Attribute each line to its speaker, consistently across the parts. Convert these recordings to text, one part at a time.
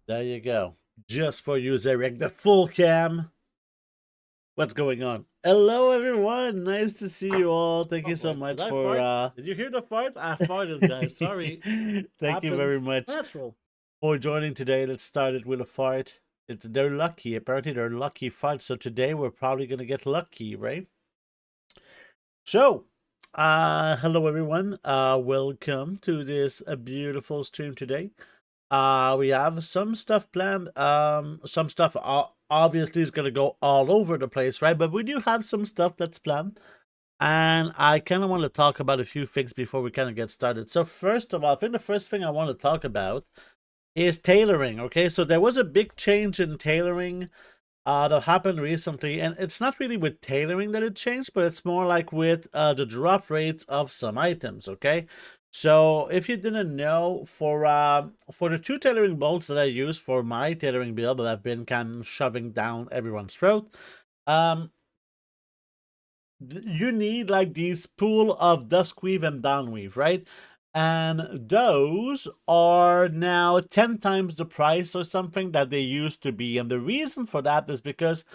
Speaker 1: There you go. Just for you, Zarek, the full cam. What's going on? Hello, everyone. Nice to see you all. Thank
Speaker 2: Oh
Speaker 1: you so
Speaker 2: wait, did
Speaker 1: much
Speaker 2: I
Speaker 1: for
Speaker 2: fart? Did you hear the fart? I farted, guys. Sorry.
Speaker 1: thank you very
Speaker 2: Happens.
Speaker 1: much
Speaker 2: Natural.
Speaker 1: for joining today. Let's start it with a fart. They're lucky. Apparently, they're lucky farts. So today we're probably gonna get lucky, right? So, hello everyone. Welcome to this beautiful stream today. We have some stuff planned. Some stuff obviously is gonna go all over the place, right? But we do have some stuff that's planned, and I kind of want to talk about a few things before we kind of get started. So first of all, I think the first thing I want to talk about is tailoring. Okay, so there was a big change in tailoring that happened recently, and it's not really with tailoring that it changed, but it's more like with the drop rates of some items. Okay, so if you didn't know, for the two tailoring bolts that I use for my tailoring build that I've been kind of shoving down everyone's throat, um, you need like these pool of duskweave and downweave, right? And those are now 10 times the price or something that they used to be. And the reason for that is because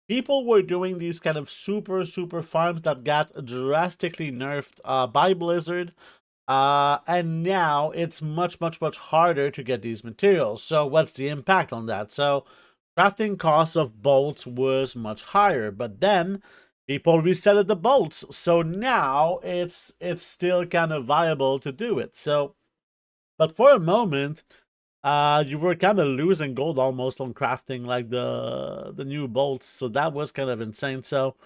Speaker 1: people were doing these kind of super farms that got drastically nerfed by Blizzard. And now it's much harder to get these materials. So what's the impact on that? So crafting costs of bolts was much higher, but then people resetted the bolts. So now it's still kind of viable to do it. So but for a moment, you were kind of losing gold almost on crafting like the new bolts, so that was kind of insane. So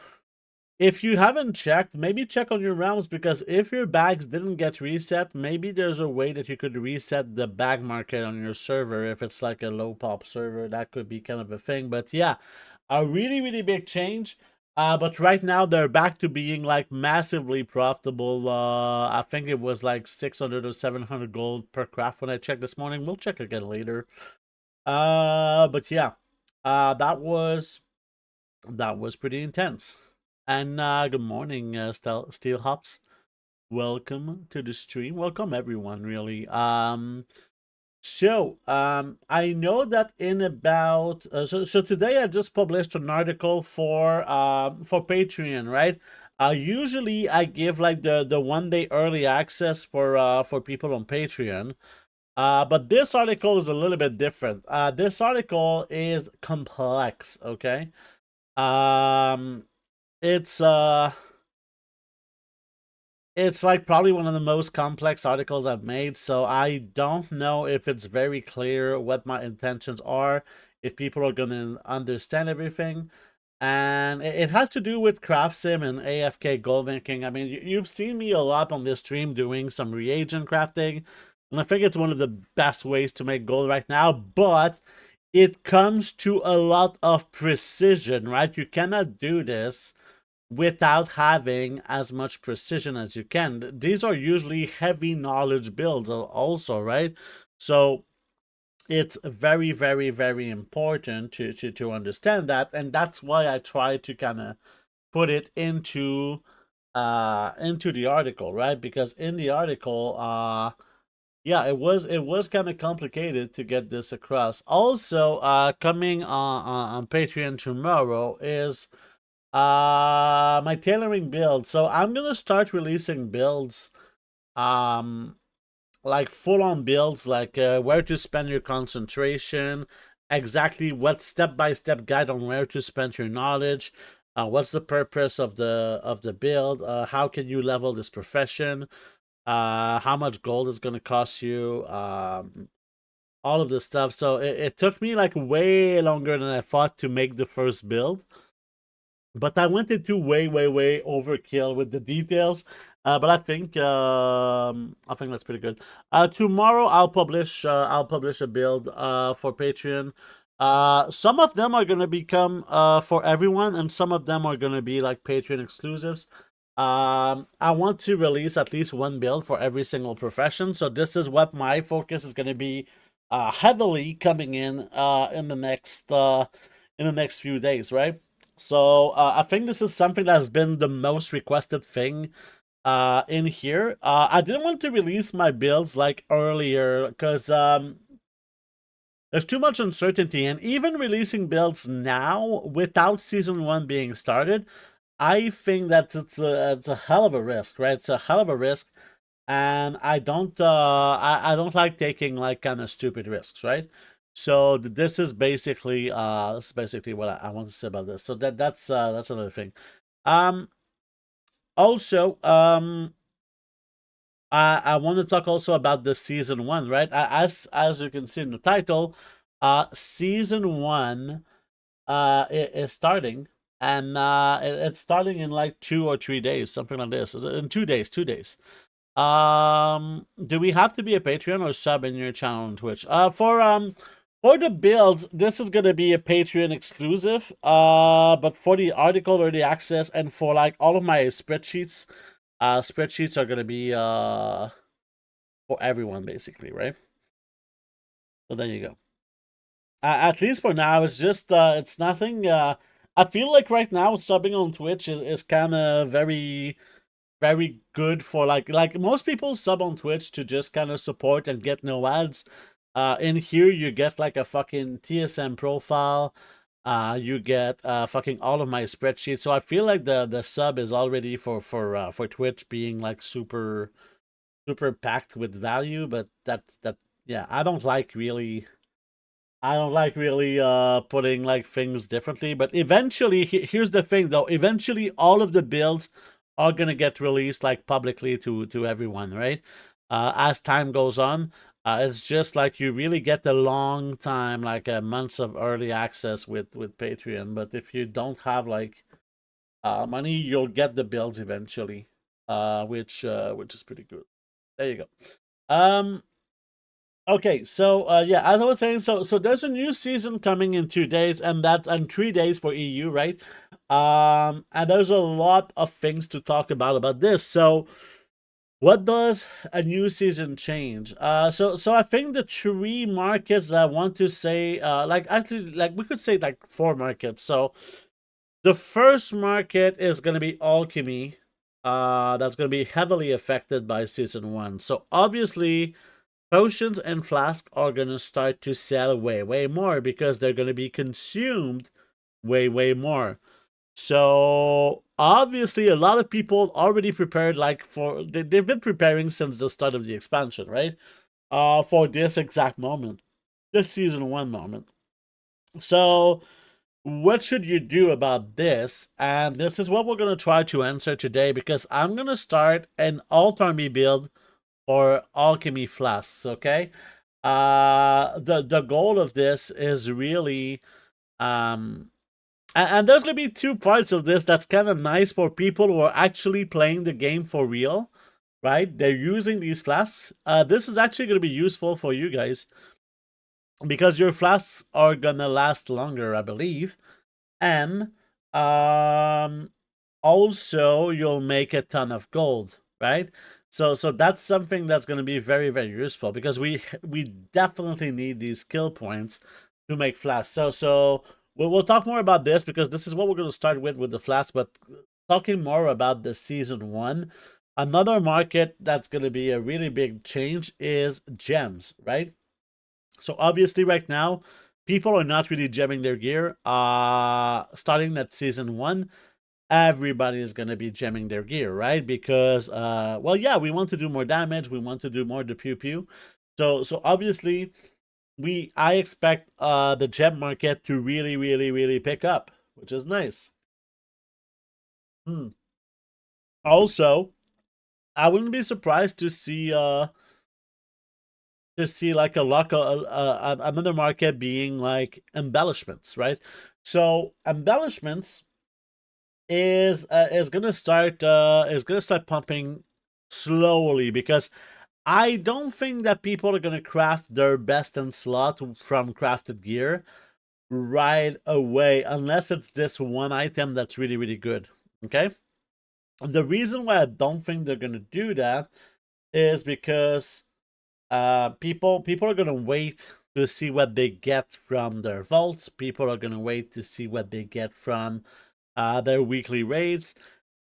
Speaker 1: if you haven't checked, maybe check on your rounds, because if your bags didn't get reset, maybe there's a way that you could reset the bag market on your server. If it's like a low pop server, that could be kind of a thing. But yeah, a really big change. But right now they're back to being like massively profitable. I think it was like 600 or 700 gold per craft when I checked this morning. We'll check again later. But yeah, that was pretty intense. And good morning, Steel Hops. Welcome to the stream. Welcome everyone, really. I know that in about so today I just published an article for Patreon, right? Usually I give like the 1 day early access for people on Patreon. But this article is a little bit different. This article is complex, okay? Um, it's uh, it's like probably one of the most complex articles I've made, so I don't know if it's very clear what my intentions are, if people are gonna understand everything. And it has to do with craft sim and AFK gold making. I mean, you've seen me a lot on this stream doing some reagent crafting, and I think it's one of the best ways to make gold right now, but it comes to a lot of precision, right? You cannot do this without having as much precision as you can. These are usually heavy knowledge builds also, right? So it's very important to understand that, and that's why I try to kind of put it into the article, right? Because in the article, yeah, it was kind of complicated to get this across. Also, coming on Patreon tomorrow is my tailoring build. So I'm gonna start releasing builds, um like full on builds, like where to spend your concentration, exactly what step-by-step guide on where to spend your knowledge, what's the purpose of the build, how can you level this profession, how much gold is going to cost you, all of this stuff. So it took me like way longer than I thought to make the first build, but I went into way overkill with the details. But I think that's pretty good. Tomorrow I'll publish a build for Patreon. Some of them are gonna become for everyone, and some of them are gonna be like Patreon exclusives. I want to release at least one build for every single profession, so this is what my focus is gonna be heavily coming in the next few days, right? So I think this is something that has been the most requested thing in here. I didn't want to release my builds like earlier because There's too much uncertainty, and even releasing builds now without season 1 being started, I think that it's a hell of a risk, right? It's a hell of a risk, and I don't like taking like kind of stupid risks, right? So this is basically what I want to say about this. So that's another thing. Um, Also, I want to talk also about the season 1, right? As you can see in the title, season 1 is starting, and it's starting in like 2 or 3 days, something like this. In 2 days, 2 days. Do we have to be a Patreon or sub in your channel on Twitch? For the builds, this is gonna be a Patreon exclusive. But for the article or the access and for like all of my spreadsheets, spreadsheets are gonna be for everyone basically, right? So there you go. At least for now, it's just it's nothing. I feel like right now subbing on Twitch is kind of very good for like most people sub on Twitch to just kind of support and get no ads. In here you get like a fucking TSM profile. You get fucking all of my spreadsheets. So I feel like the sub is already for Twitch being like super packed with value. But that yeah, I don't like really putting like things differently, but eventually here's the thing though, eventually all of the builds are gonna get released like publicly to everyone, right? As time goes on, it's just like you really get a long time, like months of early access with Patreon. But if you don't have like money, you'll get the builds eventually, which is pretty good. There you go. Okay, so yeah, as I was saying, so there's a new season coming in 2 days, and that's and 3 days for EU, right? And there's a lot of things to talk about this. So, what does a new season change? So I think the three markets that I want to say, like actually, like we could say like four markets. So the first market is gonna be alchemy. That's gonna be heavily affected by season 1. So obviously potions and flasks are going to start to sell way more because they're going to be consumed way more. So obviously a lot of people already prepared like they've been preparing since the start of the expansion, right? For this exact moment, this season 1 moment. So what should you do about this? And this is what we're going to try to answer today, because I'm going to start an alt army build or alchemy flasks. Okay, the goal of this is really and there's gonna be two parts of this that's kind of nice for people who are actually playing the game for real, right? They're using these flasks. This is actually gonna be useful for you guys because your flasks are gonna last longer, I believe, and um also you'll make a ton of gold, right? So that's something that's going to be very useful, because we definitely need these skill points to make flasks. So we'll talk more about this, because this is what we're going to start with the flasks. But talking more about the season 1, another market that's going to be a really big change is gems, right? So obviously right now people are not really gemming their gear. Starting at season 1, everybody is going to be gemming their gear, right? Because well, yeah, we want to do more damage, we want to do more the pew pew. So obviously I expect the gem market to really pick up, which is nice. Also, I wouldn't be surprised to see like another market being like embellishments, right? So embellishments is gonna start pumping slowly, because I don't think that people are gonna craft their best in slot from crafted gear right away, unless it's this one item that's really good. Okay, and the reason why I don't think they're gonna do that is because people are gonna wait to see what they get from their vaults. People are gonna wait to see what they get from their weekly raids.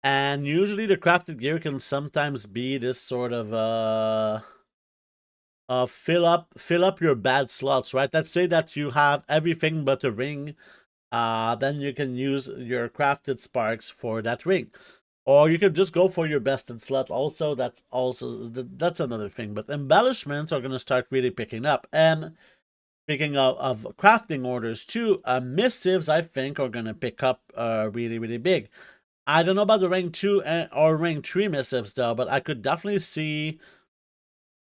Speaker 1: And usually the crafted gear can sometimes be this sort of fill up your bad slots, right? Let's say that you have everything but a ring. Then you can use your crafted sparks for that ring. Or you can just go for your bested slot also. That's another thing. But embellishments are going to start really picking up. And speaking of crafting orders too, missives I think are going to pick up really, really big. I don't know about the rank 2 or rank 3 missives though, but I could definitely see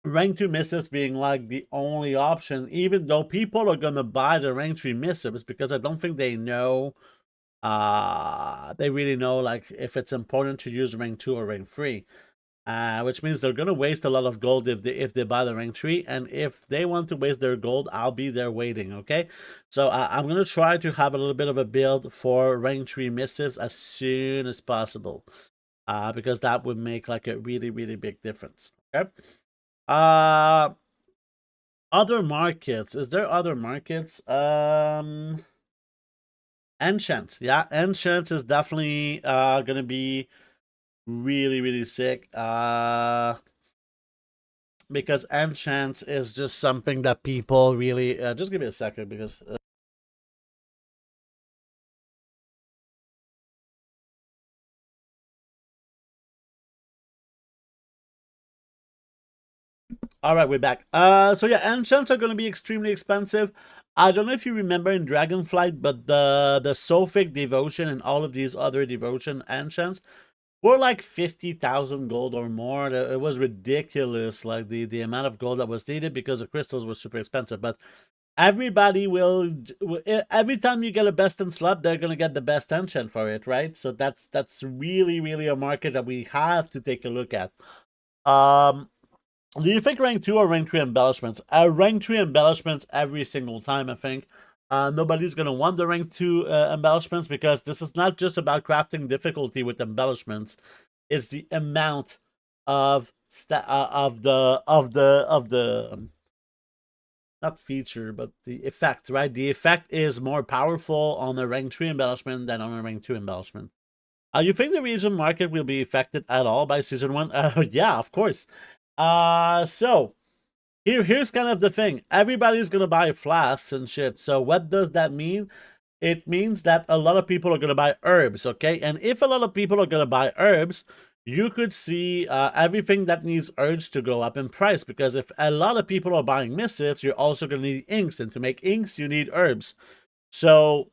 Speaker 1: rank 2 missives being like the only option, even though people are going to buy the rank 3 missives because I don't think they know they really know like if it's important to use rank 2 or rank 3, which means they're gonna waste a lot of gold if they buy the rank 3, and if they want to waste their gold, I'll be there waiting. Okay, so I'm gonna try to have a little bit of a build for rank 3 missives as soon as possible, because that would make like a really, really big difference. Okay. Other markets, is there other markets? Enchant, yeah, Enchant is definitely gonna be really, really sick. Because Enchant is just something that people really just give me a second because all right, we're back. So yeah, enchants are going to be extremely expensive. I don't know if you remember in Dragonflight, but the Sophic devotion and all of these other devotion enchants were like 50,000 gold or more. It was ridiculous, like the amount of gold that was needed because the crystals were super expensive. But everybody will, every time you get a best in slot, they're gonna get the best enchant for it, right? So that's really, really a market that we have to take a look at. Do you think rank 2 or rank 3 embellishments? Rank 3 embellishments every single time, I think. Nobody's going to want the rank 2 embellishments because this is not just about crafting difficulty with embellishments. It's the amount of not feature, but the effect, right? The effect is more powerful on a rank 3 embellishment than on a rank 2 embellishment. You think the region market will be affected at all by season 1? Yeah, of course. So here's kind of the thing. Everybody's gonna buy flasks and shit. So what does that mean? It means that a lot of people are gonna buy herbs, okay? And if a lot of people are gonna buy herbs, you could see everything that needs herbs to go up in price, because if a lot of people are buying missives, you're also gonna need inks, and to make inks, you need herbs. So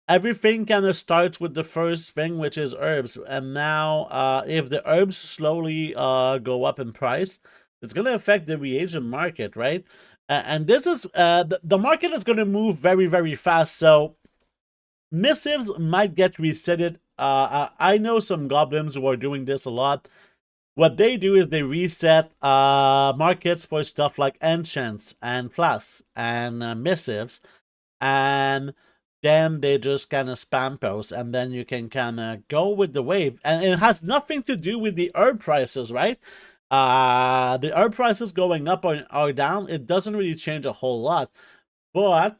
Speaker 1: everything kind of starts with the first thing, which is herbs. And now, if the herbs slowly go up in price, it's going to affect the reagent market, right? And this is, the market is going to move very, very fast. So missives might get resetted. I know some goblins who are doing this a lot. What they do is they reset markets for stuff like enchants and flasks and missives. And then they just kind of spam post, and then you can kind of go with the wave. And it has nothing to do with the herb prices, right? The herb prices going up or down, it doesn't really change a whole lot. But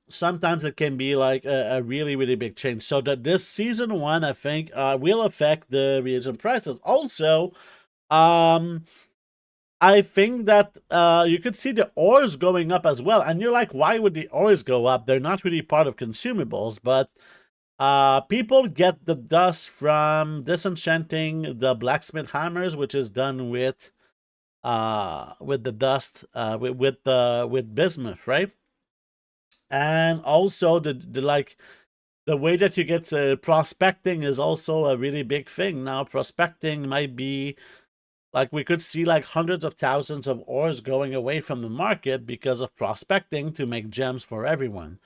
Speaker 1: sometimes it can be like a really, really big change. So that this season 1, I think, will affect the reagent prices. Also, I think that you could see the ores going up as well. And you're like, why would the ores go up? They're not really part of consumables, but people get the dust from disenchanting the blacksmith hammers, which is done with the dust with bismuth, right? And also the way that you get prospecting is also a really big thing. Now prospecting might be like, we could see like hundreds of thousands of ores going away from the market because of prospecting to make gems for everyone.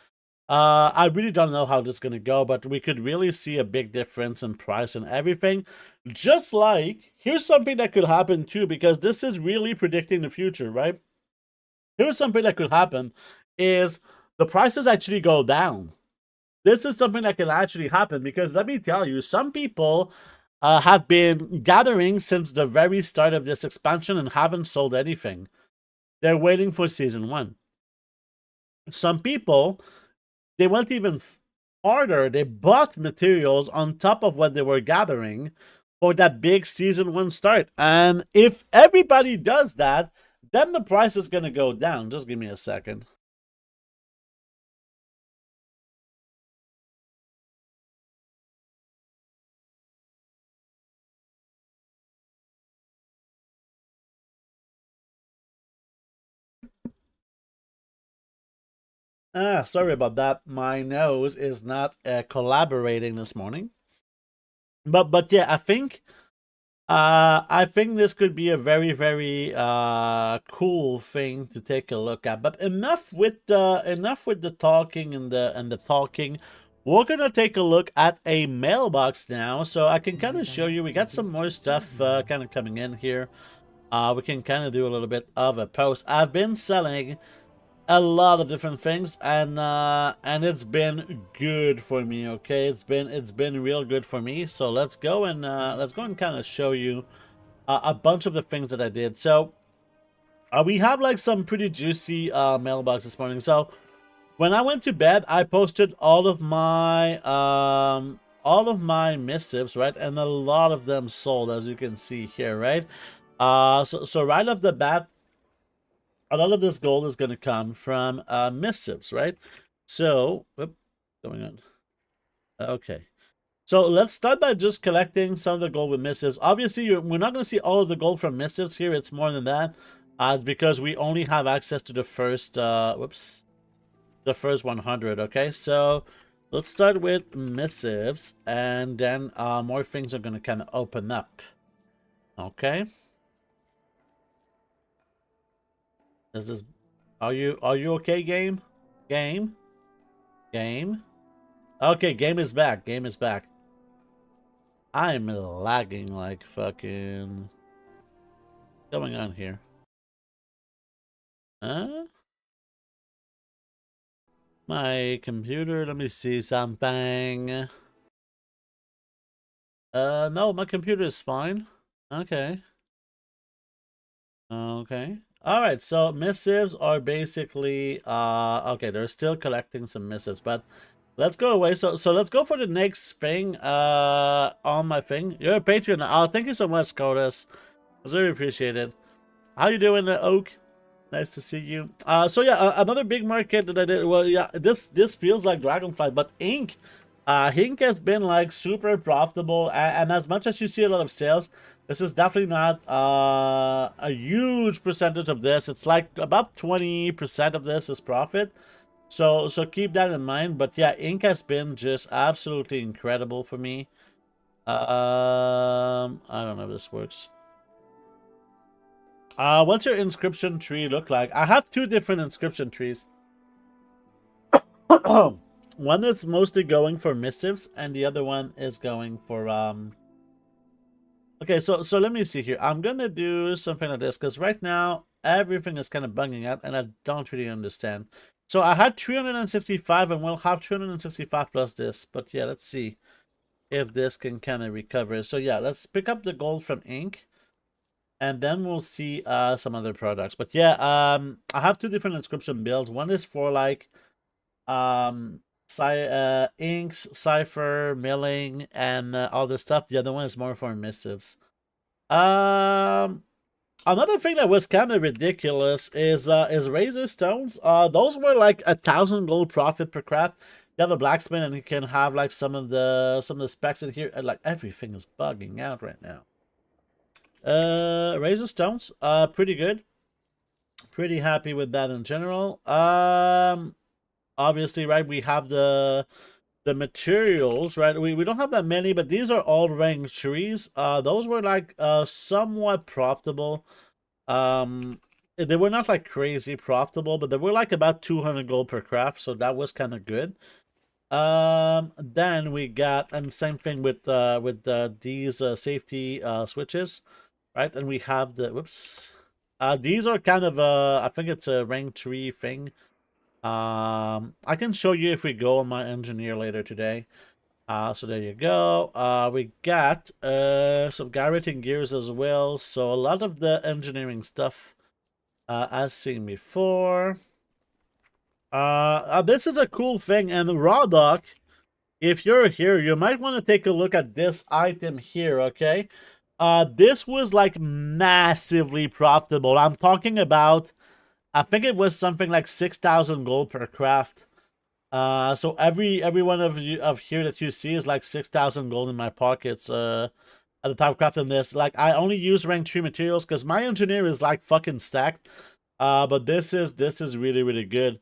Speaker 1: I really don't know how this is going to go, but we could really see a big difference in price and everything. Just like, here's something that could happen too, because this is really predicting the future, right? Here's something that could happen is the prices actually go down. This is something that can actually happen because let me tell you, some people have been gathering since the very start of this expansion and haven't sold anything. They're waiting for season 1. Some people, they went even harder. They bought materials on top of what they were gathering for that big season 1 start. And if everybody does that, then the price is gonna go down. Just give me a second. Sorry about that. My nose is not collaborating this morning. But yeah, I think this could be a very, very cool thing to take a look at. But enough with the talking and the talking. We're gonna take a look at a mailbox now, so I can kind of show you. We got some more stuff kind of coming in here. We can kind of do a little bit of a post. I've been selling a lot of different things, and it's been good for me. Okay, it's been real good for me. So let's go and kind of show you a bunch of the things that I did. So we have like some pretty juicy mailbox this morning. So when I went to bed, I posted all of my missives, right, and a lot of them sold, as you can see here, right. So right off the bat, a lot of this gold is going to come from missives, right? So, whoop, going on. Okay. So let's start by just collecting some of the gold with missives. Obviously, we're not going to see all of the gold from missives here. It's more than that. Because we only have access to the first, the first 100, okay? So let's start with missives, and then more things are going to kind of open up, okay? Is this... Are you okay, game? Game? Okay, game is back. Game is back. I'm lagging like fucking... What's going on here? Huh? My computer, let me see something. No, my computer is fine. Okay. Okay. Alright, so missives are basically, okay, they're still collecting some missives, but let's go away. So let's go for the next thing, on my thing. You're a Patreon. Oh, thank you so much, Codas. It's very appreciated. How you doing, Oak? Nice to see you. So yeah, another big market that I did. Well, yeah, this feels like Dragonfly, but Ink, Ink has been like super profitable, and as much as you see a lot of sales, this is definitely not a huge percentage of this. It's like about 20% of this is profit. So keep that in mind. But yeah, Ink has been just absolutely incredible for me. I don't know if this works. What's your inscription tree look like? I have two different inscription trees. One is mostly going for missives, and the other one is going for Okay, so let me see here. I'm gonna do something like this because right now everything is kind of bugging out, and I don't really understand. So I had 365, and we'll have 365 plus this. But yeah, let's see if this can kind of recover. So yeah, let's pick up the gold from Ink. And then we'll see some other products. But yeah, I have two different inscription builds. One is for like inks, cipher, milling, and all this stuff. The other one is more for missives. Another thing that was kind of ridiculous is razor stones. Those were like 1,000 gold profit per craft. You have a blacksmith, and you can have like some of the specs in here. And like everything is bugging out right now. Razor stones, pretty good. Pretty happy with that in general. Obviously, right, we have the materials, right? We don't have that many, but these are all ranked trees. Those were like somewhat profitable. They were not like crazy profitable, but they were like about 200 gold per craft, so that was kind of good. Then we got, and same thing with these safety switches. Right, and we have the, whoops. These are kind of, I think it's a rank 3 thing. I can show you if we go on my engineer later today. So there you go. We got some gyrating gears as well. So a lot of the engineering stuff, as seen before. This is a cool thing, and Raw Doc, if you're here, you might want to take a look at this item here, okay? This was like massively profitable. I'm talking about, I think it was something like 6,000 gold per craft. So every one of you of here that you see is like 6,000 gold in my pockets. At the time of crafting this, like I only use rank 3 materials because my engineer is like fucking stacked. But this is really good.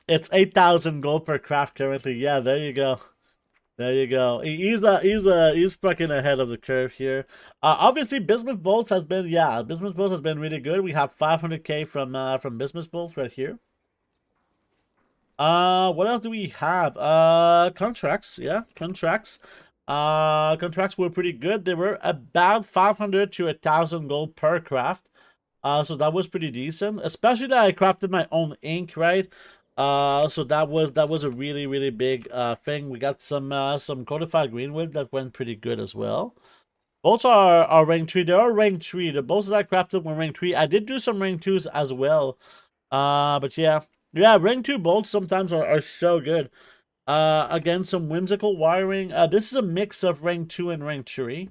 Speaker 1: It's 8,000 gold per craft currently. Yeah, there you go. There you go. He's fucking ahead of the curve here. Obviously, Bismuth Bolts has been, yeah, Bismuth Bolts has been really good. We have 500k from Bismuth Bolts right here. What else do we have? Contracts, yeah, contracts. Contracts were pretty good. They were about 500 to 1,000 gold per craft. So that was pretty decent, especially that I crafted my own ink, right? So that was a really big thing. We got some codified greenwood that went pretty good as well. Bolts are rank 3. They are rank 3. The bolts that I crafted were rank 3. I did do some rank 2s as well. But yeah. Yeah, rank 2 bolts sometimes are so good. Again, some whimsical wiring. This is a mix of rank 2 and rank 3.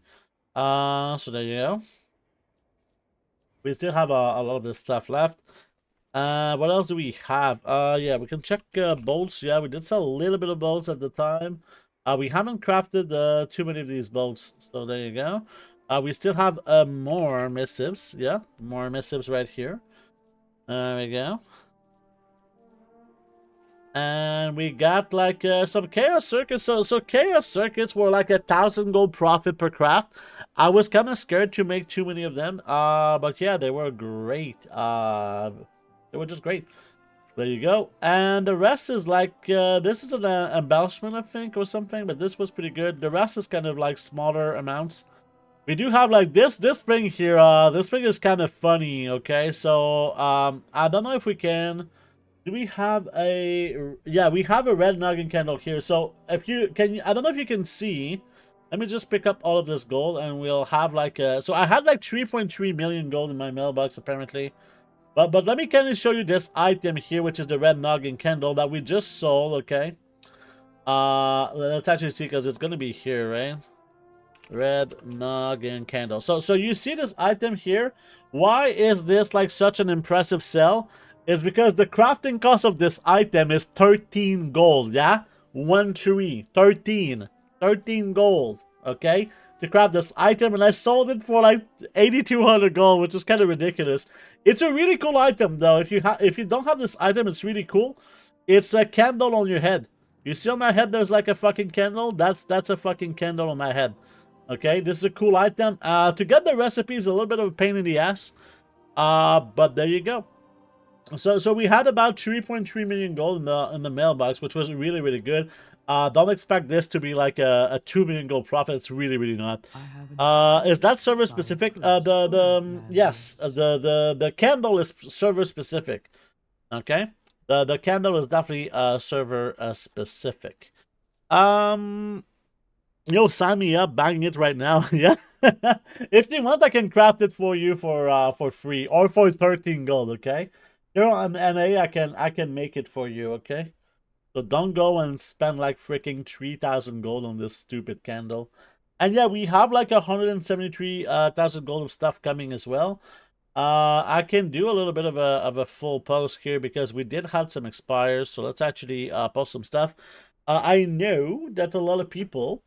Speaker 1: So there you go. We still have a lot of this stuff left. What else do we have? Yeah, we can check bolts. Yeah, we did sell a little bit of bolts at the time. We haven't crafted too many of these bolts, so there you go. We still have more missives. Yeah, more missives right here. There we go. And we got like some chaos circuits. So chaos circuits were like 1,000 gold profit per craft. I was kind of scared to make too many of them. But yeah, they were great. They were just great. There you go. And the rest is like this is an embellishment, I think, or something. But this was pretty good. The rest is kind of like smaller amounts. We do have like this thing here. This thing is kind of funny. Okay, so I don't know if we can. Do we have a... Yeah, we have a red noggin candle here. So if you can... I don't know if you can see. Let me just pick up all of this gold and we'll have like a... So I had like 3.3 million gold in my mailbox apparently. But let me kind of show you this item here, which is the red noggin candle that we just sold, okay? Let's actually see because it's going to be here, right? Red noggin candle. So you see this item here? Why is this like such an impressive sell? Is because the crafting cost of this item is 13 gold, yeah? 1 3, 13 gold, okay? To craft this item, and I sold it for like 8,200 gold, which is kind of ridiculous. It's a really cool item, though. If you don't have this item, it's really cool. It's a candle on your head. You see on my head, there's like a fucking candle. That's a fucking candle on my head. Okay, this is a cool item. To get the recipe is a little bit of a pain in the ass. But there you go. So we had about 3.3 million gold in the mailbox, which was really good. Don't expect this to be like a 2 million gold profit. It's really not. Is that server specific? Yes, the candle is server specific. Okay, the candle is definitely server specific. Yo, sign me up, bang it right now. Yeah. If you want, I can craft it for you for free or for 13 gold. Okay. You're on NA, I can make it for you, okay? So don't go and spend like freaking 3,000 gold on this stupid candle. And yeah, we have like 173,000 gold of stuff coming as well. I can do a little bit of a full post here because we did have some expires. So let's actually post some stuff. I know that a lot of people,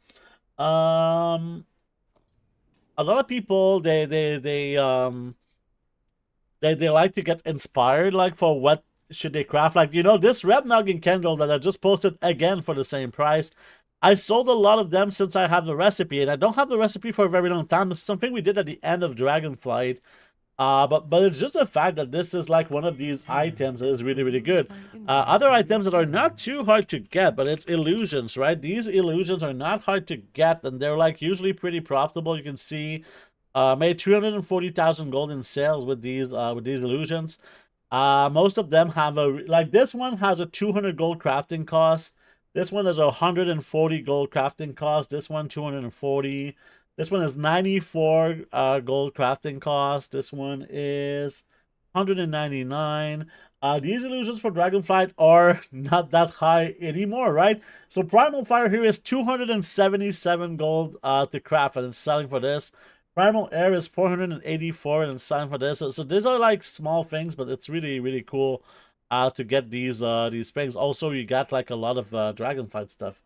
Speaker 1: they like to get inspired, like, for what should they craft. Like, you know, this red noggin candle that I just posted again for the same price. I sold a lot of them since I have the recipe, and I don't have the recipe for a very long time. It's something we did at the end of Dragonflight. But it's just the fact that this is like one of these items that is really good. Other items that are not too hard to get, but it's illusions, right? These illusions are not hard to get, and they're like usually pretty profitable. You can see made 340,000 gold in sales with these illusions. Most of them have like this one has a 200 gold crafting cost. This one is 140 gold crafting cost. This one 240. This one is 94 gold crafting cost. This one is 199. These illusions for Dragonflight are not that high anymore, right? So Primal Fire here is 277 gold to craft, and it's selling for this. Primal Air is 484 and sign for this. So these are like small things, but it's really, really cool to get these things. Also, you got like a lot of Dragonflight stuff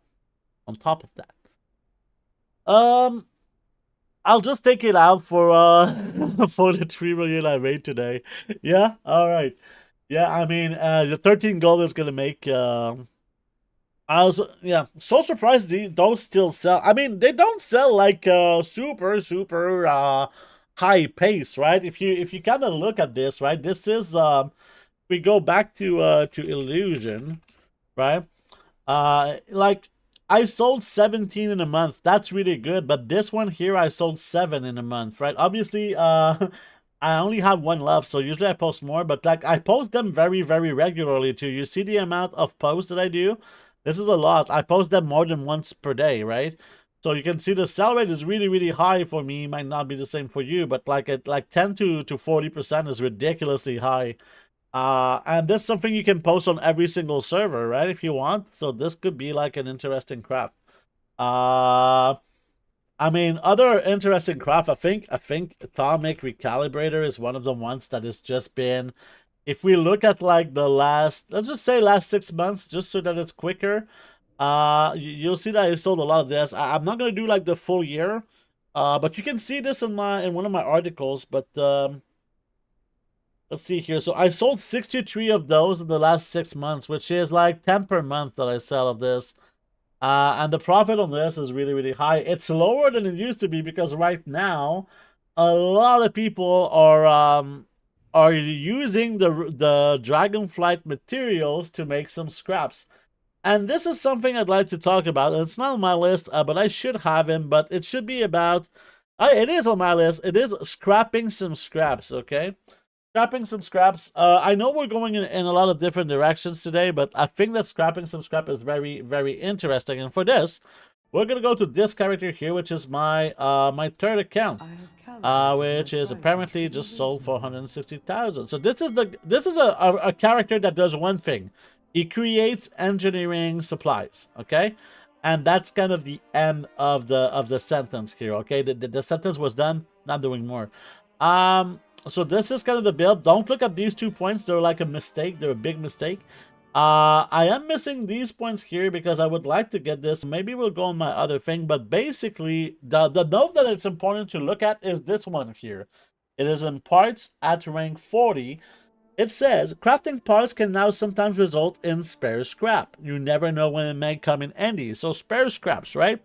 Speaker 1: on top of that. I'll just take it out for for the 3 million I made today. Yeah, all right. Yeah, I mean, the 13 gold is gonna make. I was so surprised those still sell. I mean, they don't sell like super high pace, right? If you kind of look at this, right? This is we go back to Illusion, right? Like I sold 17 in a month. That's really good. But this one here, I sold 7 in a month, right? Obviously, I only have one left, so usually I post more. But like I post them very, very regularly too. You see the amount of posts that I do? This is a lot. I post them more than once per day, right? So you can see the sell rate is really, really high for me. Might not be the same for you, but like 10 to 40% is ridiculously high. And this is something you can post on every single server, right? If you want. So this could be like an interesting craft. Uh, I mean, other interesting craft. I think Atomic Recalibrator is one of the ones that has just been. If we look at like the last, let's just say last 6 months, just so that it's quicker. You'll see that I sold a lot of this. I'm not gonna do like the full year. But you can see this in one of my articles. But let's see here. So I sold 63 of those in the last 6 months, which is like 10 per month that I sell of this. And the profit on this is really, really high. It's lower than it used to be because right now, a lot of people are using the Dragonflight materials to make some scraps. And this is something I'd like to talk about. It's not on my list, but I should have him. But it should be about. It is on my list. It is scrapping some scraps. Okay. Scrapping some scraps. I know we're going in a lot of different directions today, but I think that scrapping some scrap is very, very interesting. And for this, we're gonna go to this character here, which is my my third account, which is apparently just sold for 160,000. So this is a character that does one thing. He creates engineering supplies. Okay. And that's kind of the end of the sentence here. Okay, the sentence was done, not doing more. So this is kind of the build. Don't look at these 2 points. They're like a mistake. They're a big mistake. I am missing these points here because I would like to get this. Maybe we'll go on my other thing. But basically, the note that it's important to look at is this one here. It is in parts at rank 40. It says, crafting parts can now sometimes result in spare scrap. You never know when it may come in handy. So spare scraps, right?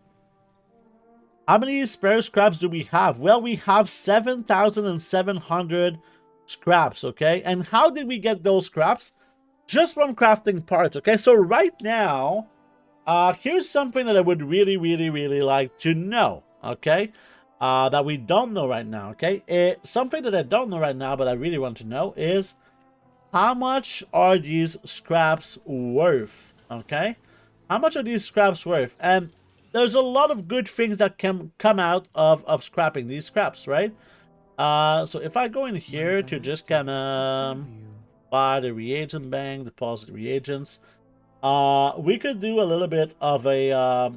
Speaker 1: How many spare scraps do we have? Well, we have 7,700 scraps, okay? And how did we get those scraps? Just from crafting parts, okay? So right now, here's something that I would really, really, really like to know, okay? That we don't know right now, okay? Something that I don't know right now, but I really want to know is how much are these scraps worth, okay? How much are these scraps worth? And there's a lot of good things that can come out of scrapping these scraps, right? So if I go in here to just kind of buy the reagent bank, deposit reagents, we could do a little bit of a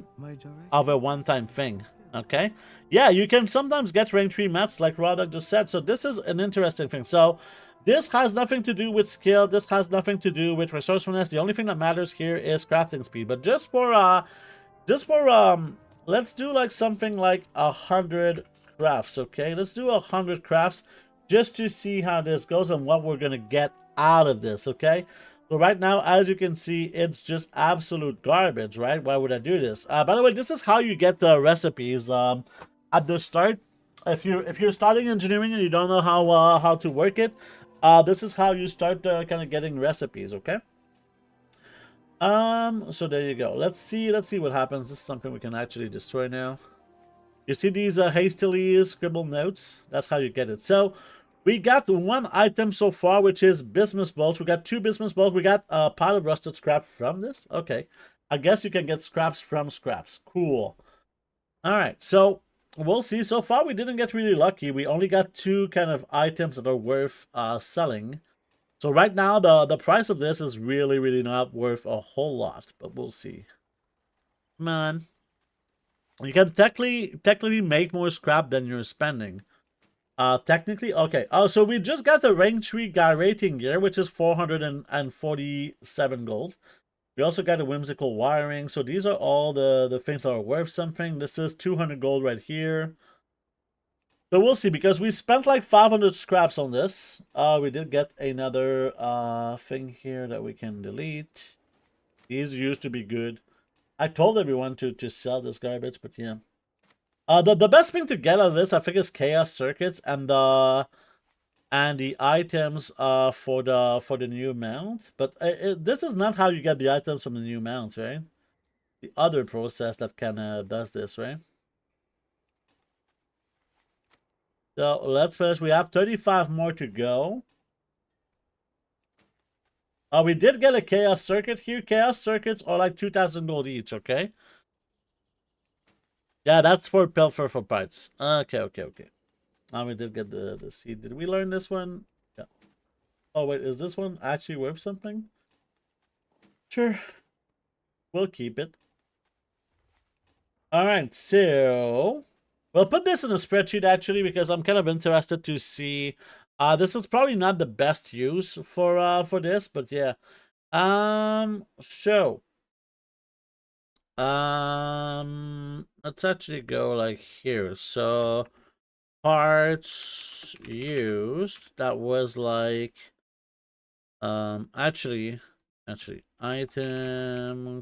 Speaker 1: one-time thing, okay? Yeah, you can sometimes get rank 3 mats like Rodok just said. So this is an interesting thing. So this has nothing to do with skill. This has nothing to do with resourcefulness. The only thing that matters here is crafting speed. But just for let's do like something like 100 crafts, okay? Let's do 100 crafts just to see how this goes and what we're gonna get out of this, okay? So right now, as you can see, it's just absolute garbage, right? Why would I do this? By the way, this is how you get the recipes at the start. If you're starting engineering and you don't know how to work it, this is how you start kind of getting recipes, okay? So there you go. Let's see what happens. This is something we can actually destroy now. You see these hastily scribbled notes? That's how you get it. So we got one item so far, which is bismuth bolts. We got 2 bismuth bolts. We got a pile of rusted scrap from this. Okay. I guess you can get scraps from scraps. Cool. All right. So we'll see. So far, we didn't get really lucky. We only got 2 kind of items that are worth selling. So right now, the price of this is really, really not worth a whole lot. But we'll see. Come on. You can technically make more scrap than you're spending. Technically, okay. Oh, so we just got the rank 3 guy rating gear, which is 447 gold. We also got a whimsical wiring. So these are all the things that are worth something. This is 200 gold right here. So we'll see, because we spent like 500 scraps on this. We did get another thing here that we can delete. These used to be good. I told everyone to sell this garbage, but yeah. The best thing to get out of this, I think, is chaos circuits and the items for the new mount. But this is not how you get the items from the new mount, right? The other process that kind of does this, right? So let's finish. We have 35 more to go. We did get a chaos circuit here. Chaos circuits are like 2,000 gold each, okay? Yeah, that's for pilfer for parts. Okay. We did get the seed. Did we learn this one? Yeah. Oh, wait, is this one actually worth something? Sure. We'll keep it. Alright, so we'll put this in a spreadsheet, actually, because I'm kind of interested to see. This is probably not the best use for this, but yeah. So let's actually go like here. So parts used, that was like actually item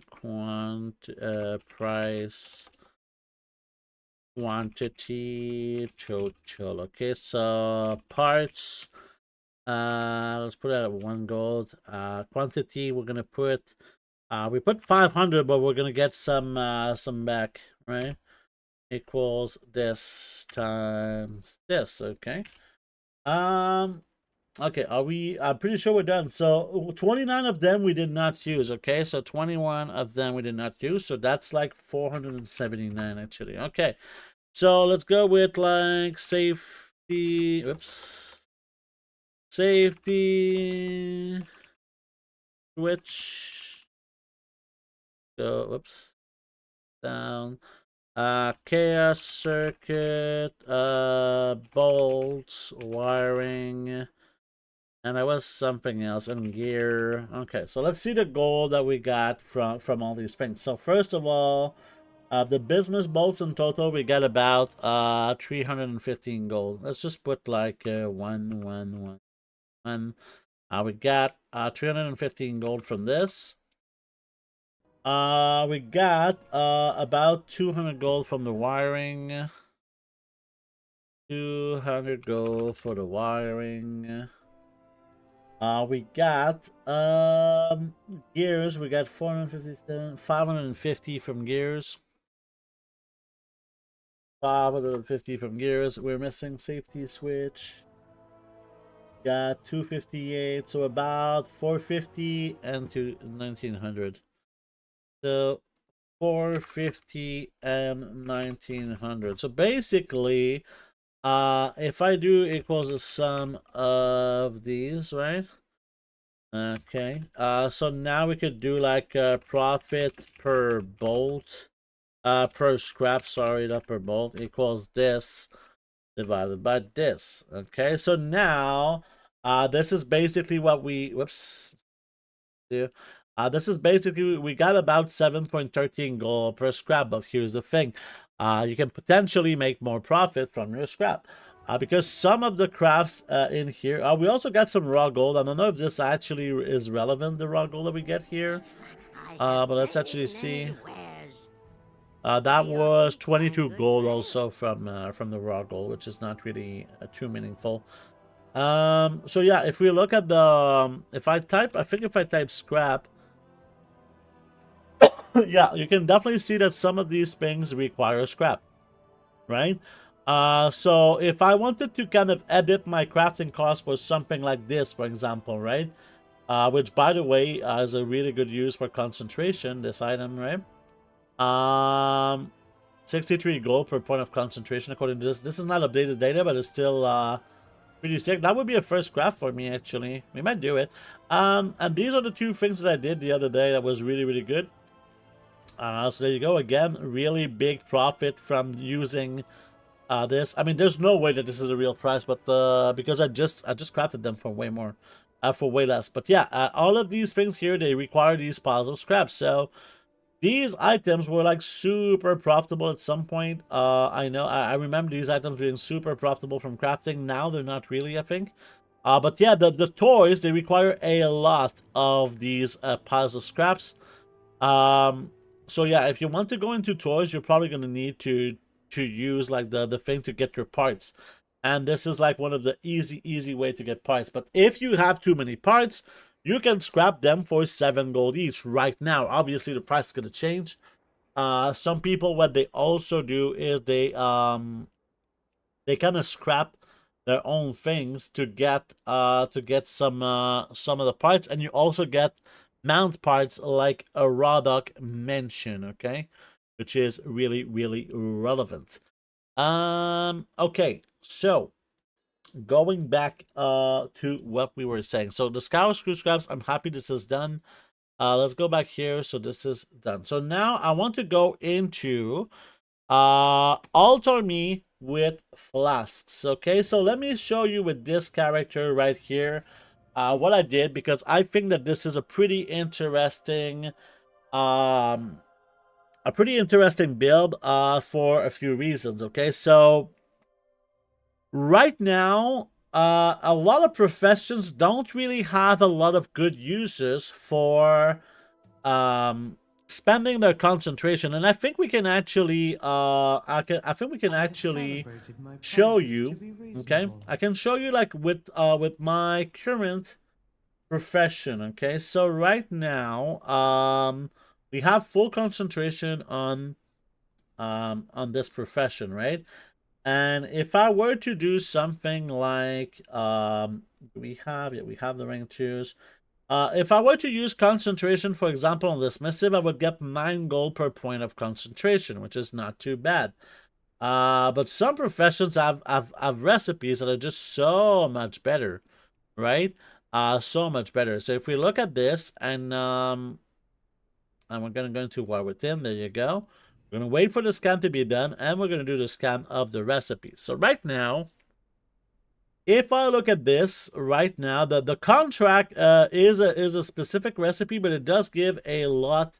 Speaker 1: price quantity total. Okay, so parts, let's put it at 1 gold. Quantity, we're gonna put we put 500, but we're gonna get some back, right? Equals this times this. Okay. Okay, I'm pretty sure we're done. So 29 of them we did not use. Okay, so 21 of them we did not use. So that's like 479 actually. Okay, so let's go with like safety. Oops. Safety switch. Go. Whoops. Down. Chaos circuit. Bolts. Wiring. And there was something else in gear. Okay, so let's see the gold that we got from all these things. So first of all, the business bolts in total, we got about 315 gold. Let's just put like 1. We got 315 gold from this. We got about 200 gold from the wiring. 200 gold for the wiring. We got gears. We got 457, 550 from gears. 550 from gears. We're missing safety switch. Got 258, so about 450 and to 1900. So 450 and 1900. So basically, if I do equals the sum of these, right? Okay. So now we could do like profit per bolt, per scrap. Sorry, not per bolt, equals this divided by this. Okay. So now, this is basically what we. Whoops. Do. This is basically, we got about 7.13 gold per scrap, but here's the thing. You can potentially make more profit from your scrap. Because some of the crafts in here, we also got some raw gold. I don't know if this actually is relevant, the raw gold that we get here. But let's actually see. That was 22 gold also from the raw gold, which is not really too meaningful. So yeah, if we look at the, if I type scrap, yeah, you can definitely see that some of these things require scrap, right? So if I wanted to kind of edit my crafting cost for something like this, for example, right? Which, by the way, is a really good use for concentration, this item, right? 63 gold per point of concentration according to this. This is not updated data, but it's still pretty sick. That would be a first craft for me, actually. We might do it. And these are the two things that I did the other day that was really, really good. So there you go. Again, really big profit from using this. I mean, there's no way that this is a real price, but because I just crafted them for way more, for way less. But yeah, all of these things here, they require these piles of scrap. So these items were like super profitable at some point. I know I remember these items being super profitable from crafting. Now they're not really, I think. But yeah, the toys, they require a lot of these piles of scraps. Um, so yeah, if you want to go into toys, you're probably gonna need to use like the thing to get your parts. And this is like one of the easy way to get parts. But if you have too many parts, you can scrap them for 7 gold each right now. Obviously, the price is gonna change. Some people, what they also do is they kind of scrap their own things to get some of the parts, and you also get mount parts like a Rodok mention, okay, which is really relevant. Okay, so going back to what we were saying. So the scour screw scraps, I'm happy this is done. Let's go back here. So this is done. So now I want to go into alter me with flasks. Okay, so let me show you with this character right here what I did, because I think that this is a pretty interesting build for a few reasons. Okay, so right now a lot of professions don't really have a lot of good uses for spending their concentration, and I think we can actually I think we can actually show you. Okay, I can show you like with my current profession. Okay, so right now we have full concentration on this profession, right? And if I were to do something like we have the rank 2s. If I were to use concentration, for example, on this missive, I would get 9 gold per point of concentration, which is not too bad. But some professions have recipes that are just so much better, right? So much better. So if we look at this, and we're gonna go into War Within, there you go. We're gonna wait for the scan to be done, and we're gonna do the scan of the recipes. So right now, if I look at this right now, the contract is a specific recipe, but it does give a lot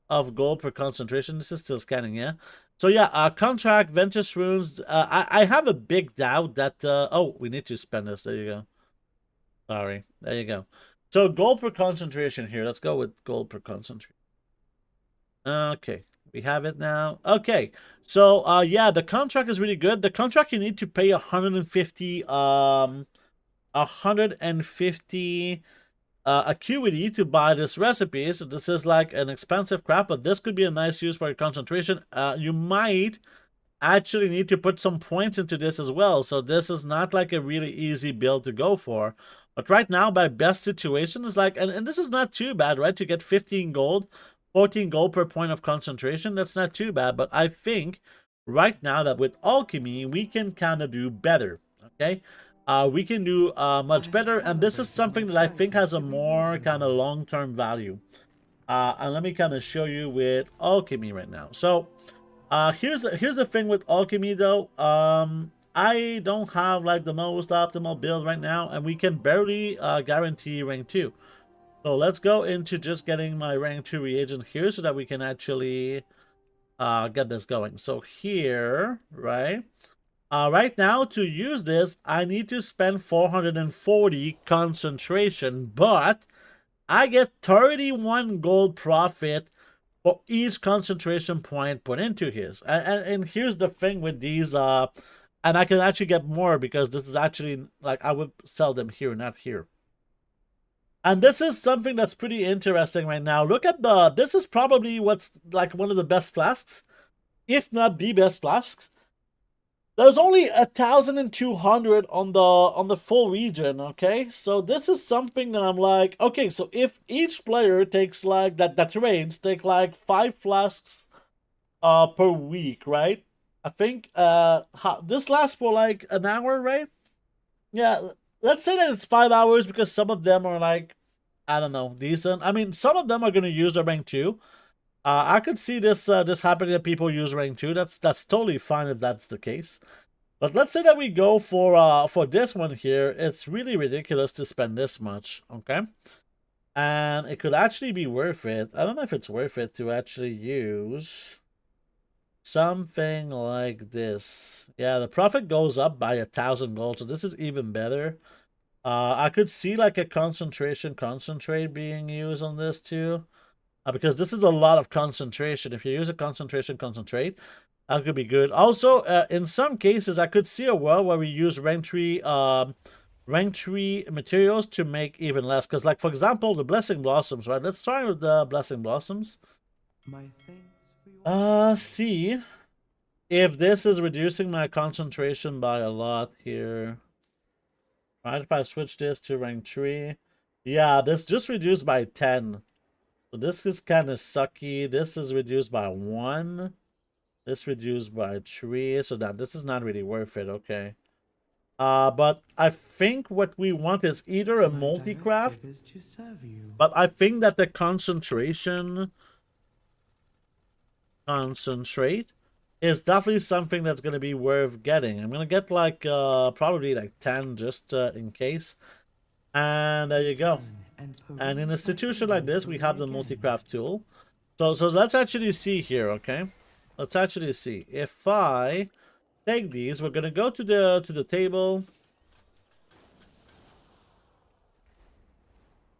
Speaker 1: of gold per concentration. This is still scanning, yeah. So yeah, contract Ventus runes. I have a big doubt that oh, we need to spend this. There you go. Sorry, there you go. So gold per concentration here. Let's go with gold per concentration. Okay, we have it now. Okay, so yeah, the contract is really good. The contract, you need to pay 150 acuity to buy this recipe. So this is like an expensive crap, but this could be a nice use for your concentration. You might actually need to put some points into this as well. So this is not like a really easy build to go for. But right now, my best situation is like, and this is not too bad, right? To get 15 gold, 14 gold per point of concentration, that's not too bad. But I think right now that with alchemy, we can kind of do better, okay? We can do much better, and this is something that I think has a more kind of long-term value. And let me kind of show you with alchemy right now. So here's the thing with alchemy though. I don't have like the most optimal build right now, and we can barely guarantee rank 2. So let's go into just getting my rank 2 reagent here so that we can actually get this going. So here, right? Right now, to use this, I need to spend 440 concentration, but I get 31 gold profit for each concentration point put into his. And here's the thing with these, and I can actually get more because this is actually, like, I would sell them here, not here. And this is something that's pretty interesting right now. Look at this is probably what's like one of the best flasks, if not the best flasks. There's only 1,200 on the full region, okay? So this is something that I'm like, okay, so if each player takes like that trades take like 5 flasks per week, right? I think this lasts for like an hour, right? Yeah, let's say that it's 5 hours because some of them are like, I don't know, decent. I mean, some of them are gonna use their rank too. I could see this happening that people use rank 2. That's totally fine if that's the case. But let's say that we go for this one here. It's really ridiculous to spend this much, okay? And it could actually be worth it. I don't know if it's worth it to actually use something like this. Yeah, the profit goes up by 1,000 gold, so this is even better. I could see like a concentration concentrate being used on this too. Because this is a lot of concentration. If you use a concentration concentrate, that could be good. Also, in some cases, I could see a world where we use rank 3 materials to make even less. Because, like, for example, the Blessing Blossoms, right? Let's start with the Blessing Blossoms. See if this is reducing my concentration by a lot here. Right, if I switch this to rank 3. Yeah, this just reduced by 10. So this is kind of sucky. This is reduced by 1. This reduced by 3. So that this is not really worth it. Okay. But I think what we want is either a multi-craft. But I think that the concentrate is definitely something that's going to be worth getting. I'm going to get like probably like 10 just in case. And there you go. And in a situation like this, we have the multi-craft tool. So let's actually see here, okay? Let's actually see. If I take these, we're gonna go to the table.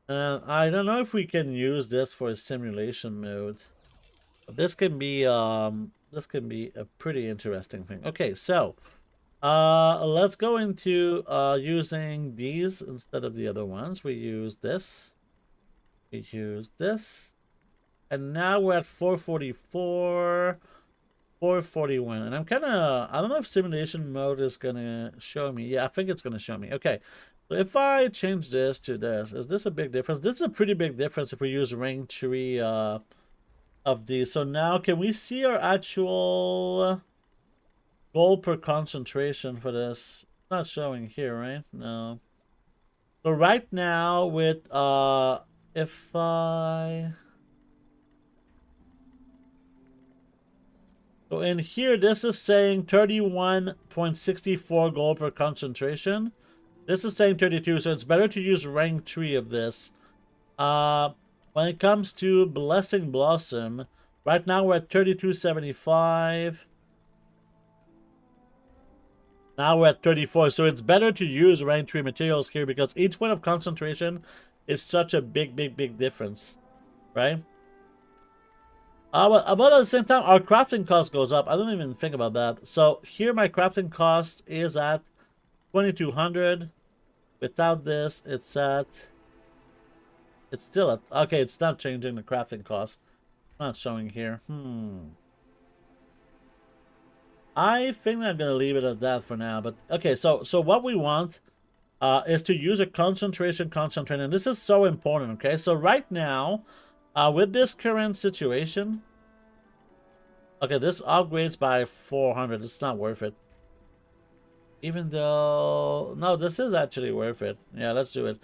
Speaker 1: I don't know if we can use this for a simulation mode. But this can be a pretty interesting thing. Okay, so let's go into using these instead of the other ones. We use this. We use this. And now we're at 444, 441. And I'm kind of, I don't know if simulation mode is going to show me. Yeah, I think it's going to show me. Okay. So if I change this to this, is this a big difference? This is a pretty big difference if we use rank 3 of these. So now can we see our actual gold per concentration for this? It's not showing here, right? No. So right now with, if I... So in here, this is saying 31.64 gold per concentration. This is saying 32, so it's better to use rank 3 of this. When it comes to Blessing Blossom, right now we're at 32.75. Now we're at 34, so it's better to use rank 3 materials here because each one of concentration is such a big difference, right? But at the same time, our crafting cost goes up. I don't even think about that. So here my crafting cost is at 2,200. Without this, it's still at, okay, it's not changing the crafting cost. It's not showing here. I think I'm going to leave it at that for now. But okay, so what we want is to use a concentration concentrate. And this is so important, okay? So right now... with this current situation, okay, this upgrades by 400. It's not worth it. Even though, no, this is actually worth it. Yeah, let's do it.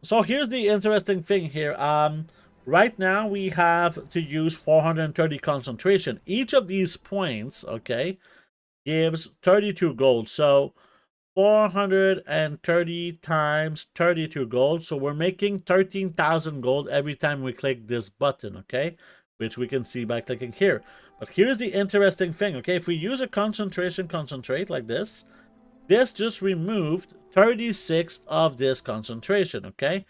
Speaker 1: So here's the interesting thing here. Right now we have to use 430 concentration. Each of these points, okay, gives 32 gold. So 430 times 32 gold. So we're making 13,000 gold every time we click this button, okay? Which we can see by clicking here. But here's the interesting thing, okay? If we use a concentration concentrate like this, this just removed 36 of this concentration, okay?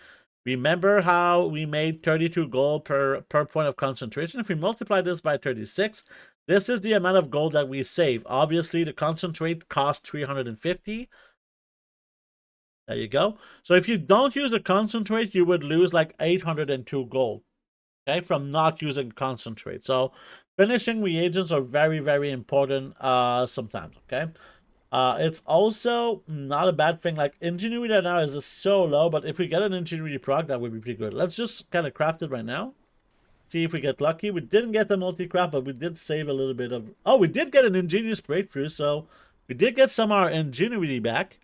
Speaker 1: Remember how we made 32 gold per point of concentration? If we multiply this by 36, this is the amount of gold that we save. Obviously, the concentrate costs 350. There you go. So if you don't use the concentrate, you would lose like 802 gold, okay, from not using concentrate. So finishing reagents are very important sometimes, okay? It's also not a bad thing. Like ingenuity right now is just so low, but if we get an ingenuity proc, that would be pretty good. Let's just kind of craft it right now. See if we get lucky. We didn't get the multi-craft, but we did save a little bit of... Oh, we did get an ingenious breakthrough, so we did get some of our ingenuity back.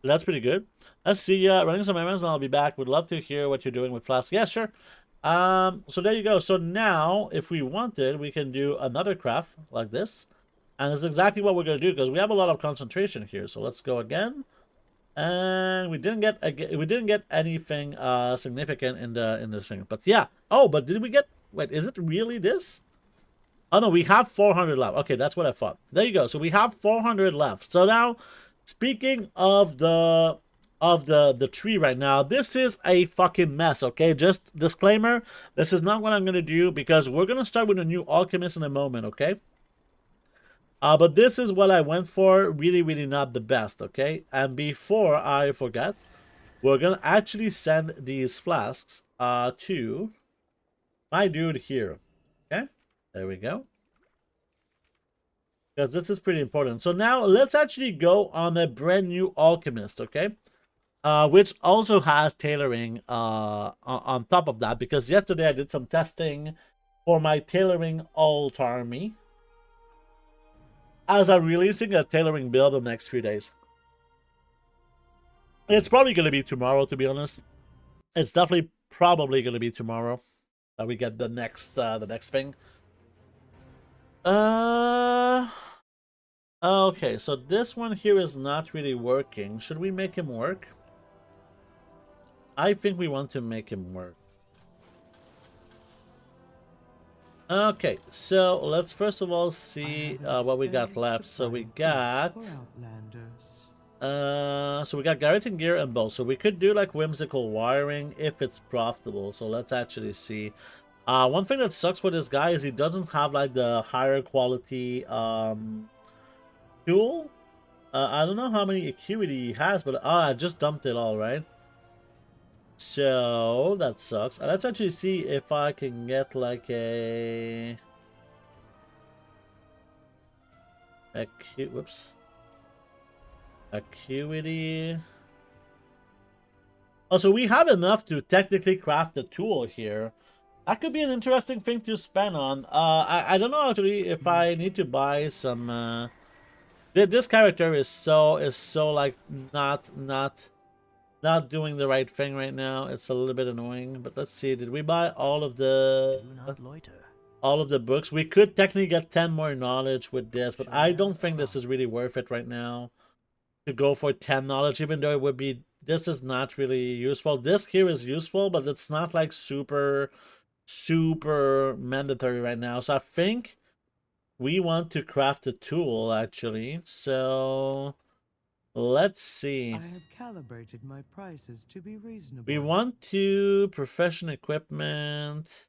Speaker 1: So that's pretty good. Let's see, running some errands and I'll be back. Would love to hear what you're doing with Flask. Yeah, sure. So there you go. So now, if we wanted, we can do another craft like this. And that's exactly what we're going to do because we have a lot of concentration here. So let's go again. And we didn't get anything significant in the thing. But yeah. Oh, but did we get... Wait, is it really this? Oh no, we have 400 left. Okay, that's what I thought. There you go. So we have 400 left. So now, speaking of the tree right now, this is a fucking mess, okay? Just disclaimer, this is not what I'm gonna do because we're gonna start with a new alchemist in a moment, okay? But this is what I went for. Really, really not the best, okay? And before I forget, we're gonna actually send these flasks to my dude here. Okay? There we go. Because this is pretty important. So now let's actually go on a brand new alchemist, okay? Which also has tailoring on top of that. Because yesterday I did some testing for my tailoring alt army. As I'm releasing a tailoring build in the next few days. It's probably going to be tomorrow, to be honest. It's definitely probably going to be tomorrow that we get the next thing. Okay, so this one here is not really working. Should we make him work? I think we want to make him work. Okay, so let's first of all see what we got left. So we got Garrett and Gear and Bow. So we could do like whimsical wiring if it's profitable. So let's actually see. One thing that sucks with this guy is he doesn't have like the higher quality tool. I don't know how many acuity he has, but I just dumped it all, right? So that sucks. Let's actually see if I can get like a whoops. Acuity. Oh, so we have enough to technically craft a tool here. That could be an interesting thing to spend on. I don't know actually if I need to buy some. This character is so like not doing the right thing right now. It's a little bit annoying. But let's see. Did we buy all of the books? We could technically get 10 more knowledge with this, but I don't think this is really worth it right now to go for 10 knowledge, even though it would be. This is not really useful. This here is useful, but it's not like super mandatory right now. So I think we want to craft a tool actually. So let's see.
Speaker 3: I have calibrated my prices to be reasonable.
Speaker 1: We want to profession equipment,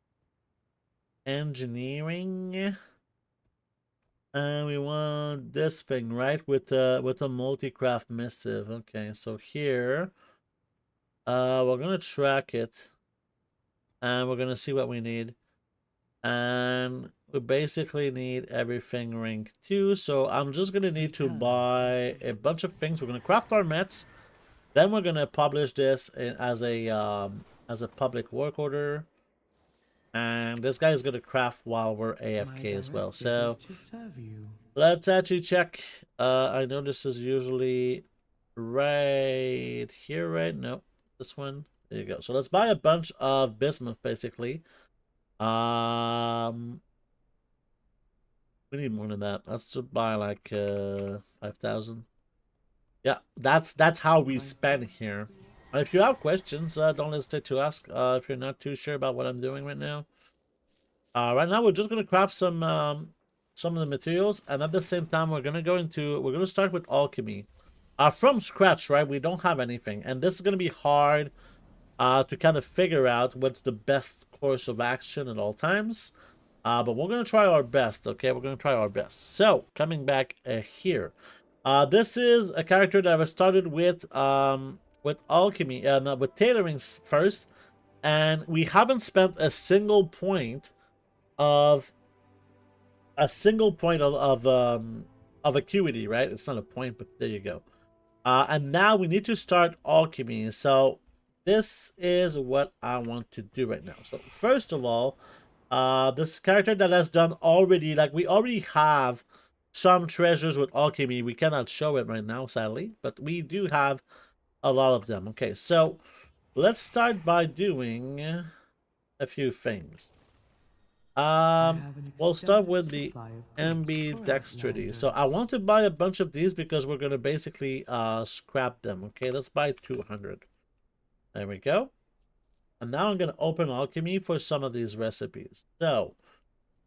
Speaker 1: engineering, and we want this thing, right? With a multi-craft missive. Okay, so here we're gonna track it and we're gonna see what we need. And we basically need everything rank 2. So I'm just gonna need to buy a bunch of things. We're gonna craft our mets. Then we're gonna publish this as a public work order. And this guy is gonna craft while we're AFK as well. So let's actually check. I know this is usually right here, right? No, this one. There you go. So let's buy a bunch of bismuth basically. We need more than that. Let's just buy like 5,000. Yeah, that's how we spend here. And if you have questions, don't hesitate to ask. If you're not too sure about what I'm doing right now. Right now we're just gonna craft some of the materials, and at the same time we're gonna start with alchemy. From scratch, right? We don't have anything, and this is gonna be hard to kind of figure out what's the best course of action at all times. But we're going to try our best, okay? We're going to try our best. So, coming back here. This is a character that I started with alchemy, with tailoring first. And we haven't spent a single point of acuity, right? It's not a point, but there you go. And now we need to start alchemy. So this is what I want to do right now. So first of all, this character that has done already, like we already have some treasures with alchemy. We cannot show it right now, sadly, but we do have a lot of them. Okay, so let's start by doing a few things.
Speaker 3: I have an
Speaker 1: We'll start
Speaker 3: extended
Speaker 1: with the
Speaker 3: supply of goods
Speaker 1: ambidextrity.
Speaker 3: for
Speaker 1: So I want to buy a bunch of these because we're gonna basically scrap them. Okay, let's buy 200. There we go. And now I'm gonna open alchemy for some of these recipes. So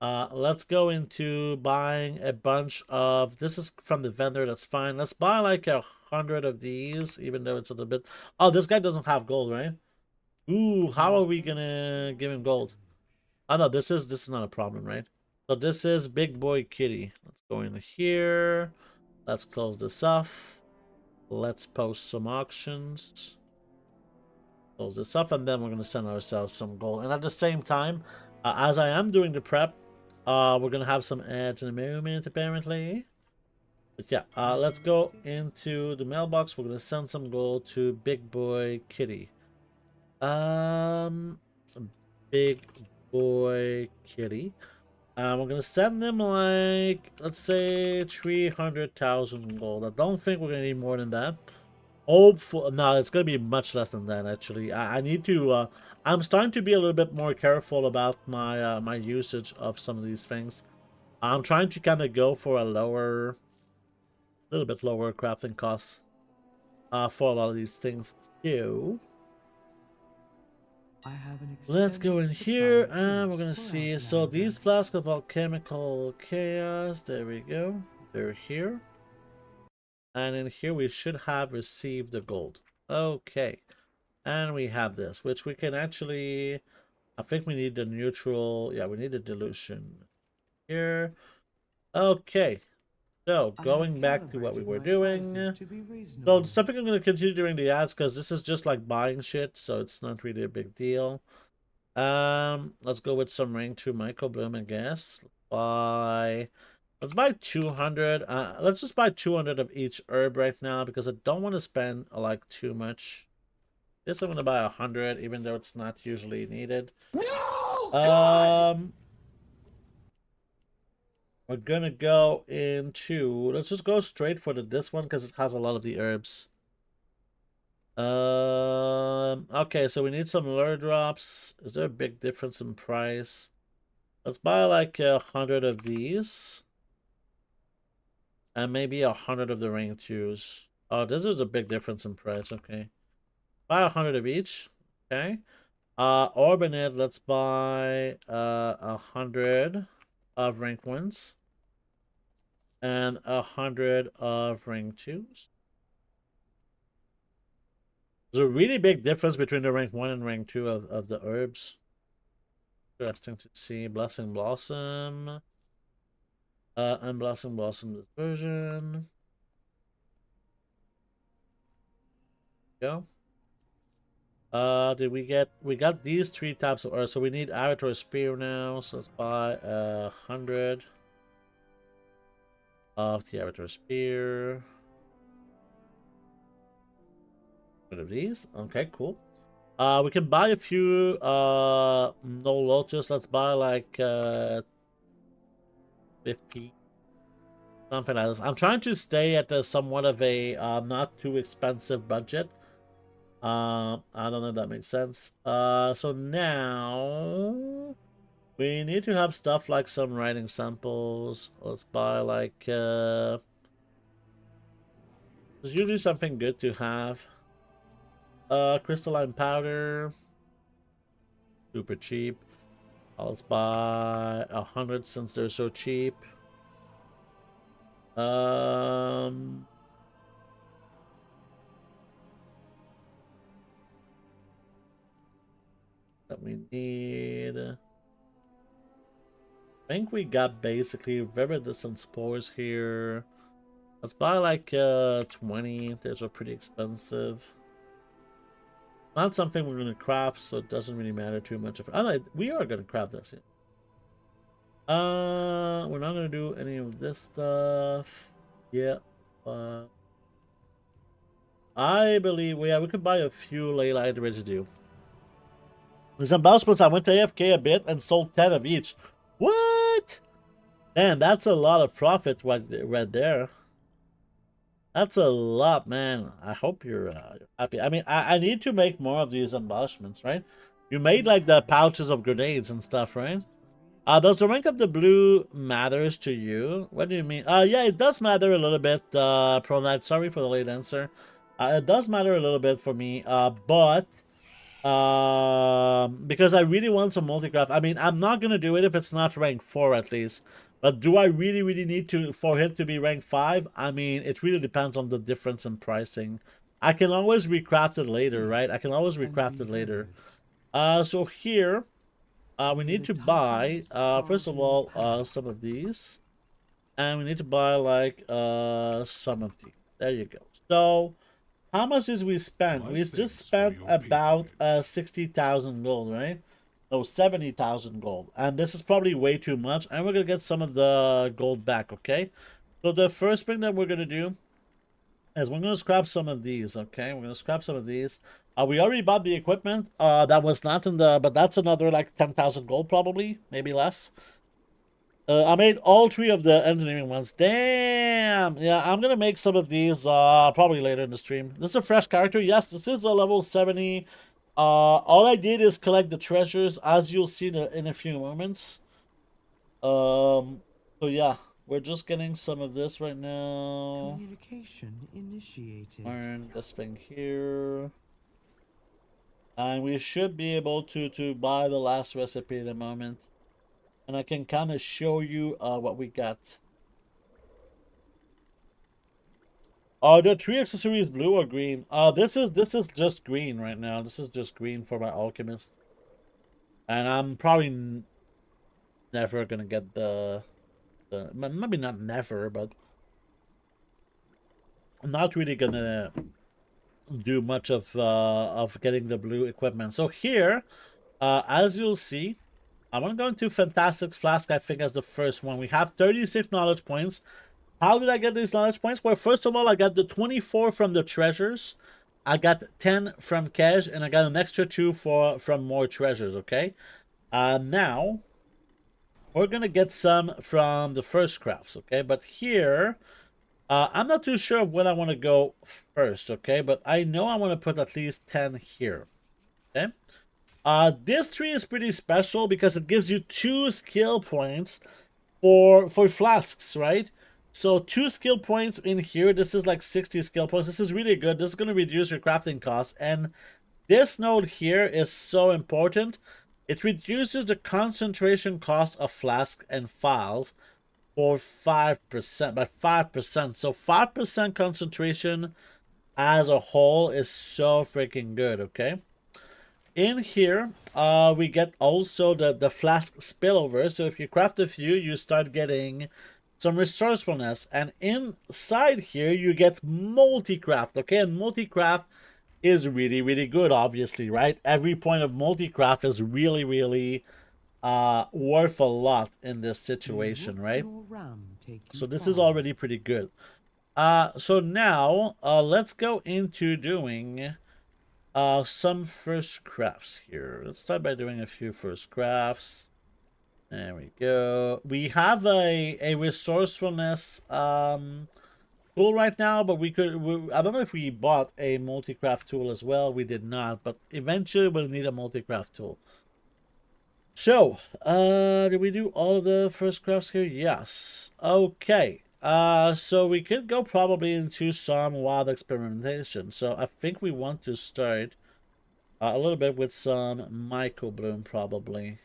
Speaker 1: let's go into buying a bunch of, this is from the vendor, that's fine. Let's buy like 100 of these, even though it's a little bit. Oh, this guy doesn't have gold, right? Ooh, how are we gonna give him gold? Oh no, this is not a problem, right? So this is Big Boy Kitty. Let's go in here. Let's close this off. Let's post some auctions. Close this up, and then we're gonna send ourselves some gold. And at the same time, as I am doing the prep, we're gonna have some ads in a moment, apparently. But yeah, let's go into the mailbox. We're gonna send some gold to Big Boy Kitty. Big Boy Kitty. We're gonna send them like, let's say 300,000 gold. I don't think we're gonna need more than that. Hopefully, no, it's gonna be much less than that. Actually, I need to. I'm starting to be a little bit more careful about my my usage of some of these things. I'm trying to kind of go for a little bit lower crafting costs for a lot of these things too.
Speaker 3: I have an
Speaker 1: Let's go in
Speaker 3: extended
Speaker 1: here
Speaker 3: supply of
Speaker 1: and we're
Speaker 3: goods
Speaker 1: gonna
Speaker 3: for
Speaker 1: see. So these
Speaker 3: outlanders.
Speaker 1: flasks of alchemical chaos, there we go. They're here. And in here we should have received the gold. Okay. And we have this, which we can actually, I think we need the neutral, yeah, we need the dilution here. Okay. So
Speaker 3: I have
Speaker 1: going back to what we
Speaker 3: calibrated
Speaker 1: were
Speaker 3: my
Speaker 1: doing.
Speaker 3: prices to be
Speaker 1: So
Speaker 3: reasonable.
Speaker 1: something I'm going to continue doing the ads because this is just like buying shit, so it's not really a big deal. Let's go with some ring to Michael Bloom, I guess. Let's buy 200. Let's just buy 200 of each herb right now because I don't want to spend like too much. This I'm gonna buy 100, even though it's not usually needed. No! We're gonna go into. Let's just go straight for this one because it has a lot of the herbs. Okay, so we need some lure drops. Is there a big difference in price? Let's buy like 100 of these. And maybe 100 of the ring twos. Oh, this is a big difference in price. Okay. Buy 100 of each. Okay. Orbinet, let's buy 100 of rank ones. And 100 of rank twos. There's a really big difference between the rank 1 and rank 2 of the herbs. Interesting to see. Blessing Blossom. And Blessing Blossom dispersion. Go. Did we got these 3 types of earth, so we need Avatar Spear now, so let's buy 100 of the Avatar Spear. Rid of these. Okay, cool. We can buy a few no lotus. Let's buy like 50. Something like this. I'm trying to stay at a somewhat of a not too expensive budget. I don't know if that makes sense. So now we need to have stuff like some writing samples. Let's buy like there's usually something good to have. Crystalline powder. Super cheap. Let's buy 100 since they're so cheap. That we need. I think we got basically viridescent spores here. Let's buy like 20. Those are pretty expensive. Not something we're gonna craft, so it doesn't really matter too much. We are gonna craft this. Yeah. We're not gonna do any of this stuff. Yeah. I believe we could buy a few Leyline residue. These embellishments, I went to AFK a bit and sold 10 of each. What? Man, that's a lot of profit right there. That's a lot, man. I hope you're happy. I mean, I need to make more of these embellishments, right? You made like the pouches of grenades and stuff, right? Does the rank of the blue matters to you? What do you mean? Yeah, it does matter a little bit, Pronite. Sorry for the late answer. It does matter a little bit for me, but because I really want some multi-craft. I mean, I'm not gonna do it if it's not rank 4 at least. But do I really need to for it to be rank 5? I mean, it really depends on the difference in pricing. I can always recraft it later, right? I can always recraft it later. So here, we need to buy, first of all, some of these. And we need to buy, like, some of these. There you go. So, how much did we spend? We just spent about 60,000 gold, right? No, 70,000 gold. And this is probably way too much. And we're going to get some of the gold back, okay? So the first thing that we're going to do is we're going to scrap some of these, okay? We're going to scrap some of these. We already bought the equipment. That was not in the... But that's another, like, 10,000 gold probably. Maybe less. I made all 3 of the engineering ones. Damn! Yeah, I'm gonna make some of these probably later in the stream. This is a fresh character. Yes, this is a level 70. All I did is collect the treasures, as you'll see in a few moments. So yeah, we're just getting some of this right now.
Speaker 3: Communication initiated.
Speaker 1: Learn this thing here. And we should be able to buy the last recipe in a moment. And I can kind of show you what we got. The 3 accessories blue or green? This is just green right now. This is just green for my alchemist. And I'm probably never gonna get the maybe not never, but I'm not really gonna do much of getting the blue equipment. So here, as you'll see, I'm gonna go into Fantastic Flask, I think, as the first one. We have 36 knowledge points. How did I get these knowledge points? Well, first of all, I got the 24 from the treasures. I got 10 from cash, and I got an extra 2 from more treasures, okay? Now, we're gonna get some from the first crafts, okay? But here, I'm not too sure of when I want to go first, okay? But I know I want to put at least 10 here, okay? This tree is pretty special because it gives you 2 skill points for flasks, right? So 2 skill points in here. This is like 60 skill points. This is really good. This is going to reduce your crafting costs. And this node here is so important. It reduces the concentration cost of flasks and files for 5%, by 5%. So 5% concentration as a whole is so freaking good, okay? In here, we get also the flask spillover. So if you craft a few, you start getting some resourcefulness. And inside here, you get multi-craft, okay? And multi-craft is really good, obviously, right? Every point of multi-craft is really worth a lot in this situation, right? So this is already pretty good. So now, let's go into doing... some first crafts here. Let's start by doing a few first crafts. There we go. We have a resourcefulness tool right now, but I don't know if we bought a multi-craft tool as well. We did not, but eventually we'll need a multi-craft tool. So, did we do all of the first crafts here? Yes. Okay. So we could go probably into some wild experimentation. So I think we want to start a little bit with some microbloom probably.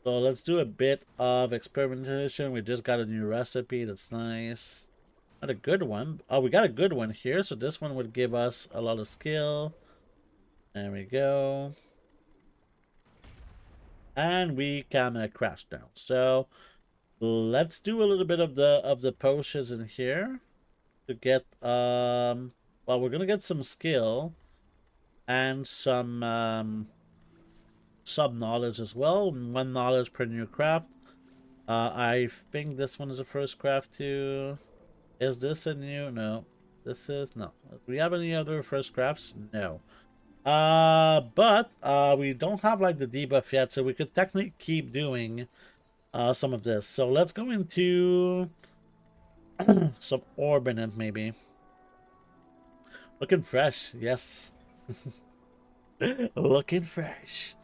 Speaker 1: So let's do a bit of experimentation. We just got a new recipe. That's nice. Not a good one. Oh, we got a good one here. So this one would give us a lot of skill. There we go. And we can crash down. So... let's do a little bit of the potions in here to get well, we're gonna get some skill and some knowledge as well. 1 knowledge per new craft. I think this one is a first craft too. Is this a new? No. This is no. Do we have any other first crafts? No. But we don't have like the debuff yet, so we could technically keep doing some of this. So let's go into some orb in it, maybe. Looking fresh, yes. Looking fresh.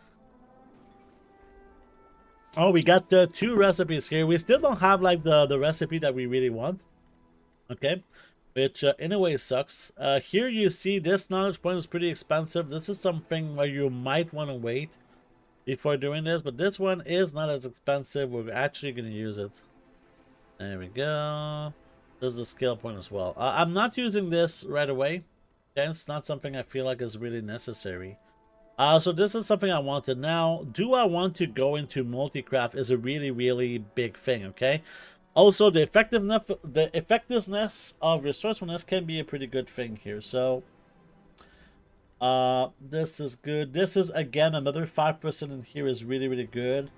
Speaker 1: Oh, we got the 2 recipes here. We still don't have like the recipe that we really want. Okay, which in a way sucks. Here you see this knowledge point is pretty expensive. This is something where you might want to wait before doing this, but this one is not as expensive. We're actually going to use it. There we go. There's a skill point as well. I'm not using this right away. Okay, it's not something I feel like is really necessary. So this is something I wanted. Now, do I want to go into multi-craft is a really, really big thing, okay? Also, the effectiveness of resourcefulness can be a pretty good thing here. So, this is good. This is, again, another 5% in here is really, really good.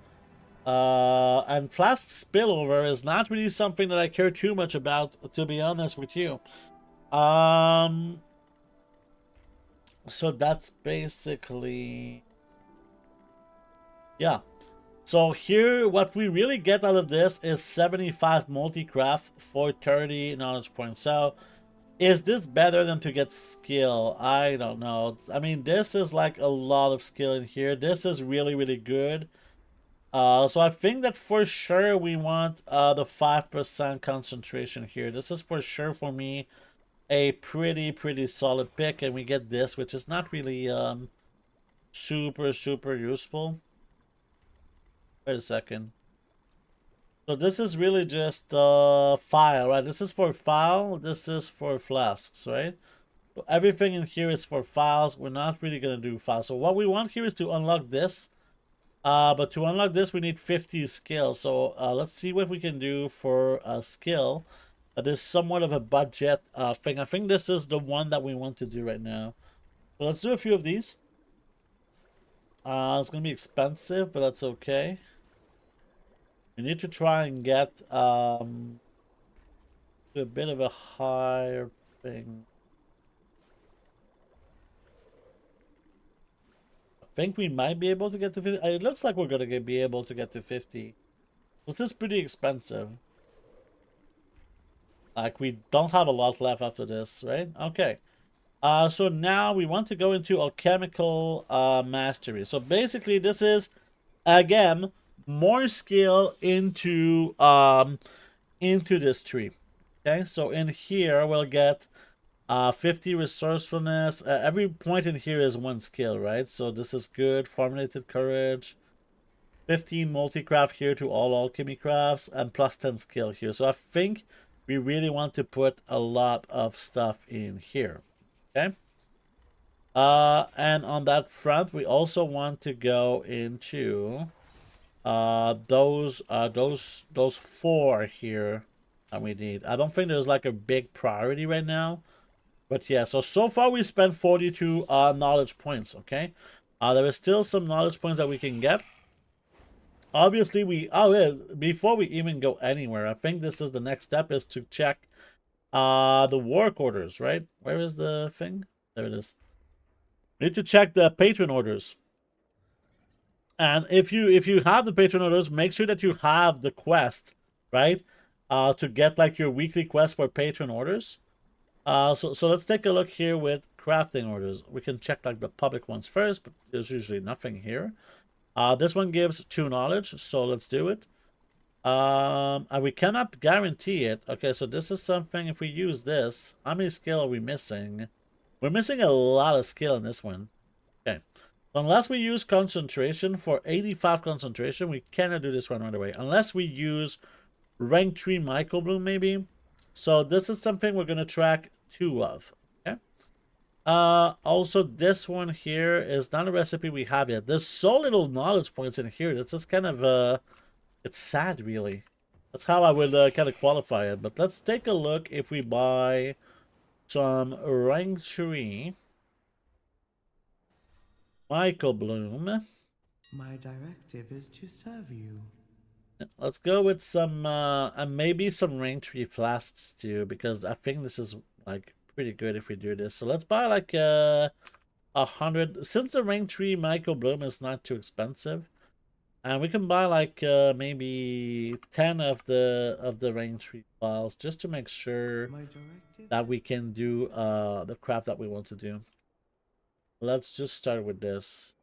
Speaker 1: And flask spillover is not really something that I care too much about, to be honest with you. So that's basically... yeah. So here, what we really get out of this is 75 multi-craft for 30 knowledge points. So, is this better than to get skill? I don't know. I mean, this is like a lot of skill in here. This is really, really good. So I think that for sure we want the 5% concentration here. This is for sure for me a pretty solid pick. And we get this, which is not really super useful. Wait a second. So this is really just file, right? This is for file. This is for flasks, right? So everything in here is for files. We're not really going to do files. So what we want here is to unlock this. But to unlock this, we need 50 skill. So let's see what we can do for a skill. That is somewhat of a budget thing. I think this is the one that we want to do right now. So let's do a few of these. It's going to be expensive, but that's okay. We need to try and get a bit of a higher thing. I think we might be able to get to 50. It looks like we're going to be able to get to 50. This is pretty expensive. Like, we don't have a lot left after this, right? Okay. So now we want to go into alchemical mastery. So basically, this is, again, more skill into this tree. Okay, so in here we'll get 50 resourcefulness. Every point in here is 1 skill, right? So this is good. Formulated courage, 15 multi-craft here to all alchemy crafts, and plus 10 skill here. So I think we really want to put a lot of stuff in here. Okay. And on that front, we also want to go into those 4 here that we need. I don't think there's like a big priority right now, but yeah. So far we spent 42 knowledge points. Okay, there is still some knowledge points that we can get. Obviously, before we even go anywhere, I think this is the next step is to check the work orders. Right? Where is the thing? There it is. We need to check the patron orders. And if you have the patron orders, make sure that you have the quest, right? To get like your weekly quest for patron orders. So let's take a look here with crafting orders. We can check like the public ones first, but there's usually nothing here. This one gives 2 knowledge, so let's do it. And we cannot guarantee it. Okay, so this is something, if we use this, how many skill are we missing? We're missing a lot of skill in this one. Okay. Unless we use concentration for 85 concentration, we cannot do this one right away. Unless we use rank 3 microbloom, maybe. So this is something we're going to track 2 of. Okay. Also, this one here is not a recipe we have yet. There's so little knowledge points in here. That's just kind of it's sad, really. That's how I would kind of qualify it. But let's take a look if we buy some rank 3 microbloom.
Speaker 3: My directive is to serve you.
Speaker 1: Let's go with some and maybe some rank 3 flasks too, because I think this is like pretty good if we do this. So let's buy like 100, since the rank 3 microbloom is not too expensive, and we can buy like maybe 10 of the rank 3 files just to make sure that we can do the craft that we want to do. Let's just start with this.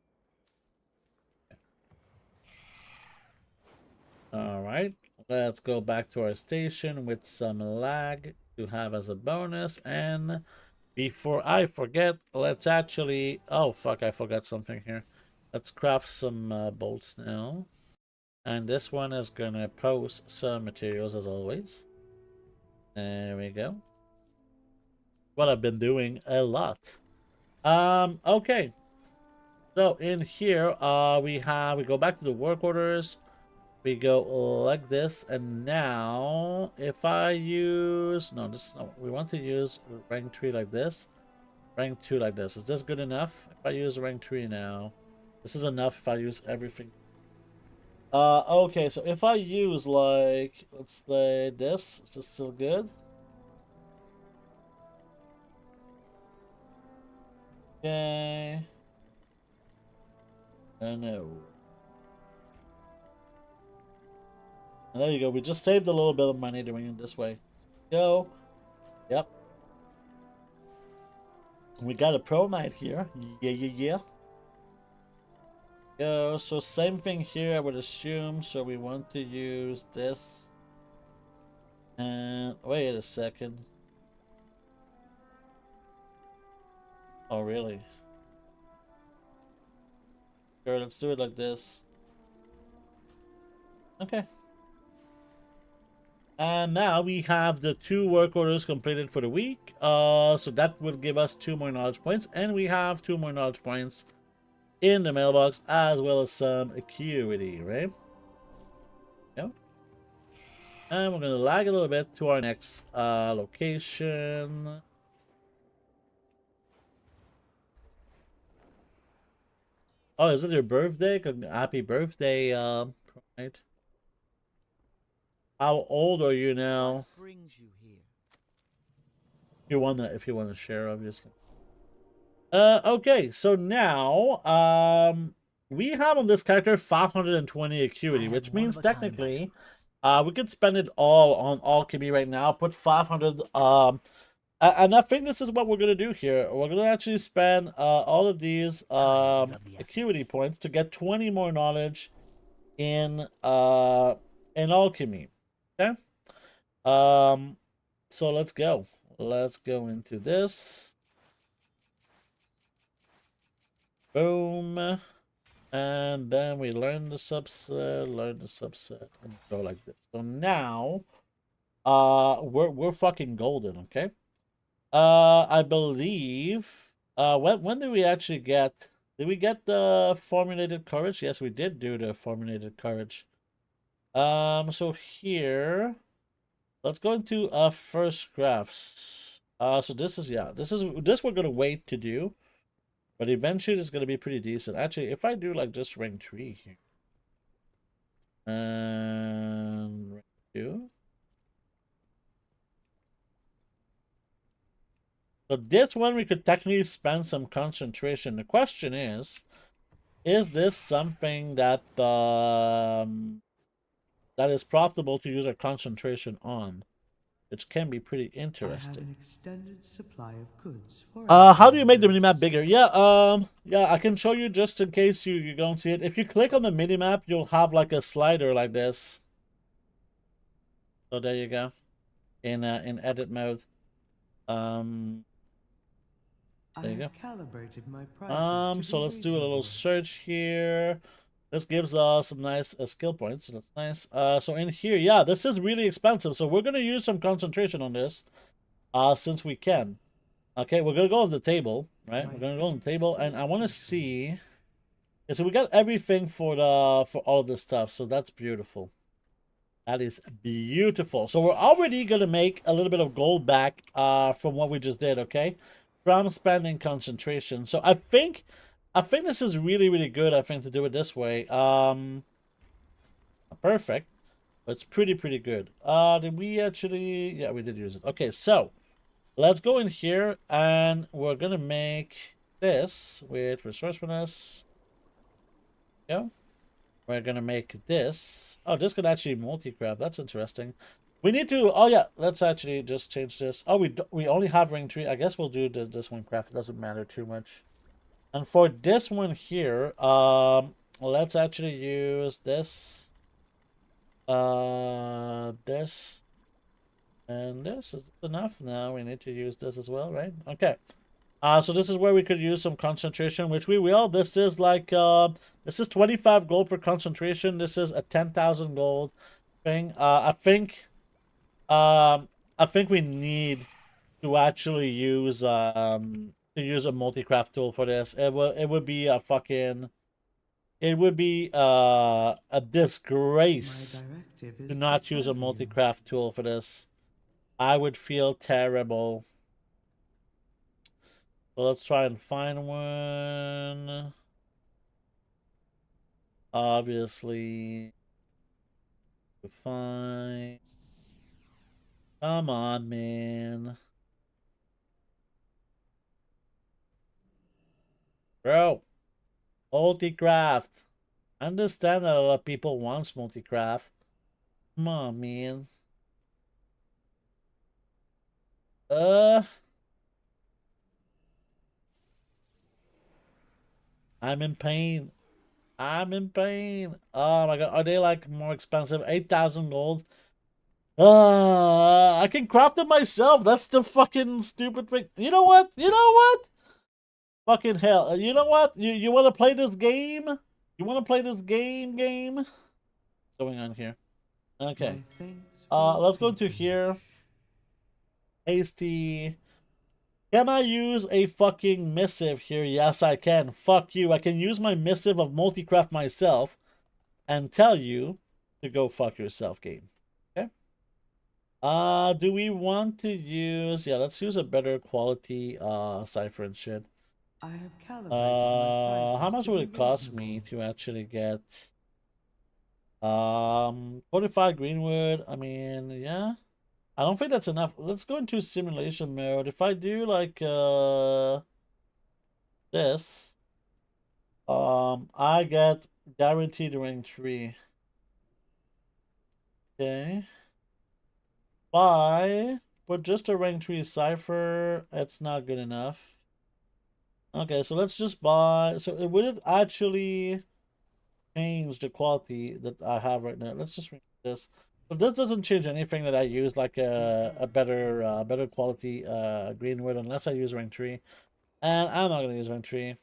Speaker 1: All right, let's go back to our station with some lag to have as a bonus. And before I forget, let's actually... Oh, fuck, I forgot something here. Let's craft some bolts now. And this one is gonna post some materials as always. There we go. What I've been doing a lot. Okay. So in here, we go back to the work orders. We go like this, and now if I use we want to use rank 3 like this, rank 2 like this. Is this good enough? If I use rank 3 now, this is enough if I use everything. Okay, so if I use like, let's say this, is this still good? Okay. No. And there you go. We just saved a little bit of money doing it this way. Go. Yep. We got a pro knight here. Yeah. Go. So same thing here, I would assume. So we want to use this. And wait a second. Oh, really? Sure, let's do it like this. Okay. And now we have the 2 work orders completed for the week. So that will give us 2 more knowledge points. And we have 2 more knowledge points in the mailbox, as well as some acuity, right? Yep. And we're going to lag a little bit to our next location. Oh, is it your birthday? Happy birthday, right? How old are you now?
Speaker 4: What brings you here?
Speaker 1: If you wanna share, obviously. Okay, so now, we have on this character 520 acuity, which means technically, we could spend it all on alchemy right now. Put 500. And I think this is what we're gonna do here. We're gonna actually spend all of these acuity points to get 20 more knowledge in alchemy. Okay. So let's go. Let's go into this. Boom. And then we learn the subset, and go like this. So now, we're fucking golden, okay? I believe, when did we actually get, did we get the formulated courage? Yes, we did do the formulated courage. So here, let's go into first crafts. So this we're gonna wait to do, but eventually it's gonna be pretty decent. Actually, if I do like just rank 3 here, and rank 2. So this one we could technically spend some concentration. The question is this something that that is profitable to use our concentration on, which can be pretty interesting.
Speaker 3: I have an extended supply of goods for
Speaker 1: how do you make the minimap bigger? Yeah, yeah, I can show you just in case you don't see it. If you click on the minimap, you'll have like a slider like this. So there you go, in edit mode. There you go.
Speaker 3: Calibrated my prices
Speaker 1: so let's do a little search here. This gives us some nice skill points, so that's nice. So in here, yeah, this is really expensive, so we're gonna use some concentration on this, since we can. Okay, we're gonna go on the table, right? We're gonna go on the table, and I want to see. Yeah, so we got everything for all of this stuff, so that's beautiful. That is beautiful. So we're already gonna make a little bit of gold back from what we just did, okay? From spending concentration. So I think this is really, really good, I think, to do it this way. Perfect. But it's pretty good. Did we actually... Yeah, we did use it. Okay, so let's go in here, and we're gonna make this with resourcefulness. Yeah. We're gonna make this. Oh, this could actually multi-craft. That's interesting. We need to... Oh, yeah. Let's actually just change this. Oh, we only have ring 3. I guess we'll do this one craft. It doesn't matter too much. And for this one here, let's actually use this, this, and this is enough. Now we need to use this as well, right? Okay. So this is where we could use some concentration, which we will. This is like, this is 25 gold for concentration. This is a 10,000 gold thing. I think we need to actually use, to use a multi-craft tool for this. It would be a fucking, it would be, a disgrace to not use a multi-craft tool for this. I would feel terrible. So let's try and find one. Obviously, fine. Come on, man. Bro, multi-craft. I understand that a lot of people want multi-craft. Come on, man. I'm in pain. I'm in pain. Oh my god, are they like more expensive? 8,000 gold. I can craft it myself. That's the fucking stupid thing. You know what? You know what? Fucking hell. You know what? You want to play this game? You want to play this game? What's going on here? Okay. Let's go to here. Hasty. Can I use a fucking missive here? Yes, I can. Fuck you. I can use my missive of multi-craft myself and tell you to go fuck yourself, game. Okay? Do we want to use... Yeah, let's use a better quality cipher and shit.
Speaker 3: I have calibrated my prices
Speaker 1: how much
Speaker 3: to
Speaker 1: would
Speaker 3: be
Speaker 1: it cost
Speaker 3: reasonable.
Speaker 1: me to actually get 45 greenwood? I mean, yeah. I don't think that's enough. Let's go into simulation mode. If I do like this, I get guaranteed rank 3. Okay. Buy, but just a rank 3 cipher, it's not good enough. Okay, so let's just buy. So it would actually change the quality that I have right now. Let's just read this. So this doesn't change anything that I use like a better quality greenwood unless I use rank 3. And I'm not gonna use rank 3.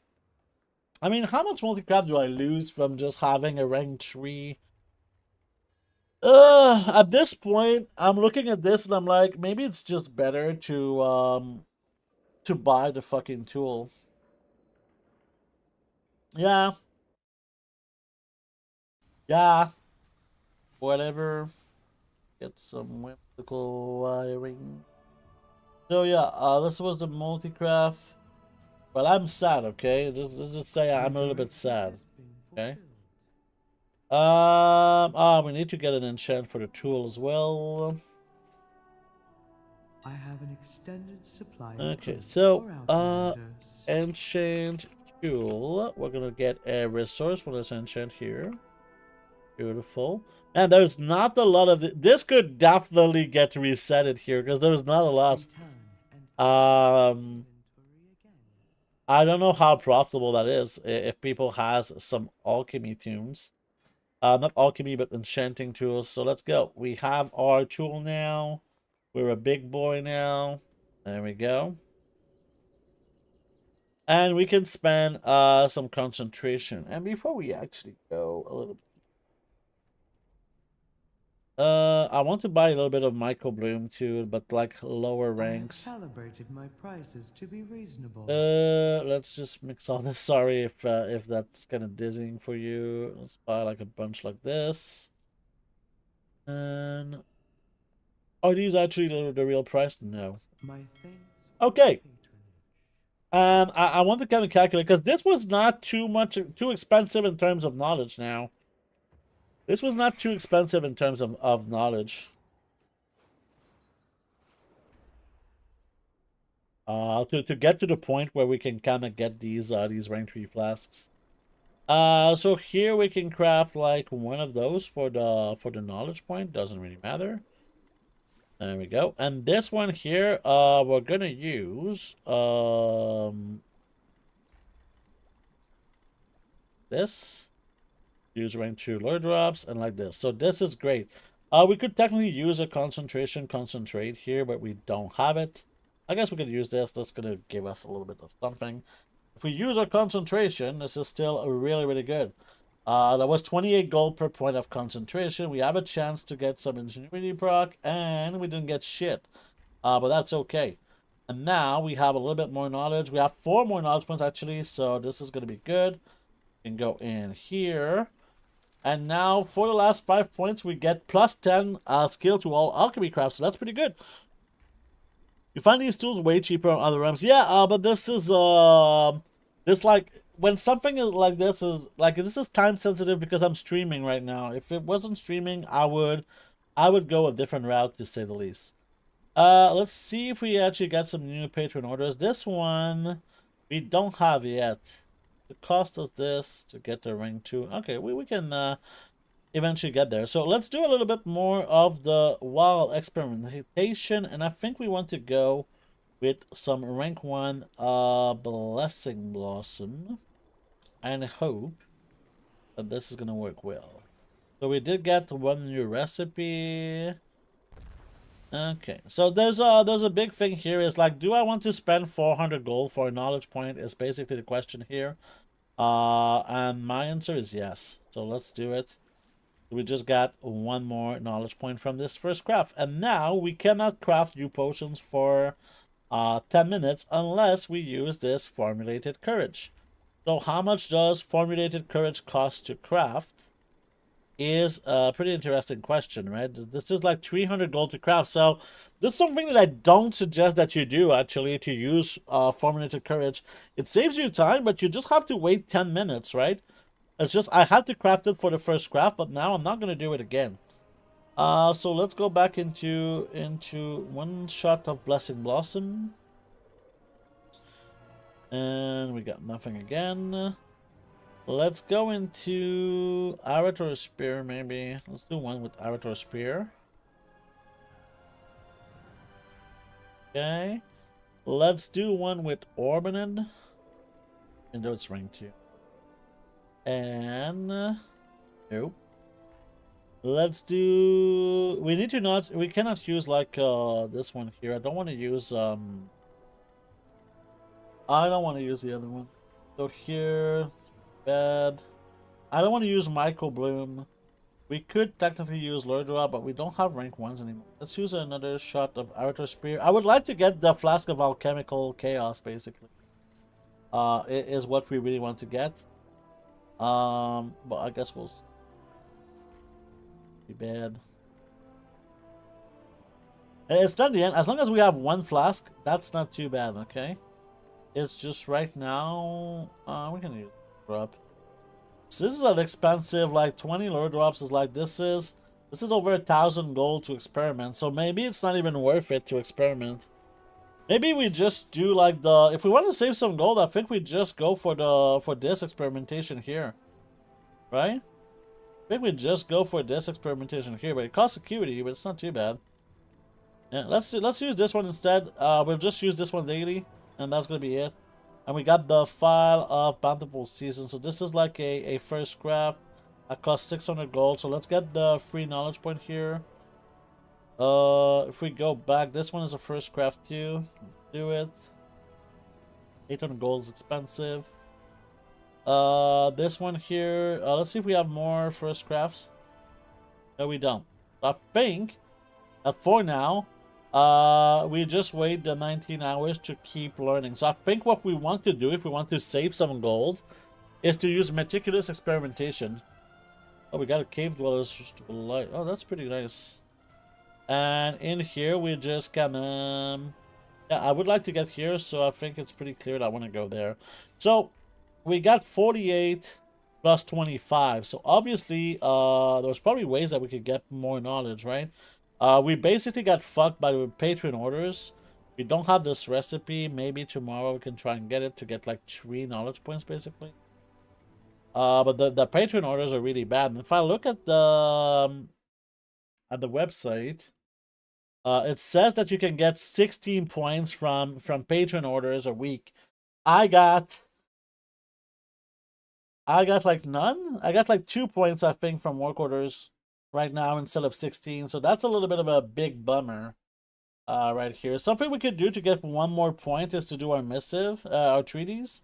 Speaker 1: I mean, how much multi-craft do I lose from just having a rank 3? At this point, I'm looking at this and I'm like, maybe it's just better to buy the fucking tool. Yeah. Yeah. Whatever. Get some whimsical wiring. So yeah, this was the multi-craft. Well, I'm sad, okay? Just say I'm a little bit sad. Okay. We need to get an enchant for the tool as well.
Speaker 3: I have an extended supply of
Speaker 1: Okay,
Speaker 3: goods
Speaker 1: so
Speaker 3: for outlanders.
Speaker 1: enchant tool. We're gonna get a resource for this enchant here. Beautiful. And there's not a lot of this could definitely get resetted here because there's not a lot. I don't know how profitable that is if people has some alchemy tunes. Not alchemy, but enchanting tools. So let's go. We have our tool now. We're a big boy now. There we go. And we can spend some concentration. And before we actually go a little I want to buy a little bit of Michael Bloom too, but like lower ranks.
Speaker 3: I have calibrated my prices to be reasonable.
Speaker 1: Let's just mix all this. Sorry if that's kind of dizzying for you. Let's buy like a bunch like this. And are these actually the real price? No. Okay. And I want to kind of calculate because this was not too expensive in terms of knowledge now. This was not too expensive in terms of knowledge. To get to the point where we can kind of get these rank 3 flasks. So here we can craft like one of those for the knowledge point. Doesn't really matter. There we go. And this one here, we're gonna use this. Use rank 2 lure drops and like this. So this is great. We could technically use a concentration concentrate here, but we don't have it. I guess we could use this. That's going to give us a little bit of something. If we use our concentration, this is still really, really good. That was 28 gold per point of concentration. We have a chance to get some ingenuity proc, and we didn't get shit. But that's okay. And now we have a little bit more knowledge. We have 4 more knowledge points, actually, so this is going to be good. We can go in here. And now, for the last 5 points, we get plus 10 skill to all alchemy crafts, so that's pretty good. You find these tools way cheaper on other realms. Yeah, but this is, this, like, when something is like this is time sensitive because I'm streaming right now. If it wasn't streaming, I would go a different route, to say the least. Let's see if we actually get some new patron orders. This one, we don't have yet. It cost us this to get the ring too. Okay, we can eventually get there. So let's do a little bit more of the wild experimentation, and I think we want to go with some rank 1 blessing blossom, and hope that this is gonna work well. So we did get 1 new recipe. Okay, so there's a big thing here. Is like, do I want to spend 400 gold for a knowledge point? Is basically the question here. And my answer is yes. So let's do it. We just got 1 more knowledge point from this first craft, and now we cannot craft new potions for 10 minutes unless we use this formulated courage. So how much does formulated courage cost to craft? Is a pretty interesting question, right? This is like 300 gold to craft. So this is something that I don't suggest that you do, actually, to use formulated courage. It saves you time, but you just have to wait 10 minutes, right? It's just I had to craft it for the first craft, but now I'm not going to do it again. So let's go back into 1 shot of Blessing Blossom. And we got nothing again. Let's go into Arator Spear, maybe. Let's do 1 with Arator Spear. Okay. Let's do 1 with Orbanid. Even though it's rank 2. And nope. Let's do, we cannot use like this one here. I don't want to use I don't want to use the other one. So here, bad. I don't want to use Michael Bloom. We could technically use Lure Drop, but we don't have rank 1s anymore. Let's use another shot of Arator Spear. I would like to get the Flask of Alchemical Chaos, basically. It is what we really want to get. But I guess we'll be bad. It's not the end. As long as we have 1 flask, that's not too bad, okay? It's just right now, we can use drop. So this is an expensive, like 20 lure drops is like, this is over 1,000 gold to experiment. So maybe it's not even worth it to experiment. Maybe we just do like if we want to save some gold, I think we just go for this experimentation here. Right? I think we just go for this experimentation here, but it costs acuity, but it's not too bad. Yeah, let's use this one instead. We'll just use this one daily, and that's gonna be it. And we got the File of Bountiful Season. So this is like a first craft that costs 600 gold. So let's get the free knowledge point here. If we go back, this one is a first craft too. Do it. 800 gold is expensive. This one here, let's see if we have more first crafts. No, we don't. I think for now, we just wait the 19 hours to keep learning. So I think what we want to do, if we want to save some gold, is to use meticulous experimentation. Oh, we got a cave dweller's light. Oh, that's pretty nice. And in here, we just can, yeah, I would like to get here, so I think it's pretty clear that I want to go there. So, we got 48 plus 25. So, obviously, there's probably ways that we could get more knowledge, right? We basically got fucked by the patron orders. We don't have this recipe. Maybe tomorrow we can try and get it to get like 3 knowledge points, basically. But the patron orders are really bad. And if I look at the website, it says that you can get 16 points from patron orders a week. I got I got like none. I got like 2 points, I think, from work orders right now instead of 16. So that's a little bit of a big bummer right here. Something we could do to get 1 more point is to do our missive, our treaties.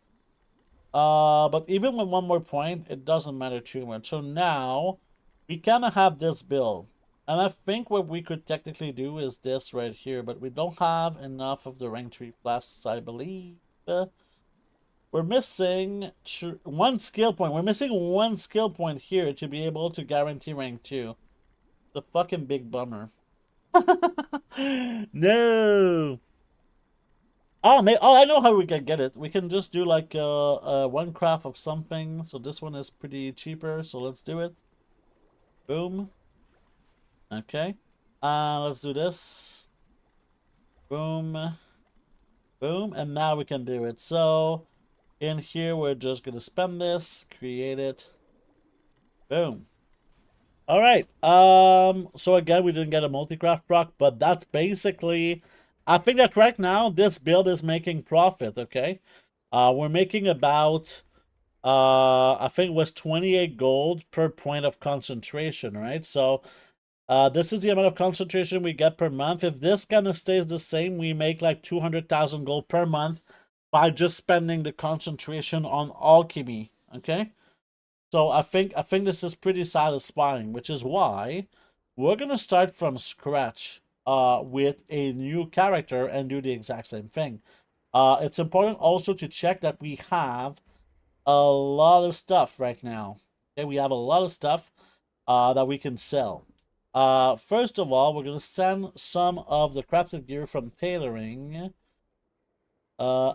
Speaker 1: But even with 1 more point, it doesn't matter too much. So now we kind of have this build. And I think what we could technically do is this right here, but we don't have enough of the rank 3 flasks, I believe. We're missing 1 skill point. We're missing 1 skill point here to be able to guarantee rank 2. The fucking big bummer. No. Oh, I know how we can get it. We can just do like 1 craft of something. So this one is pretty cheaper. So let's do it. Boom. Okay. Let's do this. Boom. Boom. And now we can do it. So in here, we're just going to spend this. Create it. Boom. All right. So again, we didn't get a multi-craft proc, but that's basically... I think that right now, this build is making profit, okay? We're making about... I think it was 28 gold per point of concentration, right? So this is the amount of concentration we get per month. If this kind of stays the same, we make like 200,000 gold per month by just spending the concentration on alchemy, okay? So I think this is pretty satisfying, which is why we're gonna start from scratch with a new character and do the exact same thing. It's important also to check that we have a lot of stuff right now. Okay, we have a lot of stuff that we can sell. First of all, we're gonna send some of the crafted gear from tailoring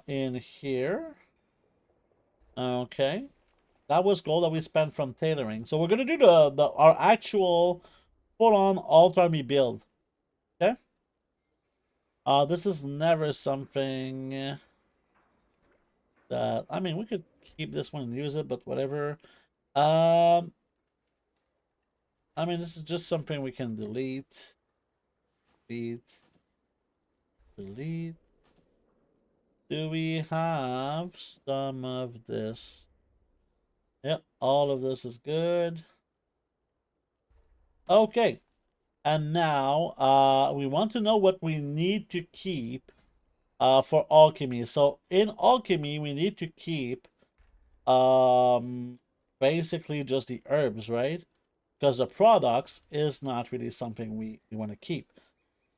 Speaker 1: in here. Okay, that was gold that we spent from tailoring. So we're gonna do our actual full-on alt army build. Okay. This is never something that, I mean, we could keep this one and use it, but whatever. I mean, this is just something we can delete. Delete. Do we have some of this? Yep, all of this is good. Okay. And now, we want to know what we need to keep for alchemy. So in alchemy, we need to keep basically just the herbs, right? Because the products is not really something we want to keep.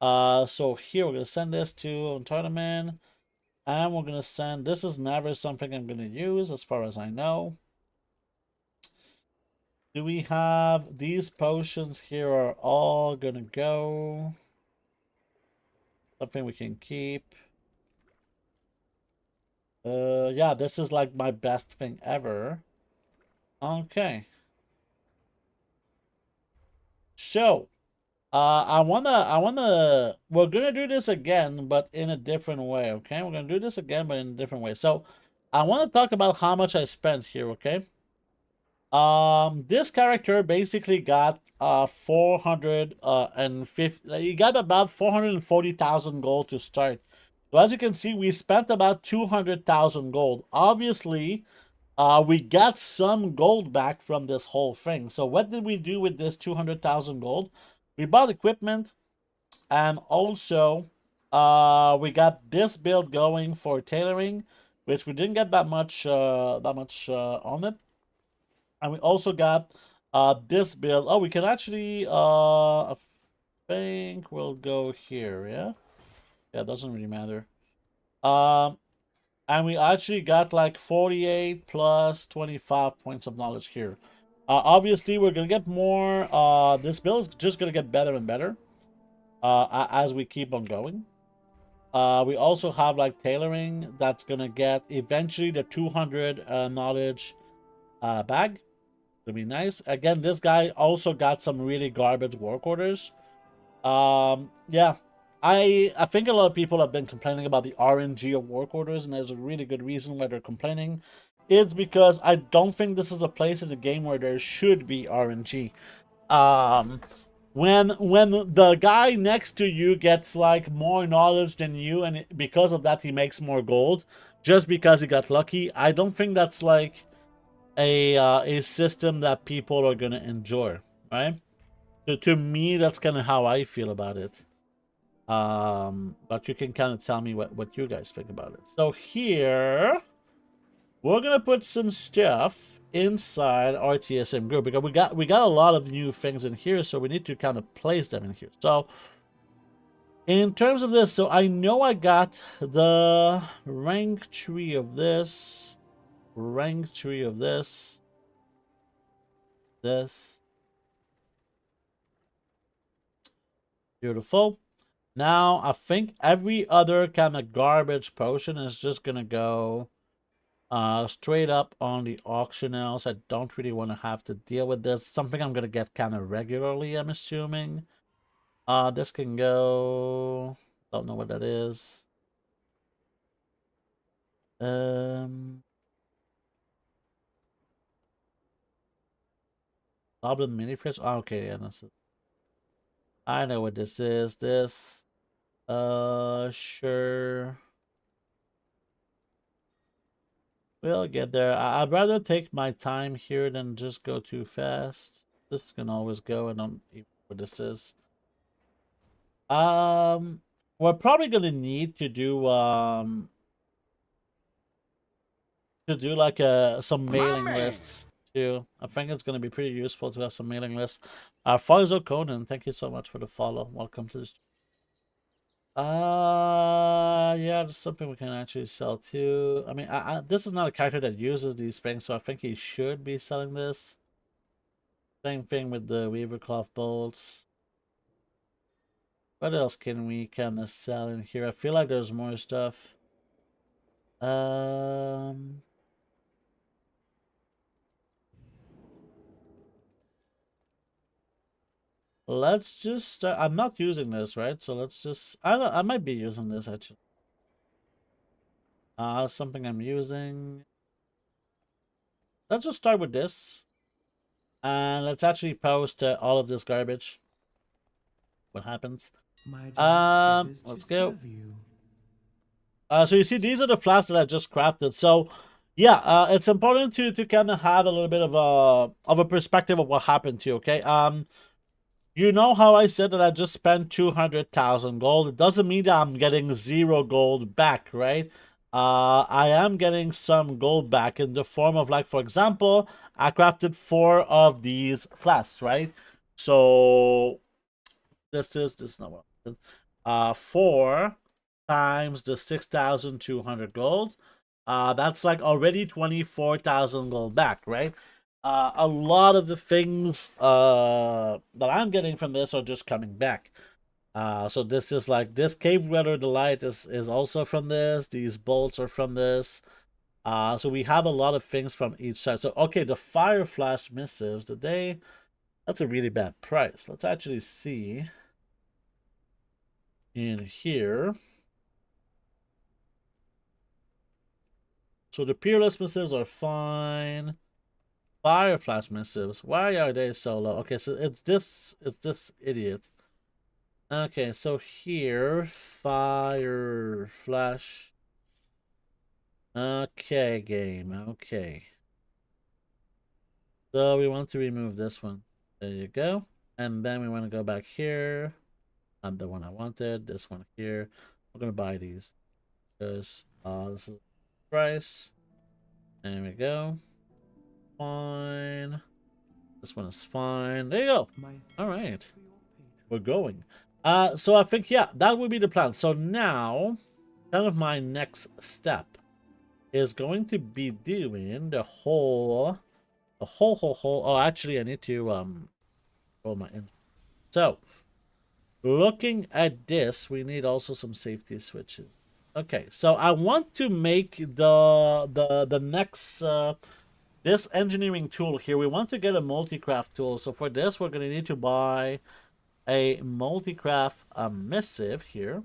Speaker 1: So here we're gonna send this to tournament, and we're gonna send. This is never something I'm gonna use, as far as I know. Do we have these potions here? Are all gonna go? Something we can keep. Yeah, this is like my best thing ever. Okay. So, we're gonna do this again, but in a different way, okay? We're gonna do this again, but in a different way. So, I want to talk about how much I spent here, okay? This character basically got 450. He got about 440,000 gold to start. So as you can see, we spent about 200,000 gold. Obviously, we got some gold back from this whole thing. So what did we do with this 200,000 gold? We bought equipment, and also we got this build going for tailoring, which we didn't get that much on it. And we also got this build. Oh, we can actually I think we'll go here, yeah? Yeah, it doesn't really matter. And we actually got like 48 plus 25 points of knowledge here. Obviously, we're gonna get more. This build is just gonna get better and better as we keep on going. We also have like tailoring that's gonna get eventually the 200 knowledge bag. It'll be nice. Again, this guy also got some really garbage work orders. Yeah, I think a lot of people have been complaining about the RNG of work orders, and there's a really good reason why they're complaining. It's because I don't think this is a place in the game where there should be RNG. When the guy next to you gets like more knowledge than you, and because of that he makes more gold, just because he got lucky, I don't think that's like a system that people are gonna enjoy, right? To me, that's kind of how I feel about it. But you can kind of tell me what you guys think about it. So here, we're gonna put some stuff inside our TSM group because we got a lot of new things in here, so we need to kind of place them in here. So in terms of this, so I know I got the rank tree of this, rank tree of this, this. Beautiful. Now, I think every other kind of garbage potion is just gonna go straight up on the auction house. I don't really want to have to deal with this. Something I'm gonna get kind of regularly, I'm assuming. This can go... Don't know what that is. Goblin mini fridge. Oh, okay, yeah, this is... I know what this is. This... Sure. We'll get there. I'd rather take my time here than just go too fast. This can always go, and I'm even what this is. We're probably gonna need to do like some mailing lists too. I think it's gonna be pretty useful to have some mailing lists. Farzo Conan, thank you so much for the follow. Welcome to the stream. Yeah, that's something we can actually sell too. I mean, this is not a character that uses these things, so I think he should be selling this. Same thing with the Weaver Cloth bolts. What else can we kind of sell in here? I feel like there's more stuff. Let's just start. I'm not using this, right? So let's just... I might be using this, actually. Something I'm using. Let's just start with this. And let's actually post all of this garbage. What happens? Let's go. So you see, these are the flasks that I just crafted. So yeah, it's important to kind of have a little bit of a perspective of what happened to you, okay? You know how I said that I just spent 200,000 gold? It doesn't mean that I'm getting 0 gold back, right? I am getting some gold back in the form of, like, for example, I crafted 4 of these flasks, right? So this is not what 4 times the 6,200 gold. That's like already 24,000 gold back, right? A lot of the things that I'm getting from this are just coming back. So this is like, this Cave Weather Delight is also from this. These bolts are from this. So we have a lot of things from each side. So, okay, the Fire Flash missives, that's a really bad price. Let's actually see in here. So the Peerless missives are fine. Fire Flash missives, why are they so low? Okay, so it's this idiot. Okay, so here, Fire Flash. Okay, game, okay. So we want to remove this one. There you go. And then we want to go back here. Not the one I wanted, this one here. We're gonna buy these because this is price. There we go. Fine. This one is fine. There you go. All right, we're going. So I think, yeah, that would be the plan. So now, kind of my next step is going to be doing the whole. Oh, actually, I need to roll my in. So, looking at this, we need also some safety switches. Okay, so I want to make the next this engineering tool here. We want to get a multi-craft tool. So for this, we're going to need to buy a multi-craft missive here.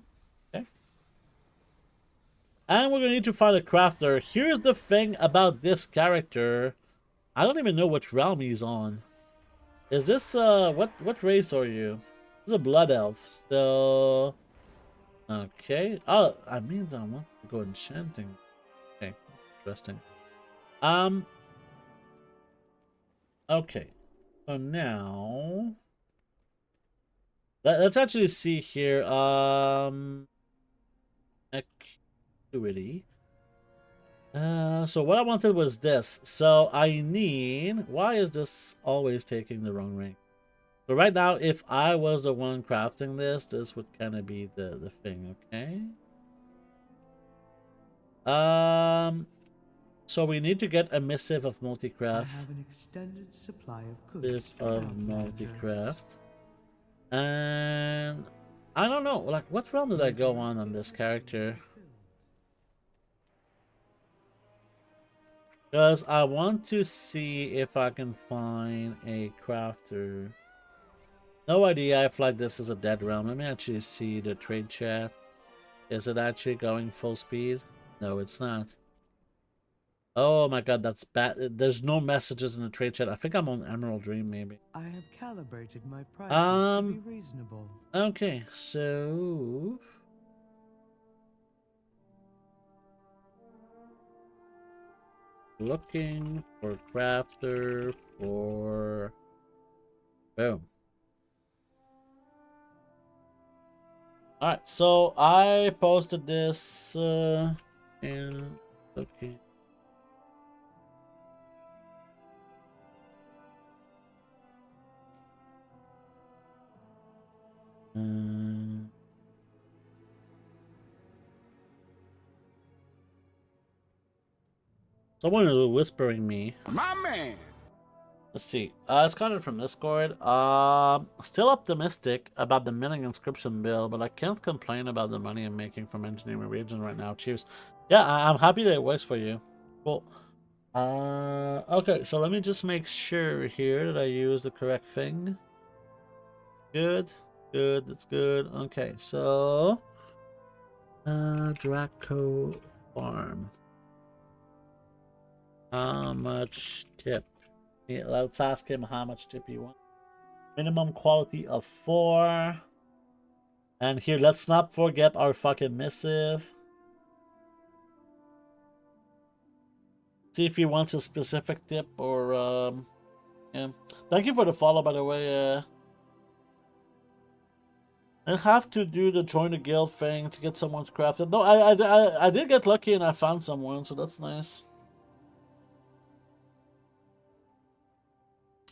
Speaker 1: Okay, and we're going to need to find a crafter. Here's the thing about this character. I don't even know what realm he's on. Is this what race are you? This is a blood elf. So okay. Oh, I mean, I want to go enchanting. Okay, that's interesting. Okay. So now let's actually see here. Acuity. So what I wanted was this. So I need. Why is this always taking the wrong ring? So right now, if I was the one crafting this, this would kind of be the thing. Okay. So we need to get a missive of
Speaker 3: I
Speaker 1: multicraft.
Speaker 3: have an extended supply of
Speaker 1: Missive
Speaker 3: goods for
Speaker 1: of
Speaker 3: outlanders.
Speaker 1: multicraft. And I don't know, like what realm did I go on this character? Because I want to see if I can find a crafter. No idea if like this is a dead realm. Let me actually see the trade chat. Is it actually going full speed? No, it's not. Oh my god, that's bad. There's no messages in the trade chat. I think I'm on Emerald Dream, maybe.
Speaker 3: I have calibrated my prices to be
Speaker 1: Um,
Speaker 3: reasonable.
Speaker 1: Okay, so... Looking for crafter for... Boom. Alright, so I posted this and okay. Someone is whispering me.
Speaker 4: My man.
Speaker 1: Let's see. It's coming from Discord. Still optimistic about the milling inscription bill, but I can't complain about the money I'm making from engineering region right now. Cheers. Yeah, I'm happy that it works for you. Cool. Okay, so let me just make sure here that I use the correct thing. Good, good, that's good. Okay, so Draco Farm. How much tip? Yeah, let's ask him how much tip he wants. Minimum quality of 4. And here, let's not forget our fucking missive. See if he wants a specific tip or yeah. Thank you for the follow, by the way. I have to do the join the guild thing to get someone to craft it. No, I did get lucky and I found someone, so that's nice.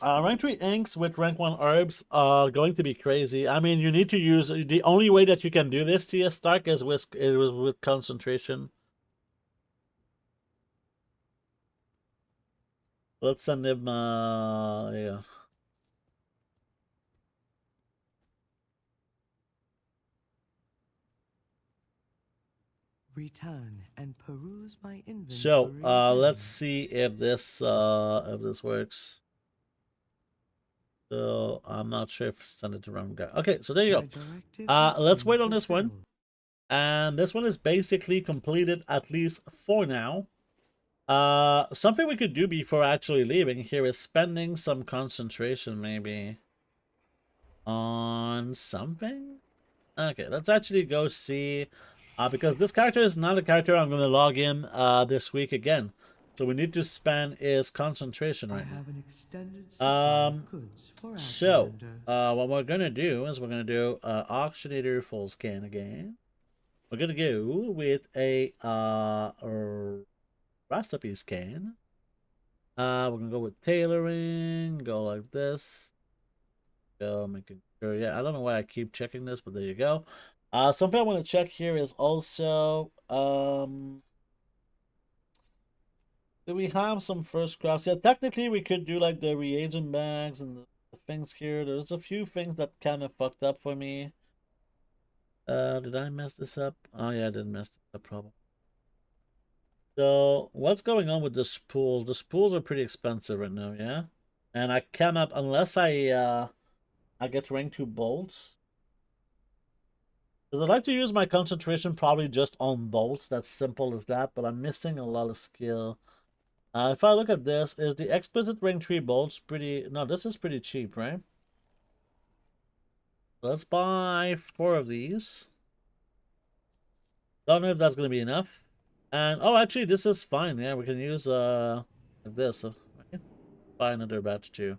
Speaker 1: Rank 3 inks with rank 1 herbs are going to be crazy. I mean, you need to use... The only way that you can do this, TS Stark, is with concentration. Let's send him, yeah.
Speaker 3: Return and peruse my inventory.
Speaker 1: So, let's
Speaker 3: again.
Speaker 1: see if this works. So, I'm not sure if I sent it to the wrong guy. Okay, so there you
Speaker 3: My
Speaker 1: go.
Speaker 3: directive has
Speaker 1: Let's
Speaker 3: been
Speaker 1: wait on this one.
Speaker 3: fulfilled.
Speaker 1: And this one is basically completed, at least for now. Something we could do before actually leaving here is spending some concentration, maybe, on something? Okay, let's actually go see, because this character is not a character I'm going to log in this week again. So we need to spend his concentration
Speaker 3: I
Speaker 1: right now.
Speaker 3: have an extended supply of goods for
Speaker 1: So,
Speaker 3: outlanders.
Speaker 1: what we're going to do is we're going to do Auctioneer full scan again. We're going to go with a recipe scan. We're going to go with tailoring, go like this. Go making sure, yeah, I don't know why I keep checking this, but there you go. Something I want to check here is also, do we have some first crafts? Yeah, technically we could do like the reagent bags and the things here. There's a few things that kind of fucked up for me. Did I mess this up? Oh yeah, I didn't mess this up, probably. So, what's going on with the spools? The spools are pretty expensive right now, yeah? And I cannot, unless I get rank 2 bolts. Because I'd like to use my concentration probably just on bolts. That's simple as that, but I'm missing a lot of skill. If I look at this, is the explicit rank 3 bolts pretty... No, this is pretty cheap, right? Let's buy 4 of these. Don't know if that's going to be enough. And, oh, actually, this is fine. Yeah, we can use, this. Okay. buy another batch too.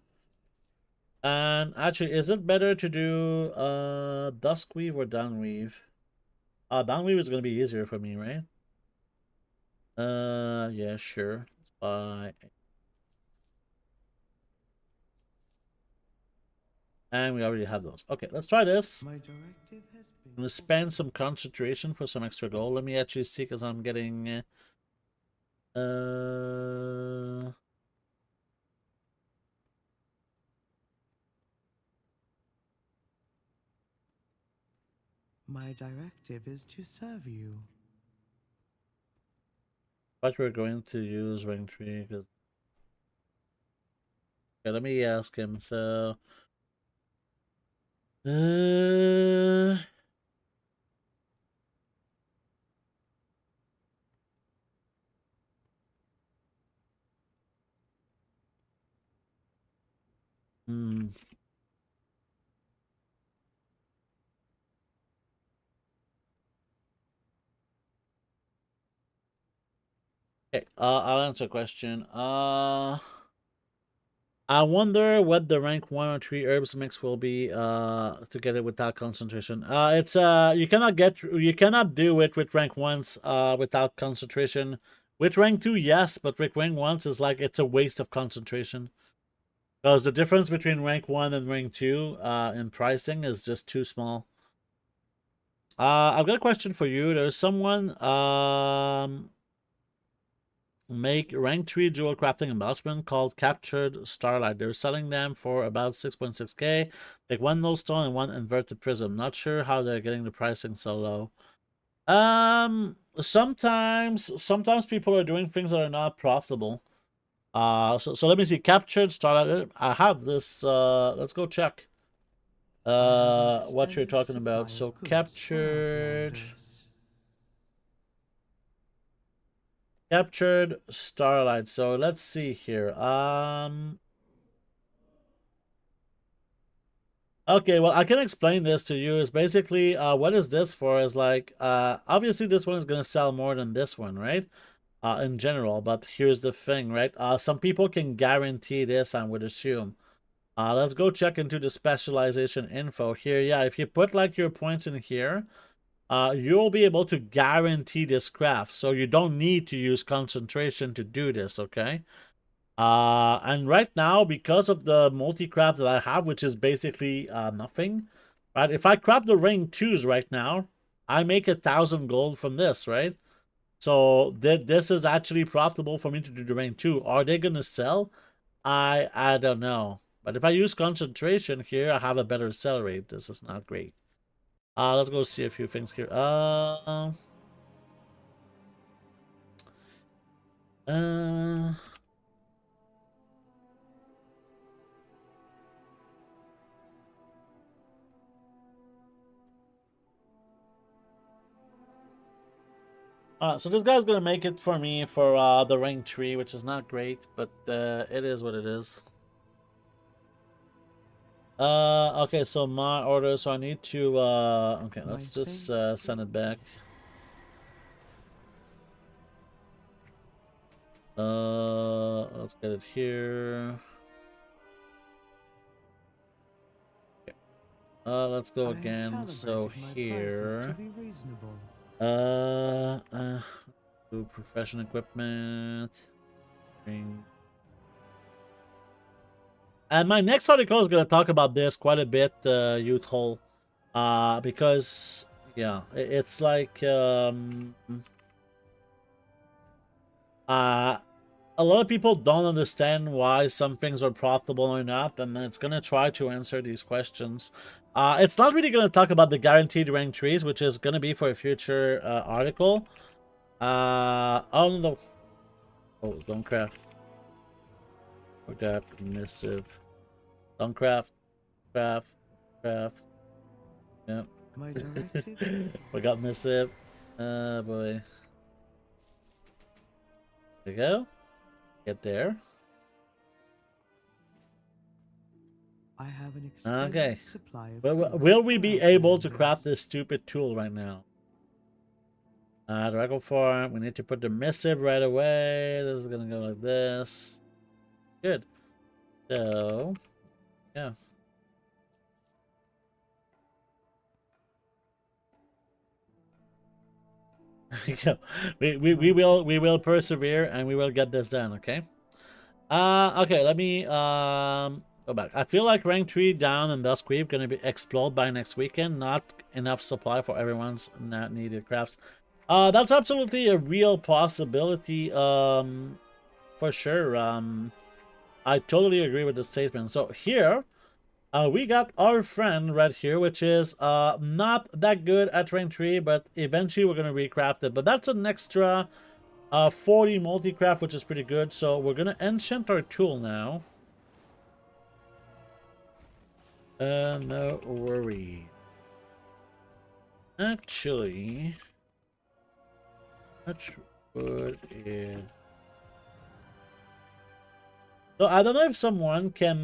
Speaker 1: And actually, is it better to do dusk weave or down weave? Down weave is gonna be easier for me, right? Yeah, sure. Let's buy. And we already have those. Okay, let's try this.
Speaker 3: My directive has been
Speaker 1: I'm gonna spend some concentration for some extra gold. Let me actually see, because I'm getting
Speaker 3: My directive is to serve you.
Speaker 1: but we're going to use ring 3 because okay, let me ask him. So hmm. Okay, I'll answer a question. I wonder what the rank 1 or 3 herbs mix will be to get it without concentration. It's you cannot do it with rank 1s without concentration. With rank 2, yes, but with rank 1s is like it's a waste of concentration. Because the difference between rank 1 and rank 2 in pricing is just too small. I've got a question for you. There's someone make rank 3 jewel crafting embellishment called Captured Starlight. They're selling them for about 6.6k. Like one null stone and one inverted prism. Not sure how they're getting the pricing so low. Sometimes people are doing things that are not profitable. So let me see. Captured Starlight. I have this. Let's go check what you're talking about. So captured Starlight. So let's see here. Okay, well, I can explain this to you. Is basically what is this for is like obviously this one is going to sell more than this one, right? In general, but here's the thing, right? Some people can guarantee this, I would assume. Let's go check into the specialization info here. Yeah, if you put like your points in here, you'll be able to guarantee this craft. So you don't need to use concentration to do this, okay? And right now, because of the multi-craft that I have, which is basically nothing, right? If I craft the ring 2s right now, I make 1,000 gold from this, right? So this is actually profitable for me to do the ring 2. Are they gonna sell? I don't know. But if I use concentration here, I have a better sell rate. This is not great. Let's go see a few things here. So this guy's gonna make it for me for the rank 3, which is not great, but it is what it is. Okay, so my order, so I need to okay, let's just send it back. Let's get it here. Okay. Let's go again. So here. Do professional equipment. Bring. And my next article is gonna talk about this quite a bit, Youth Hole. Because yeah, it's like a lot of people don't understand why some things are profitable or not, and it's gonna try to answer these questions. It's not really gonna talk about the guaranteed rank 3s, which is gonna be for a future article. Oh no. Oh, don't craft. Forgot missive. Don't craft. Craft. Yep.
Speaker 3: My directive.
Speaker 1: Forgot missive. Boy. There you go. Get there.
Speaker 3: I have an extended
Speaker 1: Okay.
Speaker 3: supply of
Speaker 1: Will we be able to craft this stupid tool right now? Dragon Farm. We need to put the missive right away. This is gonna go like this. Good. So, yeah. Yeah. We will persevere and we will get this done, okay? Okay, let me go back. I feel like rank 3 down and Dusk Weave gonna be explode by next weekend. Not enough supply for everyone's not needed crafts. That's absolutely a real possibility, for sure. I totally agree with the statement. So here, we got our friend right here, which is not that good at rank 3, but eventually we're gonna recraft it. But that's an extra 40 multi-craft, which is pretty good. So we're gonna enchant our tool now. No worry. Actually, let's put it. So I don't know if someone can,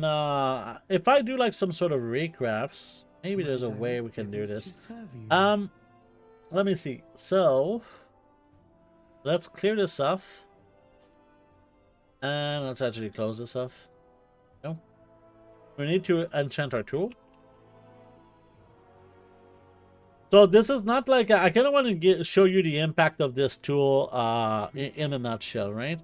Speaker 1: if I do like some sort of recrafts, maybe there's a way we can do this. Let me see. So let's clear this off. And let's actually close this off. No. We need to enchant our tool. So this is not like, I kind of want to show you the impact of this tool in a nutshell, right?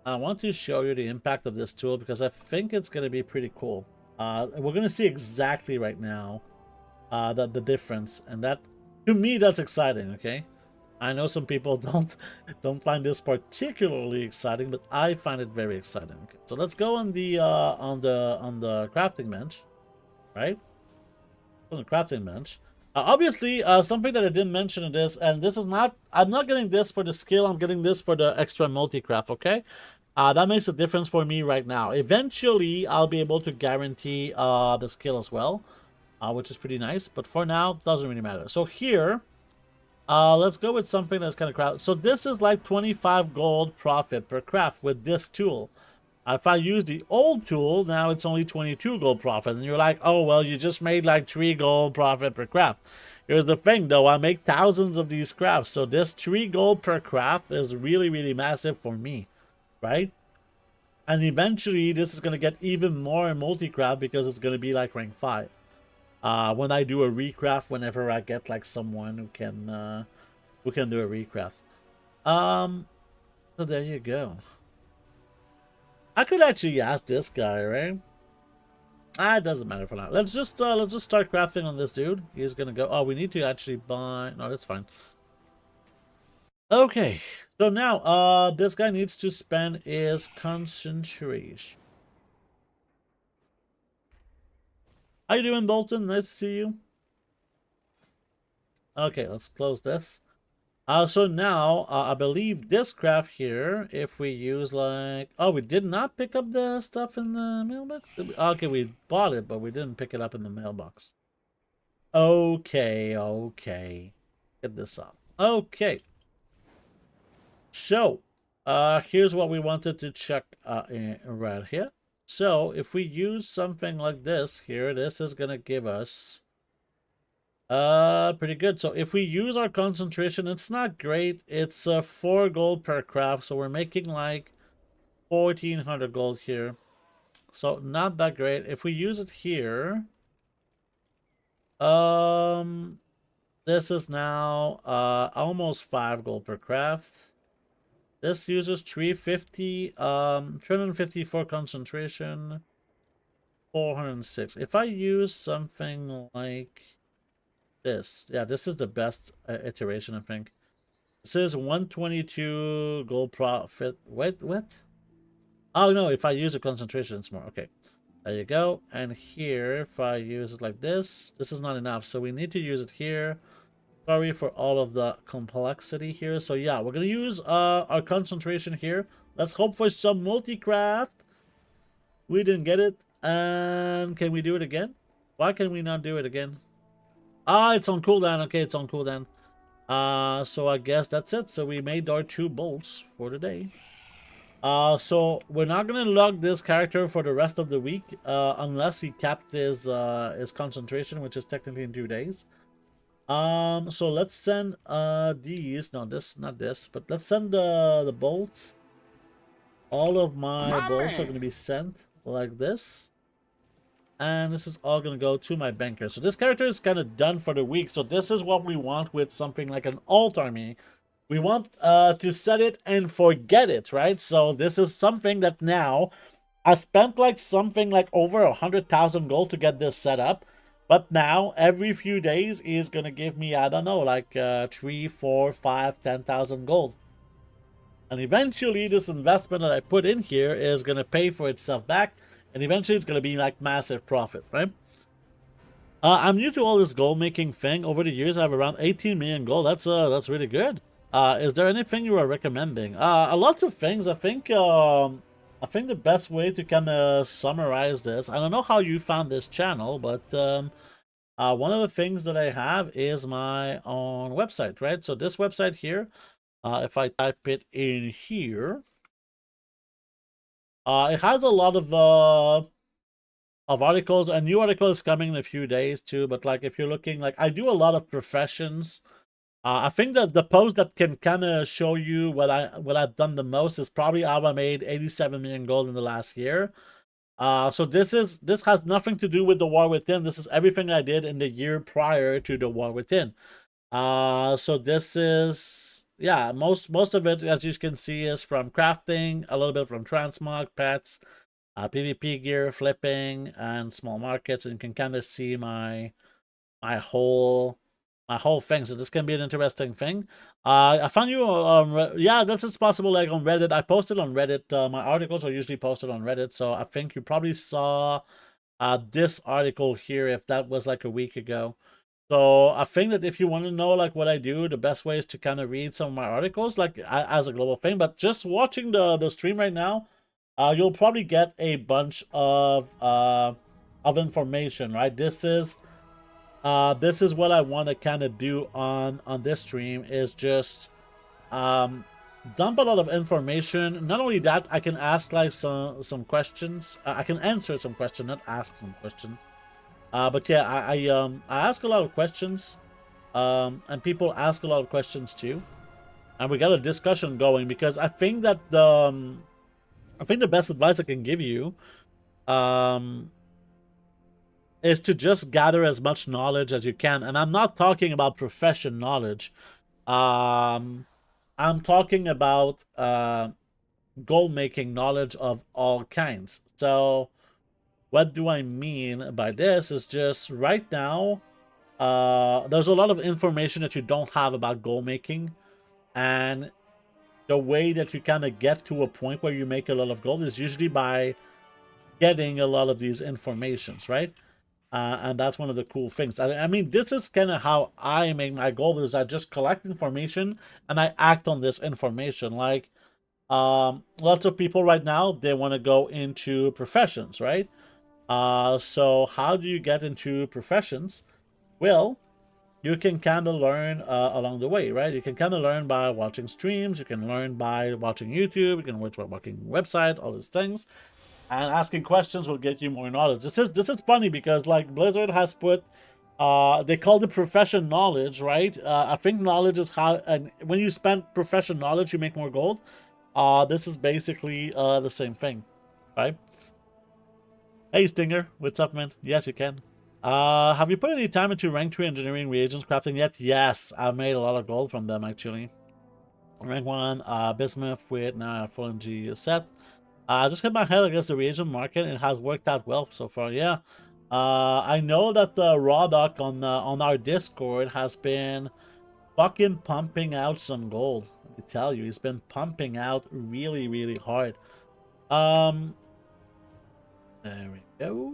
Speaker 1: I want to show you the impact of this tool because I think it's going to be pretty cool. We're going to see exactly right now the difference, and that, to me, that's exciting. Okay, I know some people don't find this particularly exciting, but I find it very exciting. Okay, so let's go on the crafting bench, right? On the crafting bench. Obviously, something that I didn't mention in this, and this is not, I'm not getting this for the skill, I'm getting this for the extra multi-craft, okay? That makes a difference for me right now. Eventually, I'll be able to guarantee the skill as well, which is pretty nice. But for now, it doesn't really matter. So here, let's go with something that's kind of craft. So this is like 25 gold profit per craft with this tool. If I use the old tool, now it's only 22 gold profit. And you're like, oh, well, you just made like 3 gold profit per craft. Here's the thing, though. I make thousands of these crafts. So this 3 gold per craft is really, really massive for me, right? And eventually, this is going to get even more in multi-craft because it's going to be like rank 5. When I do a recraft, whenever I get like someone who can do a recraft. So there you go. I could actually ask this guy, right? It doesn't matter for now. Let's just start crafting on this dude. He's gonna go. Oh, we need to actually buy. No, that's fine. Okay, so now this guy needs to spend his concentration. How you doing, Bolton? Nice to see you. Okay, let's close this. So now, I believe this craft here, if we use like... Oh, we did not pick up the stuff in the mailbox? Okay, we bought it, but we didn't pick it up in the mailbox. Okay, okay. Get this up. Okay. So, here's what we wanted to check right here. So, if we use something like this here, this is going to give us... pretty good. So if we use our concentration, it's not great. It's 4 gold per craft, so we're making like 1400 gold here. So not that great. If we use it here, this is now almost 5 gold per craft. This uses 350, 354 concentration, 406. If I use something like this, yeah, this is the best iteration, I think. This is 122 gold profit. Wait, what? Oh no, if I use a concentration, it's more. Okay, there you go. And here, if I use it like this is not enough, so we need to use it here. Sorry for all of the complexity here. So yeah, we're gonna use our concentration here. Let's hope for some multi-craft. We didn't get it. And can we do it again? Why can we not do it again? It's on cooldown. Okay, it's on cooldown. So I guess that's it. So we made our 2 bolts for the day. So we're not gonna log this character for the rest of the week, unless he capped his concentration, which is technically in 2 days. So let's send these. No, this, not this, but let's send the bolts all of my bolts are going to be sent like this. And this is all going to go to my banker. So this character is kind of done for the week. So this is what we want with something like an alt army. We want to set it and forget it, right? So this is something that now I spent like something like over 100,000 gold to get this set up. But now every few days is going to give me, I don't know, like 3, 4, 5, 10,000 gold. And eventually this investment that I put in here is going to pay for itself back. And eventually it's going to be like massive profit, right? I'm new to all this gold making thing. Over the years, I have around 18 million gold. That's really good. Is there anything you are recommending? Lots of things. I think the best way to kind of summarize this. I don't know how you found this channel, but one of the things that I have is my own website, right? So this website here, if I type it in here. It has a lot of articles. A new article is coming in a few days too. But like, if you're looking, like, I do a lot of professions. I think that the post that can kind of show you what I've done the most is probably how I made 87 million gold in the last year. So this has nothing to do with the War Within. This is everything I did in the year prior to the War Within. So this is. Yeah, most of it, as you can see, is from crafting, a little bit from transmog, pets, PvP gear, flipping, and small markets. And you can kind of see my whole thing. So this can be an interesting thing. I found you on yeah, this is possible. Like on Reddit, I posted on Reddit. My articles are usually posted on Reddit, so I think you probably saw this article here if that was like a week ago. So I think that if you want to know like what I do, the best way is to kind of read some of my articles like as a global thing. But just watching the stream right now, you'll probably get a bunch of information, right? This is what I want to kind of do on this stream, is just dump a lot of information. Not only that, I can ask like some questions. I can answer some questions, not ask some questions. But yeah, I ask a lot of questions, and people ask a lot of questions too, and we got a discussion going, because I think that the best advice I can give you, is to just gather as much knowledge as you can, and I'm not talking about profession knowledge. I'm talking about gold making knowledge of all kinds. So. What do I mean by this is just right now, there's a lot of information that you don't have about gold making, and the way that you kind of get to a point where you make a lot of gold is usually by getting a lot of these informations, right? And that's one of the cool things. I mean, this is kind of how I make my gold, is I just collect information and I act on this information. Like, lots of people right now, they want to go into professions, right? So how do you get into professions? Well, you can kind of learn along the way, right? You can kind of learn by watching streams. You can learn by watching YouTube. You can watch by watching website, all these things. And asking questions will get you more knowledge. This is funny because like Blizzard has put, they call it profession knowledge, right? I think knowledge is how, and when you spend profession knowledge, you make more gold. This is basically the same thing, right? Hey Stinger, what's up, man? Yes, you can. Have you put any time into rank 3 engineering reagents crafting yet? Yes, I've made a lot of gold from them actually. Rank 1, bismuth with now full MG set. Just hit my head against the reagent market. It has worked out well so far. Yeah. I know that Rodok on our Discord has been fucking pumping out some gold. Let me tell you, he's been pumping out really, really hard. There we go.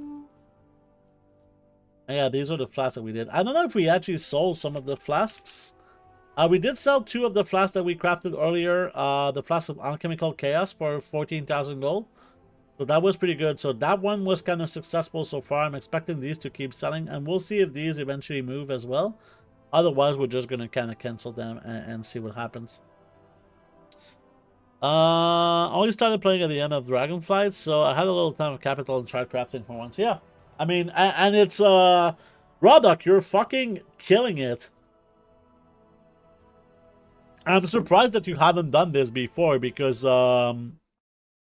Speaker 1: Yeah, these are the flasks that we did. I don't know if we actually sold some of the flasks. We did sell 2 of the flasks that we crafted earlier. The flask of alchemical chaos for 14,000 gold. So that was pretty good. So that one was kind of successful so far. I'm expecting these to keep selling, and we'll see if these eventually move as well. Otherwise, we're just going to kind of cancel them and see what happens. I only started playing at the end of Dragonflight, so I had a little time of capital and tried crafting for once. Yeah, I mean, and it's Rodok, you're fucking killing it. I'm surprised that you haven't done this before, because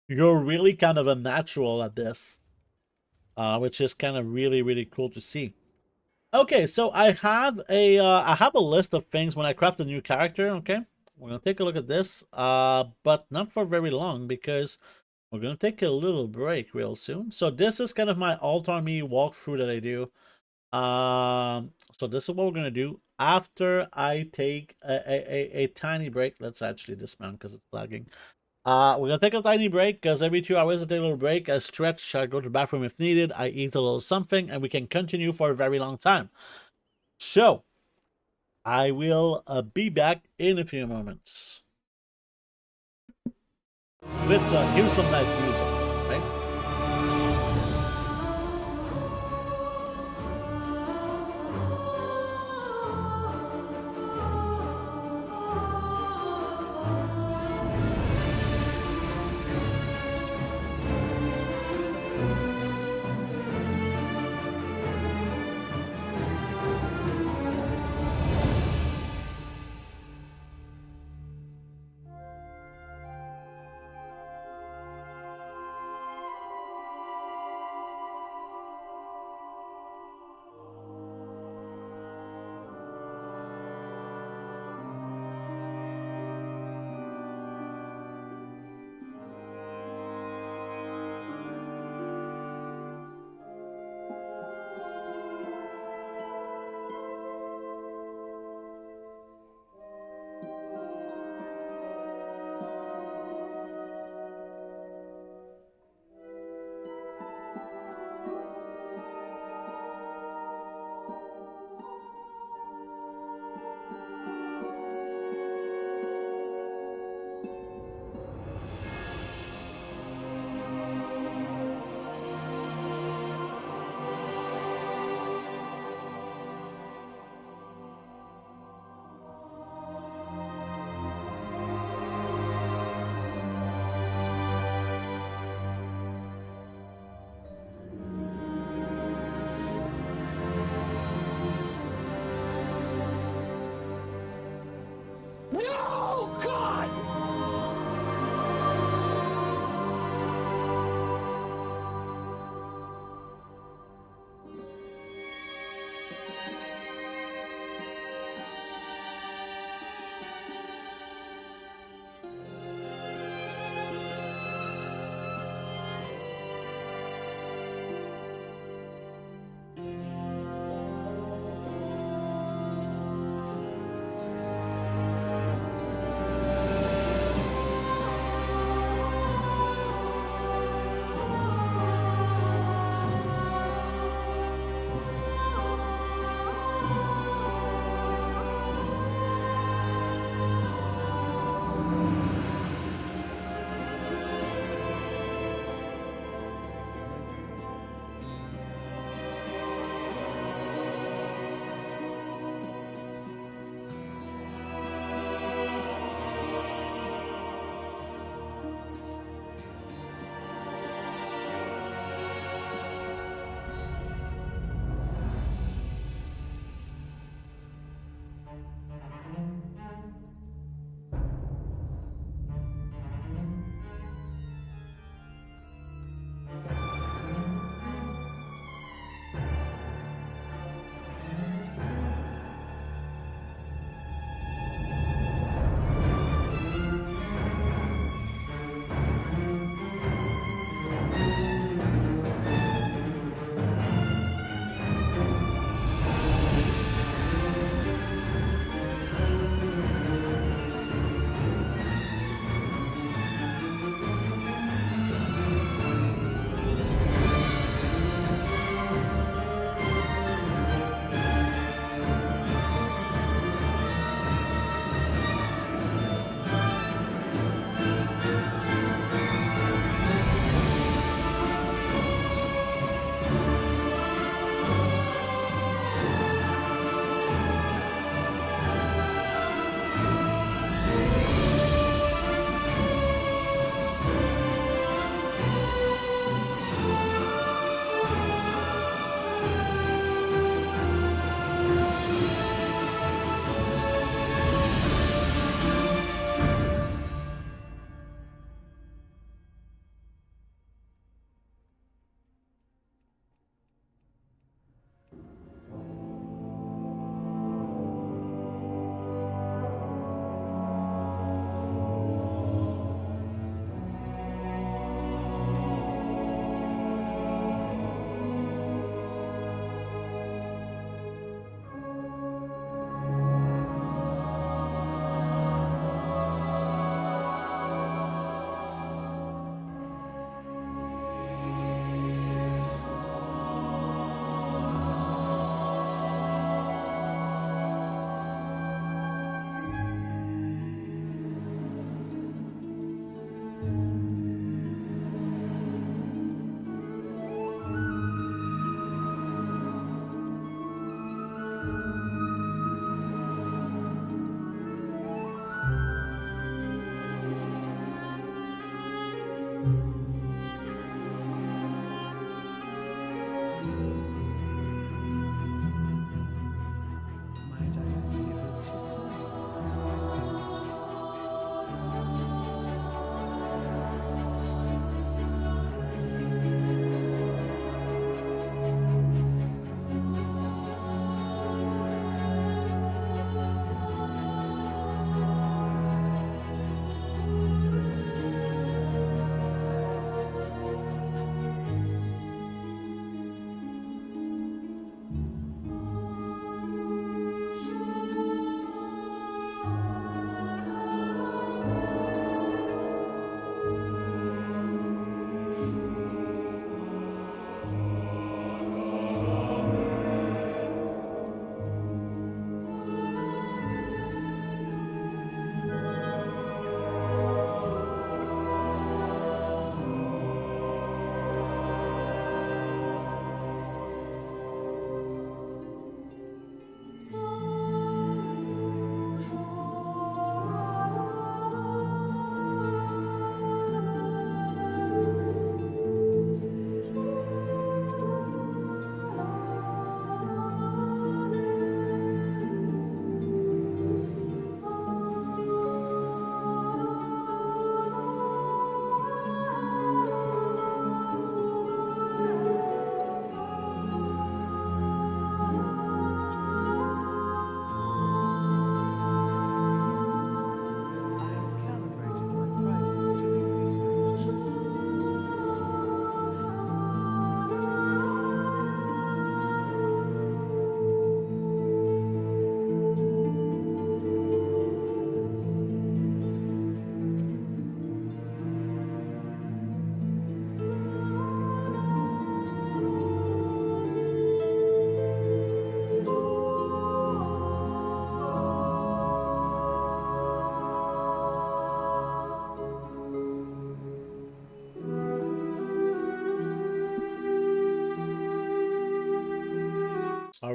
Speaker 1: you're really kind of a natural at this, which is kind of really, really cool to see. Okay, so I have a list of things when I craft a new character. Okay, we're gonna take a look at this, but not for very long because we're gonna take a little break real soon. So this is kind of my alt army walkthrough that I do. So this is what we're gonna do after I take a tiny break. Let's actually dismount because it's lagging. We're gonna take a tiny break because every 2 hours I take a little break. I stretch, I go to the bathroom if needed, I eat a little something, and we can continue for a very long time. So I will be back in a few moments. Let's hear some nice music, right?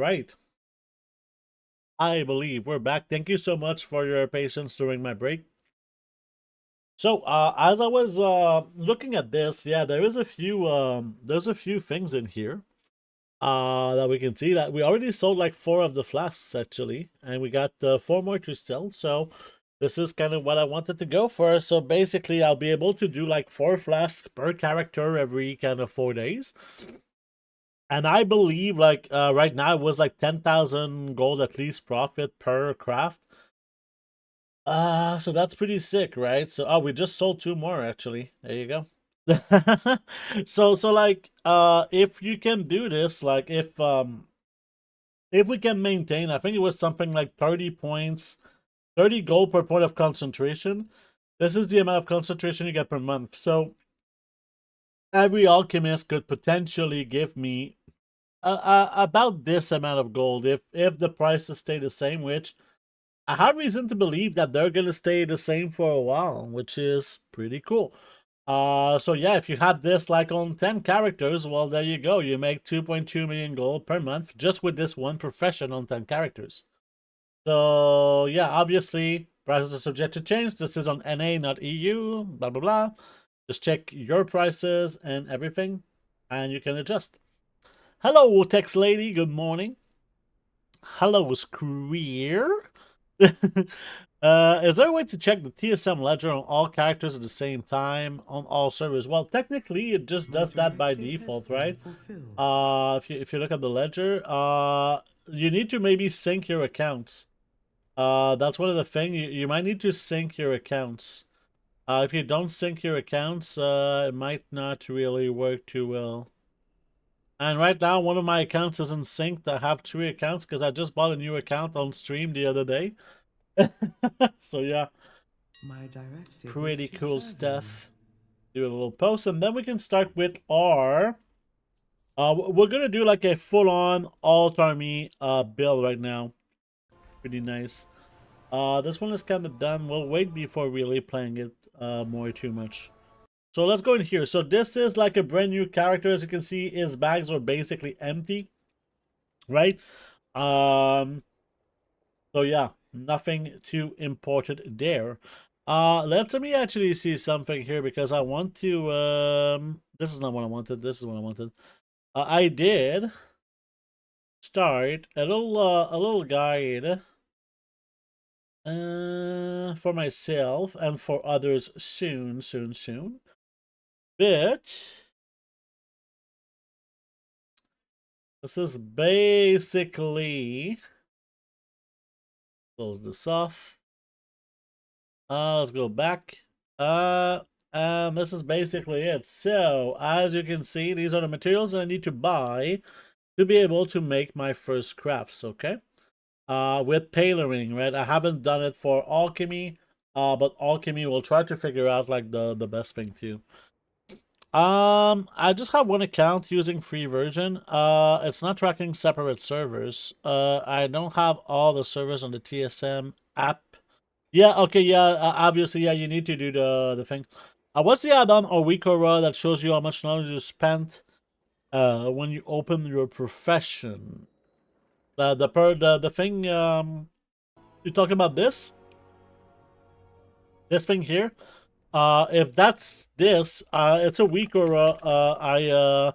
Speaker 1: right. I believe we're back. Thank you so much for your patience during my break. So, as I was looking at this, yeah, there's a few things in here that we can see that we already sold like 4 of the flasks actually, and we got 4 more to sell. So this is kind of what I wanted to go for. So basically, I'll be able to do like 4 flasks per character every kind of 4 days. And I believe like right now it was like 10,000 gold at least profit per craft. So that's pretty sick, right? So we just sold 2 more actually. There you go. So like if you can do this, like if we can maintain, I think it was something like 30 points, 30 gold per point of concentration. This is the amount of concentration you get per month. So every alchemist could potentially give me about this amount of gold if the prices stay the same, which I have reason to believe that they're gonna stay the same for a while, which is pretty cool. So yeah, if you have this like on 10 characters, well, there you go. You make 2.2 million gold per month just with this one profession on 10 characters. So yeah, obviously prices are subject to change. This is on NA, not EU, blah, blah, blah. Just check your prices and everything, and you can adjust. Hello, Tex Lady. Good morning. Hello, Screer. Is there a way to check the TSM ledger on all characters at the same time on all servers? Well, technically, it just does that by default, right? If you look at the ledger, you need to maybe sync your accounts. That's one of the things. You might need to sync your accounts. If you don't sync your accounts, it might not really work too well. And right now, one of my accounts isn't synced. I have 3 accounts because I just bought a new account on stream the other day. So yeah,
Speaker 3: My directive
Speaker 1: pretty
Speaker 3: is to
Speaker 1: cool
Speaker 3: serve
Speaker 1: stuff. Do a little post, and then we can start with our. We're gonna do like a full-on alt army build right now. Pretty nice. This one is kind of done. We'll wait before really playing it more too much. So let's go in here. So this is like a brand new character. As you can see, his bags are basically empty, right? So yeah, nothing too important there. Let me actually see something here because I want to. This is not what I wanted. This is what I wanted. I did start a little guide for myself and for others soon. But this is basically, close this off. Let's go back. This is basically it. So as you can see, these are the materials that I need to buy to be able to make my first crafts. Okay. With tailoring, right? I haven't done it for alchemy, but alchemy will try to figure out like the best thing too. I just have one account using free version. It's not tracking separate servers. I don't have all the servers on the TSM app. Yeah, okay, yeah, obviously, yeah, you need to do the thing. What's the add-on or Weekora that shows you how much knowledge you spent when you open your profession? The thing, you talking about this? This thing here? If that's this, it's a Weekora.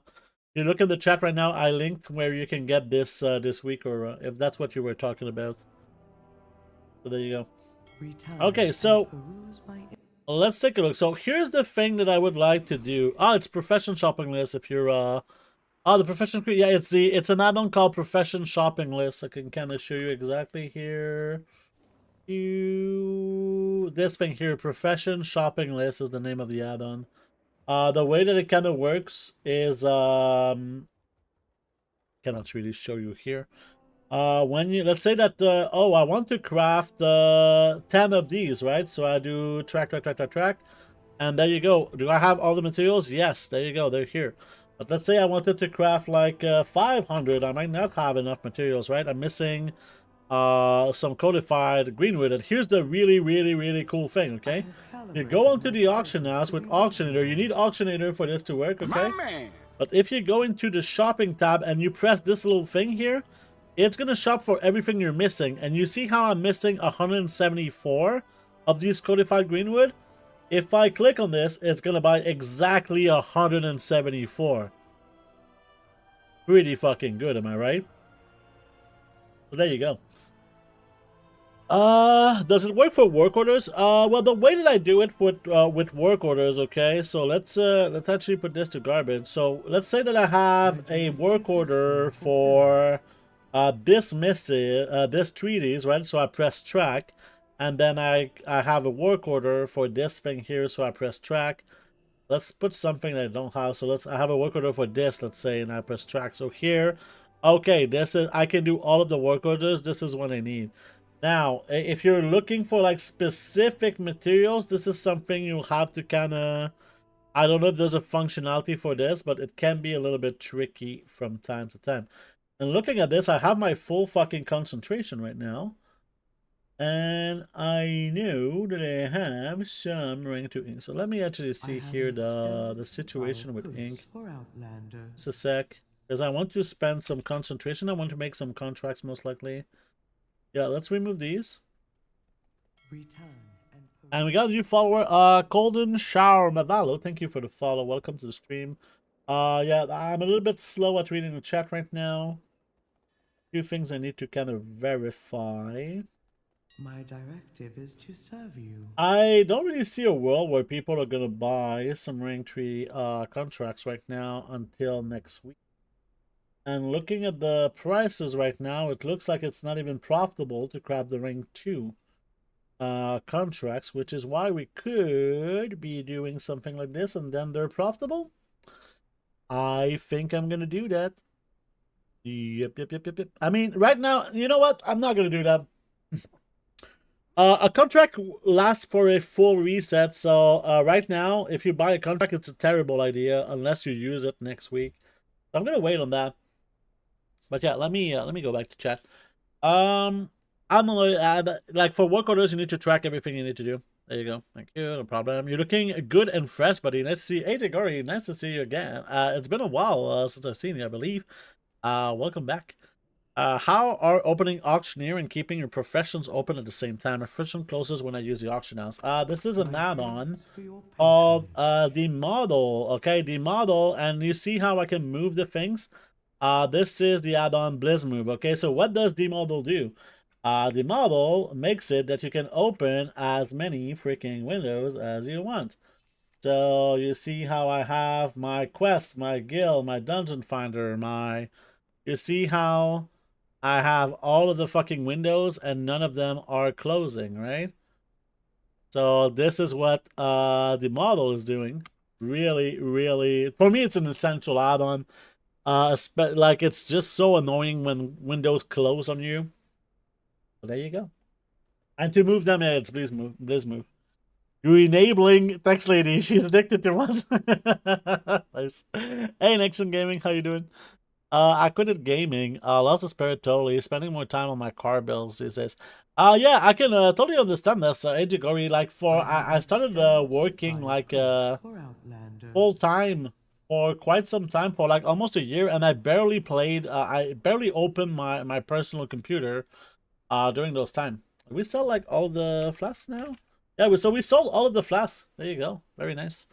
Speaker 1: You look in the chat right now, I linked where you can get this this Weekora, if that's what you were talking about. So there you go. Okay, so let's take a look. So here's the thing that I would like to do. It's profession shopping list. If you're the profession, yeah, it's an add-on called profession shopping list. I can kind of show you exactly here. This thing here, profession shopping list, is the name of the add-on. The way that it kind of works is cannot really show you here. When you, let's say that I want to craft 10 of these, right? So I do track, and there you go. Do I have all the materials? Yes, there you go, they're here. But let's say I wanted to craft like 500. I might not have enough materials, right? I'm missing some codified greenwood. And here's the really cool thing, okay? You go onto the auction house with auctionator. You need auctionator for this to work, okay? But if you go into the shopping tab and you press this little thing here, it's going to shop for everything you're missing. And you see how I'm missing 174 of these codified greenwood? If I click on this, it's going to buy exactly 174. Pretty fucking good, am I right? So there you go. Does it work for work orders? Well, the way that I do it with work orders, okay. So let's actually put this to garbage. So let's say that I have a work order for this treatise, right? So I press track, and then I have a work order for this thing here. So I press track. Let's put something that I don't have. So I have a work order for this, let's say, and I press track. So here, okay, this is, I can do all of the work orders. This is what I need. Now, if you're looking for like specific materials, this is something you'll have to kind of, I don't know if there's a functionality for this, but it can be a little bit tricky from time to time. And looking at this, I have my full fucking concentration right now. And I know that I have some ring to ink. So let me actually see here the situation with ink. Just a sec. Because I want to spend some concentration. I want to make some contracts most likely. Yeah, let's remove these. And we got a new follower, Golden Shower Mavalo. Thank you for the follow. Welcome to the stream. Yeah, I'm a little bit slow at reading the chat right now. A few things I need to kind of verify.
Speaker 3: My directive is to serve you.
Speaker 1: I don't really see a world where people are gonna buy some Ring 3 contracts right now until next week. And looking at the prices right now, it looks like it's not even profitable to grab the Ring 2 contracts, which is why we could be doing something like this and then they're profitable. I think I'm gonna do that. Yep. I mean, right now, you know what? I'm not gonna do that. A contract lasts for a full reset, so right now, if you buy a contract, it's a terrible idea unless you use it next week. So I'm gonna wait on that. But yeah, let me go back to chat. I'm gonna add, like, for work orders, you need to track everything you need to do. There you go. Thank you. No problem. You're looking good and fresh, buddy. Nice to see you. Hey, Jagori, nice to see you again. It's been a while since I've seen you, I believe. Welcome back. How are opening auctioneer and keeping your professions open at the same time? My profession closes when I use the auction house. This is an add-on of the model. Okay, the model, and you see how I can move the things. This is the add-on Blizz Move. Okay, so what does the model do? The model makes it that you can open as many freaking windows as you want. So you see how I have my quest, my guild, my dungeon finder, my... You see how I have all of the fucking windows and none of them are closing, right? So this is what the model is doing. Really, really, for me, it's an essential add-on. Like, it's just so annoying when windows close on you. So there you go. And to move them, yeah, it's please move. You're enabling text lady. She's addicted to once. Nice. Hey, Nexon Gaming, how you doing? I quit at gaming. Lost the spirit totally. Spending more time on my car bills these days. Yeah, I can totally understand this. Ejigori, like, I started working like full time for quite some time, for like almost a year, and I barely played. I barely opened my personal computer during those time. We sell like all the flasks now. Yeah, we sold all of the flasks. There you go. Very nice.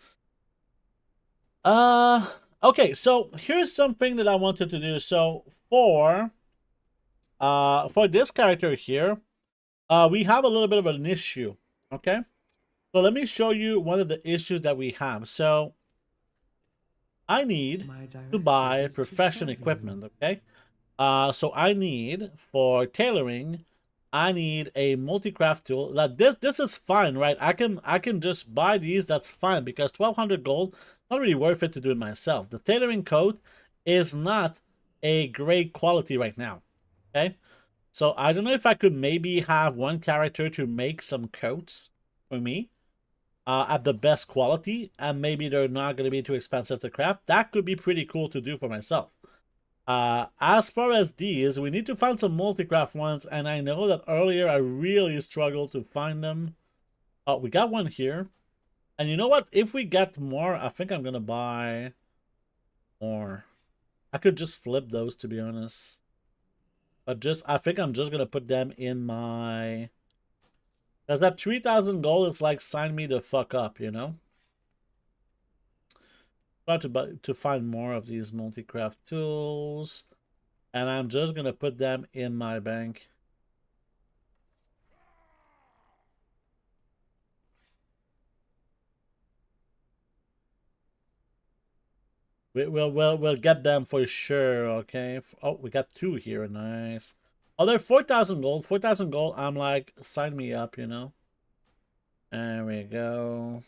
Speaker 1: Okay, so here's something that I wanted to do. So for this character here, we have a little bit of an issue. Okay, so let me show you one of the issues that we have. So I need to buy profession equipment. Okay, so I need, for tailoring, I need a multi-craft tool. Like this is fine, right? I can just buy these. That's fine, because 1200 gold, not really worth it to do it myself. The tailoring coat is not a great quality right now. Okay, so I don't know if I could maybe have one character to make some coats for me at the best quality, and maybe they're not going to be too expensive to craft. That could be pretty cool to do for myself. As far as these, we need to find some multi-craft ones, and I know that earlier I really struggled to find them. Oh, we got one here. And you know what? If we get more, I think I'm gonna buy more. I could just flip those, to be honest. But just, I think I'm just gonna put them in my... Because that 3,000 gold is like, sign me the fuck up, you know? Try to find more of these multi-craft tools. And I'm just gonna put them in my bank. We'll get them for sure, okay? Oh, we got 2 here, nice. Oh, they're 4,000 gold. 4,000 gold, I'm like, sign me up, you know? There we go.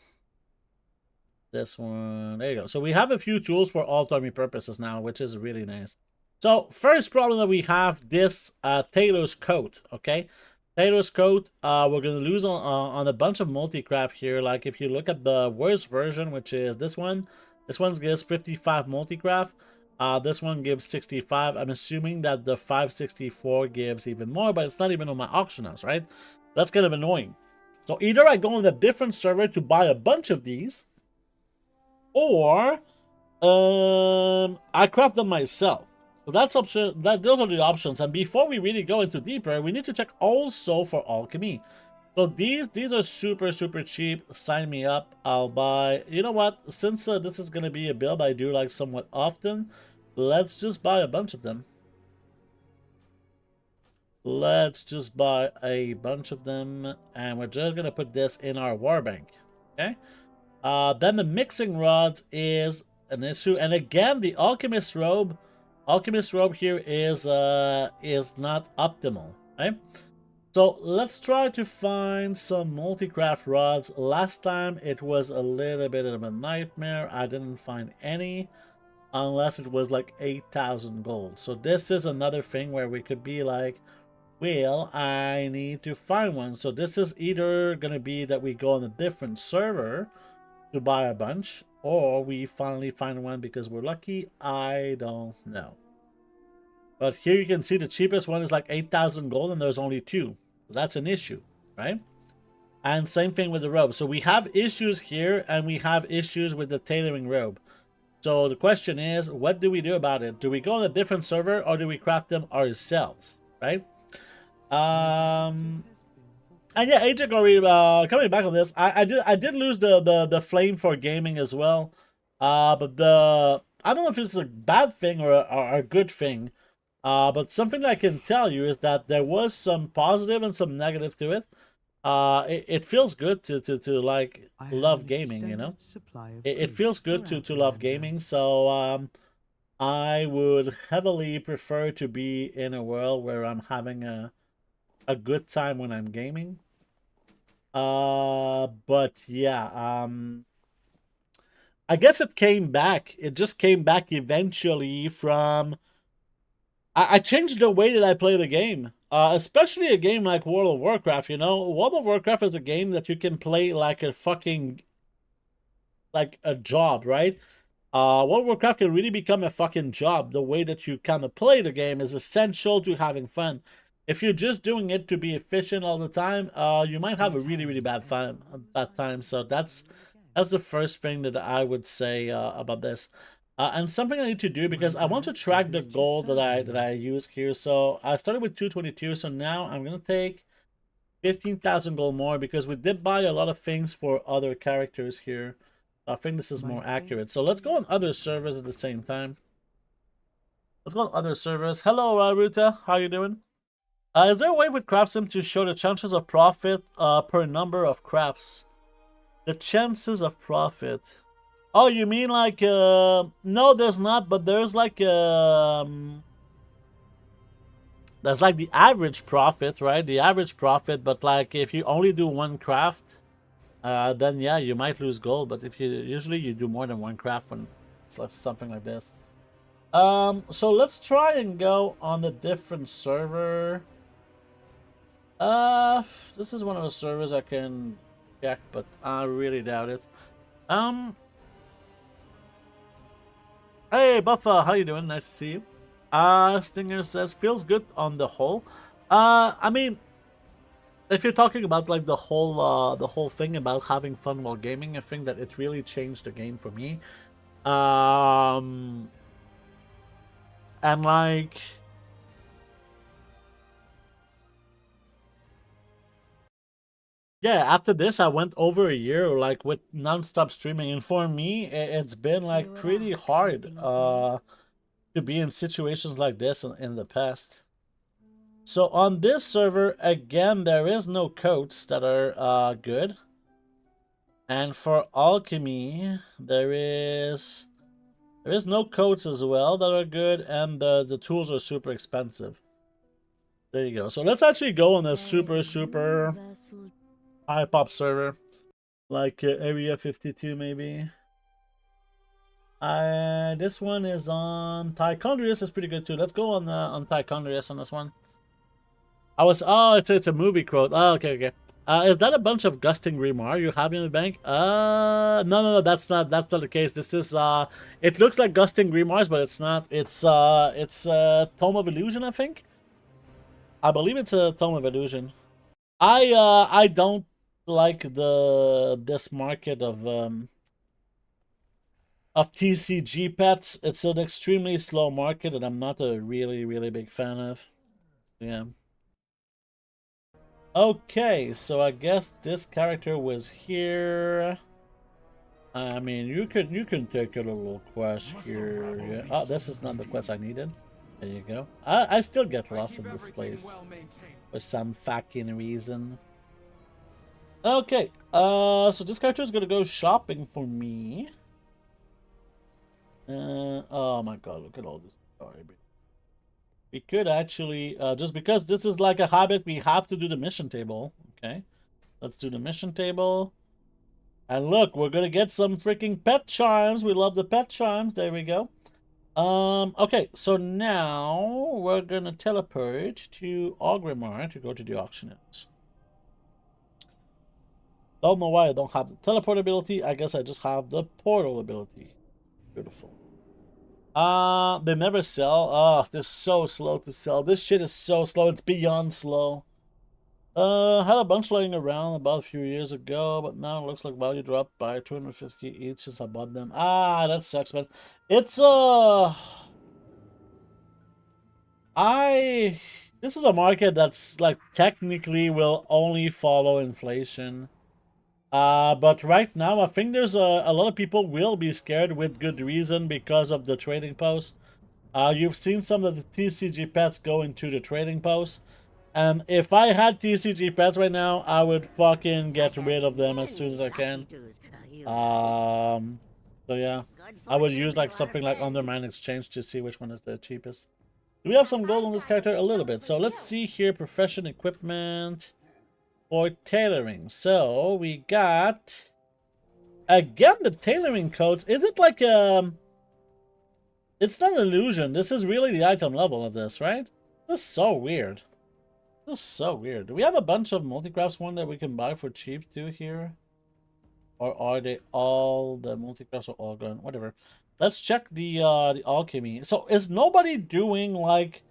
Speaker 1: This one, there you go. So we have a few tools for alt army purposes now, which is really nice. So first problem that we have, this Tailor's coat, okay? Tailor's coat, we're gonna lose on a bunch of multi-craft here. Like if you look at the worst version, which is this one gives 55 multi-craft. This one gives 65. I'm assuming that the 564 gives even more, but it's not even on my auction house, right? That's kind of annoying. So either I go on a different server to buy a bunch of these, or I craft them myself. So that's option. Those are the options. And before we really go into deeper, we need to check also for alchemy. So these are super cheap. Sign me up. I'll buy. You know what? Since this is gonna be a build I do like somewhat often, let's just buy a bunch of them. Let's just buy a bunch of them, and we're just gonna put this in our war bank. Okay. Then the mixing rods is an issue, and again the alchemist robe here is not optimal, right? So let's try to find some multi-craft rods. Last time it was a little bit of a nightmare. I didn't find any unless it was like 8,000 gold. So this is another thing where we could be like, well, I need to find one. So this is either gonna be that we go on a different server to buy a bunch, or we finally find one because we're lucky. I don't know. But here you can see the cheapest one is like 8,000 gold and there's only 2. That's an issue, right? And same thing with the robe. So we have issues here, and we have issues with the tailoring robe. So the question is, what do we do about it? Do we go on a different server, or do we craft them ourselves, right? And yeah, Agent coming back on this, I did lose the flame for gaming as well. But I don't know if this is a bad thing or a good thing. But something that I can tell you is that there was some positive and some negative to it. It feels good to like love gaming, you know. It feels good to love gaming. So I would heavily prefer to be in a world where I'm having a good time when I'm gaming. But yeah, I guess it came back. It just came back eventually from... I changed the way that I play the game. Especially a game like World of Warcraft, you know? World of Warcraft is a game that you can play like a fucking... like a job, right? World of Warcraft can really become a fucking job. The way that you kind of play the game is essential to having fun. If you're just doing it to be efficient all the time, you might have a really bad time. So that's the first thing that I would say about this. And something I need to do, because I want to track the gold that I use here. So I started with 222, so now I'm gonna take 15,000 gold more, because we did buy a lot of things for other characters here. I think this is more accurate. So let's go on other servers at the same time. Let's go on other servers. Hello, Ruta. How you doing? Is there a way with Craftsman to show the chances of profit per number of crafts? The chances of profit. Oh, you mean like... no, there's not, but there's like... there's like the average profit, right? The average profit, but like if you only do one craft, then yeah, you might lose gold. But if you... usually you do more than one craft when it's like something like this. So let's try and go on a different server. This is one of the servers I can check, but I really doubt it. Hey Buffa, how you doing? Nice to see you. Stinger says feels good on the whole. I mean, if you're talking about like the whole thing about having fun while gaming, I think that it really changed the game for me. And like, yeah, after this, I went over a year like with non-stop streaming, and for me, it's been like
Speaker 4: You would
Speaker 1: pretty
Speaker 4: ask
Speaker 1: hard
Speaker 4: something of me.
Speaker 1: to be in situations like this in the past. So on this server, again, there is no coats that are good. And for alchemy, there is no coats as well that are good, and the tools are super expensive. There you go. So let's actually go on a super high pop server, like Area 52 maybe. This one is on Tichondrius. Is pretty good too. Let's go on Tichondrius on this one. It's a movie quote. Oh, okay. Is that a bunch of gusting grimoire you have in the bank? No, that's not the case. This is it looks like gusting grimoires, but it's not. It's Tome of Illusion, I think. I believe it's a Tome of Illusion. I don't like this market of TCG pets. It's an extremely slow market, and I'm not a really big fan of. Yeah. Okay, so I guess this character was here. I mean, you can take a little quest here. Yeah. Oh, this is not the quest I needed. There you go. I still get lost in this place for some fucking reason. Okay, so this character is gonna go shopping for me. Oh my god, look at all this garbage. We could actually, just because this is like a habit, we have to do the mission table. Okay, let's do the mission table. And look, we're gonna get some freaking pet charms. We love the pet charms. There we go. Okay, so now we're gonna teleport to Ogrimmar to go to the auction house. Don't know why I don't have the teleport ability. I guess I just have the portal ability. Beautiful. They never sell. Oh, they're so slow to sell. This shit is so slow. It's beyond slow. Had a bunch laying around about a few years ago, but now it looks like value dropped by 250 each since I bought them. Ah, that sucks, man. It's this is a market that's like technically will only follow inflation. But right now, I think there's a lot of people will be scared with good reason because of the trading post. You've seen some of the TCG pets go into the trading post. And if I had TCG pets right now, I would fucking get rid of them as soon as I can. So yeah, I would use like something like Undermine Exchange to see which one is the cheapest. Do we have some gold on this character? A little bit. So let's see here, profession equipment. For tailoring, so we got again the tailoring codes. Is it like it's not an illusion. This is really the item level of this, right? This is so weird. This is so weird. Do we have a bunch of multicrafts one that we can buy for cheap too here? Or are they all the multicrafts are all gone? Whatever. Let's check the alchemy. So is nobody doing like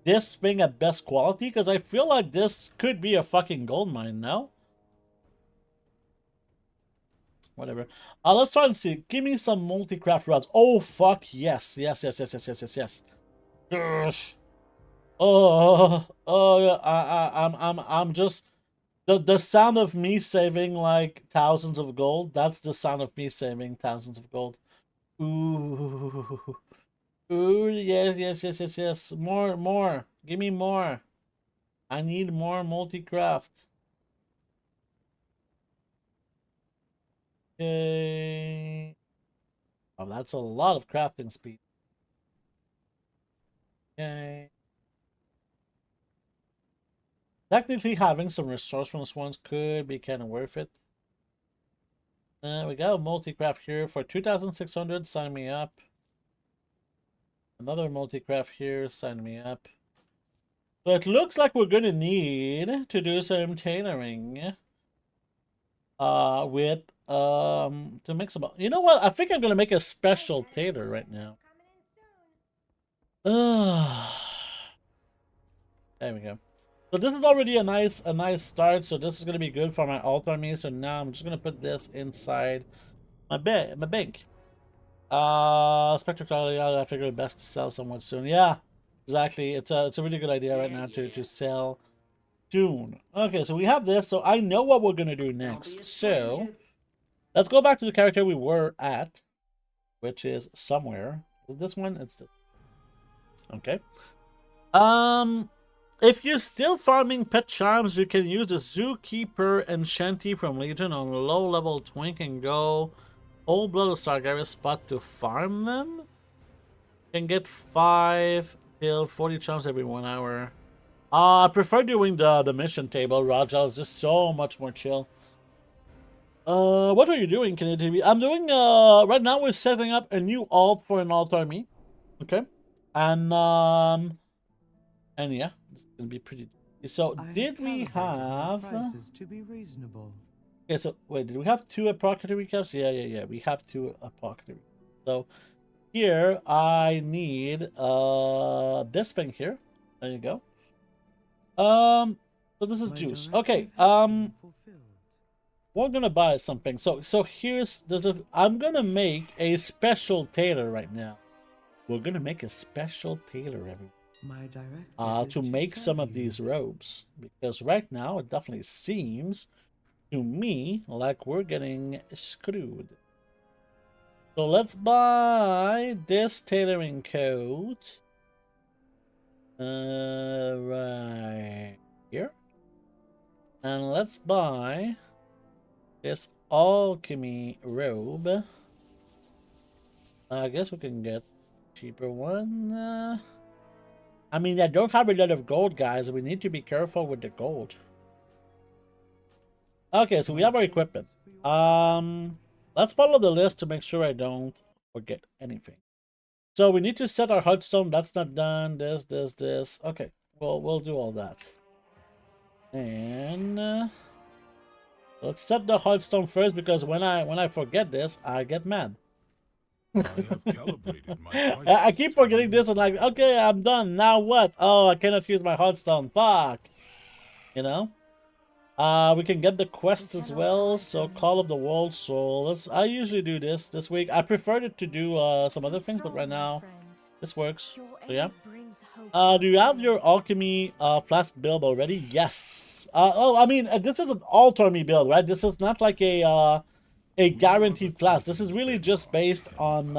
Speaker 1: this thing at best quality? Because I feel like this could be a fucking gold mine now. Whatever. Let's try and see. Give me some multi-craft rods. Oh fuck yes. Yes. Ugh. Oh yeah. I'm just the sound of me saving like thousands of gold. That's the sound of me saving thousands of gold. Ooh. Ooh, yes. More. Give me more. I need more multi-craft. Okay. Oh, that's a lot of crafting speed. Okay. Technically, having some resourcefulness ones could be kind of worth it. We got a multi-craft here for 2,600. Sign me up. Another multi-craft here, sign me up. So it looks like we're gonna need to do some tailoring. With to mix about. You know what? I think I'm gonna make a special tailor right now. There we go. So this is already a nice start. So this is gonna be good for my alt army. So now I'm just gonna put this inside my bank. Spectacular. I figured best to sell somewhat soon. Yeah, exactly. It's a really good idea right now to sell soon. Okay, so we have this, so I know what we're gonna do next. So let's go back to the character we were at, which is somewhere. This one, it's this. Okay. If you're still farming pet charms, you can use the Zookeeper Enchanty from Legion on low level Twink and go Old Blood of Sargeras spot to farm them. You can get 5 till 40 charms every 1 hour. I prefer doing the mission table. Rajal is just so much more chill. What are you doing, Canadian TV? I'm doing right now we're setting up a new alt for an alt army. Okay. And yeah, it's gonna be pretty. So did we have
Speaker 3: prices to be reasonable?
Speaker 1: Okay, so wait, did we have 2 apothecary recaps? Yeah. We have 2 apothecary. So here I need this thing here. There you go. So this is juice. Okay, we're gonna buy something. So here's I'm gonna make a special tailor right now. We're gonna make a special tailor to make some of these robes, because right now it definitely seems to me like we're getting screwed. So let's buy this tailoring coat right here, and let's buy this alchemy robe. I guess we can get cheaper one. I mean, I don't have a lot of gold, guys. We need to be careful with the gold. Okay, so we have our equipment. Let's follow the list to make sure I don't forget anything. So we need to set our hearthstone. That's not done. This. Okay, well, we'll do all that. And let's set the hearthstone first, because when I forget this, I get mad.
Speaker 4: I have calibrated my
Speaker 1: I keep forgetting this and like, okay, I'm done. Now what? Oh, I cannot use my hearthstone. Fuck. You know? We can get the quests as well. So Call of the World Soul. I usually do this week. I preferred it to do some other things, but right now this works. So yeah. Do you have your alchemy flask build already? Yes. I mean, this is an alt army build, right? This is not like a guaranteed class. This is really just based on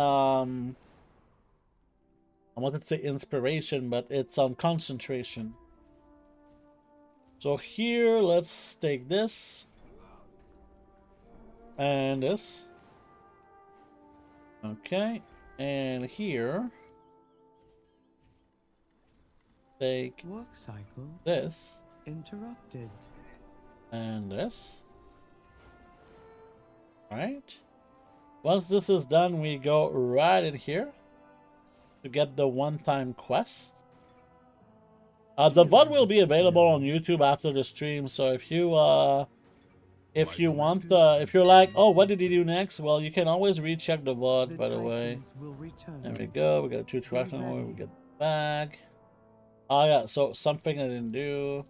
Speaker 1: I wanted to say inspiration, but it's on concentration. So here, let's take this and this. Okay, and here take
Speaker 3: work cycle
Speaker 1: this
Speaker 3: interrupted
Speaker 1: and this. Right. Once this is done, we go right in here to get the one-time quest. The VOD will be available on YouTube after the stream, so if you want, if you're like, oh, what did he do next? Well, you can always recheck the VOD, by the way. There we go. We got a 2 track now. We get the bag. Oh yeah. So something I didn't do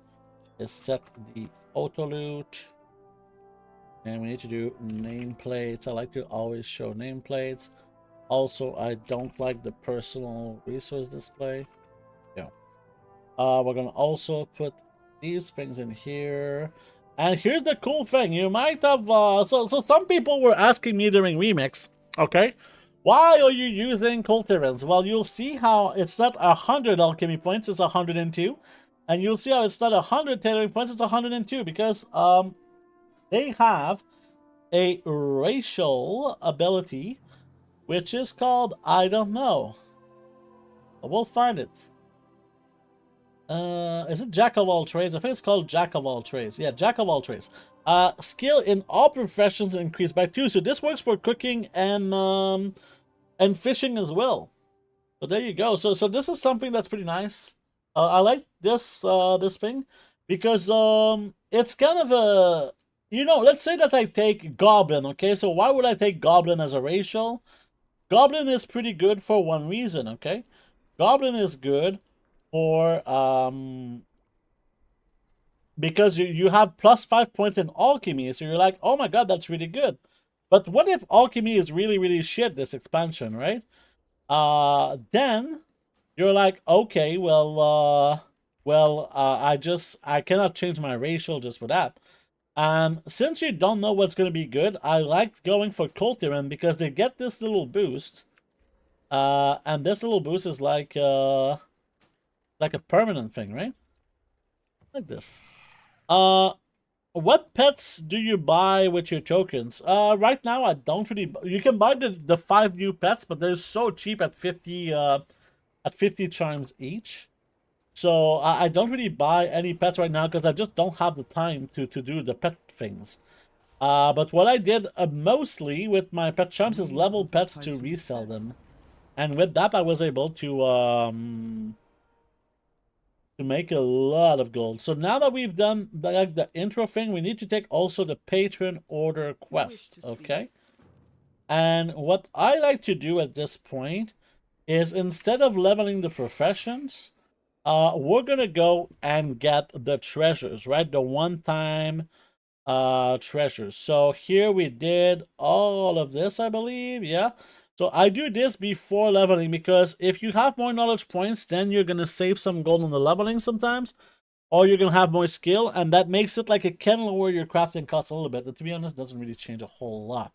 Speaker 1: is set the auto loot. And we need to do nameplates. I like to always show nameplates. Also, I don't like the personal resource display. Yeah. We're gonna also put these things in here. And here's the cool thing. You might have so some people were asking me during Remix, okay, why are you using cultivants? Well, you'll see how it's not 100 alchemy points, it's 102. And you'll see how it's not 100 tailoring points, it's 102, because they have a racial ability, which is called, I don't know. We'll find it. Is it Jack of all trades? I think it's called Jack of all trades. Yeah, Jack of all trades. Skill in all professions increased by 2. So this works for cooking and fishing as well. So there you go. So this is something that's pretty nice. I like this this thing because it's kind of a, you know, let's say that I take Goblin, okay? So why would I take Goblin as a racial? Goblin is pretty good for one reason, okay? Goblin is good for because you have plus 5 points in alchemy, so you're like, oh my god, that's really good. But what if alchemy is really shit this expansion, right? Then you're like, okay, well well, I cannot change my ratio just for that. Since you don't know what's gonna be good, I like going for Cultiran because they get this little boost. And this little boost is like a permanent thing, right? Like this. What pets do you buy with your tokens? Right now I don't really. You can buy the 5 new pets, but they're so cheap at 50 charms each. So I don't really buy any pets right now because I just don't have the time to do the pet things. But what I did mostly with my pet charms is level pets to resell them, and with that I was able to make a lot of gold. So now that we've done like the intro thing, we need to take also the patron order quest, okay? And what I like to do at this point is instead of leveling the professions, we're gonna go and get the treasures, right? The one-time treasures. So here we did all of this, I believe. Yeah. So I do this before leveling because if you have more knowledge points, then you're gonna save some gold on the leveling sometimes, or you're gonna have more skill, and that makes it like it can lower your crafting cost a little bit. And to be honest, doesn't really change a whole lot.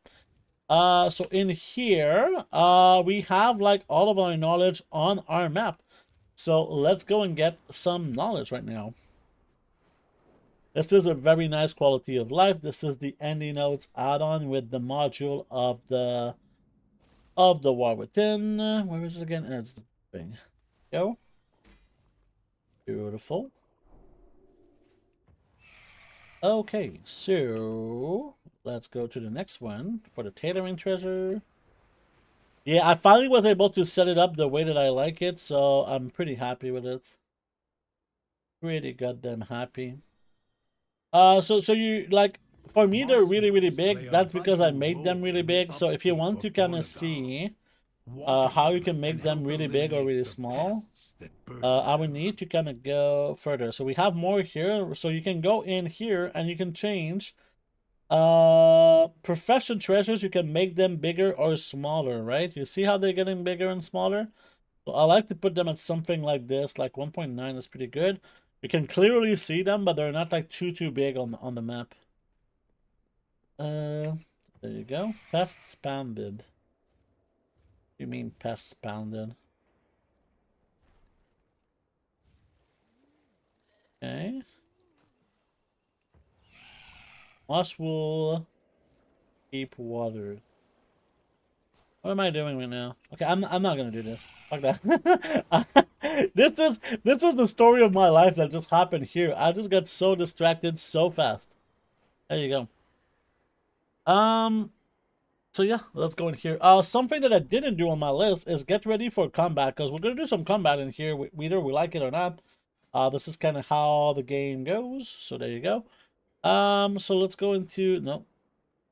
Speaker 1: So in here, we have like all of our knowledge on our map. So let's go and get some knowledge right now. This is a very nice quality of life. This is the ending notes add-on with the module of the War Within. Where is it again? It's the thing. Go. Beautiful. Okay, so let's go to the next one for the tailoring treasure. Yeah, I finally was able to set it up the way that I like it, so I'm pretty happy with it. Pretty goddamn happy. So you like, for me they're really big. That's because I made them really big. So if you want to kind of see how you can make them really big or really small, I would need to kind of go further. So we have more here. So you can go in here and you can change profession treasures. You can make them bigger or smaller, right? You see how they're getting bigger and smaller? So I like to put them at something like this, like 1.9 is pretty good. You can clearly see them, but they're not like too big on the map. There you go. Pests pounded. You mean pests pounded? Okay. Moss wool. Keep water. What am I doing right now? Okay, I'm not gonna do this. Fuck that. This is the story of my life that just happened here. I just got so distracted so fast. There you go. So yeah, let's go in here. Something that I didn't do on my list is get ready for combat, because we're gonna do some combat in here, whether we like it or not. This is kind of how the game goes. So there you go. So let's go into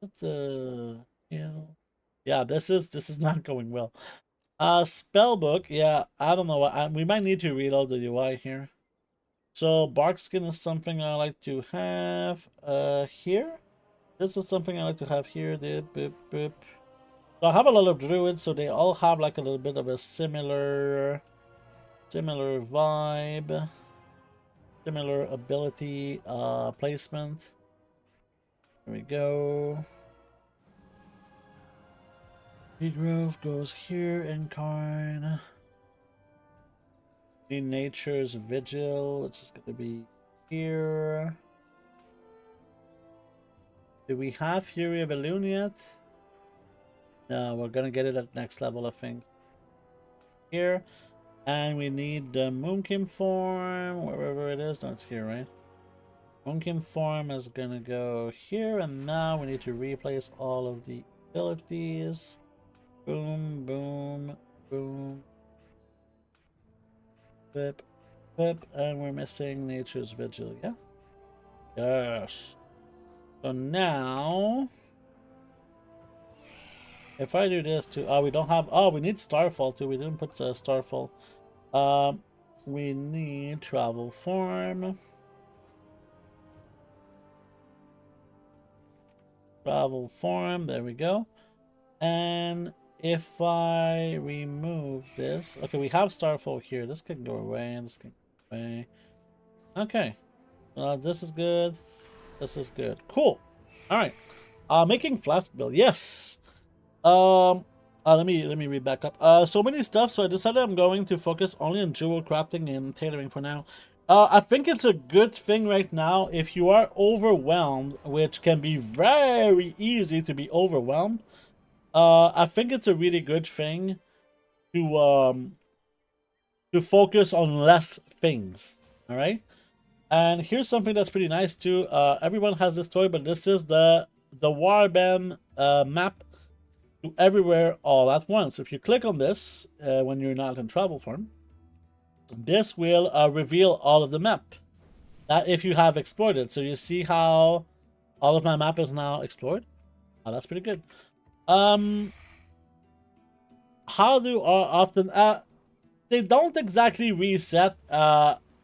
Speaker 1: what the hell? Yeah, this is not going well. Spell book. Yeah, I don't know. We might need to reload the UI here. So bark skin is something I like to have. Here. This is something I like to have here. Boop, boop. So I have a lot of druids, so they all have like a little bit of a similar vibe, similar ability placement. There we go. Grove goes here, Incarn. Nature's Vigil, it's just gonna be here. Do we have Fury of Elune yet? No, we're gonna get it at next level, I think. Here. And we need the Moonkim form, wherever it is. No, it's here, right? Moonkim form is gonna go here, and now we need to replace all of the abilities. Boom, boom, boom. Whip, whip, and we're missing Nature's Vigil, yeah? Yes. So now, if I do this too, we don't have, we need Starfall too. We didn't put Starfall. We need Travel Form. Travel Form, there we go. And if I remove this, okay, we have Starfall here. This can go away, and this can go away. Okay. This is good. This is good. Cool. All right. Making flask build. Yes. Let me read back up. So many stuff. So I decided I'm going to focus only on jewel crafting and tailoring for now. I think it's a good thing right now if you are overwhelmed, which can be very easy to be overwhelmed. I think it's a really good thing to focus on less things. All right. And here's something that's pretty nice too. Everyone has this toy, but this is the Warband map to everywhere all at once. If you click on this when you're not in travel form, this will reveal all of the map that if you have explored it. So you see how all of my map is now explored. Oh, that's pretty good. How do often they don't exactly reset.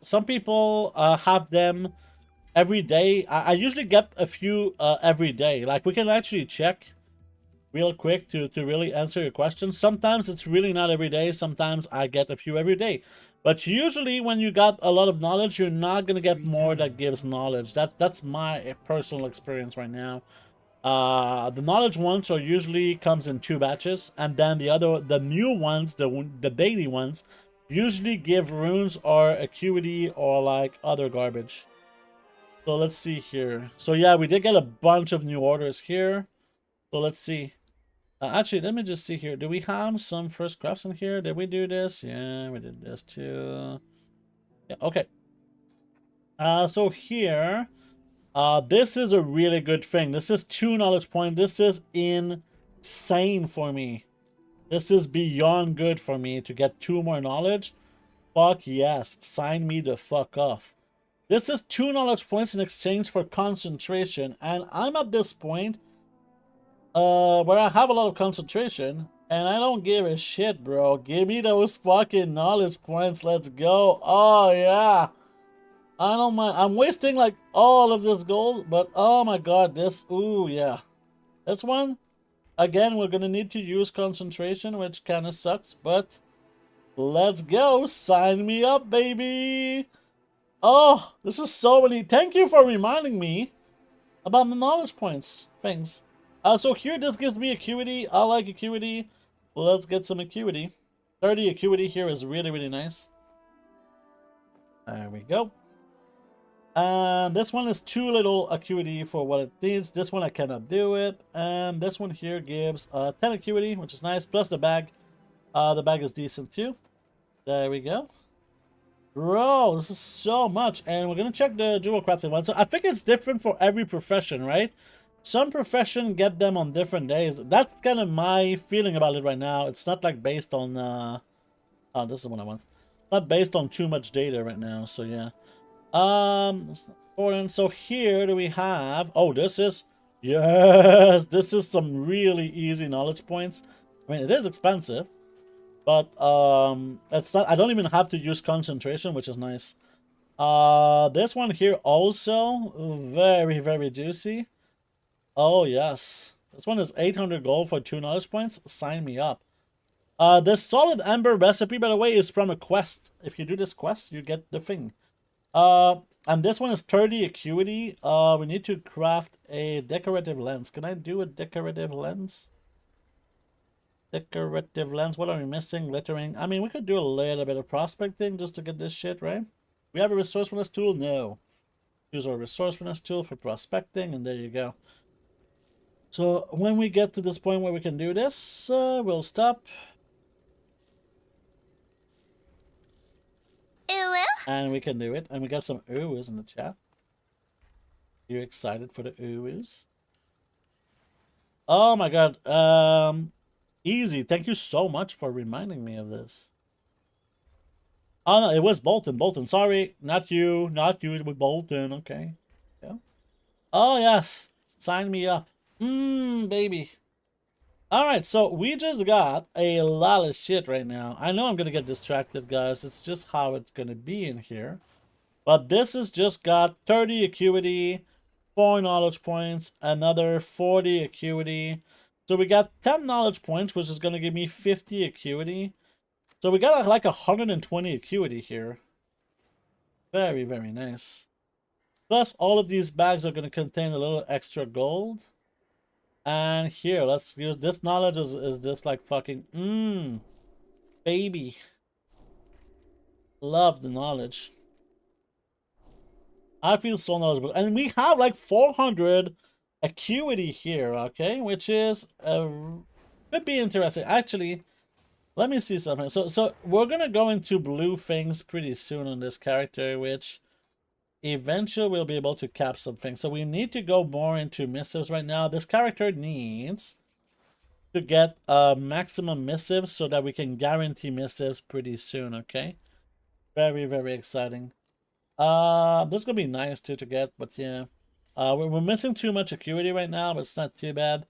Speaker 1: Some people have them every day. I usually get a few every day. Like we can actually check real quick to really answer your question. Sometimes it's really not every day. Sometimes I get a few every day. But usually when you got a lot of knowledge, you're not going to get more that gives knowledge. That's my personal experience right now. The knowledge ones are usually comes in 2 batches, and then the new ones, the daily ones, usually give runes or acuity or like other garbage. So let's see here. So yeah, we did get a bunch of new orders here. So let's see. Actually, let me just see here. Do we have some first crafts in here? Did we do this? Yeah, we did this too. Yeah, okay. So here, this is a really good thing. This is 2 knowledge points. This is insane for me. This is beyond good for me to get 2 more knowledge. Fuck yes. Sign me the fuck off. This is 2 knowledge points in exchange for concentration. And I'm at this point where I have a lot of concentration. And I don't give a shit, bro. Give me those fucking knowledge points. Let's go. Oh, yeah. I don't mind. I'm wasting like all of this gold. But oh my god, this. Ooh, yeah. This one. Again, we're going to need to use concentration, which kind of sucks. But let's go. Sign me up, baby. Oh, this is so many. Thank you for reminding me about the knowledge points things. So here, this gives me acuity. I like acuity. Well, let's get some acuity. 30 acuity here is really, really nice. There we go. And this one is too little acuity for what it needs. This one I cannot do it. And this one here gives 10 acuity, which is nice. Plus the bag. The bag is decent too. There we go. Bro, this is so much. And we're going to check the jewel crafting one. So I think it's different for every profession, right? Some profession get them on different days. That's kind of my feeling about it right now. It's not like based on... oh, this is what I want. It's not based on too much data right now, so yeah. That's not important. So here do we have... Oh, this is... Yes! This is some really easy knowledge points. I mean, it is expensive. But it's not... I don't even have to use concentration, which is nice. This one here also very, very juicy. Oh, yes. This one is 800 gold for 2 knowledge points. Sign me up. This solid amber recipe, by the way, is from a quest. If you do this quest, you get the thing. And this one is 30 acuity. We need to craft a decorative lens. Can I do a decorative lens? Decorative lens. What are we missing? Glittering. I mean, we could do a little bit of prospecting just to get this shit, right? We have a resourcefulness tool? No. Use our resourcefulness tool for prospecting, and there you go. So when we get to this point where we can do this, we'll stop. And we can do it. And we got some oohs in the chat. You excited for the oohs? Oh my god. Easy. Thank you so much for reminding me of this. Oh no, it was Bolton. Bolton, sorry. Not you. Not you. It was Bolton. Okay. Yeah. Oh yes. Sign me up. Baby. Alright, so we just got a lot of shit right now. I know I'm gonna get distracted, guys. It's just how it's gonna be in here. But this has just got 30 acuity, 4 knowledge points, another 40 acuity. So we got 10 knowledge points, which is gonna give me 50 acuity. So we got like 120 acuity here. Very, very nice. Plus, all of these bags are going to contain a little extra gold. And here, let's use this knowledge is just like fucking, baby. Love the knowledge. I feel so knowledgeable. And we have like 400 acuity here, okay? Which is, could be interesting. Actually, let me see something. So we're going to go into blue things pretty soon on this character, which eventually we'll be able to cap something. So we need to go more into missives right now. This character needs to get maximum missives so that we can guarantee missives pretty soon, okay? Very, very exciting. This is gonna be nice too to get, but yeah. We're missing too much acuity right now, but it's not too bad.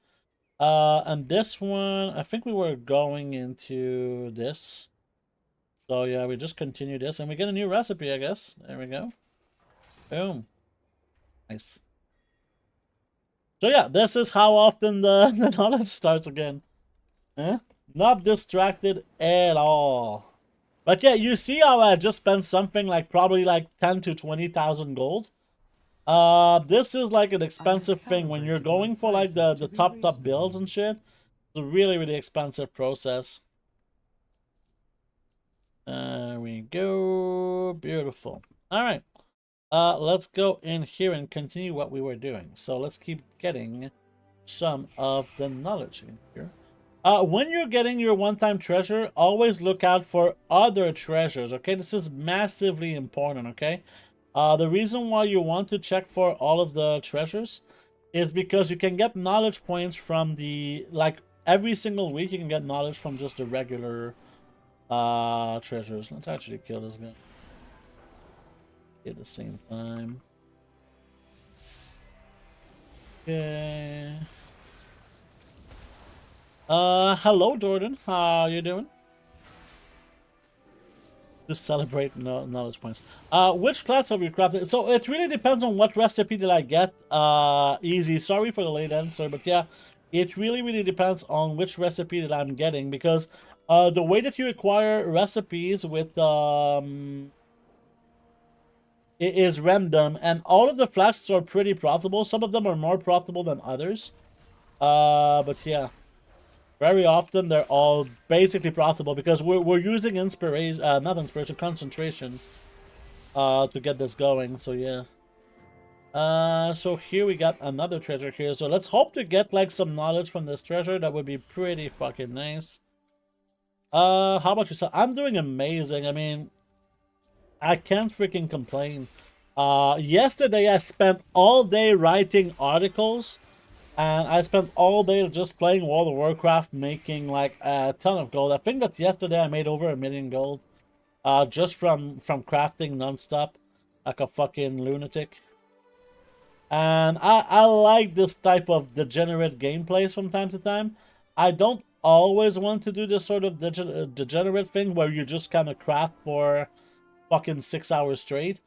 Speaker 1: And this one, I think we were going into this. So yeah, we just continue this and we get a new recipe, I guess. There we go. Boom. Nice. So yeah, this is how often the knowledge starts again. Not distracted at all. But yeah, you see how I just spent something like probably like 10 to 20,000 gold. This is like an expensive thing when you're going for like the top builds and shit. It's a really, really expensive process. There we go. Beautiful. All right. Let's go in here and continue what we were doing. So let's keep getting some of the knowledge in here. When you're getting your one-time treasure, always look out for other treasures, okay? This is massively important, okay? The reason why you want to check for all of the treasures is because you can get knowledge points from the, like, every single week you can get knowledge from just the regular treasures. Let's actually kill this guy at the same time. Okay. Hello, Jordan. How you doing? To celebrate knowledge points. Which class have you crafted? So it really depends on what recipe did I get. Easy. Sorry for the late answer, but yeah, it really depends on which recipe that I'm getting, because the way that you acquire recipes with it is random, and all of the flasks are pretty profitable. Some of them are more profitable than others. But yeah. Very often, they're all basically profitable because we're using inspiration, not inspiration, concentration, to get this going. So yeah. So here we got another treasure here. So let's hope to get like some knowledge from this treasure. That would be pretty fucking nice. How about yourself? I'm doing amazing. I mean, I can't freaking complain. Yesterday I spent all day writing articles. And I spent all day just playing World of Warcraft, making like a ton of gold. I think that yesterday I made over 1 million gold, just from crafting nonstop, like a fucking lunatic. And I like this type of degenerate gameplays from time to time. I don't always want to do this sort of degenerate thing where you just kind of craft for fucking 6 hours straight.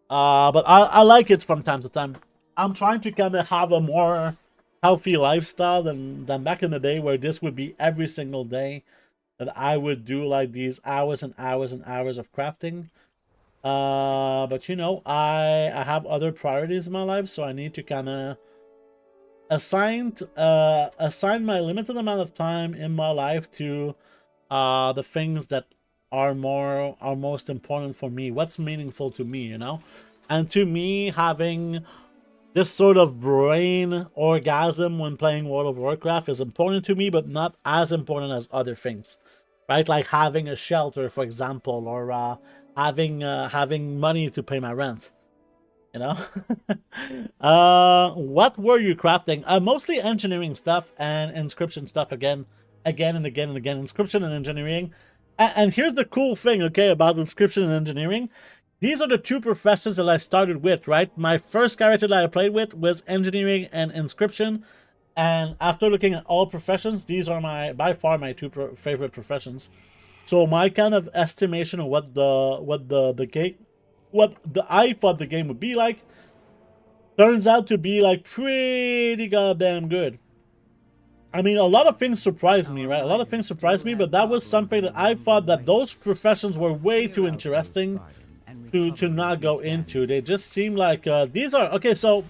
Speaker 1: But I like it from time to time. I'm trying to kind of have a more healthy lifestyle than back in the day where this would be every single day that I would do like these hours and hours and hours of crafting. But you know, I have other priorities in my life, so I need to kind of assign my limited amount of time in my life to the things that are most important for me. What's meaningful to me, you know? And to me, having this sort of brain orgasm when playing World of Warcraft is important to me, but not as important as other things, right? Like having a shelter, for example, or having money to pay my rent, you know? What were you crafting? Mostly engineering stuff and inscription stuff again and again. Inscription and engineering. And here's the cool thing, okay, about inscription and engineering. These are the two professions that I started with, right? My first character that I played with was engineering and inscription. And after looking at all professions, these are by far my two favorite professions. So my kind of estimation of what I thought the game would be like turns out to be like pretty goddamn good. I mean, a lot of things surprised me, right? A lot of things surprised me, but that was something that I thought that those professions were way too interesting to not go into. They just seem like these are okay. So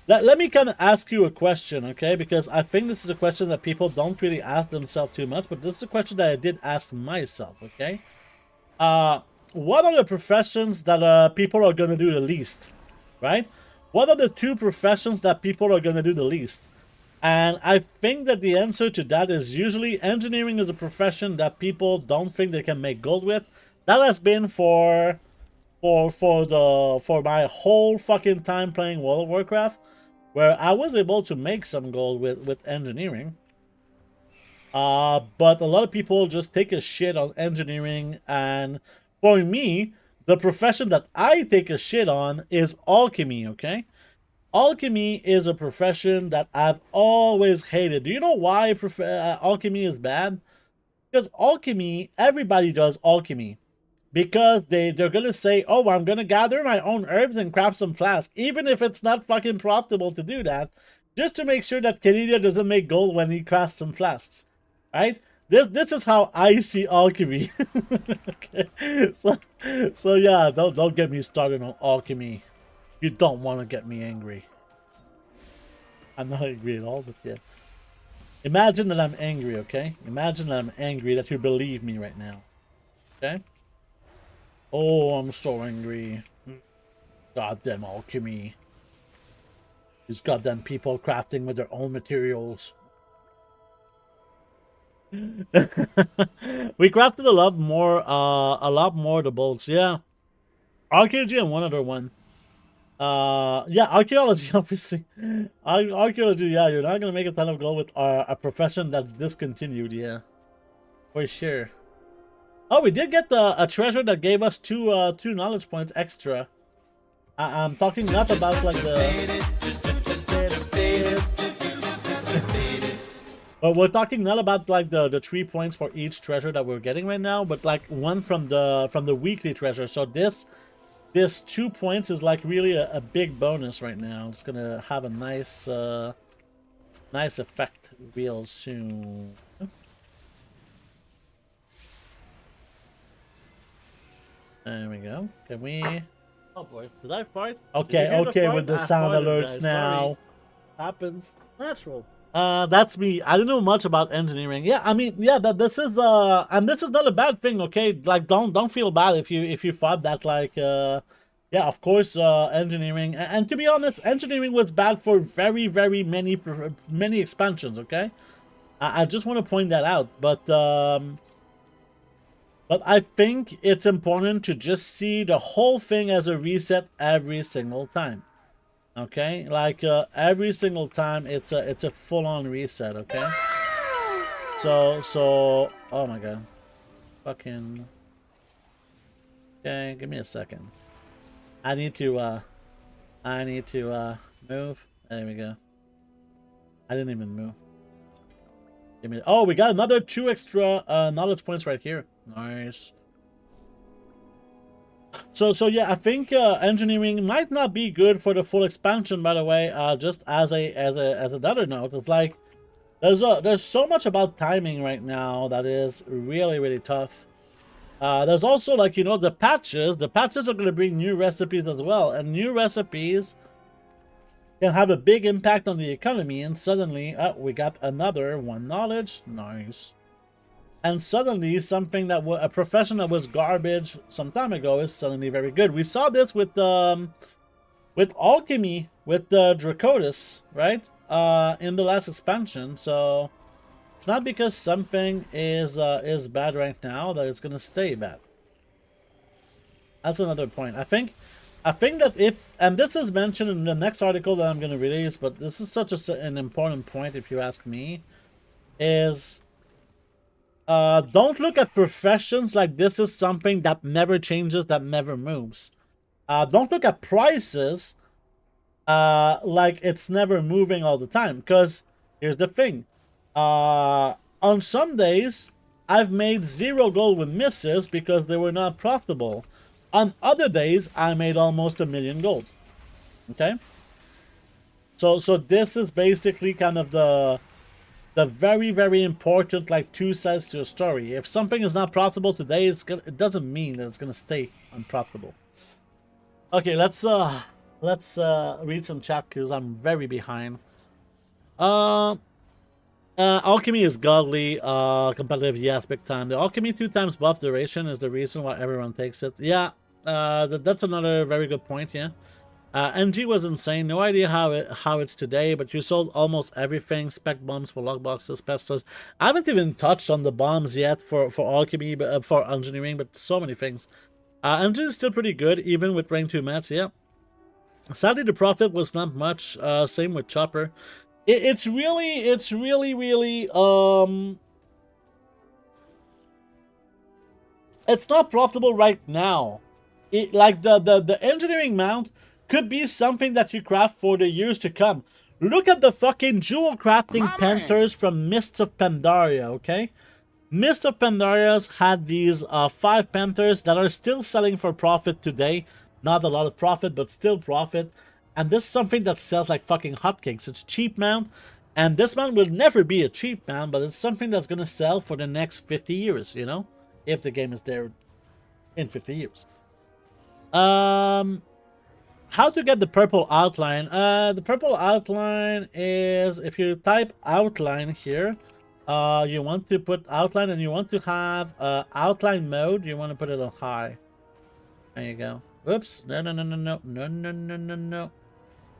Speaker 1: let me kind of ask you a question, okay? Because I think this is a question that people don't really ask themselves too much, but this is a question that I did ask myself, okay? What are the professions that people are going to do the least, right? What are the two professions that people are going to do the least? And I think that the answer to that is usually engineering is a profession that people don't think they can make gold with. That has been for my whole fucking time playing World of Warcraft, where I was able to make some gold with engineering. But a lot of people just take a shit on engineering, and for me, the profession that I take a shit on is alchemy, okay? Alchemy is a profession that I've always hated. Do you know why alchemy is bad? Because alchemy, everybody does alchemy. Because they're going to say, oh, I'm going to gather my own herbs and craft some flask. Even if it's not fucking profitable to do that. Just to make sure that Canada doesn't make gold when he crafts some flasks. Right? This is how I see alchemy. Okay. So yeah, don't get me started on alchemy. You don't want to get me angry. I'm not angry at all, but yeah. Imagine that I'm angry, okay? Imagine that I'm angry that you believe me right now. Okay? Oh, I'm so angry. Goddamn alchemy. These goddamn people crafting with their own materials. We crafted a lot more the bolts, yeah. Archaeology and one other one. Yeah, archaeology, obviously. Archaeology, yeah, you're not gonna make a ton of gold with a profession that's discontinued, yeah. For sure. Oh, we did get a treasure that gave us two knowledge points extra. I'm talking not about like the... But we're talking not about like the 3 points for each treasure that we're getting right now, but like one from the weekly treasure. So this 2 points is like really a big bonus right now. It's gonna have a nice nice effect real soon. There we go. Can we?
Speaker 2: Oh boy, did I fart?
Speaker 1: Okay, okay, with the sound alerts
Speaker 2: guys.
Speaker 1: now.
Speaker 2: Sorry. Happens. Natural.
Speaker 1: That's me. I don't know much about engineering. Yeah, I mean, yeah, this is and this is not a bad thing, okay? Like, don't feel bad if you thought that, like, yeah, of course, engineering, and to be honest, engineering was bad for very many expansions, okay? I just want to point that out, but I think it's important to just see the whole thing as a reset every single time. Okay, like every single time it's a full-on reset, okay? So oh my god. Fucking okay, give me a second. I need to move. There we go. I didn't even move. Give me, oh, we got another 2 extra knowledge points right here. Nice. So yeah, I think engineering might not be good for the full expansion. By the way, just as another note, it's like there's so much about timing right now that is really tough. There's also, like, you know, the patches. The patches are going to bring new recipes as well, and new recipes can have a big impact on the economy. And suddenly, we got another 1 knowledge. Nice. And suddenly, something that was a profession that was garbage some time ago is suddenly very good. We saw this with alchemy, with Dracotus, right? In the last expansion. So it's not because something is bad right now that it's gonna stay bad. That's another point. I think that if, and this is mentioned in the next article that I'm gonna release, but this is such an important point if you ask me, is don't look at professions like this is something that never changes, that never moves. Don't look at prices like it's never moving all the time. Because here's the thing. On some days, I've made 0 gold with misses because they were not profitable. On other days, I made almost 1 million gold. Okay? So this is basically kind of the very important, like, 2 sides to a story. If something is not profitable today, it doesn't mean that it's gonna stay unprofitable. Okay, let's read some chat because I'm very behind. Alchemy is godly. Competitive, yes, big time. The alchemy 2 times buff duration is the reason why everyone takes it. Yeah, that's another very good point. Yeah. NG was insane. No idea how it's today, but you sold almost everything. Spec bombs for lockboxes, pestos. I haven't even touched on the bombs yet for alchemy, but for engineering, but so many things. NG is still pretty good, even with rank 2 mats. Yeah. Sadly, the profit was not much. Same with Chopper. It's really, it's not profitable right now. Like the engineering mount could be something that you craft for the years to come. Look at the fucking jewel crafting Panthers from Mists of Pandaria, okay? Mist of Pandaria's had these 5 Panthers that are still selling for profit today. Not a lot of profit, but still profit. And this is something that sells like fucking hotcakes. It's a cheap mount, and this mount will never be a cheap mount, but it's something that's gonna sell for the next 50 years, you know? If the game is there in 50 years. How to get the purple outline? The purple outline is if you type outline here, you want to put outline and you want to have outline mode. You want to put it on high. There you go. Oops. No.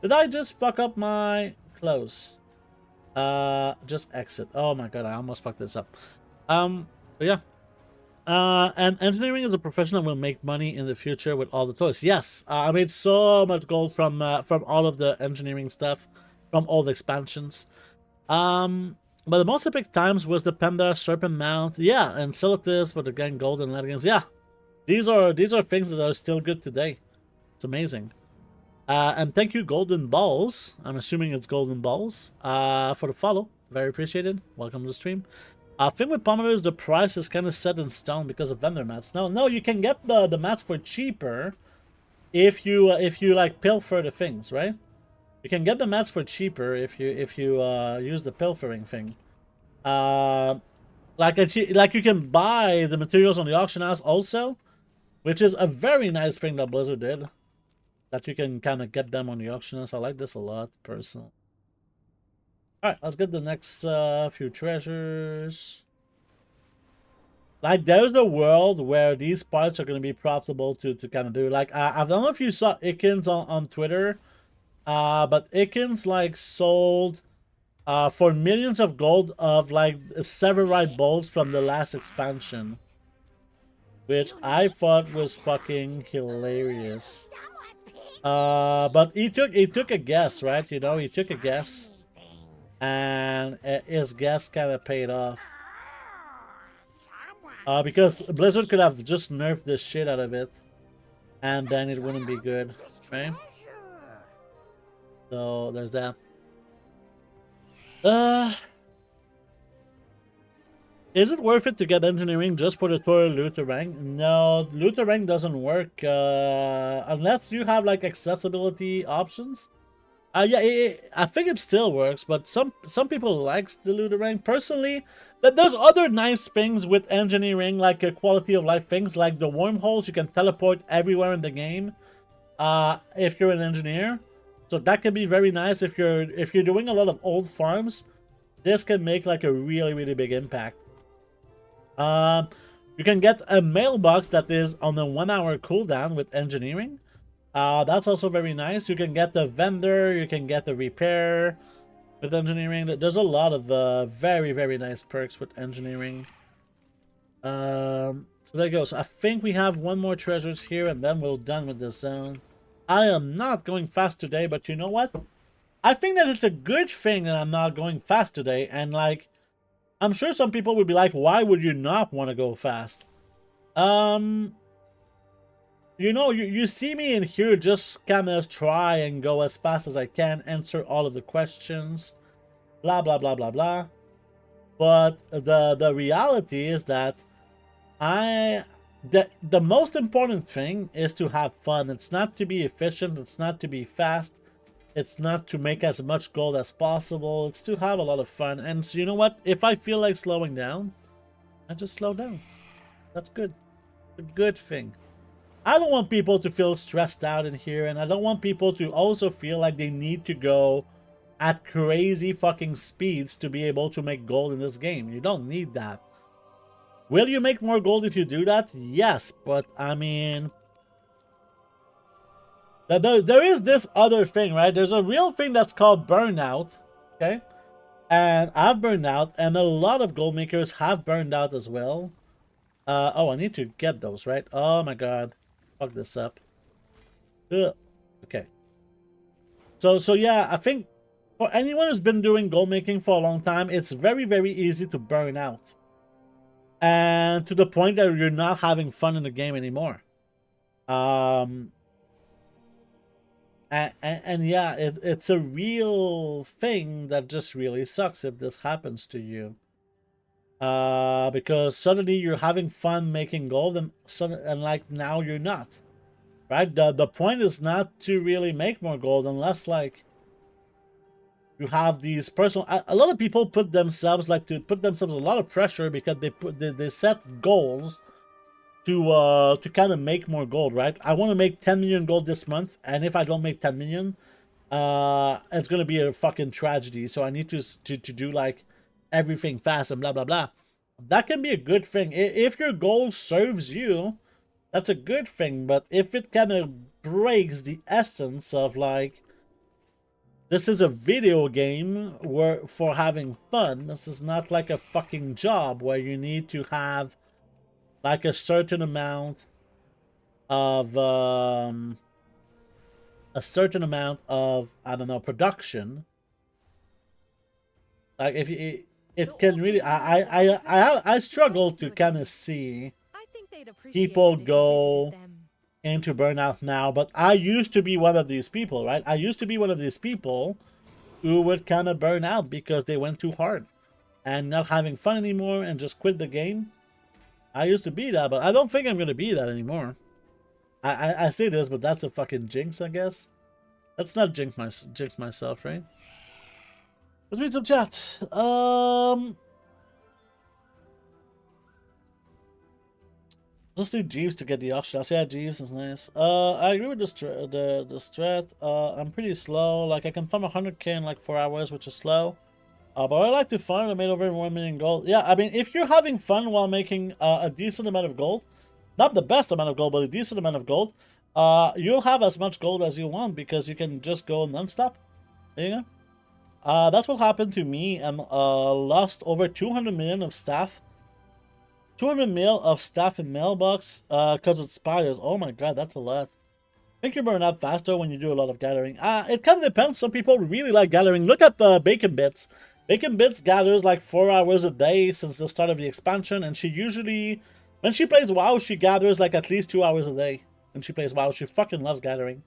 Speaker 1: Did I just fuck up my close? Just exit. Oh my god, I almost fucked this up. But yeah. And engineering as a profession will make money in the future with all the toys. Yes, I made so much gold from all of the engineering stuff, from all the expansions. But the most epic times was the Panda Serpent Mount. Yeah, and Silitus with the gang golden leggings. Yeah, these are things that are still good today. It's amazing. And thank you, Golden Balls. I'm assuming it's Golden Balls. For the follow. Very appreciated. Welcome to the stream. Thing with Pomodoro is the price is kind of set in stone because of vendor mats. No, you can get the mats for cheaper if you like pilfer the things, right? You can get the mats for cheaper if you use the pilfering thing. Like you can buy the materials on the auction house also, which is a very nice thing that Blizzard did. That you can kind of get them on the auction house. I like this a lot, personally. Alright, let's get the next few treasures. Like, there's a world where these parts are going to be profitable to kind of do. Like, I don't know if you saw Ikins on Twitter, but Ikins, like, sold for millions of gold of, like, Severite bolts from the last expansion. Which I thought was fucking hilarious. But he took a guess, right? You know, he took a guess. And his guess kind of paid off. Because Blizzard could have just nerfed the shit out of it. And then it wouldn't be good, right? So, there's that. Is it worth it to get engineering just for the total looter rank? No, looter rank doesn't work unless you have like accessibility options. Yeah, I think it still works, but some people likes the looter rank. Personally, there's other nice things with engineering, like quality of life things, like the wormholes. You can teleport everywhere in the game if you're an engineer. So that can be very nice if you're doing a lot of old farms. This can make like a really big impact. You can get a mailbox that is on a 1 hour cooldown with engineering. That's also very nice. You can get the vendor, you can get the repair with engineering. There's a lot of very nice perks with engineering. So there you go. So I think we have one more treasures here and then we're done with this zone. I am not going fast today, but you know what? I think that it's a good thing that I'm not going fast today, and like I'm sure some people would be like, why would you not want to go fast? You know, you see me in here just kind of try and go as fast as I can, answer all of the questions, blah, blah, blah, blah, blah. But the reality is that the most important thing is to have fun. It's not to be efficient. It's not to be fast. It's not to make as much gold as possible. It's to have a lot of fun. And so you know what? If I feel like slowing down, I just slow down. That's good. It's a good thing. I don't want people to feel stressed out in here, and I don't want people to also feel like they need to go at crazy fucking speeds to be able to make gold in this game. You don't need that. Will you make more gold if you do that? Yes, but I mean, there is this other thing, right? There's a real thing that's called burnout, okay? And I've burned out, and a lot of gold makers have burned out as well. Oh, I need to get those, right? Oh my god. Fuck this up. Ugh. Okay. So yeah, I think for anyone who's been doing gold making for a long time, it's very, very easy to burn out. And to the point that you're not having fun in the game anymore. And yeah, it's a real thing that just really sucks if this happens to you. Because suddenly you're having fun making gold and like now you're not. Right? The point is not to really make more gold unless like you have these personal. A lot of people put themselves a lot of pressure because they set goals to kind of make more gold, right? I want to make 10 million gold this month, and if I don't make 10 million, it's gonna be a fucking tragedy. So I need to do like everything fast and blah blah blah. That can be a good thing if your goal serves you. That's a good thing, but if it kind of breaks the essence of like, this is a video game where for having fun. This is not like a fucking job where you need to have like a certain amount of I don't know, production. Like if you, it can really I struggle to kind of see people go into burnout now, but I used to be one of these people, right? I used to be one of these people who would kind of burn out because they went too hard and not having fun anymore and just quit the game. I used to be that, but I don't think I'm going to be that anymore. I say this, but that's a fucking jinx, I guess. Let's not jinx myself, right? Let's read some chat. Let's do Jeeves to get the Oxydas. Yeah, Jeeves is nice. I agree with the strat. I'm pretty slow. Like I can farm 100k in like 4 hours, which is slow. But I like to farm. I made over 1 million gold. Yeah, I mean, if you're having fun while making a decent amount of gold, not the best amount of gold, but a decent amount of gold, you'll have as much gold as you want because you can just go non-stop. There you go. That's what happened to me. I lost over 200 million of staff. 200 mil of staff in mailbox because it expires. Oh my god, that's a lot. I think you burn out faster when you do a lot of gathering. It kind of depends. Some people really like gathering. Look at the Bacon Bits. Bacon Bits gathers like 4 hours a day since the start of the expansion, and she usually, when she plays WoW, she gathers like at least 2 hours a day. When she plays WoW, she fucking loves gathering.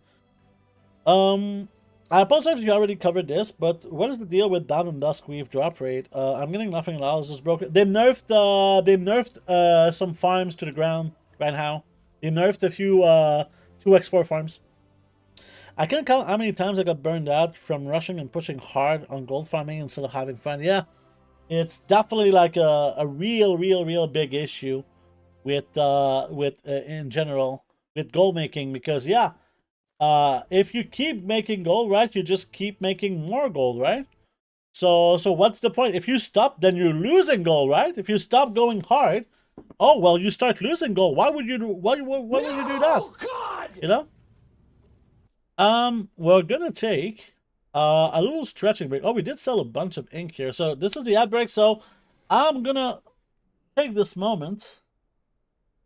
Speaker 1: I apologize if you already covered this, but what is the deal with Dawn and Duskweave drop rate? I'm getting nothing at all. This is broken. They nerfed some farms to the ground right now. They nerfed a few 2 export farms. I can't count how many times I got burned out from rushing and pushing hard on gold farming instead of having fun. Yeah, it's definitely like a real big issue with in general with gold making, because yeah. If you keep making gold, right, you just keep making more gold, right? So what's the point? If you stop, then you're losing gold, right? If you stop going hard, oh well, you start losing gold. Why would you do? Why would you do that? God! You know. We're gonna take a little stretching break. Oh, we did sell a bunch of ink here. So this is the ad break. So I'm gonna take this moment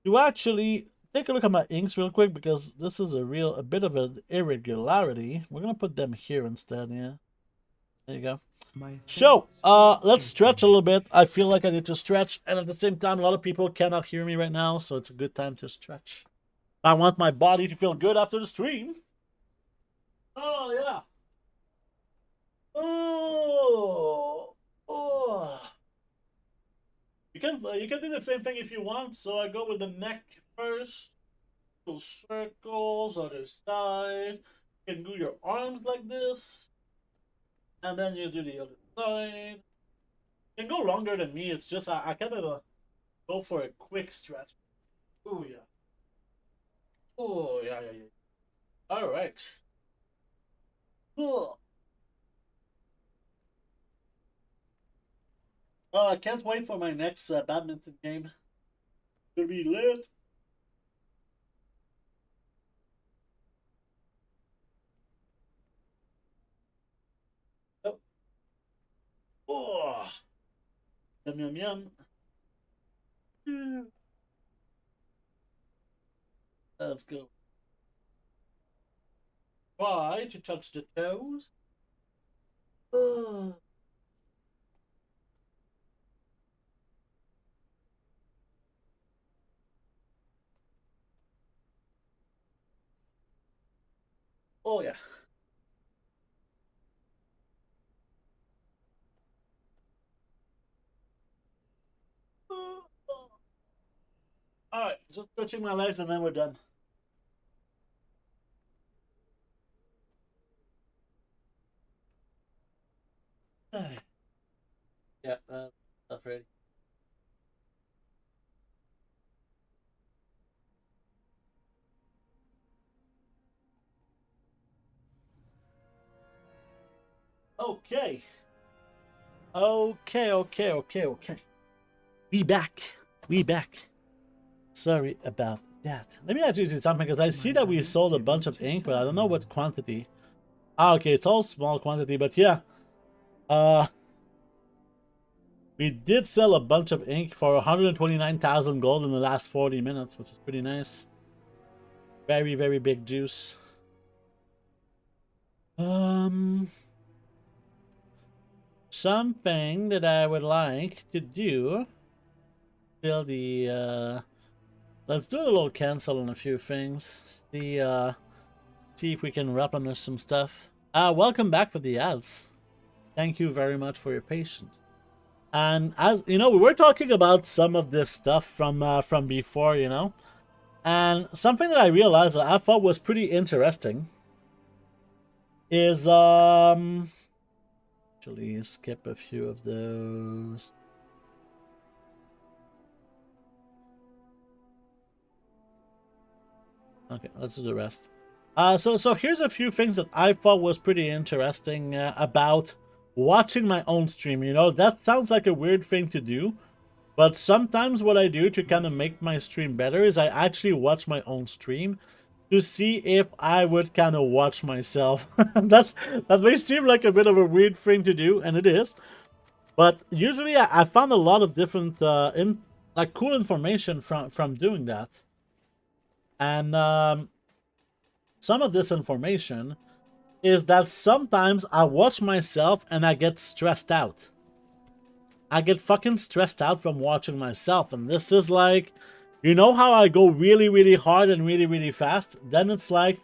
Speaker 1: to actually take a look at my inks real quick, because this is a bit of an irregularity. We're gonna put them here instead. Yeah, there you go. So let's stretch a little bit. I feel like I need to stretch, and at the same time a lot of people cannot hear me right now, so it's a good time to stretch. I want my body to feel good after the stream. Oh yeah. Oh. You can do the same thing if you want. So I go with the neck first. Circles, other side. You can do your arms like this, and then you do the other side. You can go longer than me. It's just I kind of go for a quick stretch. Oh yeah. Oh, yeah, yeah, yeah. All right. Cool. Oh, I can't wait for my next badminton game. Gonna be lit. Oh, oh. Yum, yum, yum. Mm. Let's go. Try to touch the toes. Oh, oh yeah. All right, just touching my legs and then we're done. Yeah, that's ready. Okay. Okay. We back. We back. Sorry about that. Let me actually see something because I see that we sold a bunch of ink, but I don't know what quantity. Ah, okay, it's all small quantity, but yeah. We did sell a bunch of ink for 129,000 gold in the last 40 minutes, which is pretty nice. Very, very big juice. Something that I would like to do till the let's do a little cancel on a few things. See if we can replenish some stuff. Welcome back for the ads. Thank you very much for your patience. And as you know, we were talking about some of this stuff from before, you know, and something that I realized that I thought was pretty interesting is actually skip a few of those. Okay, let's do the rest. So here's a few things that I thought was pretty interesting about watching my own stream. You know, that sounds like a weird thing to do, but sometimes what I do to kind of make my stream better is I actually watch my own stream to see if I would kind of watch myself. That may seem like a bit of a weird thing to do, and it is. But usually I found a lot of different like cool information from doing that. And some of this information is that sometimes I watch myself and I get stressed out. I get fucking stressed out from watching myself. And this is like, you know how I go really, really hard and really, really fast? Then it's like,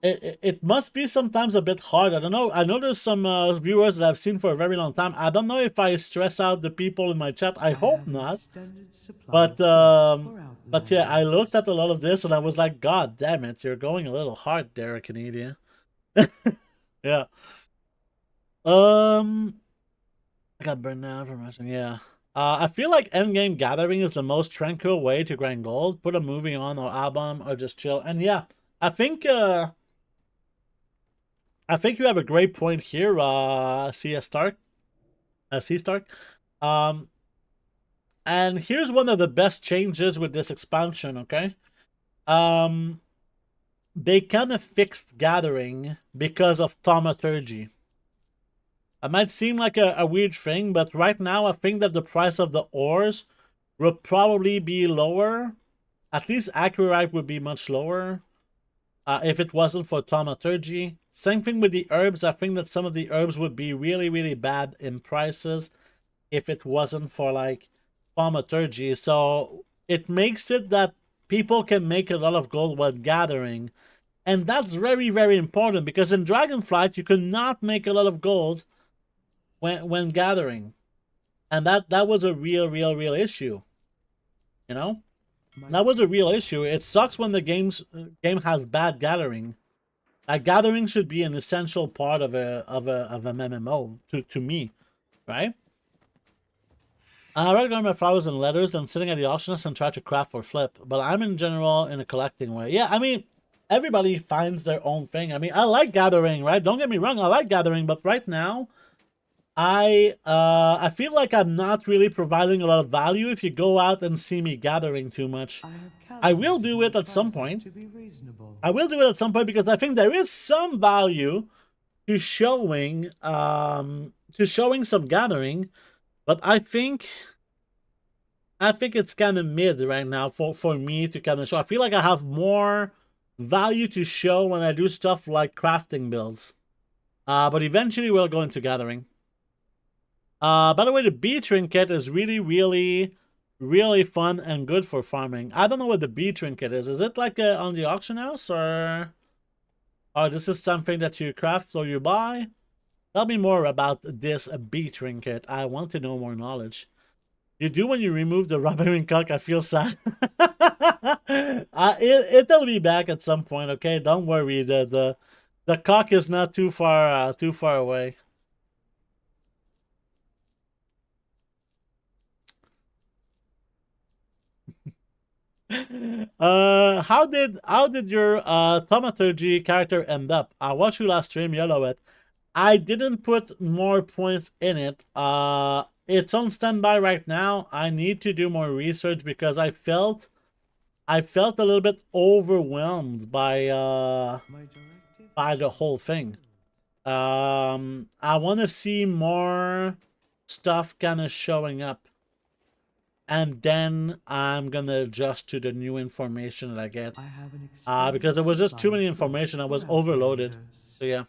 Speaker 1: it must be sometimes a bit hard. I don't know. I know there's some viewers that I've seen for a very long time. I don't know if I stress out the people in my chat. I hope not. But yeah, I looked at a lot of this and I was like, God damn it, you're going a little hard there, Canadian. Yeah. I got burned out from wrestling. Yeah. I feel like endgame gathering is the most tranquil way to grind gold. Put a movie on or album or just chill. And yeah, I think you have a great point here, CS Stark. C Stark. And here's one of the best changes with this expansion, okay? They kind of fixed gathering because of thaumaturgy. It might seem like a weird thing, but right now I think that the price of the ores will probably be lower. At least Accurite would be much lower if it wasn't for thaumaturgy. Same thing with the herbs. I think that some of the herbs would be really, really bad in prices if it wasn't for like thaumaturgy. So it makes it that people can make a lot of gold while gathering. And that's very, very important because in Dragonflight you could not make a lot of gold when gathering. And that was a real issue. You know? That was a real issue. It sucks when the game has bad gathering. Gathering should be an essential part of an MMO to me, right? I rather go my flowers and letters than sitting at the auctionist and try to craft or flip. But I'm in general in a collecting way. Yeah, I mean, everybody finds their own thing. I mean, I like gathering, right? Don't get me wrong, I like gathering, but right now, I feel like I'm not really providing a lot of value if you go out and see me gathering too much. I will do it at some point. I will do it at some point because I think there is some value to showing some gathering, but I think it's kind of mid right now for me to kind of show. I feel like I have more value to show when I do stuff like crafting builds. But eventually we'll go into gathering. By the way, the bee trinket is really, really, really fun and good for farming. I don't know what the bee trinket is. Is it like on the auction house, or this is something that you craft or you buy? Tell me more about this bee trinket. I want to know more knowledge. You do when you remove the rubbering cock. I feel sad. It'll be back at some point. Okay, don't worry. The cock is not too far away. How did your thaumaturgy character end up? I watched you last stream, yellow it. I didn't put more points in it. It's on standby right now. I need to do more research because I felt a little bit overwhelmed by the whole thing. I want to see more stuff kind of showing up, and then I'm gonna adjust to the new information that I get. Because there was just too many information. I was overloaded. So yeah.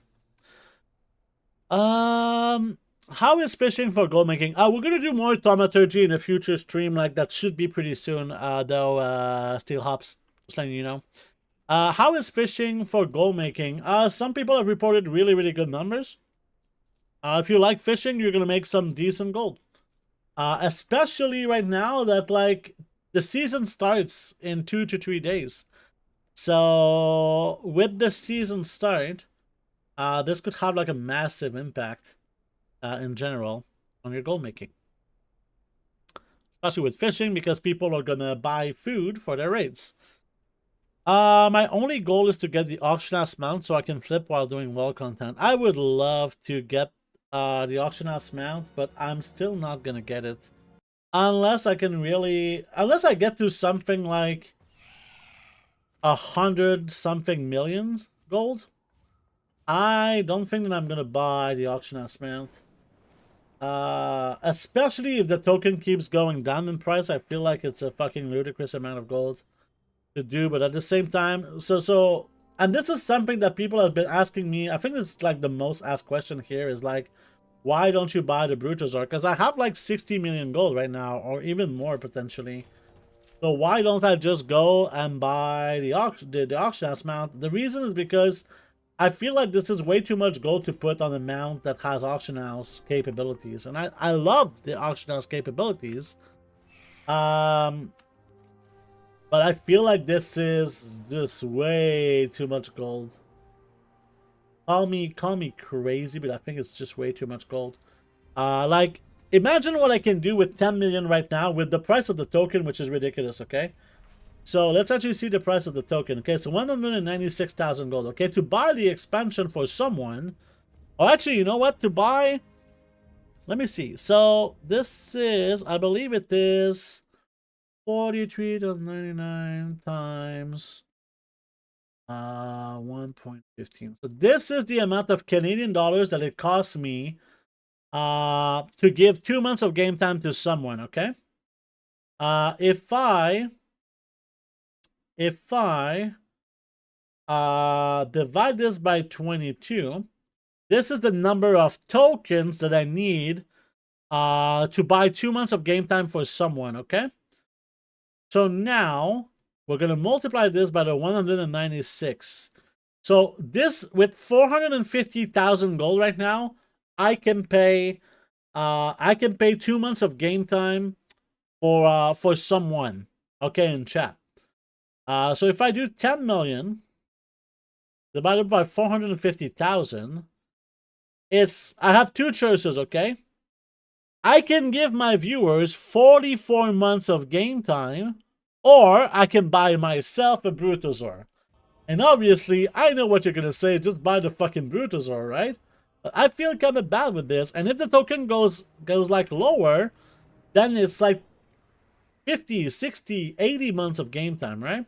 Speaker 1: How is fishing for gold making? We're gonna do more thaumaturgy in a future stream. Like that should be pretty soon. Though Steel Hops, just letting you know. How is fishing for gold making? Some people have reported really, really good numbers. If you like fishing, you're gonna make some decent gold. Especially right now that like the season starts in 2 to 3 days. So with the season start, this could have like a massive impact in general on your gold making. Especially with fishing because people are gonna buy food for their raids. My only goal is to get the auction house mount so I can flip while doing wall content. I would love to get the auction house mount, but I'm still not gonna get it unless I can really, unless I get to something like 100 something millions gold. I don't think that I'm gonna buy the auction house mount, especially if the token keeps going down in price. I feel like it's a fucking ludicrous amount of gold to do, but at the same time, and this is something that people have been asking me. I think it's like the most asked question here is like, why don't you buy the Brutosaur? Because I have like 60 million gold right now, or even more potentially. So why don't I just go and buy the auction house mount? The reason is because I feel like this is way too much gold to put on a mount that has auction house capabilities, and I love the auction house capabilities. But I feel like this is just way too much gold. Call me crazy, but I think it's just way too much gold. Like, imagine what I can do with 10 million right now with the price of the token, which is ridiculous, okay? So let's actually see the price of the token. Okay, so 196,000 gold. Okay, to buy the expansion for someone. Oh, actually, you know what? To buy, let me see. So this is, I believe it is 43.99 times 1.15. So this is the amount of Canadian dollars that it costs me to give 2 months of game time to someone, okay? If I divide this by 22, this is the number of tokens that I need to buy 2 months of game time for someone, okay? So now we're going to multiply this by the 196. So this, with 450,000 gold right now, I can pay 2 months of game time for someone, okay, in chat. So if I do 10 million divided by 450,000, I have two choices, okay? I can give my viewers 44 months of game time, or I can buy myself a Brutosaur. And obviously, I know what you're gonna say, just buy the fucking Brutosaur, right? But I feel kind of bad with this, and if the token goes like lower, then it's like 50, 60, 80 months of game time, right?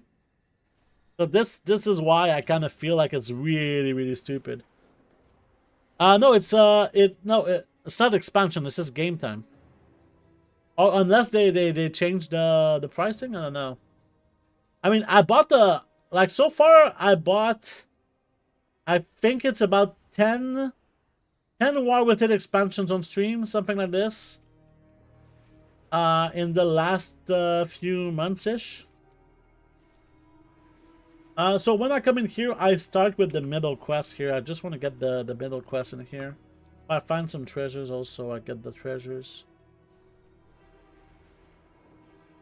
Speaker 1: So this is why I kind of feel like it's really, really stupid. No, it's it's not expansion, it's just game time. Oh, unless they change the pricing, I don't know. I mean, I bought the so far I bought, I think it's about 10 War Within expansions on stream, something like this. In the last few months-ish. So when I come in here, I start with the middle quest here. I just want to get the middle quest in here. If I find some treasures also, I get the treasures.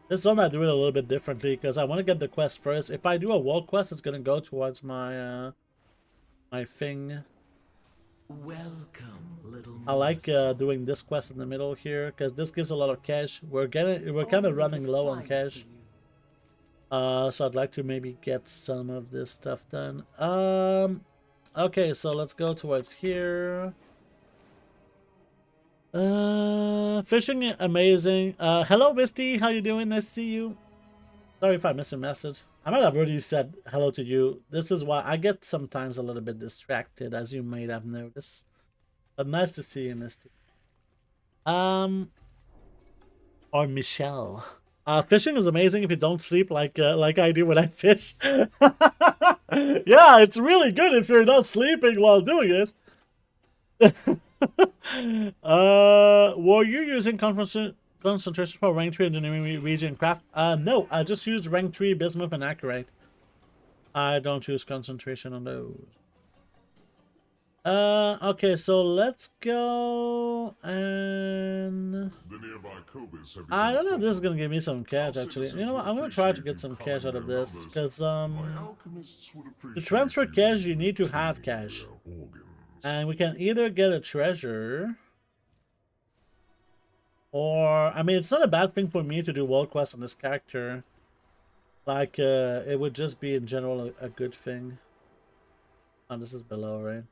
Speaker 1: This one I do it a little bit differently because I want to get the quest first. If I do a wall quest, it's going to go towards my my thing.
Speaker 3: Welcome, little
Speaker 1: I like doing this quest in the middle here because this gives a lot of cash. We're kind of running low on cash. So I'd like to maybe get some of this stuff done. Okay, so let's go towards here. Fishing amazing. Hello Misty, how you doing? Nice to see you. Sorry if I missed a message. I might have already said hello to you. This is why I get sometimes a little bit distracted, as you might have noticed. But nice to see you, Misty. Or Michelle. Fishing is amazing if you don't sleep like I do when I fish. Yeah, it's really good if you're not sleeping while doing it. Were you using concentration for rank 3 engineering region craft? No, I just use rank 3 bismuth and accurate. I don't use concentration on those. Okay, so let's go and I don't know if this is gonna give me some cash actually. You know what? I'm gonna try to get some cash out of this because to transfer cash you need to have cash. And we can either get a treasure or I mean it's not a bad thing for me to do world quests on this character. Like it would just be in general a good thing. Oh, this is below, right?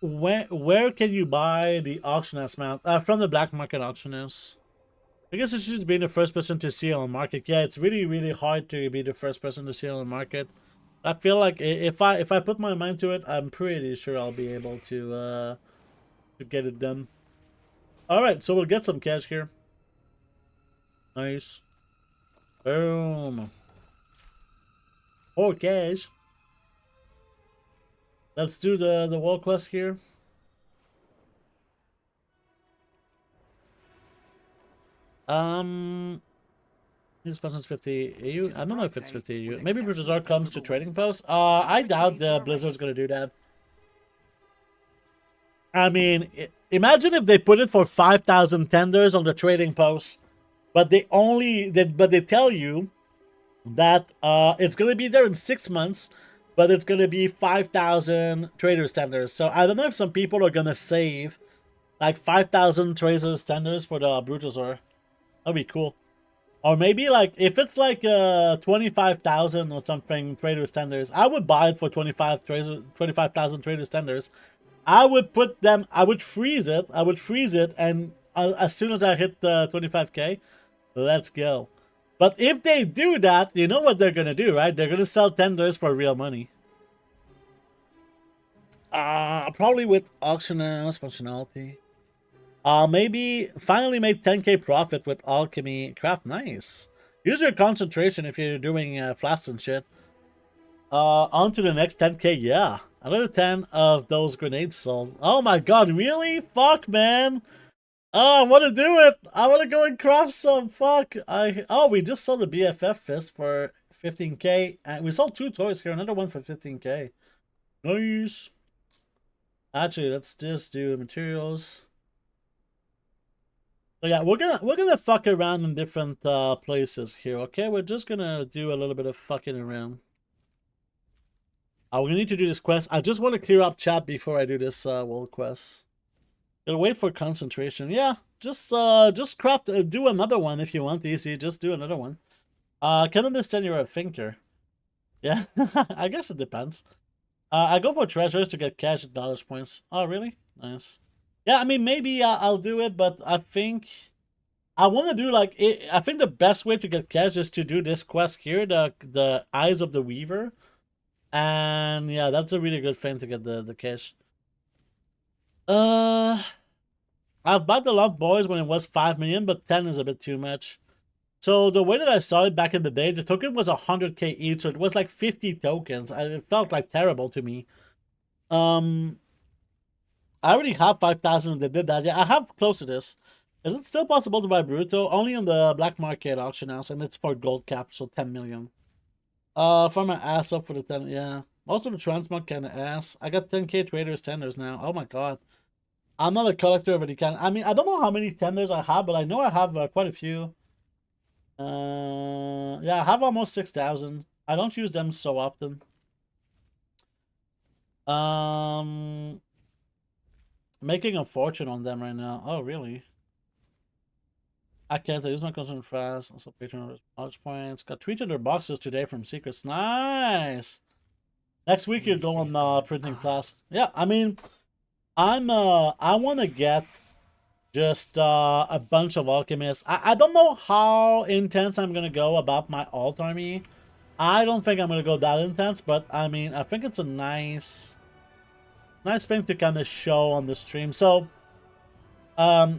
Speaker 1: Where can you buy the auctioneer's mount? From the black market auctioneers. I guess it's just being the first person to see it on the market. Yeah, it's really, really hard to be the first person to see it on the market. I feel like if I put my mind to it, I'm pretty sure I'll be able to get it done. All right, so we'll get some cash here. Nice. Boom. More cash. Let's do the wall quest here. Expansion's 50 EU. I don't know if it's 50 EU. Maybe Brutosaur comes to trading post. I doubt the Blizzard's gonna do that. I mean, imagine if they put it for 5,000 tenders on the trading post, but they tell you that it's gonna be there in 6 months, but it's gonna be 5,000 traders tenders. So I don't know if some people are gonna save like 5,000 traders tenders for the Brutosaur. That'd be cool. Or maybe like if it's like 25,000 or something traders tenders, I would buy it for 25,000 traders tenders. I would put them. I would freeze it. And as soon as I hit the 25k, let's go. But if they do that, you know what they're gonna do, right? They're gonna sell tenders for real money. Probably with auctioneers functionality. Maybe finally make 10k profit with alchemy craft. Nice. Use your concentration if you're doing flasks and shit. On to the next 10k. Yeah, another 10 of those grenades sold. Oh my god, really? Fuck, man. Oh, I want to do it. I want to go and craft some. Fuck. We just sold the BFF fist for 15k, and we sold 2 toys here. Another one for 15k. Nice. Actually, let's just do materials. So yeah, we're gonna fuck around in different places here. Okay, we're just gonna do a little bit of fucking around. We're gonna need to do this quest. I just want to clear up chat before I do this world quest. Gotta wait for concentration. Yeah, just craft, do another one if you want. Easy, just do another one. Can understand you're a thinker. Yeah, I guess it depends. I go for treasures to get cash at dollars points. Oh, really? Nice. Yeah, I mean, maybe I'll do it, but I think I want to do like I think the best way to get cash is to do this quest here, the Eyes of the Weaver, and yeah, that's a really good thing to get the cash. I've bought the Lump Boys when it was 5 million, but 10 is a bit too much. So the way that I saw it back in the day, the token was 100k each, so it was like 50 tokens. It felt like terrible to me. I already have 5,000 that did that. Yeah, I have close to this. Is it still possible to buy Bruto? Only on the black market auction house, and it's for gold cap, so 10 million. For my ass up for the 10, yeah. Most of the transmog kind of ass. I got 10k traders tenders now. Oh my god. I'm not a collector of any kind. I mean, I don't know how many tenders I have, but I know I have quite a few. Yeah, I have almost 6,000. I don't use them so often. Making a fortune on them right now. Oh, really? I can't use my concern fast. Also, Patreon knowledge points. Got 300 boxes today from secrets. Nice. Next week you go on printing class. Yeah, I mean, I want to get just a bunch of alchemists. I don't know how intense I'm gonna go about my alt army. I don't think I'm gonna go that intense, but I mean, I think it's a nice thing to kind of show on the stream. So, as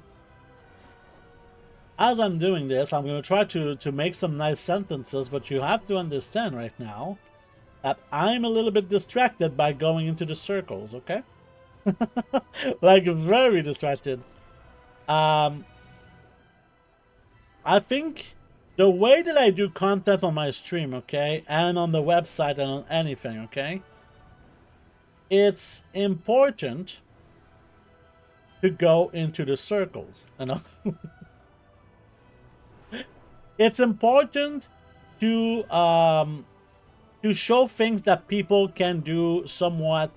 Speaker 1: I'm doing this, I'm gonna try to make some nice sentences, but you have to understand right now that I'm a little bit distracted by going into the circles, okay? Like, very distracted. I think the way that I do content on my stream, okay, and on the website and on anything, okay, it's important to go into the circles, you know. It's important to show things that people can do somewhat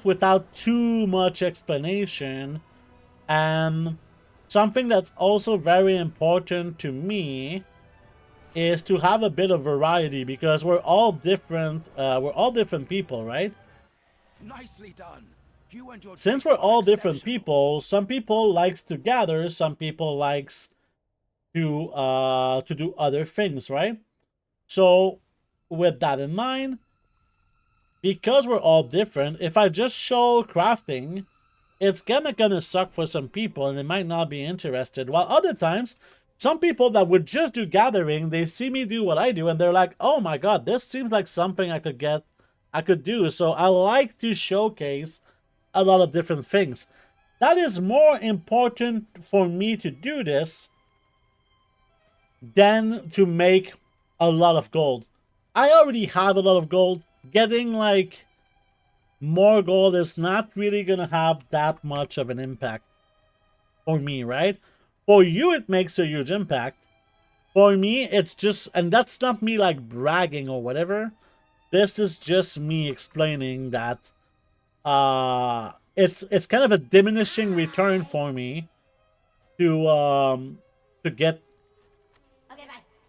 Speaker 1: without too much explanation. And something that's also very important to me is to have a bit of variety, because we're all different people, right?
Speaker 5: Nicely done. You and your
Speaker 1: Since we're all different people, some people likes to gather, some people likes to do other things, right? So with that in mind, because we're all different, if I just show crafting, it's gonna suck for some people and they might not be interested. While other times, some people that would just do gathering, they see me do what I do and they're like, oh my god, this seems like something I could do. So I like to showcase a lot of different things. That is more important for me to do this than to make a lot of gold. I already have a lot of gold. Getting like more gold is not really gonna have that much of an impact for me, right? For you it makes a huge impact. For me it's just, and that's not me like bragging or whatever, this is just me explaining that it's kind of a diminishing return for me to get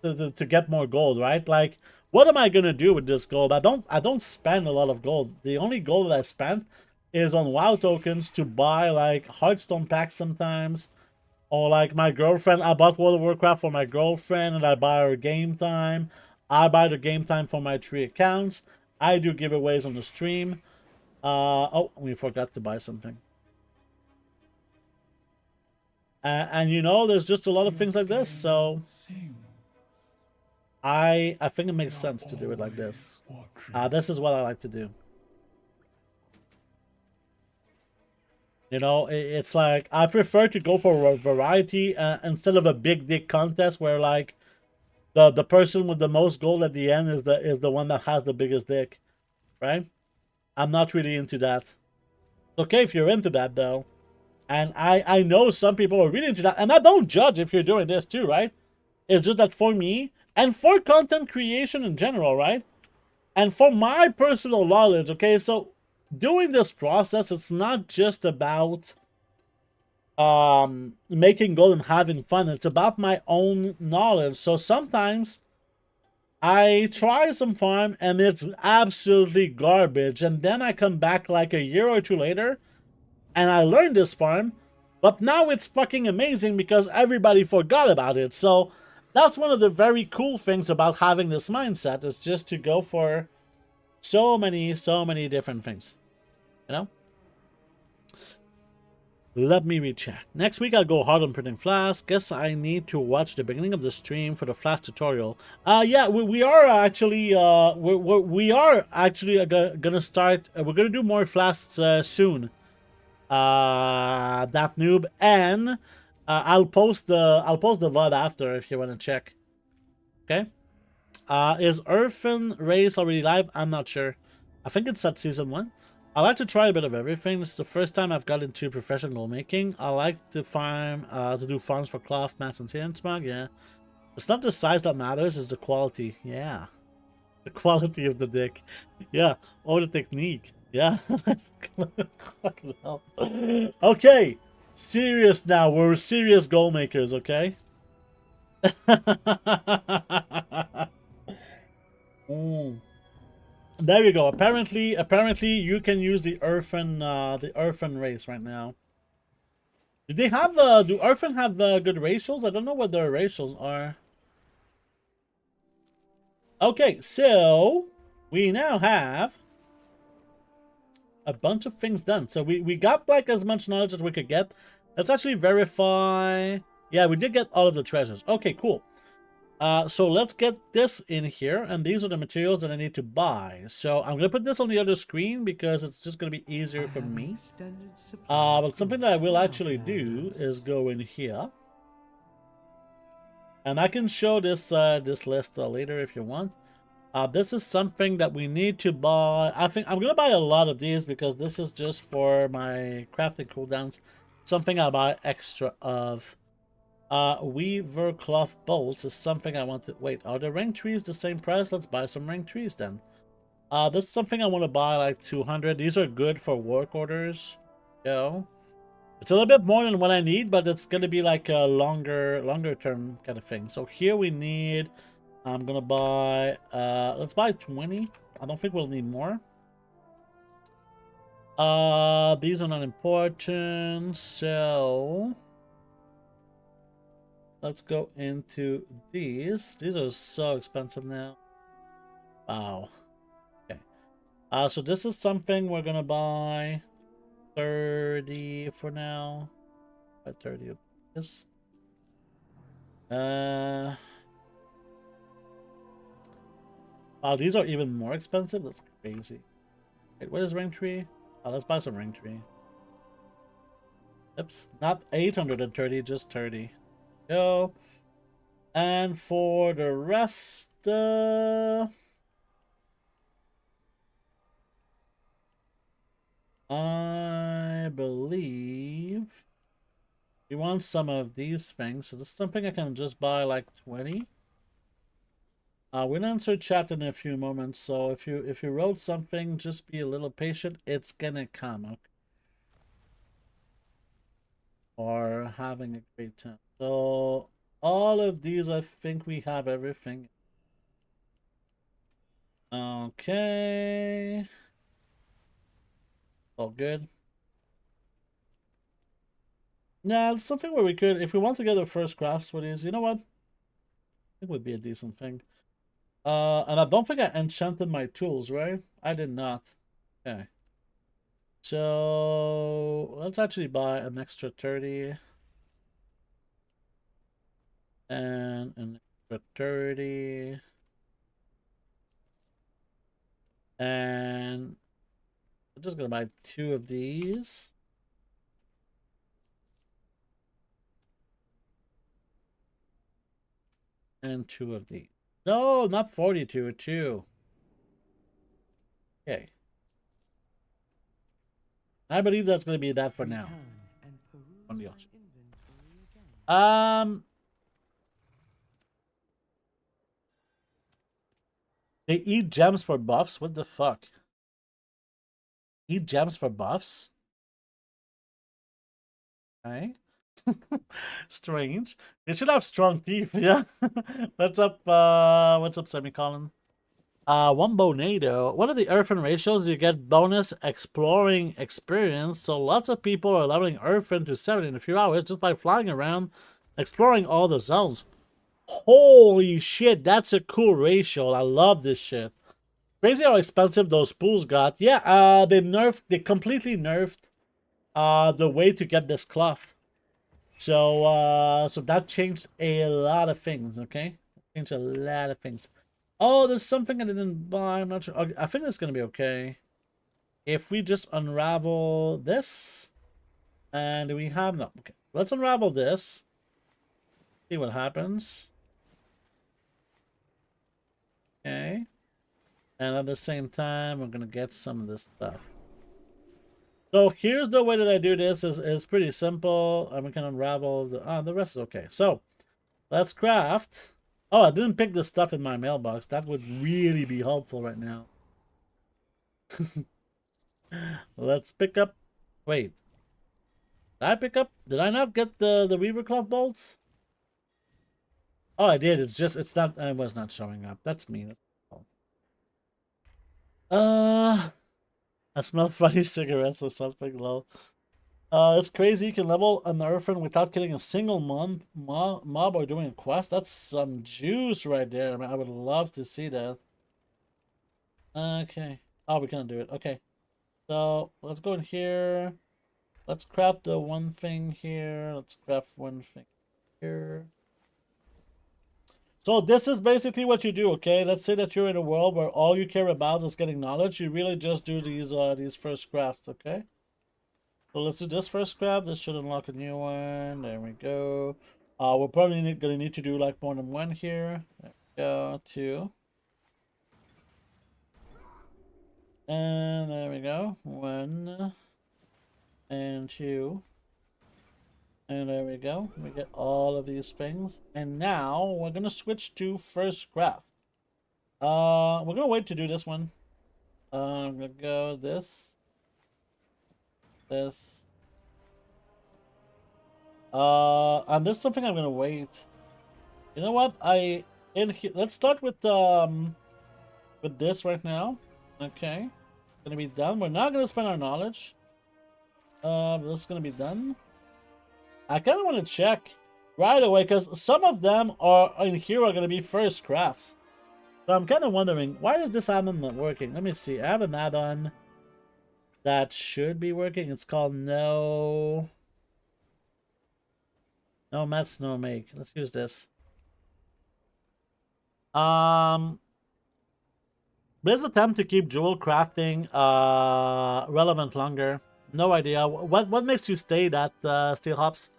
Speaker 1: to get more gold, right? Like, what am I gonna do with this gold? I don't spend a lot of gold. The only gold that I spent is on WoW tokens to buy like Hearthstone packs sometimes, or like my girlfriend. I bought World of Warcraft for my girlfriend, and I buy her game time. I buy the game time for my 3 accounts. I do giveaways on the stream. Oh, we forgot to buy something. And you know, there's just a lot of things like this, so I think it makes sense to do it like this. This is what I like to do. You know, it's like I prefer to go for a variety instead of a big dick contest where like the person with the most gold at the end is the one that has the biggest dick, right? I'm not really into that. It's okay if you're into that though, and I know some people are really into that, and I don't judge if you're doing this too, right? It's just that for me, and for content creation in general, right? And for my personal knowledge, okay, so doing this process, it's not just about making gold and having fun. It's about my own knowledge. So sometimes I try some farm and it's absolutely garbage, and then I come back like a year or two later and I learned this farm, but now it's fucking amazing because everybody forgot about it. So that's one of the very cool things about having this mindset, is just to go for so many different things, you know. Let me recheck. Next week I'll go hard on printing flask. Guess I need to watch the beginning of the stream for the flask tutorial. Yeah, we are actually gonna start. We're gonna do more flasks soon. That noob, and I'll post the VOD after if you want to check. Okay. Is Earthen Race already live? I'm not sure. I think it's at season 1. I like to try a bit of everything. This is the first time I've got into professional making. I like to farm, to do farms for cloth, mats, and tin smog. Yeah, it's not the size that matters; it's the quality. Yeah, the quality of the dick. Yeah, or the technique. Yeah. Okay, serious now. We're serious goal makers. Okay. Mm. There you go. Apparently you can use the Earthen race right now. Do they have do Earthen have good ratios? I don't know what their ratios are. Okay, so we now have a bunch of things done. So we got like as much knowledge as we could get. Let's actually verify. Yeah, we did get all of the treasures. Okay, cool. So let's get this in here, and these are the materials that I need to buy. So I'm gonna put this on the other screen because it's just gonna be easier for me. But something that I will actually do is go in here, and I can show this this list later if you want. This is something that we need to buy. I think I'm gonna buy a lot of these because this is just for my crafting cooldowns. Something I buy extra of. Weaver cloth bolts is something I want to... Wait, are the ring trees the same price? Let's buy some ring trees then. This is something I want to buy, like 200. These are good for work orders. Yo. It's a little bit more than what I need, but it's going to be like a longer term kind of thing. So here we need... I'm going to buy... let's buy 20. I don't think we'll need more. These are not important, so... Let's go into these. These are so expensive now. Wow. Okay. So this is something we're gonna buy 30 for now. Buy 30 of this. Wow, these are even more expensive. That's crazy. Wait, what is ring tree? Oh, let's buy some ring tree. Oops, not 830, just 30. Go. And for the rest, I believe we want some of these things. So this is something I can just buy like 20. We'll answer chat in a few moments. So if you wrote something, just be a little patient. It's gonna come. Okay. Or having a great time. So all of these, I think we have everything. Okay. All good. Yeah, it's something where we could, if we want to get our first crafts for these, you know what? It would be a decent thing. And I don't think I enchanted my tools, right? I did not. Okay. So let's actually buy an extra 30. And an extra 30. And I'm just gonna buy 2 of these. And 2 of these. No, not 42, 2. Okay. I believe that's gonna be that for now. On the option. They eat gems for buffs? What the fuck? Eat gems for buffs? Okay. Strange. They should have strong teeth, yeah. What's up, semicolon? Wombonado. One of the Earthen ratios, you get bonus exploring experience. So lots of people are leveling Earthen to 7 in a few hours just by flying around, exploring all the zones. Holy shit, that's a cool ratio. I love this shit. Crazy how expensive those pools got. Yeah, they completely nerfed the way to get this cloth. So that changed a lot of things, okay? Changed a lot of things. Oh, there's something I didn't buy. I'm not sure. Okay, I think it's gonna be okay. If we just unravel this, and we have no. Okay, let's unravel this. See what happens. Okay, and at the same time, we're gonna get some of this stuff. So here's the way that I do this. Is pretty simple. And we can unravel the rest is okay. So let's craft. Oh, I didn't pick the stuff in my mailbox. That would really be helpful right now. Let's pick up. Wait. Did I pick up? Did I not get the Weaver Cloth bolts? Oh, I did. It's not. It was not showing up. That's me. I smell funny cigarettes or something. Lol. It's crazy. You can level an Earthen without killing a single mob or doing a quest. That's some juice right there. I mean, I would love to see that. Okay. Oh, we can't do it. Okay. So let's go in here. Let's craft the one thing here. Let's craft one thing here. So this is basically what you do, okay? Let's say that you're in a world where all you care about is getting knowledge. You really just do these first crafts, okay? So let's do this first craft. This should unlock a new one. There we go. We're probably gonna need to do like more than one here. There we go. 2. And there we go. 1 and 2. And there we go. We get all of these things. And now we're gonna switch to first craft. We're gonna wait to do this one. I'm gonna go this. And this is something I'm gonna wait. You know what? Let's start with this right now. Okay. Gonna be done. We're not gonna spend our knowledge. This is gonna be done. I kind of want to check right away because some of them are in here are going to be first crafts. So I'm kind of wondering, why is this add-on not working? Let me see. I have an add-on that should be working. It's called No Mats, No Make. Let's use this. Let's attempt to keep jewel crafting relevant longer. No idea. What makes you stay that steel hops?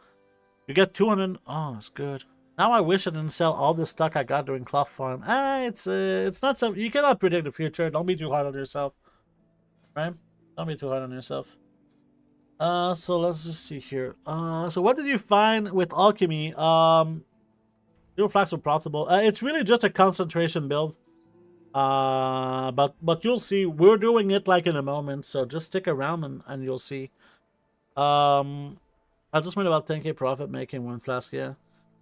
Speaker 1: You get 200. Oh, that's good. Now I wish I didn't sell all the stock I got during cloth farm. It's not so. You cannot predict the future. Don't be too hard on yourself, right? Don't be too hard on yourself. So let's just see here. So what did you find with alchemy? Zero flask are profitable. It's really just a concentration build. But you'll see. We're doing it like in a moment. So just stick around and you'll see. I just made about 10k profit making one flask, yeah.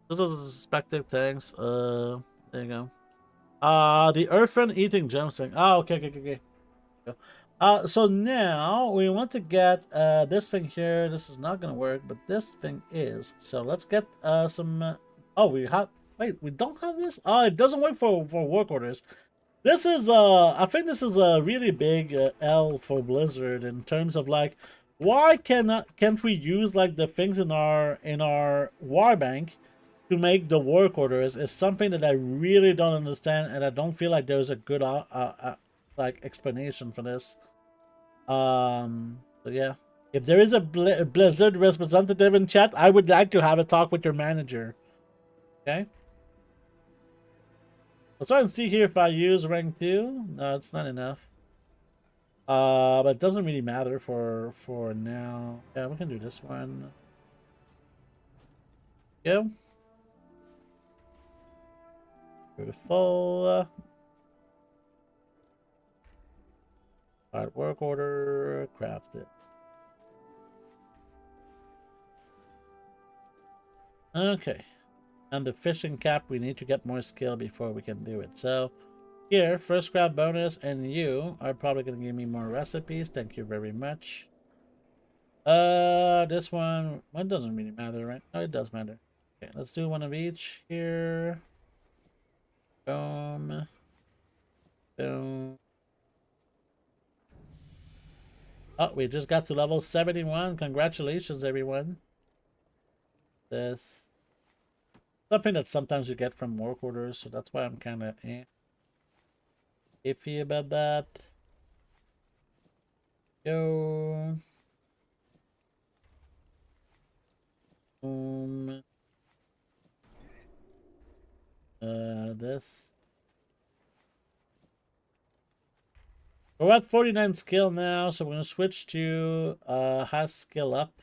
Speaker 1: This is a suspected, thanks. There you go. The Earthen eating gems thing. Oh, okay. So now we want to get this thing here. This is not gonna work, but this thing is. So let's get some. Oh, we have. Wait, we don't have this. Oh, it doesn't work for work orders. This is I think this is a really big L for Blizzard in terms of like. Why can't we use like the things in our war bank to make the work orders is something that I really don't understand, and I don't feel like there's a good like explanation for this. So yeah, if there is a Blizzard representative in chat, I would like to have a talk with your manager. Okay. Let's try and see here if I use rank 2. No, it's not enough. But it doesn't really matter for now. Yeah, we can do this one. Go. Beautiful. Alright, work order, craft it. Okay. And the fishing cap, we need to get more skill before we can do it. So, here, first craft bonus, and you are probably going to give me more recipes. Thank you very much. This one, well, it doesn't really matter, right? No, it does matter. Okay, let's do one of each here. Boom. Boom. Oh, we just got to level 71. Congratulations, everyone. This something that sometimes you get from work orders, so that's why I'm kind of iffy about that. Go. Boom. This. We're at 49 skill now, so we're gonna switch to has skill up.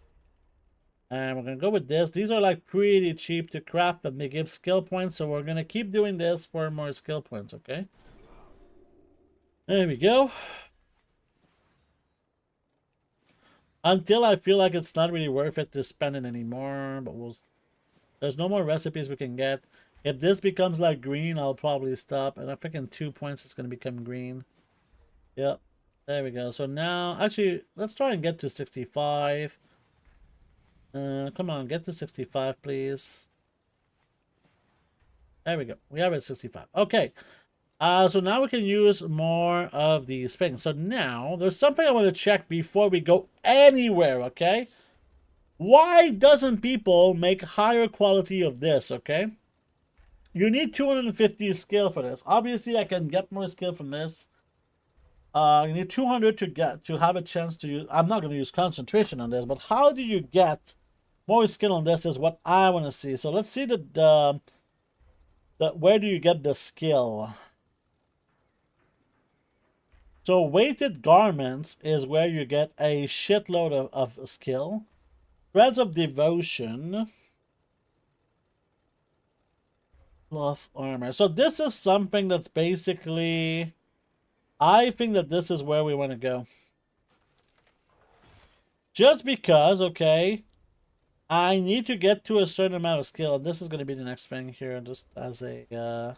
Speaker 1: And we're gonna go with this. These are like pretty cheap to craft, but they give skill points, so we're gonna keep doing this for more skill points, okay? There we go. Until I feel like it's not really worth it to spend it anymore, but there's no more recipes we can get. If this becomes like green, I'll probably stop. And I think in 2 points it's gonna become green. Yep. There we go. So now, actually, let's try and get to 65. Come on, get to 65, please. There we go. We have it at 65. Okay. So now we can use more of these things. So now, there's something I want to check before we go anywhere, okay? Why doesn't people make higher quality of this, okay? You need 250 skill for this. Obviously, I can get more skill from this. You need 200 to have a chance to use. I'm not going to use concentration on this, but how do you get more skill on this is what I want to see. So let's see where do you get the skill? So weighted garments is where you get a shitload of skill. Threads of devotion. Cloth armor. So this is something that's basically, I think that this is where we want to go. Just because, okay, I need to get to a certain amount of skill. And this is going to be the next thing here, just as a,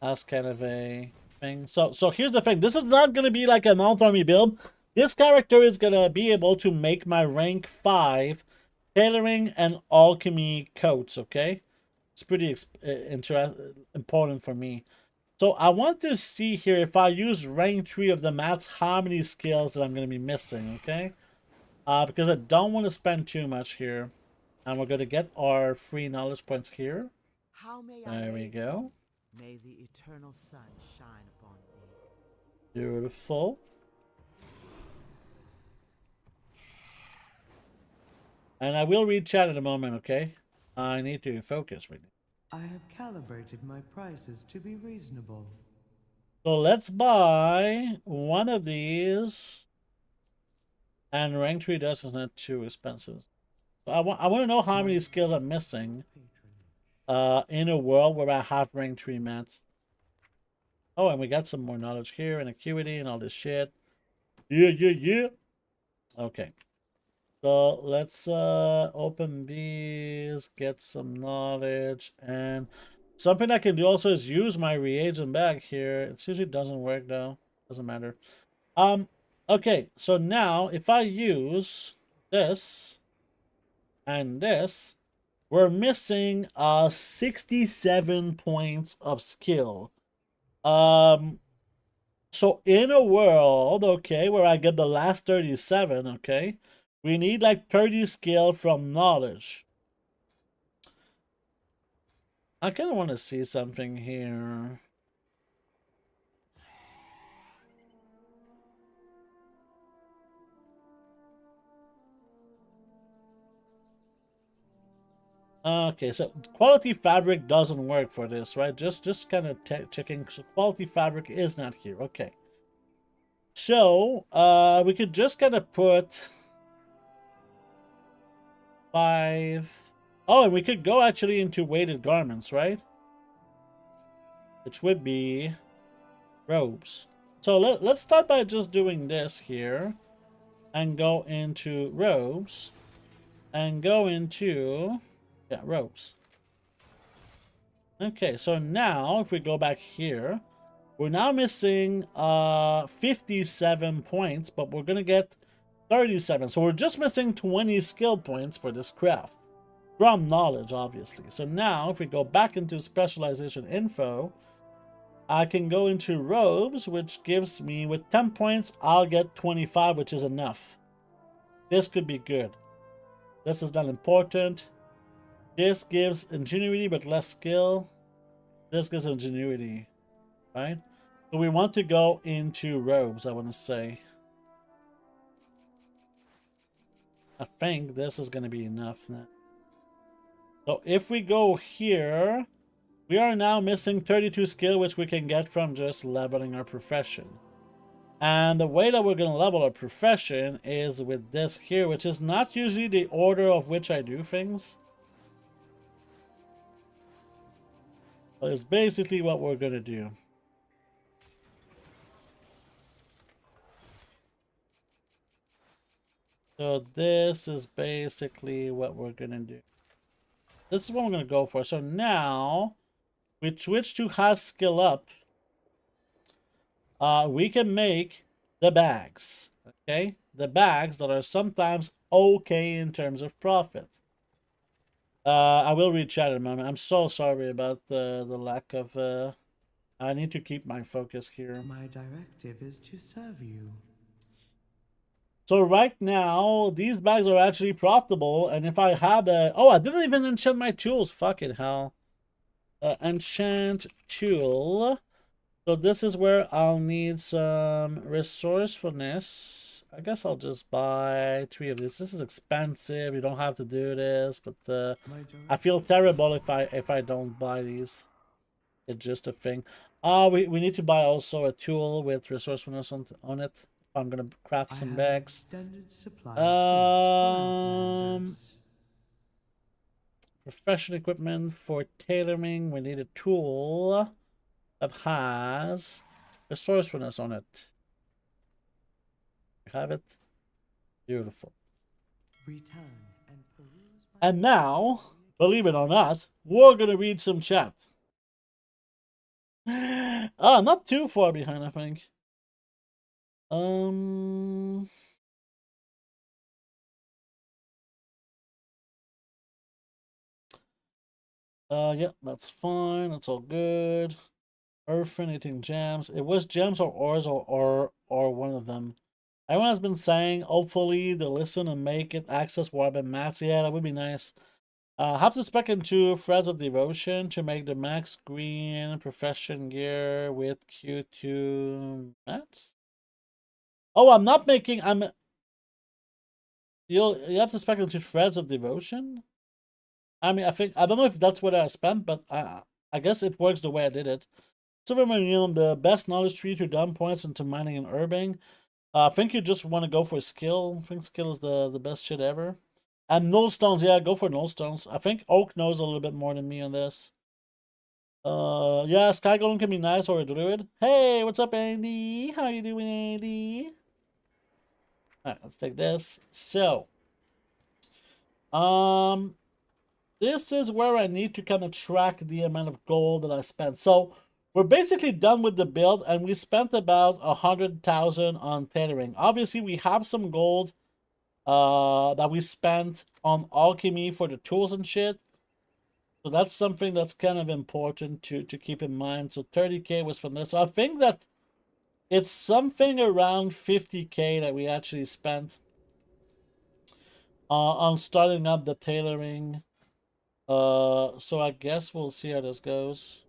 Speaker 1: as kind of a thing. So here's the thing. This is not going to be like a Mount Army build. This character is going to be able to make my rank 5 tailoring and alchemy coats, okay? It's pretty important for me. So I want to see here if I use rank 3 of the maps, how many skills that I'm going to be missing, okay? Because I don't want to spend too much here. And we're going to get our free knowledge points here. There we go.
Speaker 3: May the eternal sun shine upon thee.
Speaker 1: Beautiful. And I will read chat in a moment, okay? I need to focus right now.
Speaker 3: I have calibrated my prices to be reasonable.
Speaker 1: So let's buy one of these. And rank 3 dust is not too expensive. So I want to know how many skills I'm missing in a world where I have rank 3 mats. Oh, and we got some more knowledge here and acuity and all this shit. Yeah. Okay. So let's open these, get some knowledge, and something I can do also is use my reagent bag here. It usually doesn't work though. Doesn't matter. Okay, so now if I use this and this, we're missing 67 points of skill. So in a world, okay, where I get the last 37, okay, we need like 30 skill from knowledge. I kind of want to see something here. Okay, so quality fabric doesn't work for this, right? Just kind of checking. So quality fabric is not here. Okay. So, we could just kind of put 5. Oh, and we could go actually into weighted garments, right? Which would be robes. So let's start by just doing this here. And go into robes. And go into... Yeah, robes. Okay, so now if we go back here, we're now missing 57 points, but we're gonna get 37. So we're just missing 20 skill points for this craft. From knowledge, obviously. So now if we go back into specialization info, I can go into robes, which gives me, with 10 points, I'll get 25, which is enough. This could be good. This is not important. This gives ingenuity but less skill. This gives ingenuity, right? So we want to go into robes, I want to say. I think this is going to be enough now. So if we go here, we are now missing 32 skill, which we can get from just leveling our profession. And the way that we're going to level our profession is with this here, which is not usually the order of which I do things. But it's basically what we're going to do. So this is basically what we're going to do. This is what we're going to go for. So now, we switch to has skill up. We can make the bags. Okay? The bags that are sometimes okay in terms of profit. I will read chat in a moment. I'm so sorry about the lack of... I need to keep my focus here.
Speaker 3: My directive is to serve you.
Speaker 1: So right now, these bags are actually profitable. And if I had a... Oh, I didn't even enchant my tools. Fucking hell. Enchant tool. So this is where I'll need some resourcefulness. I guess I'll just buy 3 of these. This is expensive. You don't have to do this, but I feel terrible if I don't buy these. It's just a thing. We need to buy also a tool with resourcefulness on it. I'm gonna craft some bags. Professional equipment for tailoring. We need a tool that has resourcefulness on it. You have it. Beautiful. And now, believe it or not, we're gonna read some chat. Not too far behind, I think. Yeah, that's fine. That's all good. Earthen eating gems. It was gems or ores or one of them. Everyone has been saying, hopefully they'll listen and make it access Warband Max. Yeah, that would be nice. Have to spec into Threads of Devotion to make the max green profession gear with Q2 mats. Oh, I'm not making. You have to spec into Threads of Devotion. I mean, I don't know if that's what I spent, but I guess it works the way I did it. Silvermine, the best knowledge tree to dump points into mining and herbing. I think you just want to go for skill. I think skill is the best shit ever. And null stones, yeah, go for null stones. I think Oak knows a little bit more than me on this. Yeah, Sky Golem can be nice or a druid. Hey, what's up, Andy? How you doing, Andy? Alright, let's take this. So, this is where I need to kind of track the amount of gold that I spent. So, we're basically done with the build, and we spent about 100,000 on tailoring. Obviously, we have some gold that we spent on alchemy for the tools and shit. So that's something that's kind of important to keep in mind. So 30k was from this. So I think that it's something around 50k that we actually spent on starting up the tailoring. So I guess we'll see how this goes.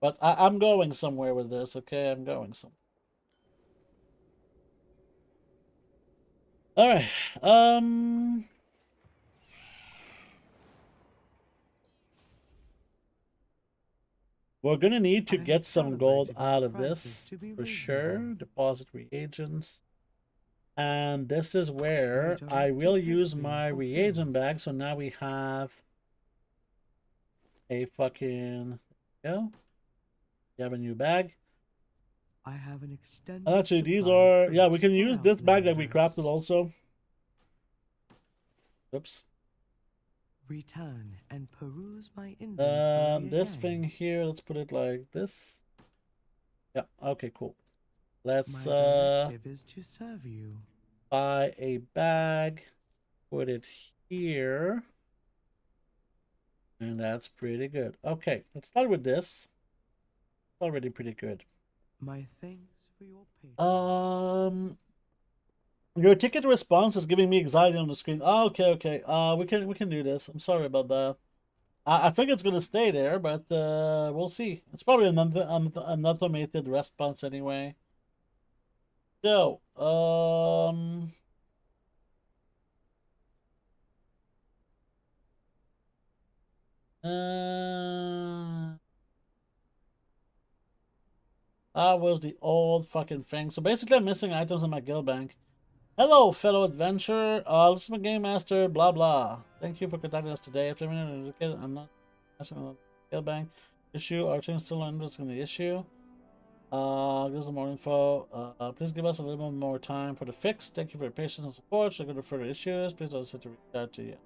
Speaker 1: But I'm going somewhere with this, okay? I'm going somewhere. Alright, we're gonna need to get some gold out of this, for sure. Deposit reagents. And this is where I will use my reagent bag, so now we have a fucking... Go. You have a new bag.
Speaker 3: I have an extended
Speaker 1: Actually, these
Speaker 3: supply of
Speaker 1: are... Yeah, we
Speaker 3: fruits
Speaker 1: can
Speaker 3: for
Speaker 1: use this bag that we crafted
Speaker 3: outlanders.
Speaker 1: also. Oops.
Speaker 3: Return and peruse my inventory
Speaker 1: This
Speaker 3: again.
Speaker 1: thing here, let's put it like this. Yeah, okay, cool. Let's
Speaker 3: My directive is to serve you.
Speaker 1: buy a bag, put it here. And that's pretty good. Okay, let's start with this. It's already pretty good.
Speaker 3: My thanks for your patience.
Speaker 1: Your ticket response is giving me anxiety on the screen. Oh, okay, okay. We can do this. I'm sorry about that. I think it's gonna stay there, but we'll see. It's probably an automated response anyway. So, that was the old fucking thing. So basically, I'm missing items in my guild bank. Hello, fellow adventurer. This is my game master. Blah blah. Thank you for contacting us today. After a minute, I'm not asking about the guild bank issue. Our team still interested in the issue. Give us more info. Please give us a little bit more time for the fix. Thank you for your patience and support. Should I go to further issues? Please don't hesitate to reach out to you.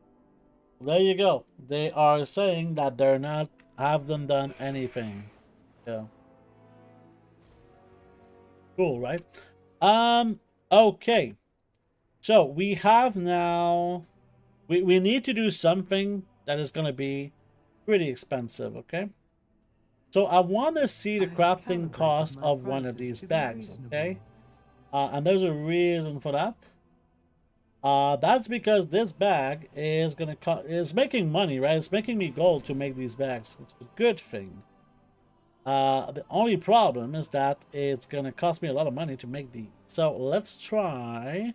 Speaker 1: There you go. They are saying that they're not haven't done anything. Yeah. Cool, right? Okay. So we have now we need to do something that is gonna be pretty expensive, okay? So I want to see the crafting cost of one of these bags, okay? And there's a reason for that. That's because this bag is is making money, right? It's making me gold to make these bags, which is a good thing. The only problem is that it's gonna cost me a lot of money to make these. So let's try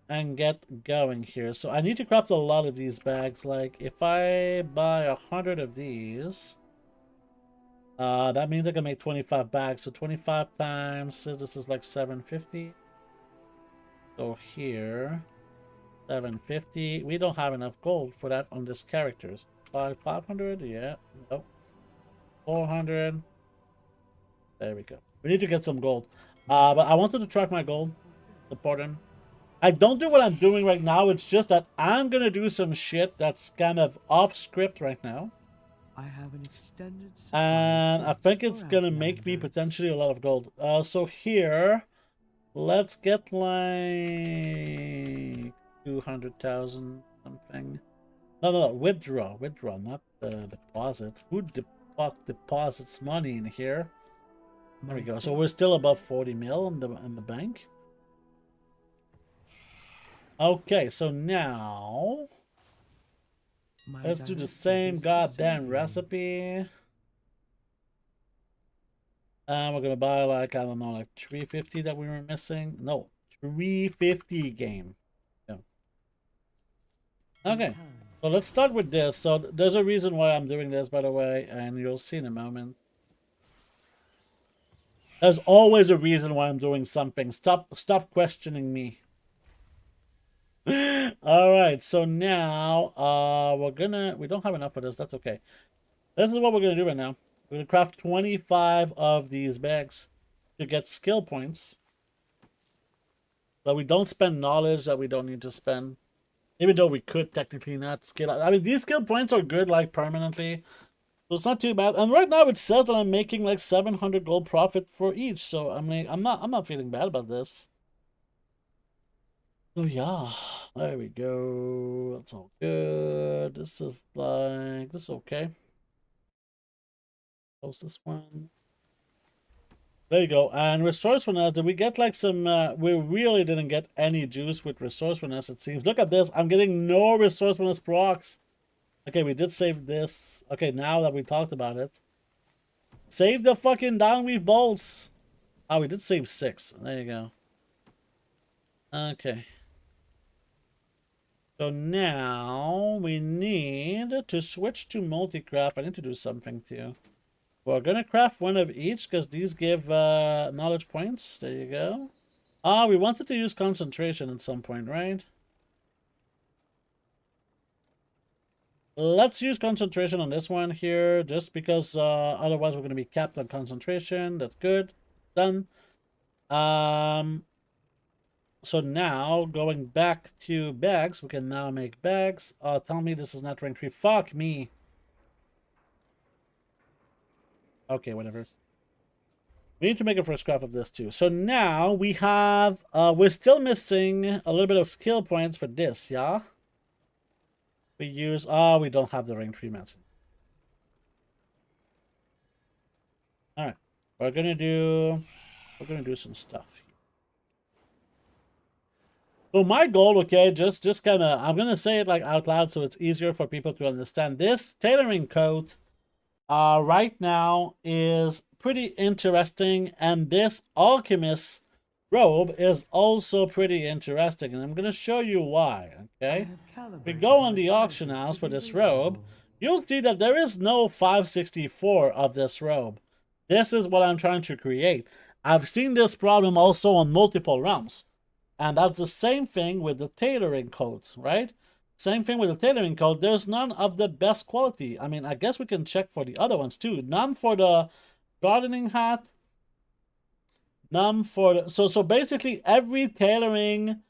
Speaker 1: and get going here. So I need to craft a lot of these bags. Like if I buy 100 of these, that means I can make 25 bags. So 25 times, so this is like 750. So here, 750. We don't have enough gold for that on this characters. 500, yeah, nope. 400. There we go. We need to get some gold. But I wanted to track my gold. Important. I don't do what I'm doing right now. It's just that I'm gonna do some shit that's kind of off script right now.
Speaker 3: I have an extended supply
Speaker 1: And
Speaker 3: of
Speaker 1: I think
Speaker 3: fruits
Speaker 1: it's
Speaker 3: for
Speaker 1: gonna make me
Speaker 3: outlanders.
Speaker 1: potentially a lot of gold. So here, let's get like 200,000 something. No, withdraw, not the deposit. Who the fuck deposits money in here? There we go. So we're still above 40 mil in the bank. Okay, so now let's do the same goddamn recipe. And we're gonna buy like, I don't know, like 350 that we were missing. No, 350 game. Yeah. Okay, so let's start with this. So there's a reason why I'm doing this, by the way, and you'll see in a moment. There's always a reason why I'm doing something. Stop questioning me. All right, so now we don't have enough for this. That's okay. This is what we're gonna do right now. We're gonna craft 25 of these bags to get skill points. But we don't spend knowledge that we don't need to spend. Even though we could technically not skill. I mean, these skill points are good like permanently. So it's not too bad. And right now it says that I'm making like 700 gold profit for each. So I mean, I'm not feeling bad about this. Oh yeah, there we go. That's all good. This is okay. Close this one. There you go. And resourcefulness, did we get like some, we really didn't get any juice with resourcefulness, it seems. Look at this. I'm getting no resourcefulness procs. Okay, we did save this. Okay, now that we talked about it. Save the fucking downweave bolts. Oh, we did save 6. There you go. Okay. So now we need to switch to multi-craft. I need to do something too. We're gonna craft one of each because these give knowledge points. There you go. We wanted to use concentration at some point, right? Let's use concentration on this one here, just because otherwise we're going to be capped on concentration. That's good. Done. So now, going back to bags, we can now make bags. Tell me this is not rank 3. Fuck me. Okay, whatever. We need to make a first scrap of this too. So now we have, we're still missing a little bit of skill points for this, yeah? We use, we don't have the rank 3 mats. Alright, we're gonna do some stuff. So my goal, okay, just kind of, I'm going to say it like out loud so it's easier for people to understand. This tailoring coat right now is pretty interesting, and this alchemist robe is also pretty interesting, and I'm going to show you why, okay? If we go on the auction house for this robe, you'll see that there is no 564 of this robe. This is what I'm trying to create. I've seen this problem also on multiple realms. And that's the same thing with the tailoring coat, right? Same thing with the tailoring coat. There's none of the best quality. I mean, I guess we can check for the other ones too. None for the gardening hat. None for the... So basically every tailoring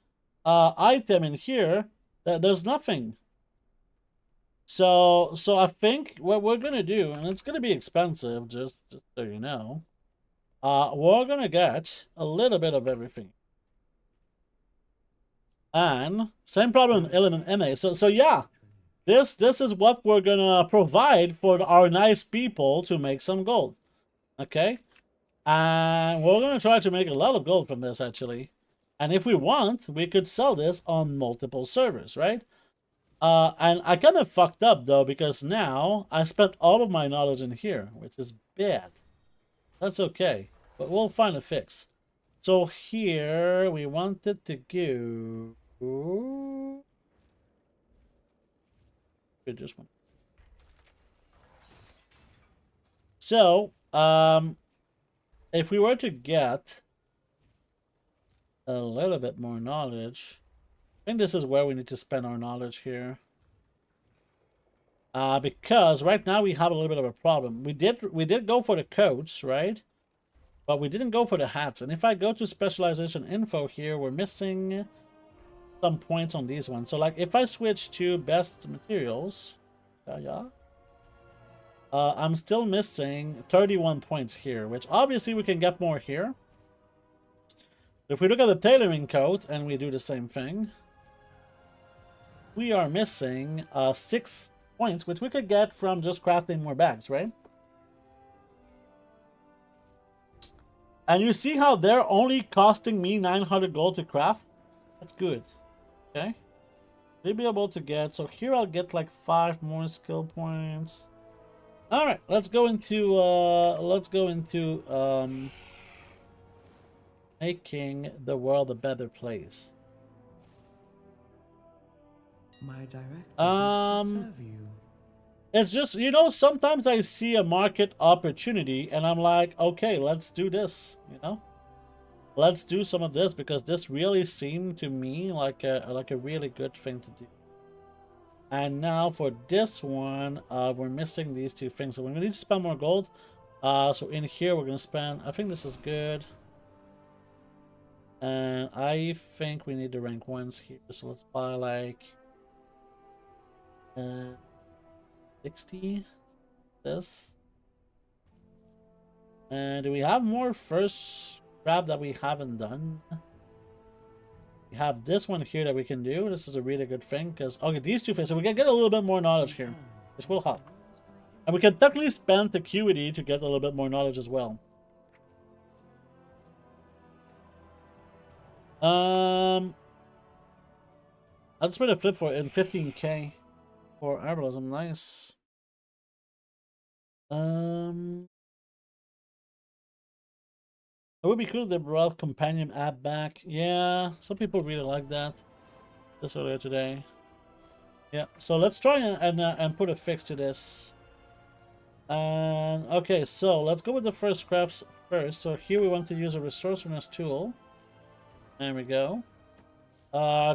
Speaker 1: item in here, there's nothing. So I think what we're going to do, and it's going to be expensive, just so you know, we're going to get a little bit of everything. And same problem in Ilin and MA. So yeah, this is what we're gonna provide for our nice people to make some gold. Okay? And we're gonna try to make a lot of gold from this actually. And if we want, we could sell this on multiple servers, right? And I kind of fucked up though, because now I spent all of my knowledge in here, which is bad. That's okay, but we'll find a fix. So here we wanted to go. Just one. So, if we were to get a little bit more knowledge, I think this is where we need to spend our knowledge here. Because right now we have a little bit of a problem. We did go for the coats, right? But we didn't go for the hats. And if I go to specialization info here, we're missing some points on these ones. So like if I switch to best materials, I'm still missing 31 points here, which obviously we can get more here. If we look at the tailoring coat and we do the same thing, we are missing 6 points, which we could get from just crafting more bags, right? And you see how they're only costing me 900 gold to craft? That's good. Okay. We'll be able to get... So here I'll get like 5 more skill points. Alright, let's go into... making the world a better place.
Speaker 3: My directive is to serve you.
Speaker 1: It's just, you know, sometimes I see a market opportunity and I'm like, okay, let's do this, you know? Let's do some of this because this really seemed to me like a really good thing to do. And now for this one, we're missing these 2 things. So we need to spend more gold. So in here we're gonna spend, I think this is good. And I think we need the rank 1s here. So let's buy like 60. This. And do we have more first grab that we haven't done? We have this one here that we can do. This is a really good thing because okay, these 2 things, so we can get a little bit more knowledge here, which will help. And we can technically spend the acuity to get a little bit more knowledge as well. I'll just put a flip for it in 15k for herbalism. Nice. It would be cool if they brought companion app back. Yeah, some people really like that. This earlier today. Yeah, so let's try and put a fix to this. And okay, so let's go with the first scraps first. So here we want to use a resourcefulness tool. There we go.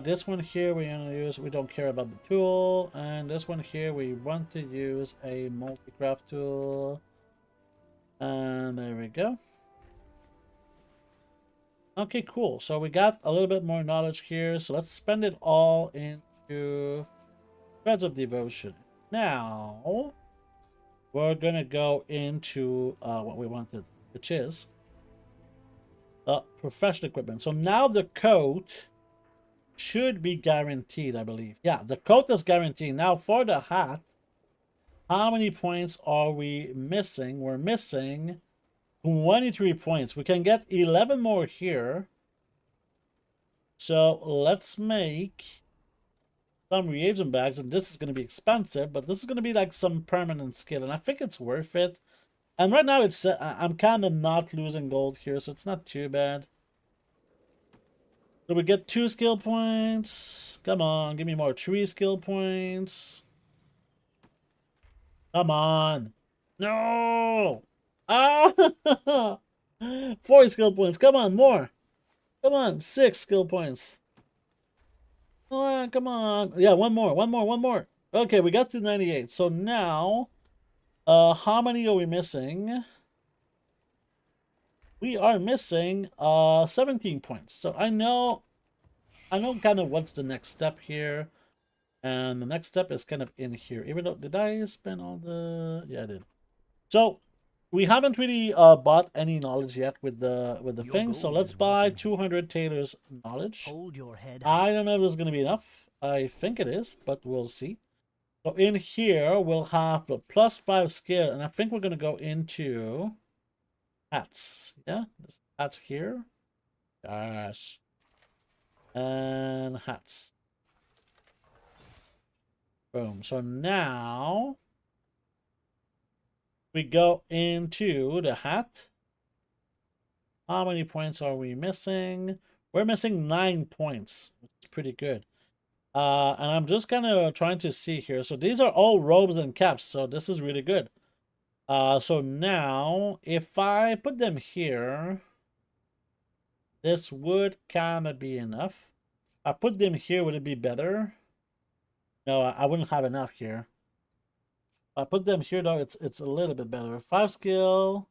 Speaker 1: This one here we gonna use, we don't care about the tool, and this one here we want to use a multi-craft tool. And there we go. Okay, cool. So we got a little bit more knowledge here. So let's spend it all into Threads of Devotion. Now, we're going to go into what we wanted, which is professional equipment. So now the coat should be guaranteed, I believe. Yeah, the coat is guaranteed. Now for the hat, how many points are we missing? We're missing 23 points. We can get 11 more here. So let's make some reagent bags, and this is going to be expensive, but this is going to be like some permanent skill, and I think it's worth it. And right now it's I'm kind of not losing gold here, so it's not too bad. So we get 2 skill points. Come on, give me more 3 skill points. Come on. No! Ah! 4 skill points. Come on, more. Come on, 6 skill points. Come on. Yeah, one more. Okay, we got to 98. So now, how many are we missing? We are missing 17 points. So I know kind of what's the next step here. And the next step is kind of in here. Even though, did I spend all the... Yeah, I did. So, we haven't really bought any knowledge yet with the thing. So let's buy 200 Tailor's knowledge.
Speaker 6: Hold your head
Speaker 1: I don't know if this is going to be enough. I think it is, but we'll see. So in here, we'll have the +5 skill. And I think we're going to go into hats. Yeah, this hats here. Gosh. And hats. Boom. So now we go into the hat. How many points are we missing? We're missing 9 points, which is pretty good. And I'm just kind of trying to see here. So these are all robes and caps, so this is really good. So now, if I put them here, this would kind of be enough. I put them here, would it be better? No, I wouldn't have enough here. If I put them here, though, it's a little bit better. 5 skill.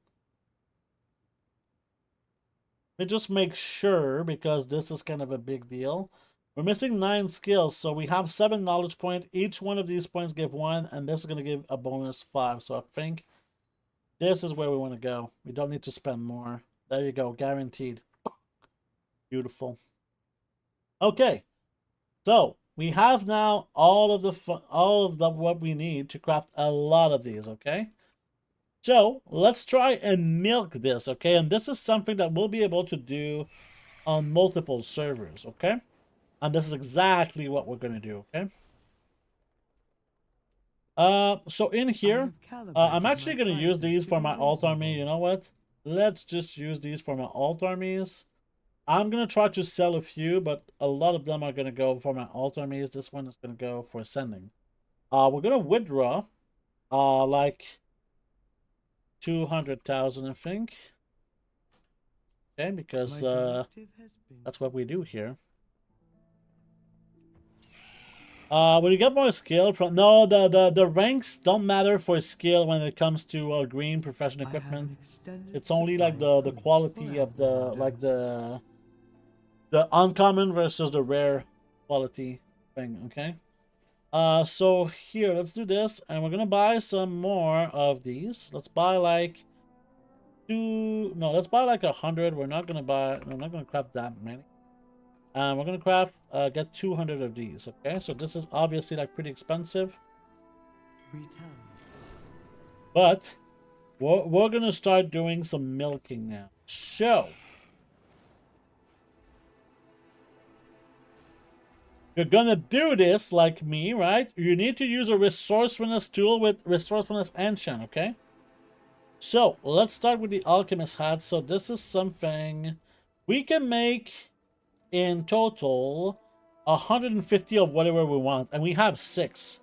Speaker 1: Let me just make sure, because this is kind of a big deal. We're missing 9 skills, so we have 7 knowledge points. Each one of these points give 1, and this is going to give a bonus 5. So I think this is where we want to go. We don't need to spend more. There you go, guaranteed. Beautiful. Okay, so we have now all of the what we need to craft a lot of these. Okay, so let's try and milk this. Okay, and this is something that we'll be able to do on multiple servers. Okay, and this is exactly what we're gonna do. Okay. So in here, I'm actually gonna use these for my alt army. You know what? Let's just use these for my alt armies. I'm going to try to sell a few, but a lot of them are going to go for my alt armies. This one is going to go for sending. We're going to withdraw like 200,000, I think. Okay, because that's what we do here. When you get more skill from... No, the ranks don't matter for skill when it comes to green professional equipment. It's only like the quality of the uncommon versus the rare quality thing, okay? So here, let's do this, and we're gonna buy some more of these. Let's buy like let's buy like 100. We're not gonna craft that many. We're gonna craft get 200 of these, okay? So this is obviously like pretty expensive. But we're gonna start doing some milking now. So you're gonna do this like me, right? You need to use a resourcefulness tool with resourcefulness enchant, okay? So let's start with the alchemist hat. So this is something we can make in total 150 of whatever we want, and we have 6.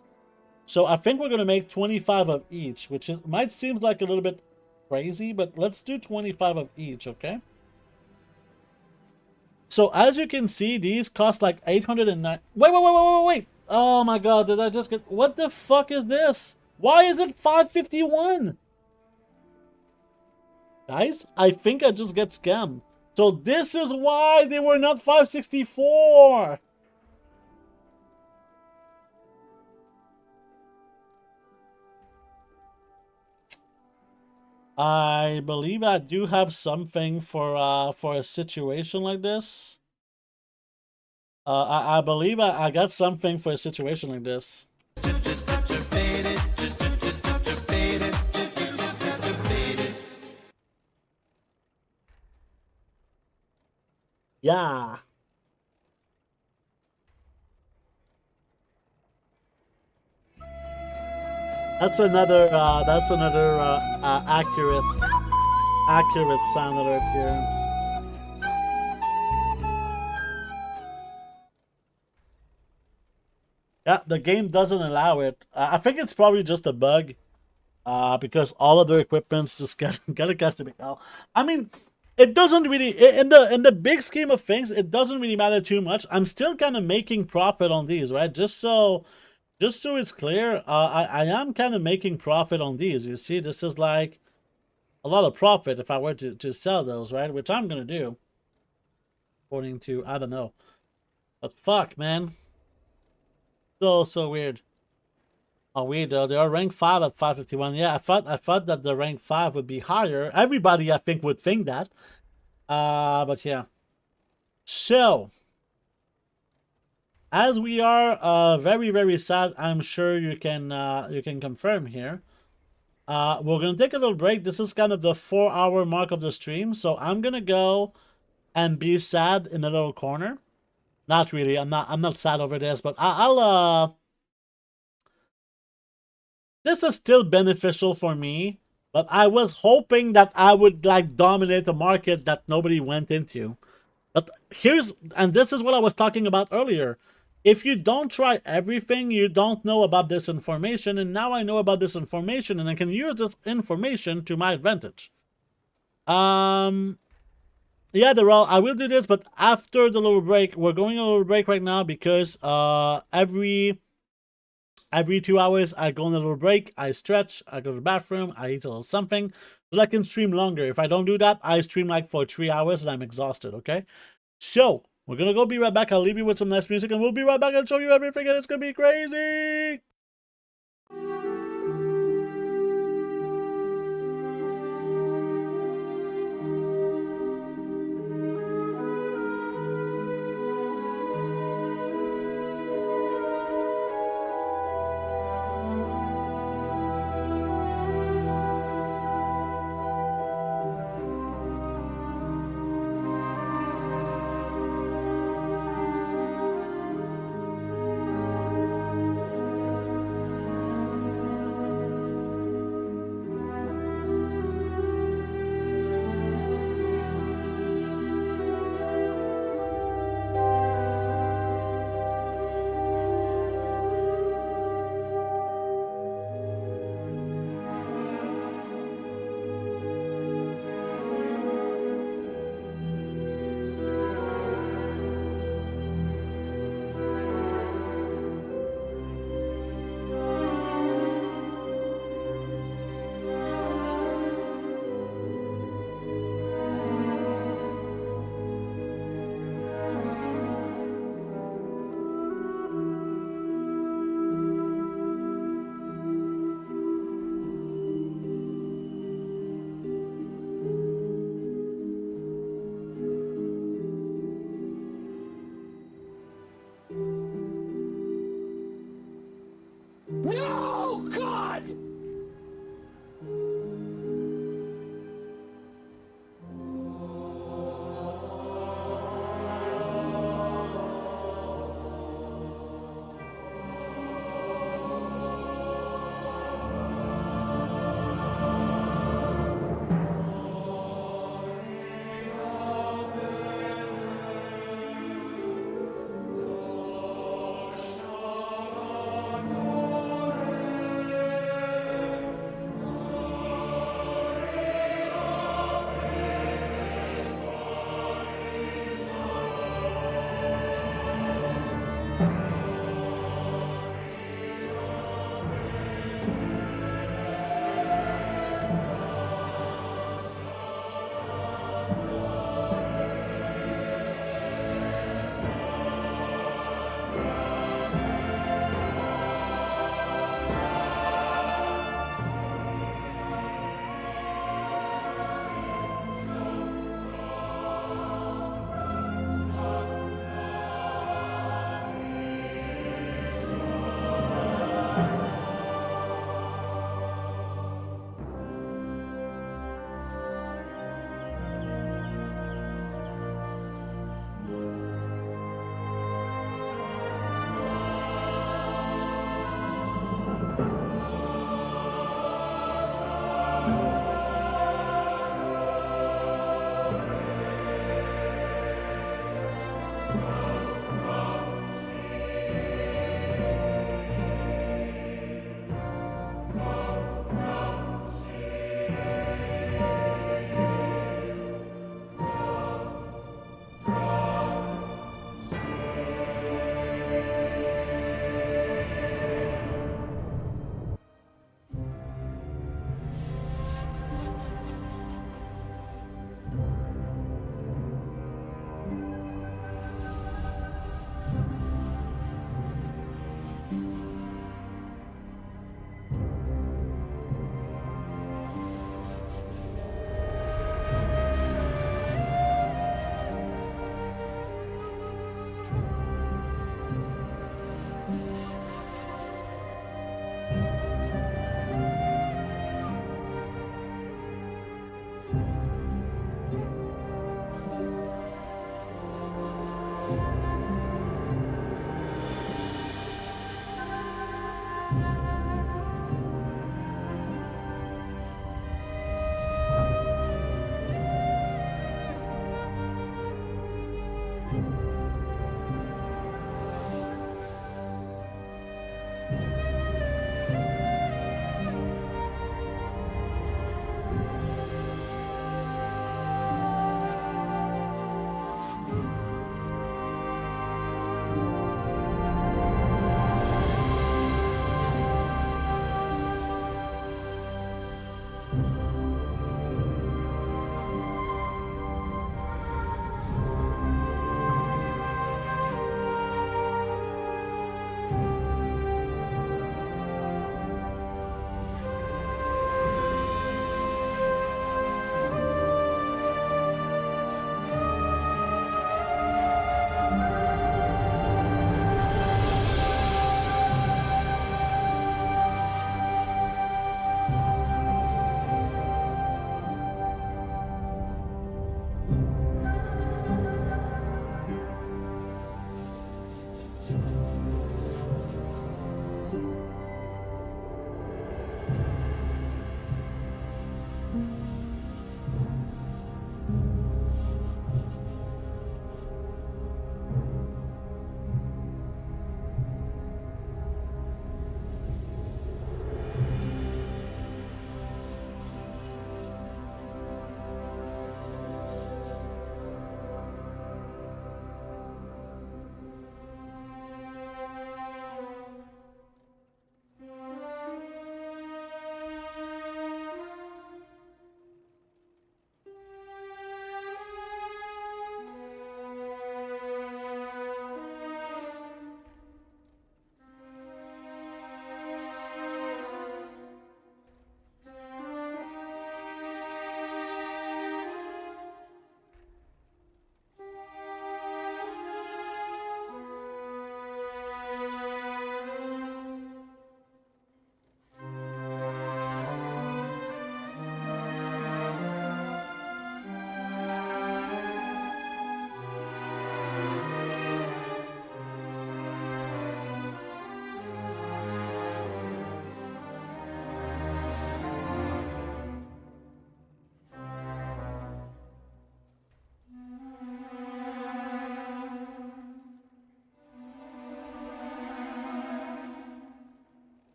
Speaker 1: So I think we're gonna make 25 of each, which might seem like a little bit crazy, but let's do 25 of each, okay? So as you can see, these cost like 809. Wait. Oh my god, did I just get... What the fuck is this? Why is it 551? Guys, I think I just get scammed. So this is why they were not 564. I believe I do have something for a situation like this. I believe I got something for a situation like this. Yeah. That's another accurate sound alert here. Yeah, the game doesn't allow it. I think it's probably just a bug. Because all of their equipments just get a custom account. I mean, it doesn't really in the big scheme of things, it doesn't really matter too much. I'm still kind of making profit on these, right? Just so it's clear, I am kind of making profit on these. You see, this is like a lot of profit if I were to sell those, right? Which I'm gonna do, according to, I don't know, but fuck, man, so weird. Oh, weird though. They are rank 5 at 551. Yeah, I thought that the rank 5 would be higher. Everybody, I think, would think that. But yeah. So, as we are very, very sad, I'm sure you can confirm here. We're gonna take a little break. This is kind of the 4-hour mark of the stream, so I'm gonna go and be sad in a little corner. Not really. I'm not sad over this, but I'll this is still beneficial for me, but I was hoping that I would like dominate a market that nobody went into. But and this is what I was talking about earlier. If you don't try everything, you don't know about this information, and now I know about this information, and I can use this information to my advantage. Yeah, Darrell, I will do this, but after the little break. We're going a little break right now because every 2 hours, I go on a little break, I stretch, I go to the bathroom, I eat a little something, so I can stream longer. If I don't do that, I stream like for 3 hours and I'm exhausted, okay? So, we're gonna go be right back. I'll leave you with some nice music and we'll be right back and show you everything and it's gonna be crazy!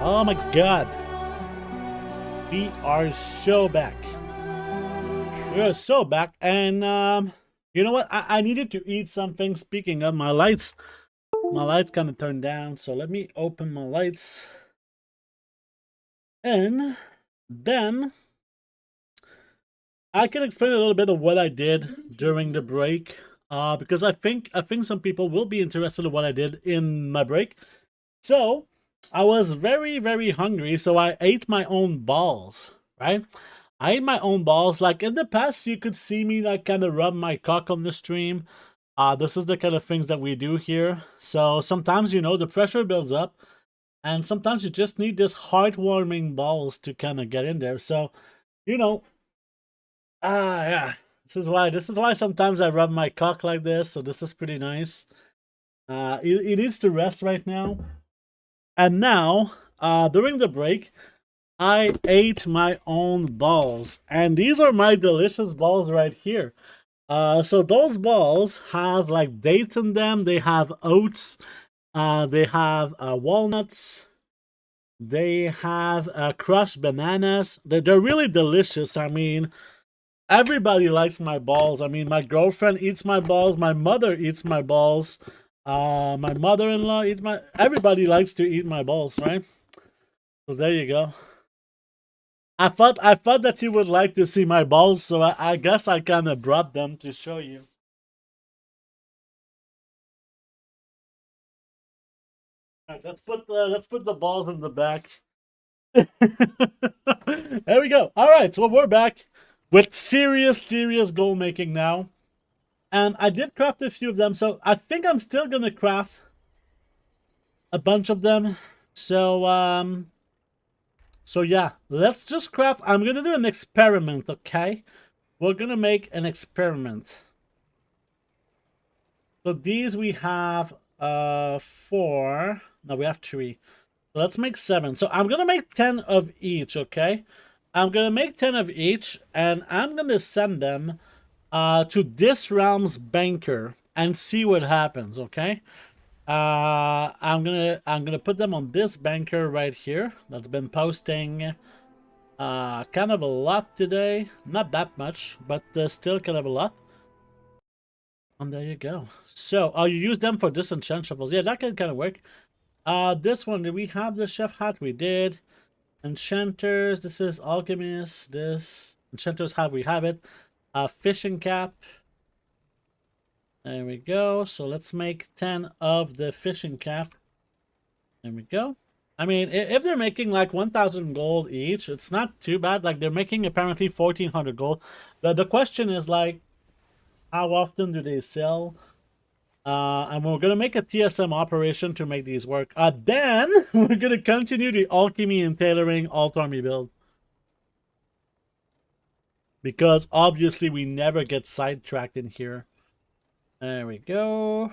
Speaker 1: Oh my god. We are so back. We are so back. And you know what? I needed to eat something. Speaking of my lights kind of turned down. So let me open my lights. And then I can explain a little bit of what I did during the break. Because I think some people will be interested in what I did in my break. So I was very, very hungry, so I ate my own balls, right? I ate my own balls. Like in the past, you could see me like kind of rub my cock on the stream. This is the kind of things that we do here. So sometimes, you know, the pressure builds up, and sometimes you just need this heartwarming balls to kind of get in there. So, you know, yeah. This is why sometimes I rub my cock like this. So this is pretty nice. It needs to rest right now. And now, during the break, I ate my own balls. And these are my delicious balls right here. So those balls have like dates in them. They have oats. They have walnuts. They have crushed bananas. They're really delicious. I mean, everybody likes my balls. I mean, my girlfriend eats my balls. My mother eats my balls. My mother-in-law eats my. Everybody likes to eat my balls, right? So there you go. I thought that you would like to see my balls, so I guess I kind of brought them to show you. All right, let's put the balls in the back. There we go. All right, so we're back with serious goal making now. And I did craft a few of them, so I think I'm still gonna craft a bunch of them. So yeah, let's just craft. I'm gonna do an experiment, okay? We're gonna make an experiment. So these we have 4. No, we have 3. So let's make 7. So I'm gonna make 10 of each, okay? I'm gonna make 10 of each, and I'm gonna send them to this realm's banker and see what happens, okay? I'm gonna put them on this banker right here that's been posting kind of a lot today. Not that much, but still kind of a lot. And there you go. So you use them for disenchant shovels. Yeah, that can kind of work. This one, did we have the chef hat? We did. Enchanters, this is alchemist. This enchanters hat, we have it. Fishing cap. There we go. So let's make 10 of the fishing cap. There we go. I mean, if they're making like 1,000 gold each, it's not too bad. Like they're making apparently 1,400 gold. The question is like, how often do they sell? And we're gonna make a TSM operation to make these work. Then we're gonna continue the alchemy and tailoring alt army build. Because obviously we never get sidetracked in here. There we go.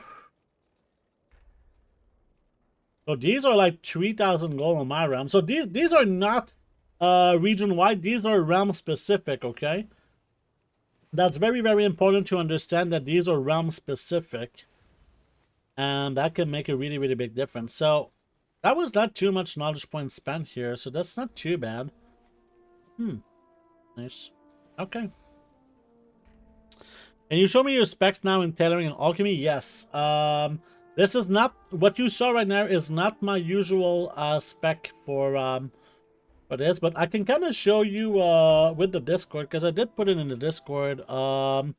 Speaker 1: So these are like 3,000 gold on my realm. So these are not region wide. These are realm specific. Okay, that's very important to understand that these are realm specific, and that can make a really big difference. So that was not too much knowledge points spent here. So that's not too bad. Nice. Okay. Can you show me your specs now in tailoring and alchemy? Yes. This is not what you saw right now. Is not my usual spec for this, but I can kind of show you with the Discord because I did put it in the Discord. So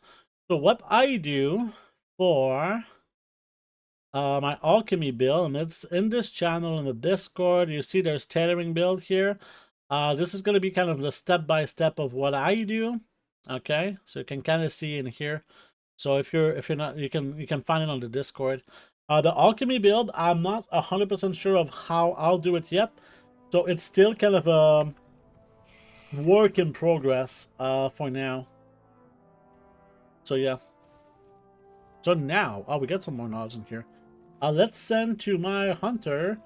Speaker 1: what I do for my alchemy build, and it's in this channel in the Discord. You see, there's tailoring build here. This is going to be kind of the step-by-step of what I do. Okay, so you can kind of see in here. So if you're not, you can find it on the Discord. The alchemy build, I'm not 100% sure of how I'll do it yet. So it's still kind of a work in progress for now. So yeah. So now, we got some more knowledge in here. Let's send to my hunter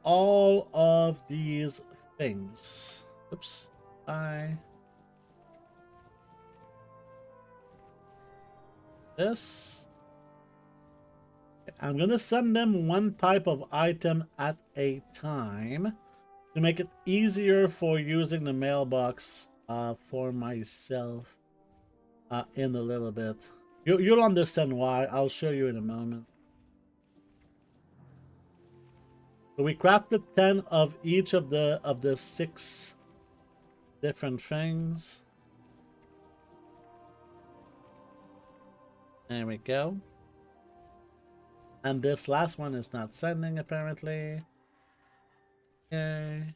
Speaker 1: all of these things. Oops. Bye. This. I'm gonna send them one type of item at a time to make it easier for using the mailbox for myself in a little bit. You'll understand why. I'll show you in a moment. So we crafted 10 of each of the 6 different things. There we go. And this last one is not sending apparently. Okay.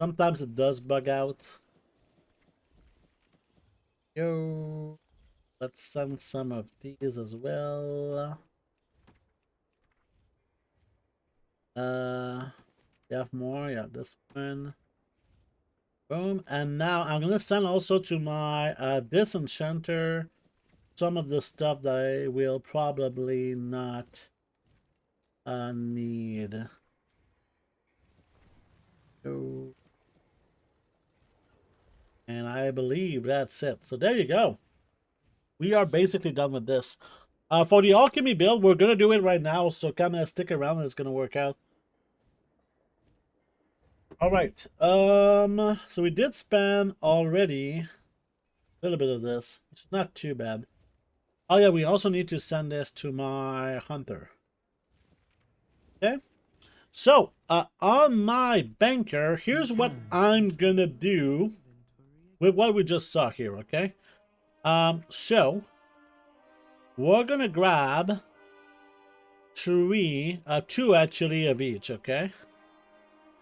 Speaker 1: Sometimes it does bug out. Yo. Let's send some of these as well. You have more? Yeah, this one. Boom. And now I'm gonna send also to my disenchanter some of the stuff that I will probably not need. So, and I believe that's it. So there you go. We are basically done with this. For the alchemy build, we're gonna do it right now, so kind of stick around and it's gonna work out. All right. So we did spend already a little bit of this, which is not too bad. Oh yeah, we also need to send this to my hunter. Okay. So, on my banker, here's what I'm gonna do with what we just saw here, okay? So we're gonna grab 2 actually of each, okay?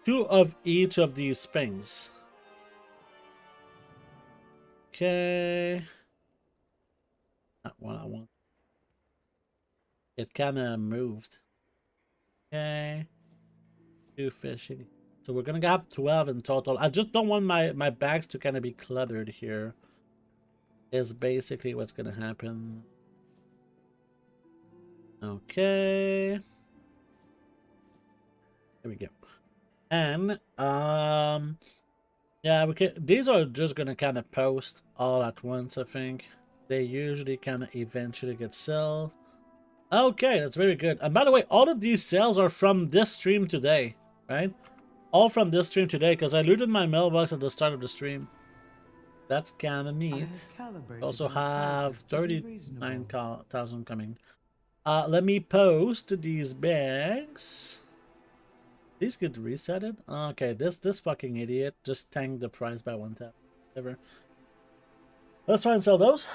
Speaker 1: 2 of each of these things. Okay. Not what I want. It kind of moved. Okay. 2 fishing. So we're gonna have 12 in total. I just don't want my bags to kind of be cluttered here. Is basically what's gonna happen. Okay. There we go. And yeah, we can. These are just gonna kind of post all at once. I think they usually kind of eventually get sold. Okay, that's very good. And by the way, all of these sales are from this stream today, right? All from this stream today, because I looted my mailbox at the start of the stream. That's kind of neat. Also have 39,000 coming. Let me post these bags. These get resetted. Okay, this fucking idiot just tanked the price by 1 tap. Whatever. Let's try and sell those.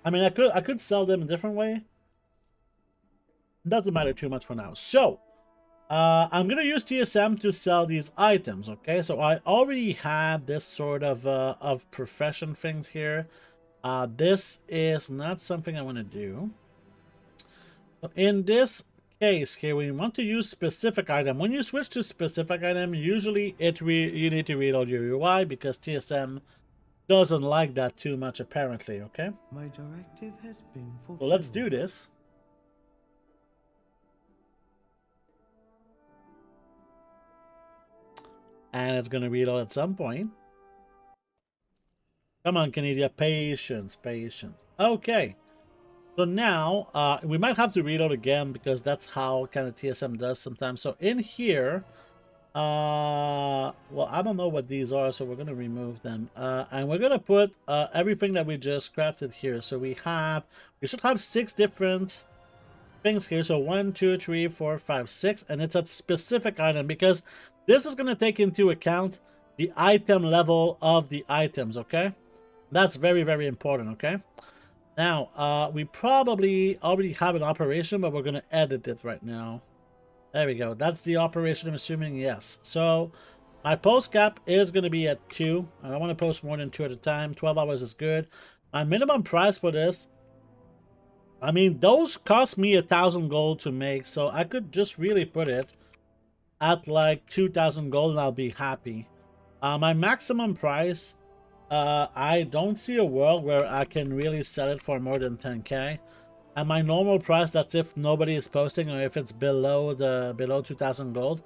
Speaker 1: I mean, I could sell them a different way. Doesn't matter too much for now. So, I'm gonna use TSM to sell these items. Okay, so I already have this sort of profession things here. This is not something I want to do. In this case here, we want to use specific item. When you switch to specific item, usually you need to reload your UI because TSM doesn't like that too much apparently. Okay,
Speaker 3: My directive has been fulfilled.
Speaker 1: so let's do this. And it's gonna reload at some point. Come on, Canada, patience, patience. Okay. So now, we might have to reload again because that's how kind of TSM does sometimes. So in here, well, I don't know what these are, so we're going to remove them. And we're going to put everything that we just crafted here. So we should have 6 different things here. So 1, 2, 3, 4, 5, 6. And it's a specific item because this is going to take into account the item level of the items, okay? That's very, very important, okay? Now, we probably already have an operation, but we're going to edit it right now. There we go. That's the operation, I'm assuming, yes. So, my post cap is going to be at 2. I don't want to post more than 2 at a time. 12 hours is good. My minimum price for this, I mean, those cost me 1,000 gold to make, so I could just really put it at like 2,000 gold and I'll be happy. My maximum price... I don't see a world where I can really sell it for more than 10k. And my normal price, that's if nobody is posting or if it's below 2,000 gold,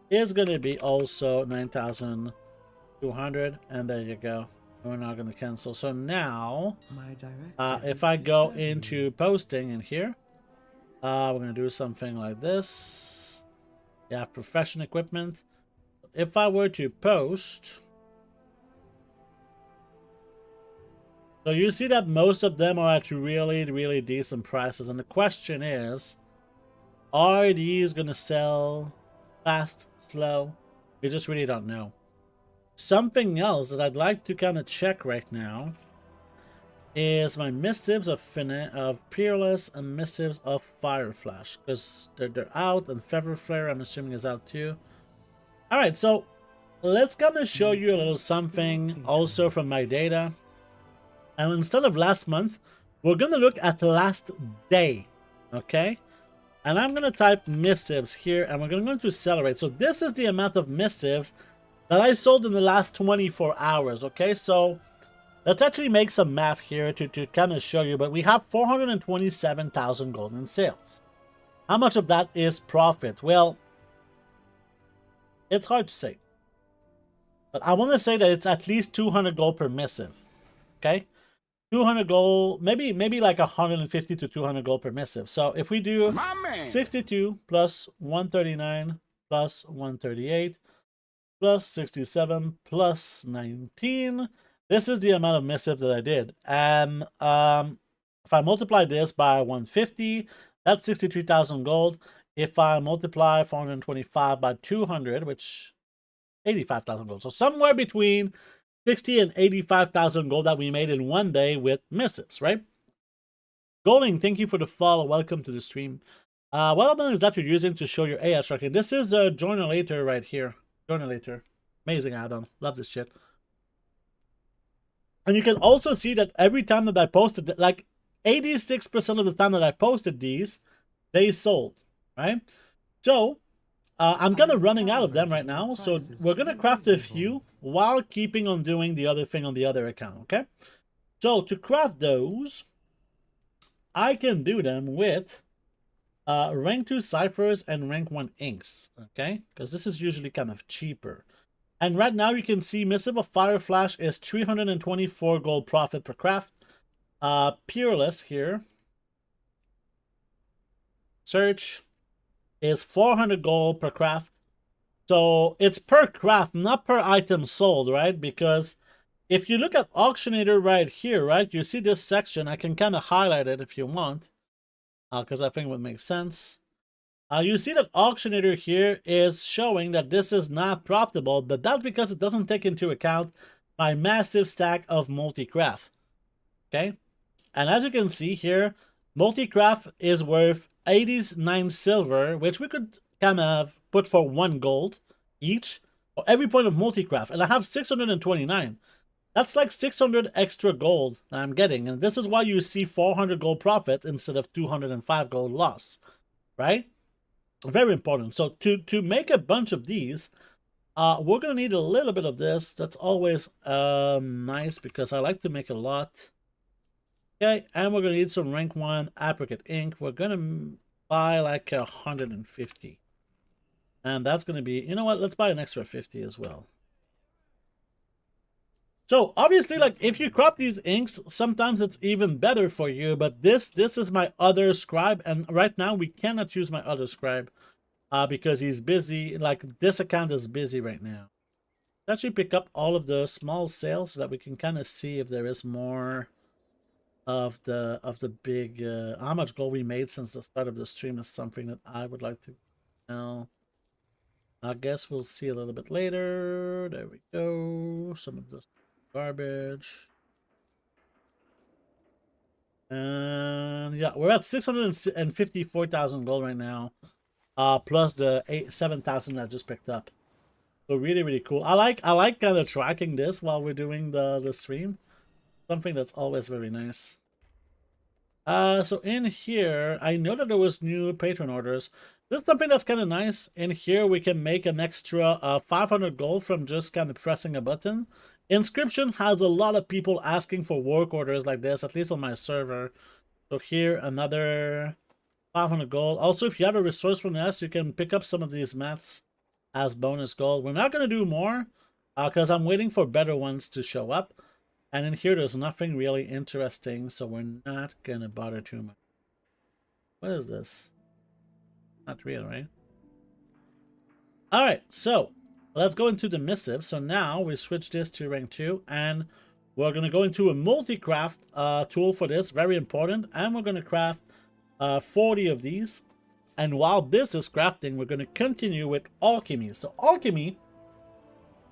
Speaker 1: is going to be also 9,200. And there you go. We're not going to cancel. So now,
Speaker 3: My directive
Speaker 1: if
Speaker 3: is
Speaker 1: I
Speaker 3: to
Speaker 1: go
Speaker 3: serve
Speaker 1: into
Speaker 3: you.
Speaker 1: posting in here, we're going to do something like this. Yeah, profession equipment. If I were to post, so you see that most of them are at really, really decent prices. And the question is, are these going to sell fast, slow? We just really don't know. Something else that I'd like to kind of check right now is my missives of Peerless and missives of Fire Flash, because they're out, and Feather Flare I'm assuming is out too. All right, so let's kind of show you a little something also from my data. And instead of last month, we're gonna look at the last day, okay? And I'm gonna type missives here, and we're going to accelerate. So this is the amount of missives that I sold in the last 24 hours, okay? So let's actually make some math here to kind of show you, but we have 427,000 gold in sales. How much of that is profit? Well, it's hard to say. But I want to say that it's at least 200 gold per missive, okay? 200 gold, maybe like 150 to 200 gold per missive. So if we do 62 plus 139 plus 138 plus 67 plus 19, this is the amount of missive that I did. And if I multiply this by 150, that's 63,000 gold. If I multiply 425 by 200, which 85,000 gold. So somewhere between 60 and 85,000 gold that we made in one day with missives, right? Golding, thank you for the follow. Welcome to the stream. What element is that you're using to show your AI tracking? This is a Journalator right here. Journalator. Amazing add-on. Love this shit. And you can also see that every time that I posted, like 86% of the time that I posted these, they sold, right? So, I'm kind of running out of them right now, so we're going to craft a few while keeping on doing the other thing on the other account, okay? So, to craft those, I can do them with rank 2 ciphers and rank 1 inks, okay? Because this is usually kind of cheaper. And right now you can see Missive of Fire Flash is 324 gold profit per craft. Peerless here, search, is 400 gold per craft. So it's per craft, not per item sold, right? Because if you look at Auctionator right here, right, you see this section. I can kind of highlight it if you want, because I think it would make sense. You see that Auctionator here is showing that this is not profitable, but that's because it doesn't take into account my massive stack of multi-craft. Okay? And as you can see here, multi-craft is worth 89 silver, which we could kind of put for 1 gold each for every point of multi-craft. And I have 629. That's like 600 extra gold that I'm getting. And this is why you see 400 gold profit instead of 205 gold loss, right? Very important. So to make a bunch of these, we're going to need a little bit of this. That's always nice because I like to make a lot. Okay, and we're going to need some rank 1 apricot ink. We're going to buy like 150. And that's going to be, you know what, let's buy an extra 50 as well. So obviously, like if you crop these inks, sometimes it's even better for you. But this is my other scribe, and right now we cannot use my other scribe because he's busy. Like this account is busy right now. Let's actually pick up all of the small sales so that we can kind of see if there is more of the big how much gold we made since the start of the stream is something that I would like to know. I guess we'll see a little bit later. There we go. Some of this garbage. And yeah, we're at 654,000 gold right now. Plus the 7,000 I just picked up. So really, really cool. I like kind of tracking this while we're doing the stream. Something that's always very nice. So in here, I know that there was new patron orders. This is something that's kind of nice. In here, we can make an extra 500 gold from just kind of pressing a button. Inscription has a lot of people asking for work orders like this, at least on my server. So here, another 500 gold. Also, if you have a resourcefulness, you can pick up some of these mats as bonus gold. We're not going to do more because I'm waiting for better ones to show up. And in here, there's nothing really interesting, so we're not gonna bother too much. What is this? Not real, right? All right, so let's go into the missive. So now we switch this to rank 2, and we're gonna go into a multi-craft tool for this, very important. And we're gonna craft 40 of these. And while this is crafting, we're gonna continue with alchemy. So alchemy,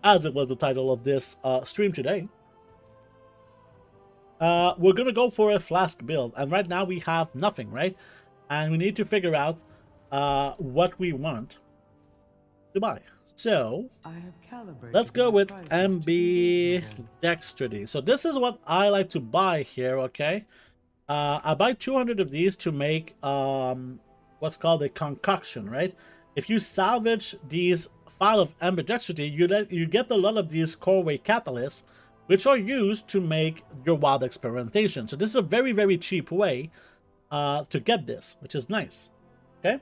Speaker 1: as it was the title of this stream today, we're gonna go for a flask build, and right now we have nothing, right? And we need to figure out what we want to buy. So
Speaker 3: I have calibrated
Speaker 1: let's go
Speaker 3: my
Speaker 1: with
Speaker 3: prices to
Speaker 1: MB
Speaker 3: be reasonable.
Speaker 1: Dexterity. So this is what I like to buy here, okay? I buy 200 of these to make what's called a concoction, right? If you salvage these file of ambidextrity, you get a lot of these core weight catalysts, which are used to make your wild experimentation. So this is a very, very cheap way to get this, which is nice. Okay.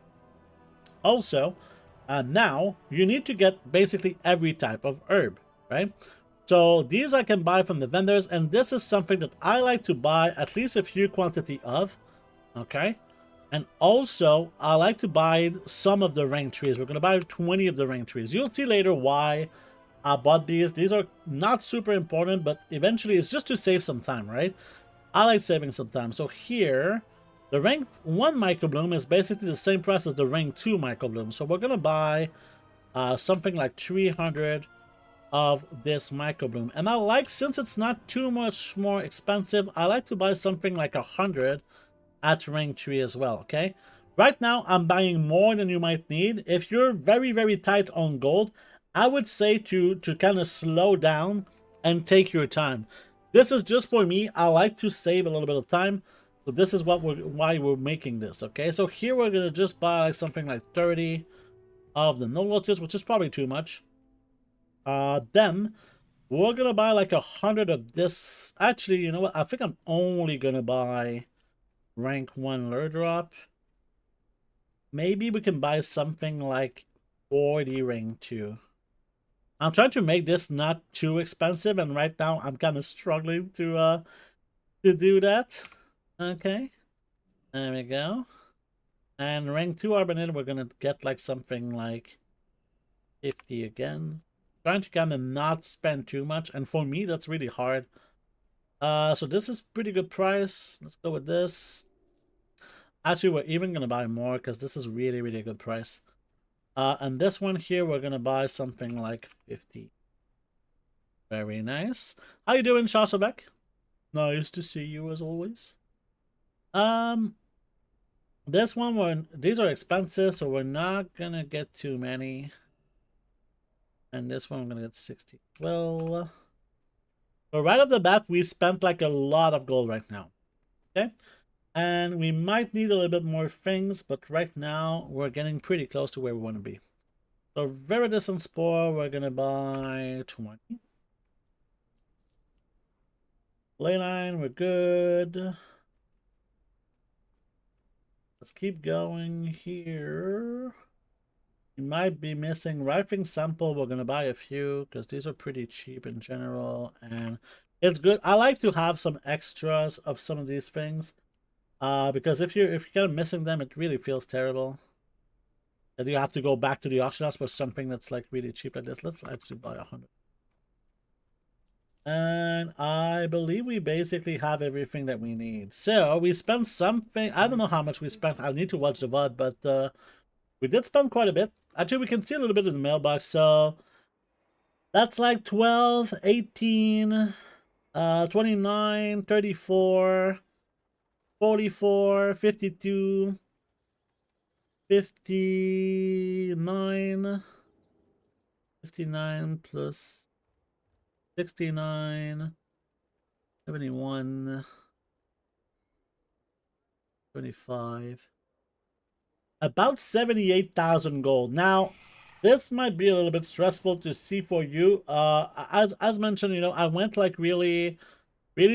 Speaker 1: Also, now you need to get basically every type of herb, right? So these I can buy from the vendors, and this is something that I like to buy at least a few quantity of. Okay. And also, I like to buy some of the rank trees. We're going to buy 20 of the rank trees. You'll see later why I bought these. These are not super important, but eventually it's just to save some time, right? I like saving some time. So here, the rank 1 microbloom is basically the same price as the rank 2 microbloom. So we're going to buy something like 300 of this microbloom. And I like, since it's not too much more expensive, I like to buy something like 100 at rank 3 as well, okay? Right now, I'm buying more than you might need. If you're very, very tight on gold, I would say to kind of slow down and take your time. This is just for me. I like to save a little bit of time. So this is what why we're making this, okay? So here we're going to just buy like something like 30 of the no lotus, which is probably too much. Then we're going to buy like 100 of this. Actually, you know what? I think I'm only going to buy rank 1 lure drop. Maybe we can buy something like 40 rank 2. I'm trying to make this not too expensive, and right now I'm kind of struggling to do that. Okay, there we go. And rank 2 Arbanite, we're gonna get like something like 50 again. Trying to kind of not spend too much, and for me that's really hard. So this is pretty good price. Let's go with this. Actually, we're even gonna buy more because this is really, really good price. And this one here, we're gonna buy something like 50. Very nice. How you doing, Shashabek? Nice to see you as always. This one, these are expensive, so we're not gonna get too many. And this one, I'm gonna get 60. Well, so right off the bat, we spent like a lot of gold right now. Okay. And we might need a little bit more things, but right now we're getting pretty close to where we want to be. So Viridescent Spore, we're going to buy 20. Leyline, we're good. Let's keep going here. We might be missing Rifting Sample. We're going to buy a few because these are pretty cheap in general. And it's good. I like to have some extras of some of these things. Because if you're kind of missing them, it really feels terrible. That you have to go back to the auction house for something that's like really cheap like this. Let's actually buy 100. And I believe we basically have everything that we need. So we spent something. I don't know how much we spent. I need to watch the VOD, but we did spend quite a bit. Actually, we can see a little bit in the mailbox. So that's like 12, 18, 29, 34. 44, 52, 59, 59 plus 69, 71, 25. About 78,000 gold. Now, this might be a little bit stressful to see for you. As mentioned, you know, I went like really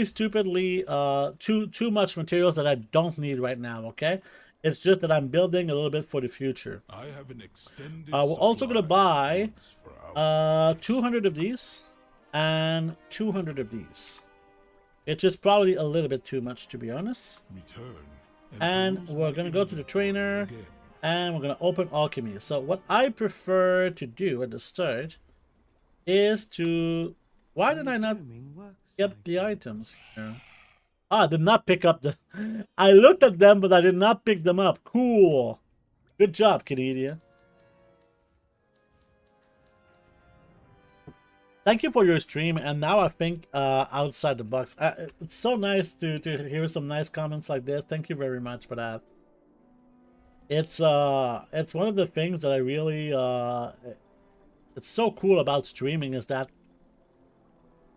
Speaker 1: stupidly too much materials that I don't need right now, okay? It's just that I'm building a little bit for the future.
Speaker 4: I have an extended
Speaker 1: We're also going to
Speaker 4: supply of
Speaker 1: buy
Speaker 4: goods for our
Speaker 1: 200 of these and 200 of these. It's just probably a little bit too much, to be honest.
Speaker 4: Return.
Speaker 1: And
Speaker 4: peruse
Speaker 1: we're
Speaker 4: my
Speaker 1: gonna go to the
Speaker 4: inventory
Speaker 1: trainer,
Speaker 4: again.
Speaker 1: and we're gonna open alchemy. So what I prefer to do at the start is to... Why did I not
Speaker 3: Resuming work
Speaker 1: get the
Speaker 3: cycle.
Speaker 1: items here? Ah, I did not pick up the... I looked at them, but I did not pick them up. Cool. Good job, Canadian. Thank you for your stream, and now I think outside the box. It's so nice to hear some nice comments like this. Thank you very much for that. It's one of the things that I really it's so cool about streaming is that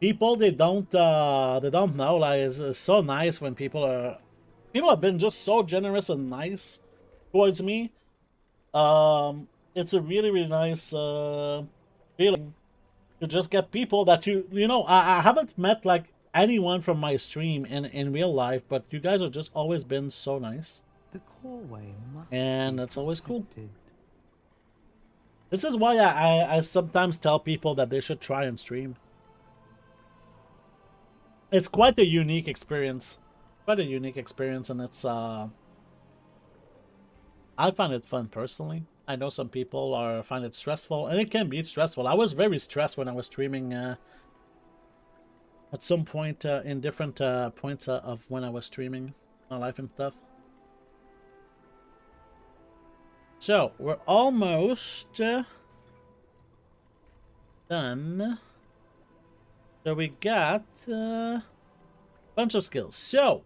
Speaker 1: people they don't know, like it's so nice when people have been just so generous and nice towards me. It's a really really nice feeling to just get people that you know. I haven't met like anyone from my stream in real life, but you guys have just always been so nice,
Speaker 3: The coreway must
Speaker 1: and
Speaker 3: be
Speaker 1: that's always cool.
Speaker 3: protected.
Speaker 1: This is why I sometimes tell people that they should try and stream. It's quite a unique experience. Quite a unique experience, and it's I find it fun personally. I know some people find it stressful, and it can be stressful. I was very stressed when I was streaming at some point in different points of when I was streaming my life and stuff. So we're almost done. So we got a bunch of skills. So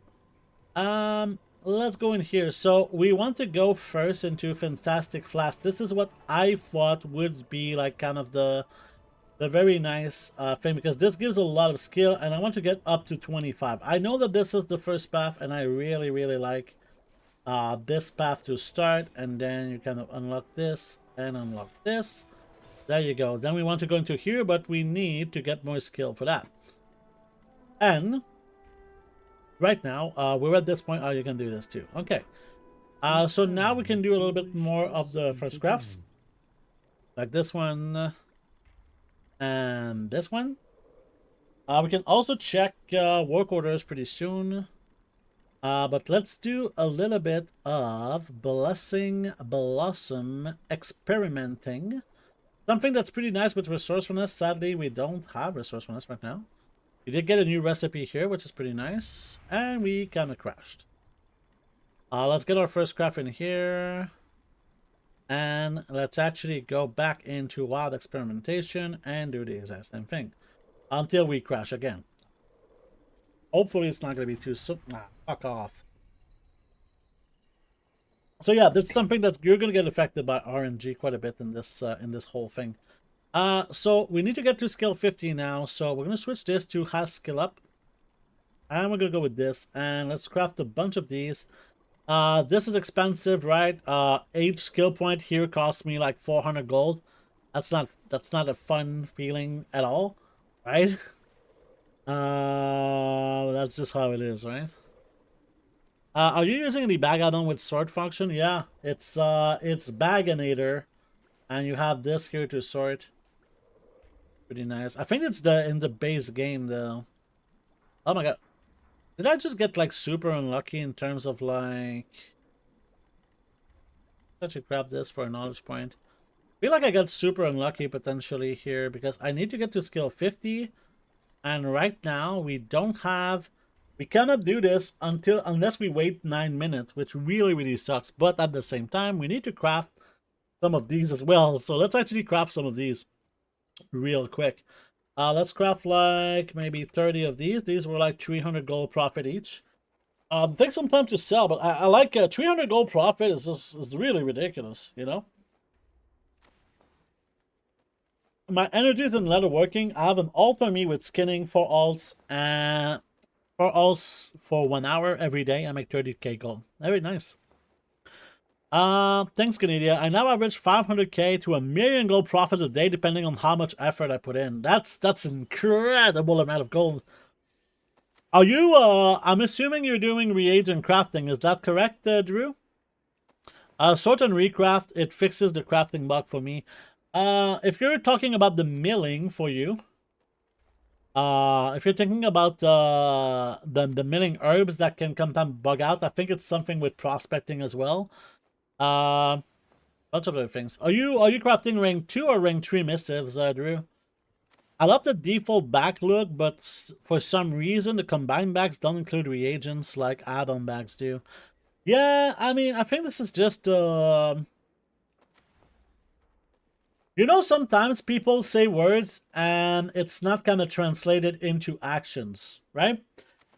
Speaker 1: let's go in here. So we want to go first into Fantastic Flask. This is what I thought would be like kind of the very nice thing, because this gives a lot of skill, and I want to get up to 25. I know that this is the first path, and I really really like this path to start, and then you kind of unlock this and unlock this. There you go. Then we want to go into here, but we need to get more skill for that. And right now, we're at this point. Oh, you can do this too. Okay. So now we can do a little bit more of the first crafts. Like this one. And this one. We can also check work orders pretty soon. But let's do a little bit of Blessing Blossom experimenting. Something that's pretty nice with resourcefulness. Sadly, we don't have resourcefulness right now. We did get a new recipe here, which is pretty nice. And we kind of crashed. Let's get our first craft in here. And let's actually go back into wild experimentation and do the exact same thing. Until we crash again. Hopefully it's not going to be too soon. Nah, fuck off. So yeah, this is something that you're going to get affected by RNG quite a bit in this whole thing. So we need to get to skill 50 now. So we're going to switch this to has skill up. And we're going to go with this. And let's craft a bunch of these. This is expensive, right? Each skill point here costs me like 400 gold. That's not a fun feeling at all, right? That's just how it is, right? Are you using the bag add-on with sword function? Yeah, it's Baganator, and you have this here to sort. Pretty nice. I think it's in the base game though. Oh my god. Did I just get like super unlucky in terms of like... I should grab this for a knowledge point. I feel like I got super unlucky potentially here because I need to get to skill 50. And right now we don't have... We cannot do this unless we wait 9 minutes, which really, really sucks. But at the same time, we need to craft some of these as well. So let's actually craft some of these real quick. Let's craft like maybe 30 of these. These were like 300 gold profit each. Take some time to sell, but I like 300 gold profit is really ridiculous, you know? My energy is in leatherworking. I have an alt on me with skinning for alts and... for 1 hour every day, I make 30k gold. Very nice. Thanks, Canada. I now average 500k to 1 million gold profit a day, depending on how much effort I put in. That's incredible amount of gold. Are you? I'm assuming you're doing reagent crafting. Is that correct, Drew? Sort and recraft. It fixes the crafting bug for me. If you're talking about the milling for you. If you're thinking about the milling herbs that can sometimes bug out, I think it's something with prospecting as well. Bunch of other things. Are you crafting ring 2 or ring 3 missives, Drew? I love the default back look, but for some reason the combined bags don't include reagents like add-on bags do. Yeah, I mean, I think this is just you know, sometimes people say words and it's not kind of translated into actions, right?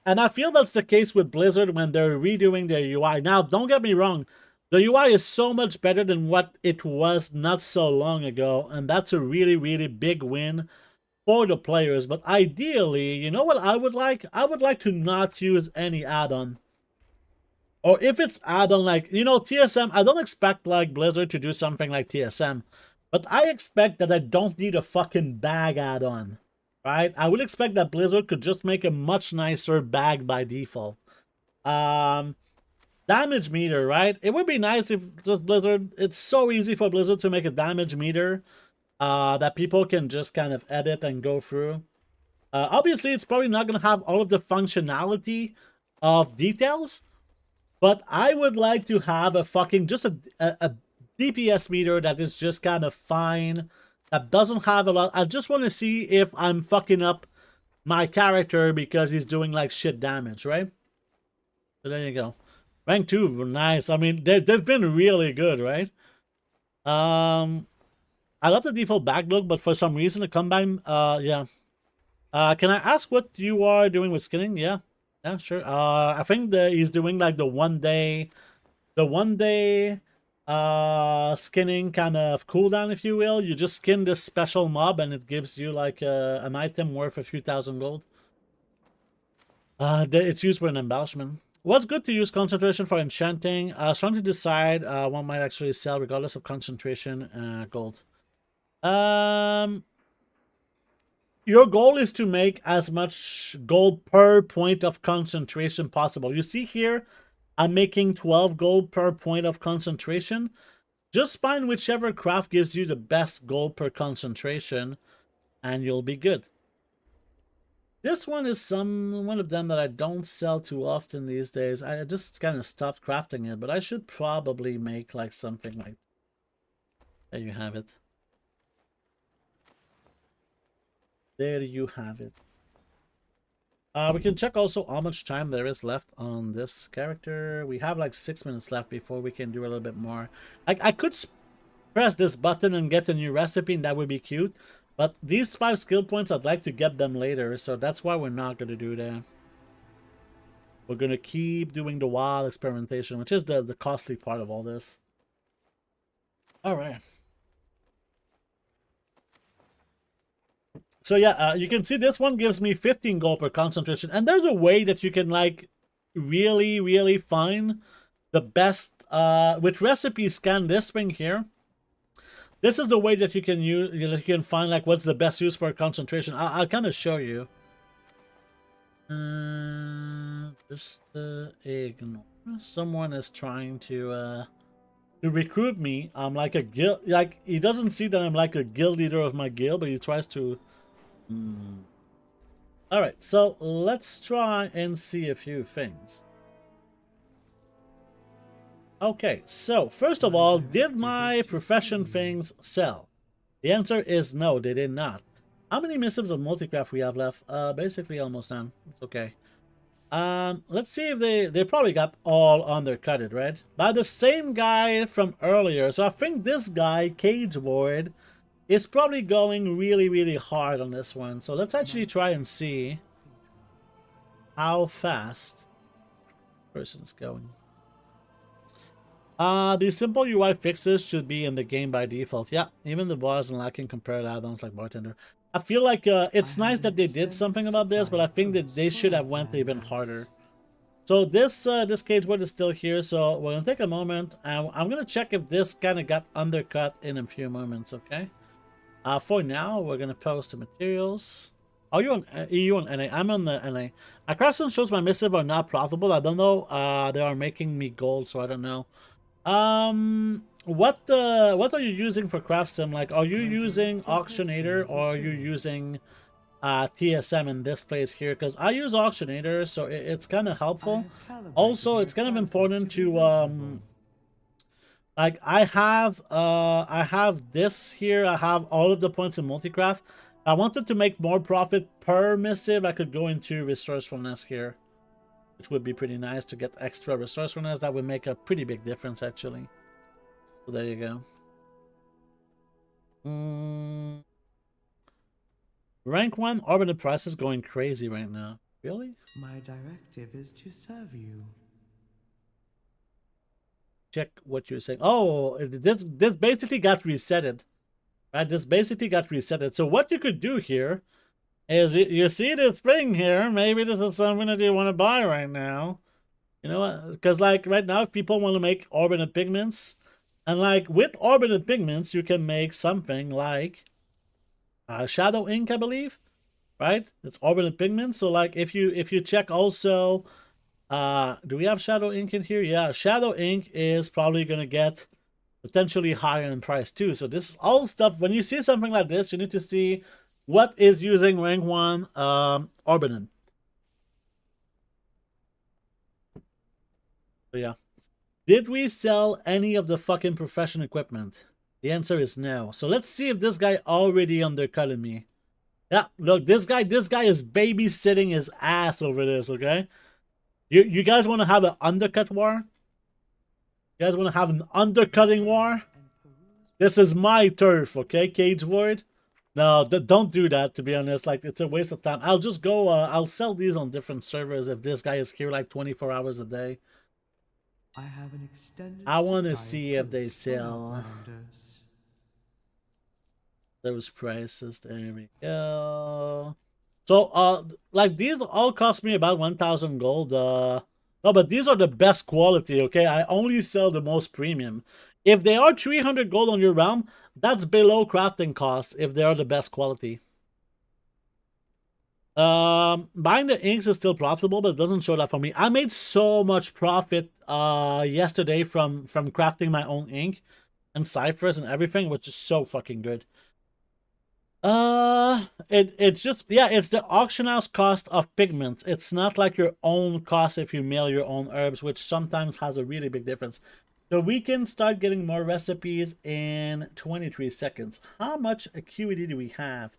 Speaker 1: And I feel that's the case with Blizzard when they're redoing their UI. Now, don't get me wrong. The UI is so much better than what it was not so long ago. And that's a really, really big win for the players. But ideally, you know what I would like? I would like to not use any add-on. Or if it's add-on, like, you know, TSM, I don't expect, like, Blizzard to do something like TSM. But I expect that I don't need a fucking bag add-on, right? I would expect that Blizzard could just make a much nicer bag by default. Damage meter, right? It would be nice if just Blizzard... It's so easy for Blizzard to make a damage meter that people can just kind of edit and go through. Obviously, it's probably not going to have all of the functionality of details, but I would like to have a fucking... just a DPS meter that is just kind of fine, that doesn't have a lot. I just want to see if I'm fucking up my character because he's doing like shit damage, right? So there you go. Rank 2, nice. I mean, they've been really good, right? I love the default back look, but for some reason the combine, yeah. Can I ask what you are doing with skinning? Yeah, sure. I think he's doing like the one day skinning kind of cooldown, if you will. You just skin this special mob and it gives you like an item worth a few thousand gold. It's used for an embellishment. What's good to use concentration for enchanting? Trying to decide what might actually sell regardless of concentration gold. Your goal is to make as much gold per point of concentration possible. You see here, I'm making 12 gold per point of concentration. Just find whichever craft gives you the best gold per concentration, and you'll be good. This one is one of them that I don't sell too often these days. I just kind of stopped crafting it, but I should probably make like something like... There you have it. There you have it. We can check also how much time there is left on this character. We have like 6 minutes left before we can do a little bit more. I could press this button and get a new recipe, and that would be cute. But these 5 skill points, I'd like to get them later, so that's why we're not going to do that. We're going to keep doing the wild experimentation, which is the costly part of all this. Alright. So yeah, you can see this one gives me 15 gold per concentration. And there's a way that you can like really, really find the best... with recipe scan, this thing here. This is the way that you can use, you can find like what's the best use for concentration. I'll kind of show you. Just ignore. Someone is trying to recruit me. I'm like a guild, like he doesn't see that I'm like a guild leader of my guild, but he tries to. All right, so let's try and see a few things. Okay, so first of all, did my profession things sell? The answer is no, they did not. How many missives of multicraft we have left? Basically almost none. It's okay. Let's see if they probably got all undercutted, right? By the same guy from earlier. So I think this guy, Cage Ward, is probably going really, really hard on this one. So let's actually try and see how fast the person's going. The simple UI fixes should be in the game by default. Yeah, even the bars and lacking compared add-ons like Bartender. I feel like it's nice that they did something about this, but I think that they should have went even harder. So this cage word is still here, so we're gonna take a moment, and I'm gonna check if this kind of got undercut in a few moments. Okay. For now, we're gonna post the materials. Are you on EU on NA? I'm on the NA. My craftsman shows my missive are not profitable. I don't know. They are making me gold, so I don't know. What are you using for craft sim? Like, are you using Auctionator or are you using TSM in this place here because I use auctionator, so it's kind of helpful. Also, it's kind of important to like I have this here. I have all of the points in multicraft. I wanted to make more profit per missive. I could go into resourcefulness here, which would be pretty nice to get extra resourcefulness. That would make a pretty big difference actually. So there you go. Rank 1 orbital price is going crazy right now. Really?
Speaker 3: My directive is to serve you.
Speaker 1: Check what you're saying. Oh, this basically got resetted. Right? This basically got resetted. So what you could do here is you see this thing here. Maybe this is something that you want to buy right now. You know what? Because like right now, if people want to make orbital pigments, and like with orbital pigments, you can make something like shadow ink, I believe. Right? It's orbital pigments. So like if you check also, do we have shadow ink in here? Yeah, shadow ink is probably gonna get potentially higher in price too. So this is all stuff. When you see something like this, you need to see what is using rank 1 orbital. So yeah. Did we sell any of the fucking profession equipment? The answer is no. So let's see if this guy already undercutted me. Yeah, look, this guy is babysitting his ass over this, okay? You guys want to have an undercut war? You guys want to have an undercutting war? This is my turf, okay, Cage Ward? No, don't do that, to be honest. Like, it's a waste of time. I'll just go, I'll sell these on different servers if this guy is here like 24 hours a day.
Speaker 3: I have an extended
Speaker 1: I want to
Speaker 3: supply
Speaker 1: see
Speaker 3: of
Speaker 1: if they
Speaker 3: goods for
Speaker 1: sell
Speaker 3: outlanders.
Speaker 1: those prices. There we go. So, like, these all cost me about 1,000 gold. No, but these are the best quality, okay? I only sell the most premium. If they are 300 gold on your realm, that's below crafting costs if they are the best quality. Buying the inks is still profitable, but it doesn't show that for me. I made so much profit yesterday from crafting my own ink and ciphers and everything, which is so fucking good. It's just, yeah, it's the auction house cost of pigments. It's not like your own cost if you mail your own herbs, which sometimes has a really big difference. So we can start getting more recipes in 23 seconds. How much acuity do we have?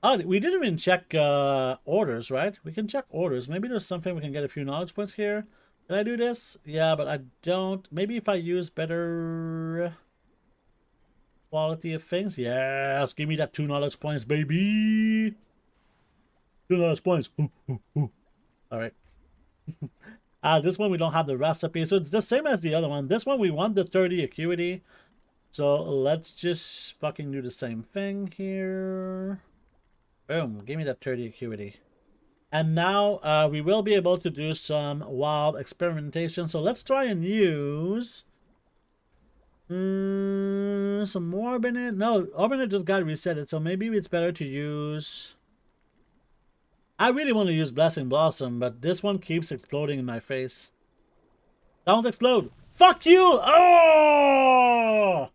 Speaker 1: Oh, we didn't even check orders, right? We can check orders. Maybe there's something we can get a few knowledge points here. Did I do this? Yeah, but I don't. Maybe if I use better quality of things. Yes, give me that 2 knowledge points, baby. 2 knowledge points. All right. This one we don't have the recipe, so it's the same as the other one. This one we want the 30 acuity. So let's just fucking do the same thing here. Boom, give me that 30 acuity. And now we will be able to do some wild experimentation. So let's try and use some more Orbinet. No, Orbinet just got resetted, so maybe it's better to use... I really want to use Blessing Blossom, but this one keeps exploding in my face. Don't explode! Fuck you! Oh!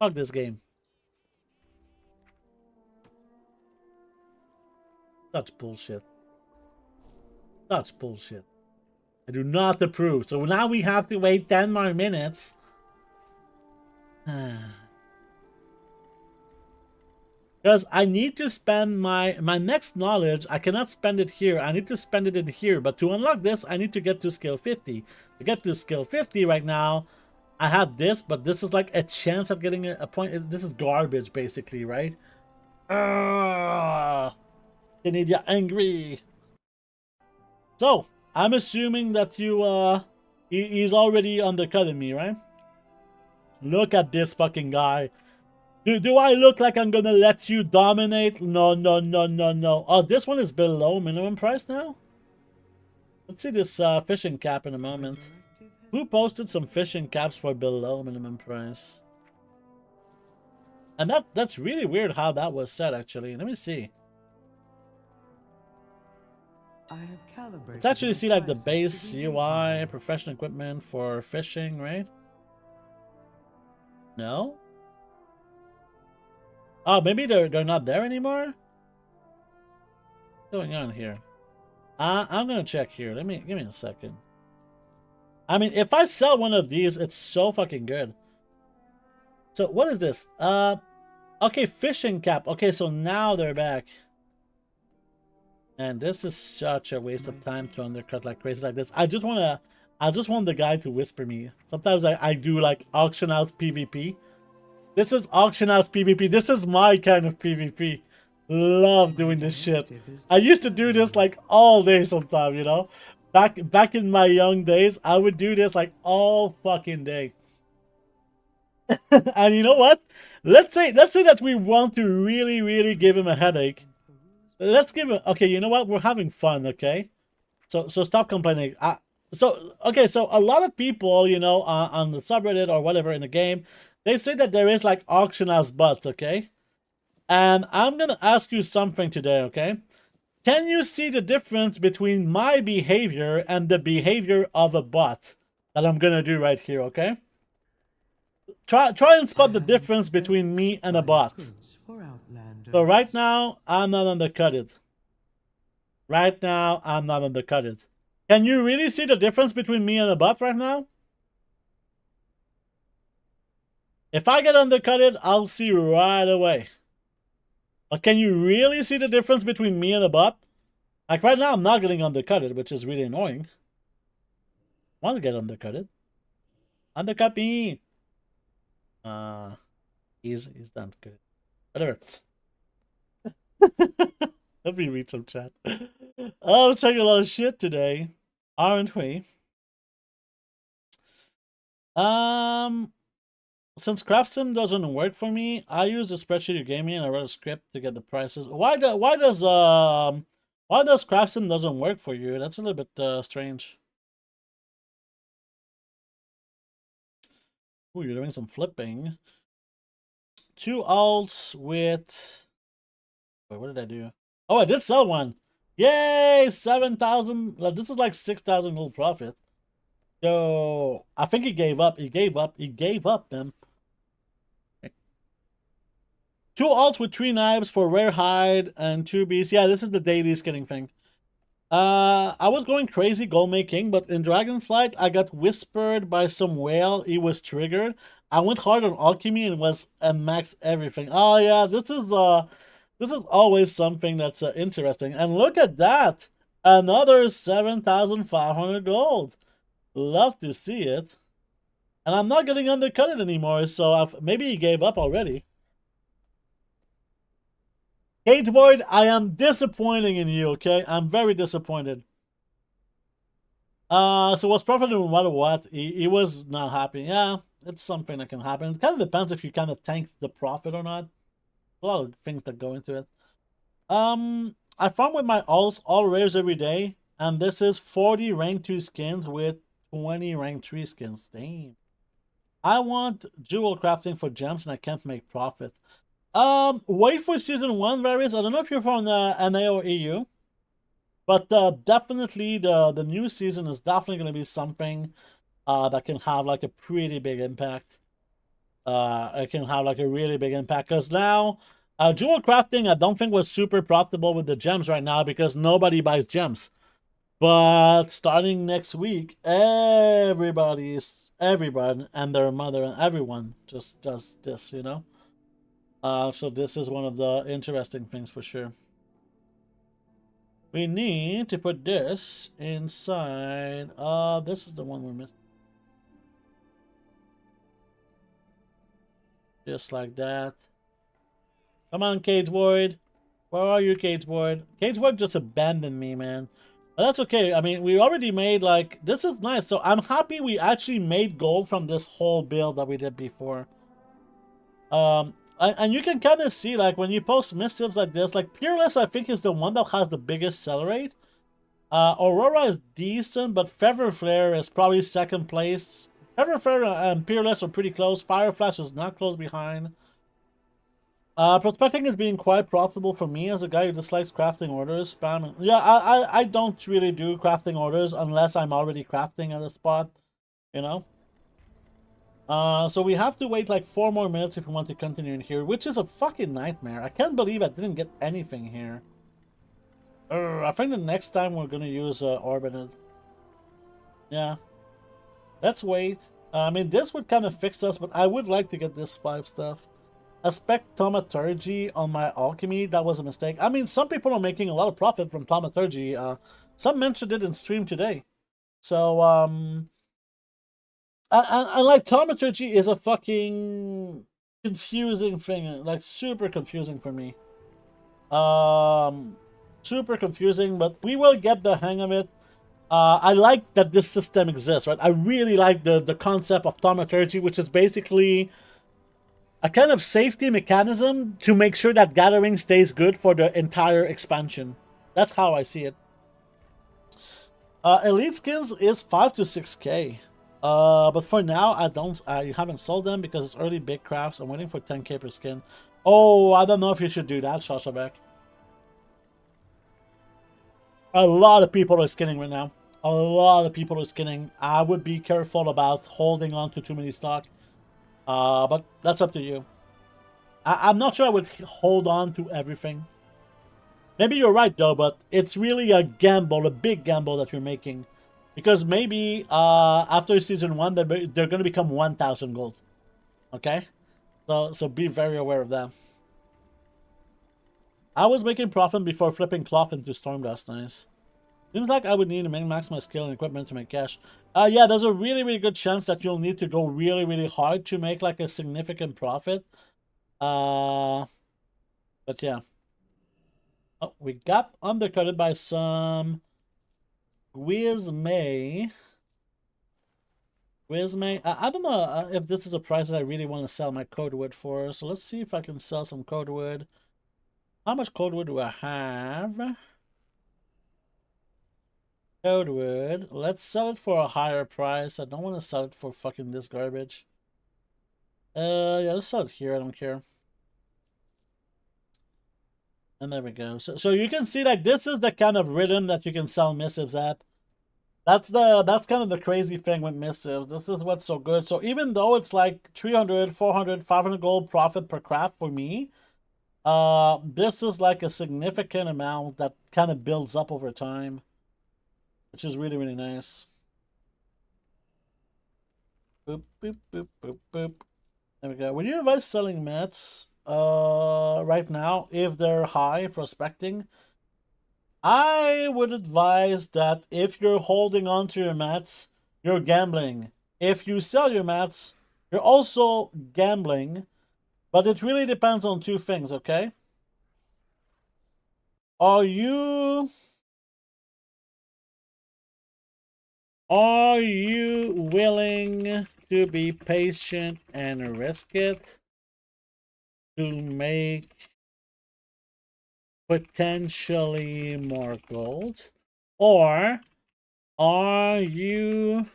Speaker 1: Fuck this game. Such bullshit. Such bullshit. I do not approve. So now we have to wait 10 more minutes. Because I need to spend my next knowledge. I cannot spend it here. I need to spend it in here. But to unlock this, I need to get to skill 50. To get to skill 50 right now, I have this. But this is like a chance of getting a point. This is garbage, basically, right? They need you angry. So, I'm assuming that he's already undercutting me, right? Look at this fucking guy. Do I look like I'm gonna let you dominate? No, no, no, no, no. Oh, this one is below minimum price now? Let's see this fishing cap in a moment. Who posted some fishing caps for below minimum price? And that's really weird how that was set, actually. Let me see.
Speaker 3: I have calibrated.
Speaker 1: Let's actually see like the base UI, professional equipment for fishing, right? No? Oh, maybe they're not there anymore? What's going on here? I'm gonna check here. Give me a second. I mean, if I sell one of these, it's so fucking good. So what is this? Okay, fishing cap. Okay, so now they're back. And this is such a waste of time to undercut like crazy like this. I just want the guy to whisper me. Sometimes I do like auction house PvP. This is auction house PvP. This is my kind of PvP. Love doing this shit. I used to do this like all day sometimes, you know? Back in my young days, I would do this like all fucking day. And you know what? Let's say that we want to really give him a headache. Let's give him. Okay, you know what? We're having fun. Okay, so stop complaining. So a lot of people, you know, on the subreddit or whatever in the game, they say that there is like auction house bots. Okay, and I'm gonna ask you something today. Okay, can you see the difference between my behavior and the behavior of a bot that I'm gonna do right here? Okay. Try and spot the difference between me and a bot. So right now, I'm not undercutted. Right now, I'm not undercutted. Can you really see the difference between me and a bot right now? If I get undercutted, I'll see right away. But can you really see the difference between me and a bot? Like right now, I'm not getting undercutted, which is really annoying. I want to get undercutted. Undercut me. He's done good. Whatever. Let me read some chat. Oh, I'm talking a lot of shit today, aren't we? Since CraftSim doesn't work for me, I use the spreadsheet you gave me and I wrote a script to get the prices. Why does CraftSim doesn't work for you? That's a little bit strange. Ooh, you're doing some flipping. 2 alts with... Wait, what did I do? Oh, I did sell one. Yay! 7,000. This is like 6,000 gold profit. So, I think he gave up. He gave up, man. 2 alts with 3 knives for rare hide and 2 beasts. Yeah, this is the daily skinning thing. I was going crazy gold making, but in Dragonflight, I got whispered by some whale. He was triggered. I went hard on alchemy and was max everything. Oh yeah, this is always something that's interesting. And look at that, another 7,500 gold. Love to see it. And I'm not getting undercutted anymore, so maybe he gave up already. Cage Void, I am disappointing in you, okay? I'm very disappointed. So was profitable no matter what. He was not happy. Yeah, it's something that can happen. It kind of depends if you kind of tank the profit or not. A lot of things that go into it. I farm with my alts all rares every day, and this is 40 rank 2 skins with 20 rank 3 skins. Damn. I want jewel crafting for gems and I can't make profit. Wait for season 1, Varys. I don't know if you're from NA or EU, but definitely the new season is definitely going to be something that can have like a pretty big impact. It can have like a really big impact because now jewel crafting I don't think was super profitable with the gems right now because nobody buys gems. But starting next week, everybody and their mother and everyone just does this, you know. So this is one of the interesting things for sure. We need to put this inside. This is the one we're missing. Just like that. Come on, Cage Void. Where are you, Cage Void? Cage Void just abandoned me, man. But that's okay. I mean, we already made, like, this is nice. So I'm happy we actually made gold from this whole build that we did before. And you can kind of see, like, when you post missives like this, like, Peerless, I think, is the one that has the biggest sell rate. Aurora is decent, but Feather Flare is probably second place. Feather Flare and Peerless are pretty close. Fire Flash is not close behind. Prospecting is being quite profitable for me as a guy who dislikes crafting orders. Spamming. Yeah, I don't really do crafting orders unless I'm already crafting at a spot, you know. So we have to wait like 4 more minutes if we want to continue in here, which is a fucking nightmare. I can't believe I didn't get anything here. I think the next time we're gonna use Orbited. Yeah. Let's wait. I mean, this would kind of fix us, but I would like to get this 5 stuff. Aspect Thaumaturgy on my alchemy, that was a mistake. I mean, some people are making a lot of profit from Thaumaturgy. Some mentioned it in stream today. So, I like Thaumaturgy is a fucking confusing thing, like super confusing for me. Super confusing, but we will get the hang of it. I like that this system exists, right? I really like the concept of Thaumaturgy, which is basically a kind of safety mechanism to make sure that gathering stays good for the entire expansion. That's how I see it. Elite skins is 5 to 6k. But for now, I haven't sold them because it's early big crafts. I'm waiting for 10k per skin. Oh, I don't know if you should do that, Shashabek. A lot of people are skinning right now. A lot of people are skinning. I would be careful about holding on to too many stock. But that's up to you. I'm not sure I would hold on to everything. Maybe you're right though, but it's really a gamble, a big gamble that you're making. Because maybe after season 1, they're going to become 1,000 gold. Okay? So be very aware of that. I was making profit before flipping cloth into storm dust. Nice. Seems like I would need to min-max my skill and equipment to make cash. Yeah, there's a really, really good chance that you'll need to go really, really hard to make like a significant profit. But yeah. Oh, we got undercutted by some Wizmay. I don't know if this is a price that I really want to sell my codewood for. So let's see if I can sell some codewood. How much codewood do I have? Codewood. Let's sell it for a higher price. I don't want to sell it for fucking this garbage. Yeah, let's sell it here. I don't care. And there we go. So you can see like this is the kind of rhythm that you can sell missives at. That's kind of the crazy thing with missives. This is what's so good. So even though it's like 300, 400, 500 gold profit per craft for me, this is like a significant amount that kind of builds up over time, which is really, really nice. Boop, boop, boop, boop, boop. There we go. Would you advise selling mets right now if they're high prospecting? I would advise that if you're holding on to your mats, you're gambling. If you sell your mats, you're also gambling. But it really depends on 2 things, okay? Are you willing to be patient and risk it to make potentially more gold? Or are you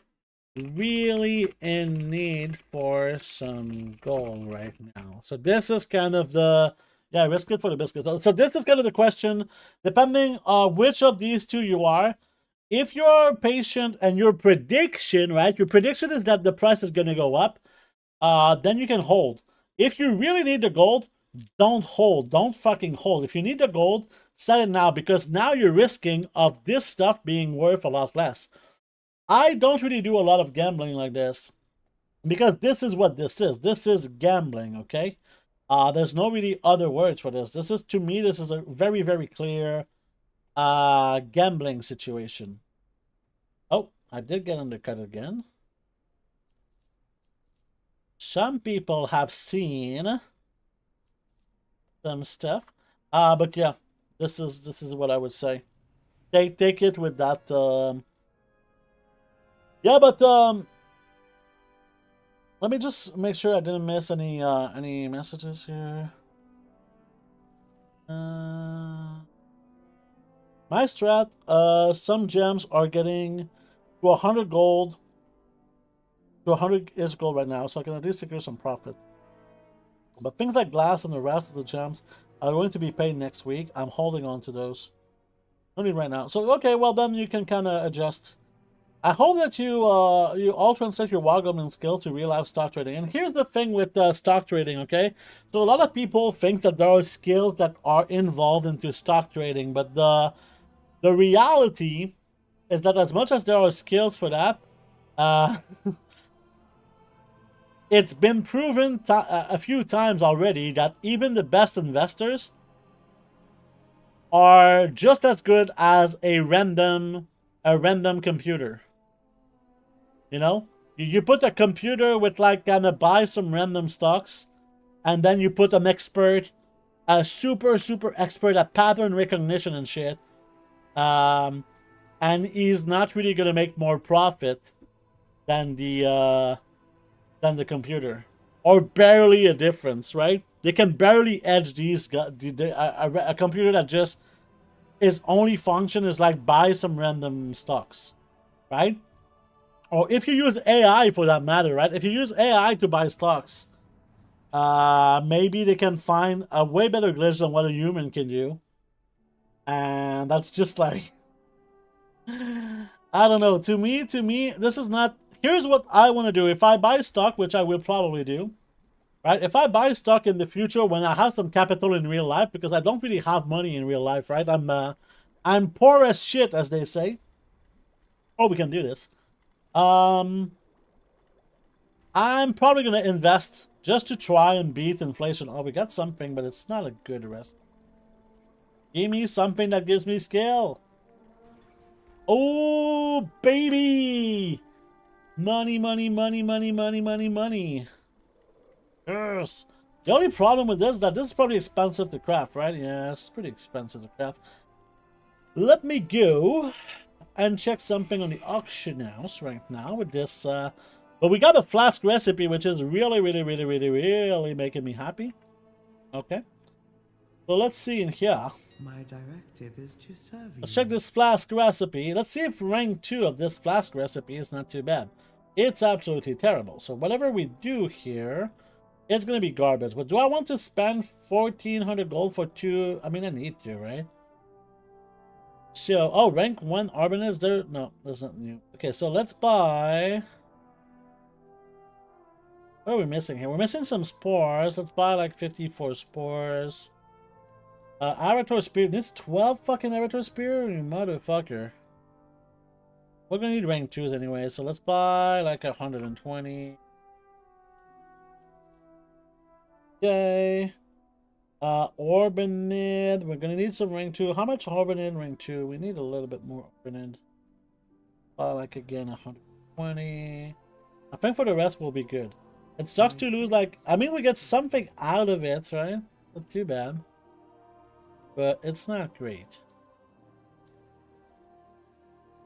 Speaker 1: really in need for some gold right now? So this is kind of the, yeah, risk it for the biscuits. So this is kind of the question, depending on which of these 2 you are. If you're patient and your prediction, right, your prediction is that the price is going to go up, then you can hold. If you really need the gold, don't hold. Don't fucking hold. If you need the gold, sell it now, because now you're risking of this stuff being worth a lot less. I don't really do a lot of gambling like this, because this is what this is. This is gambling, okay? There's no really other words for this. This is, to me, this is a very, very clear gambling situation. Oh, I did get undercut again. Some people have seen some stuff, but yeah, this is what I would say. Take it with that. Yeah, but let me just make sure I didn't miss any messages here. My strat, some gems are getting to 100 gold, to 100-ish gold right now, so I can at least secure some profit. But things like glass and the rest of the gems are going to be paid next week. I'm holding on to those. No need right now. So, okay, well then you can kind of adjust I hope that you all translate your wargaming skill to real life stock trading. And here's the thing with stock trading, okay? So a lot of people think that there are skills that are involved into stock trading, but the reality is that as much as there are skills for that, uh, it's been proven a few times already that even the best investors are just as good as a random computer. You know, you put a computer with like gonna buy some random stocks, and then you put an expert, a super expert at pattern recognition and shit. And he's not really gonna make more profit than the computer, or barely a difference, right? They can barely edge these guys. A computer that just its only function is like buy some random stocks, right? Or if you use AI for that matter, right? If you use AI to buy stocks, maybe they can find a way better glitch than what a human can do. And that's just like, I don't know. To me, this is not. Here's what I want to do. If I buy stock, which I will probably do, right? If I buy stock in the future when I have some capital in real life, because I don't really have money in real life, right? I'm poor as shit, as they say. Oh, we can do this. I'm probably gonna invest just to try and beat inflation. Oh, we got something, but it's not a good rest. Give me something that gives me skill. Oh, baby! Money, money, money, money, money, money, money. Yes. The only problem with this is that this is probably expensive to craft, right? Yeah, it's pretty expensive to craft. Let me go and check something on the auction house right now with this. But we got a flask recipe, which is really making me happy. Okay. So let's see in here.
Speaker 3: My directive is to serve you.
Speaker 1: Let's check this flask recipe. Let's see if rank 2 of this flask recipe is not too bad. It's absolutely terrible. So whatever we do here, it's going to be garbage. But do I want to spend 1,400 gold for 2? I mean, I need to, right? So, oh, rank 1 Arbin is there? No, that's not new. Okay, so let's buy... What are we missing here? We're missing some spores. Let's buy like 54 spores. Avatar Spear. This 12 fucking Avatar Spear? You motherfucker. We're gonna need rank 2s anyway, so let's buy like 120. Okay. Orbinid. We're gonna need some rank 2. How much Orbinid rank 2? We need a little bit more Orbinid. Buy like again 120. I think for the rest we'll be good. It sucks to lose like... I mean, we get something out of it, right? Not too bad. But it's not great.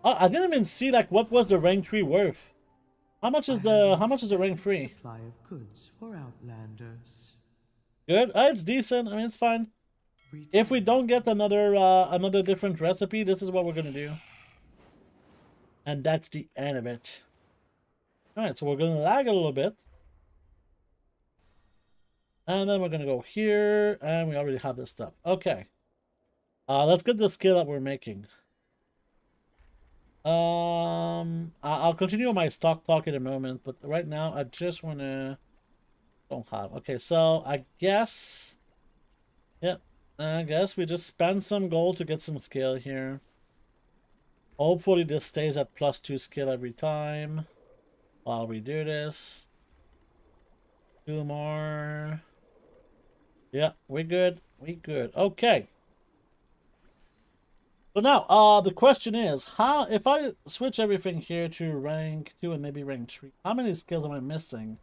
Speaker 1: Oh, I didn't even see like what was the rank 3 worth. How much is the rank 3?
Speaker 3: Supply of goods for outlanders.
Speaker 1: Good. It's decent. I mean, it's fine. If we don't get another different recipe, this is what we're gonna do. And that's the end of it. Alright, so we're gonna lag a little bit. And then we're gonna go here, and we already have this stuff. Okay. Let's get the skill that we're making. I'll continue on my stock talk in a moment, but right now I just wanna... Don't have. Okay, so I guess... Yep. I guess we just spend some gold to get some skill here. Hopefully this stays at +2 skill every time while we do this. 2 more. Yeah, we're good. We good. Okay. So now, the question is, how if I switch everything here to rank 2 and maybe rank 3, how many skills am I missing?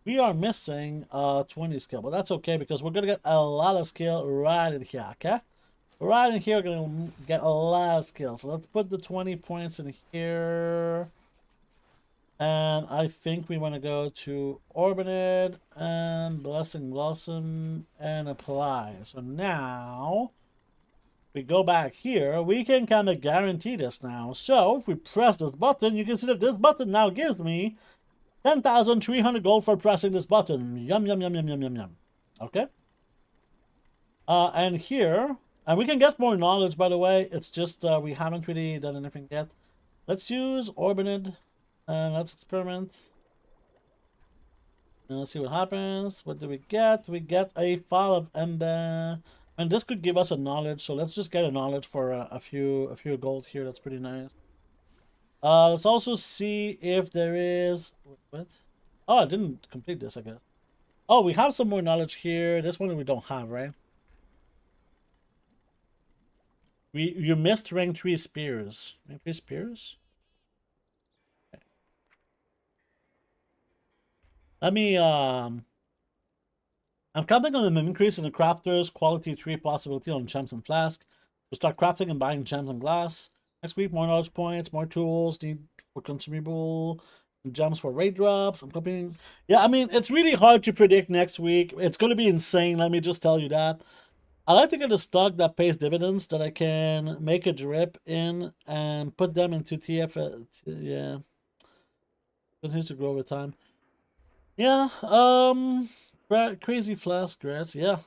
Speaker 1: We are missing 20 skill, but that's okay because we're gonna get a lot of skill right in here, okay? Right in here, we're gonna get a lot of skill. So let's put the 20 points in here. And I think we want to go to Orbinid and Blessing Blossom and apply. So now we go back here. We can kind of guarantee this now. So if we press this button, you can see that this button now gives me 10,300 gold for pressing this button. Yum, yum, yum, yum, yum, yum, yum. Okay. And here, and we can get more knowledge, by the way. It's just we haven't really done anything yet. Let's use Orbinid and let's experiment. And let's see what happens. What do we get? We get a file of Ember. And this could give us a knowledge, so let's just get a knowledge for a few gold here. That's pretty nice. Let's also see if there is what? Oh, I didn't complete this, I guess. Oh, we have some more knowledge here. This one we don't have, right? You missed rank 3 spears. Rank 3 spears? Okay. Let me I'm counting on an increase in the crafter's quality 3 possibility on gems and flask. We'll start crafting and buying gems and glass. Next week, more knowledge points, more tools, need for consumable, gems for raid drops. I'm copying. Yeah, I mean, it's really hard to predict next week. It's going to be insane, let me just tell you that. I like to get a stock that pays dividends that I can make a drip in and put them into TF. Yeah. Continues to grow over time. Yeah, crazy flask, Grass. Yeah.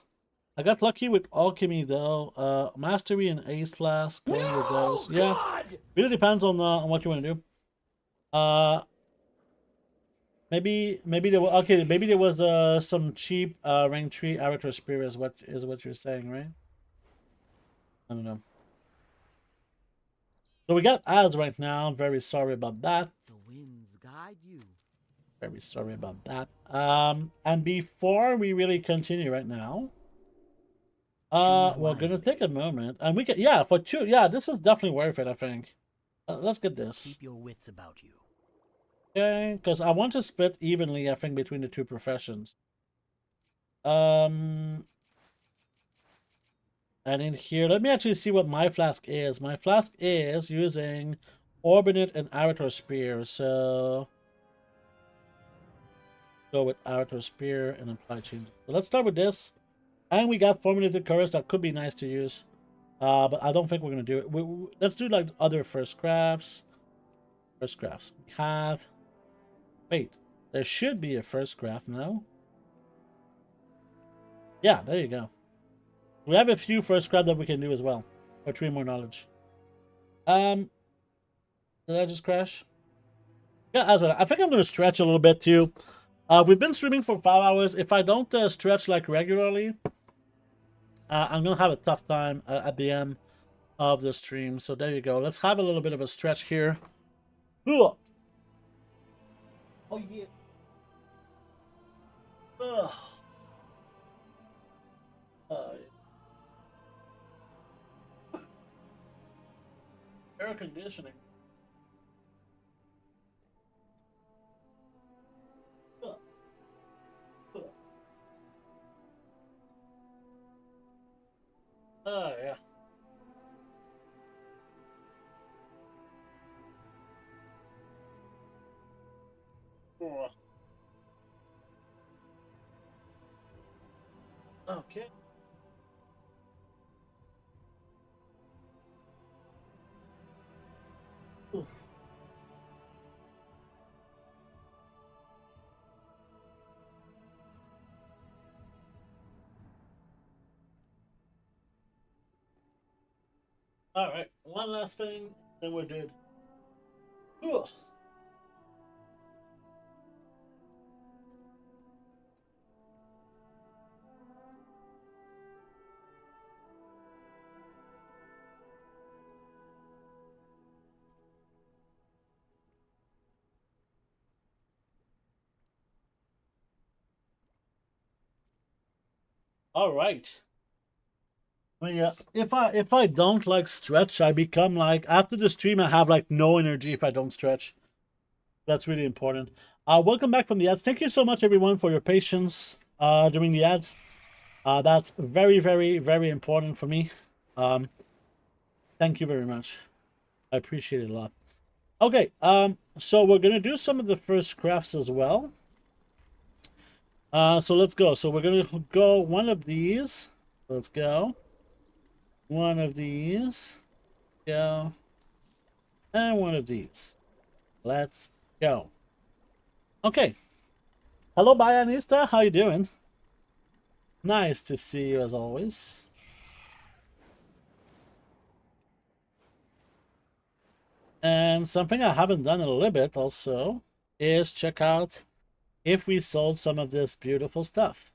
Speaker 1: I got lucky with alchemy though. Mastery and ace flask going with those. Yeah. Really depends on what you want to do. Maybe there was maybe there was some cheap rank 3 avatar spear is what you're saying, right? I don't know. So we got ads right now. Very sorry about that.
Speaker 5: The winds guide you.
Speaker 1: Very sorry about that. And before we really continue right now, we're gonna take a moment, and we can, yeah, for 2, yeah, this is definitely worth it, I think. Let's get this.
Speaker 5: Keep your wits about you.
Speaker 1: Okay, because I want to split evenly, I think, between the 2 professions. And in here, let me actually see what my flask is. My flask is using Orbinate and Avatar Spear, so go with Avatar Spear and apply changes. So let's start with this. And we got Fulminated Courage that could be nice to use. But I don't think we're going to do it. Let's do like other first crafts. First crafts. We have... Wait. There should be a first craft, no? Yeah, there you go. We have a few first craft that we can do as well. For 3 more knowledge. Did I just crash? Yeah, as well. I think I'm going to stretch a little bit too. We've been streaming for 5 hours. If I don't stretch like regularly, I'm going to have a tough time at the end of the stream. So there you go. Let's have a little bit of a stretch here. Ooh. Oh, yeah. Ugh. Air conditioning. Oh, yeah. Oh. Okay. Ooh. All right, one last thing, then we're good. Ooh. All right. I mean, yeah, if I don't like stretch, I become like, after the stream I have like no energy if I don't stretch. That's really important. Welcome back from the ads. Thank you so much everyone for your patience during the ads. That's very, very, very important for me. Thank you very much. I appreciate it a lot. Okay, so we're gonna do some of the first crafts as well. So let's go. So we're gonna go one of these. Let's go. One of these. Go. And one of these. Let's go. Okay. Hello, Bayanista. How you doing? Nice to see you as always. And And something I haven't done in a little bit also is check out if we sold some of this beautiful stuff.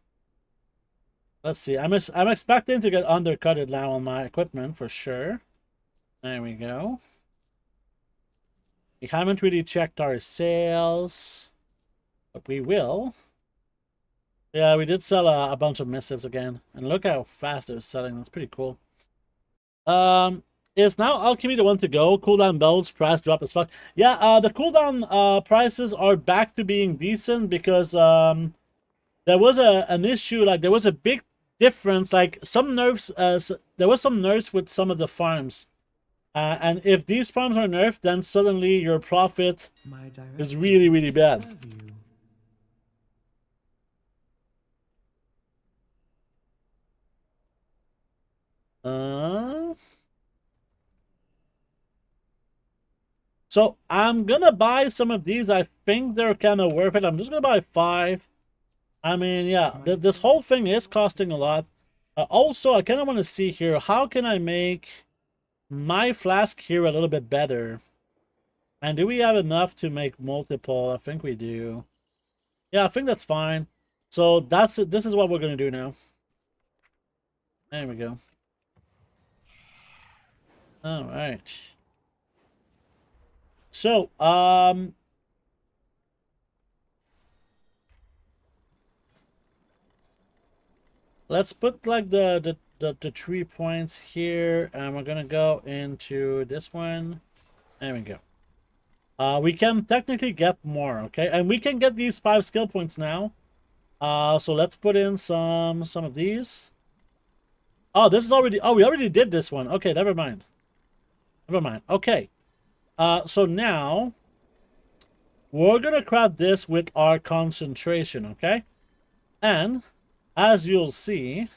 Speaker 1: Let's see. I'm expecting to get undercutted now on my equipment for sure. There we go. We haven't really checked our sales, but we will. Yeah, we did sell a bunch of missives again, and look how fast they're selling. That's pretty cool. Is now alchemy the one to go? Cooldown builds, price drop as fuck. Yeah, the cooldown prices are back to being decent because there was an issue, like there was a big difference, like some nerfs. There was some nerfs with some of the farms. And if these farms are nerfed, then suddenly your profit is really, really bad. So I'm gonna buy some of these. I think they're kind of worth it. I'm just gonna buy 5. I mean, yeah, this whole thing is costing a lot. Also, I kind of want to see here, how can I make my flask here a little bit better? And do we have enough to make multiple? I think we do. Yeah, I think that's fine. So that's it. This is what we're gonna do now. There we go. All right. So, let's put like the 3 points here, and we're gonna go into this one. There we go. We can technically get more, okay? And we can get these 5 skill points now. So let's put in some of these. Oh, this is already... Oh, we already did this one. Okay, never mind. Never mind. Okay. So now we're gonna craft this with our concentration, okay? And as you'll see,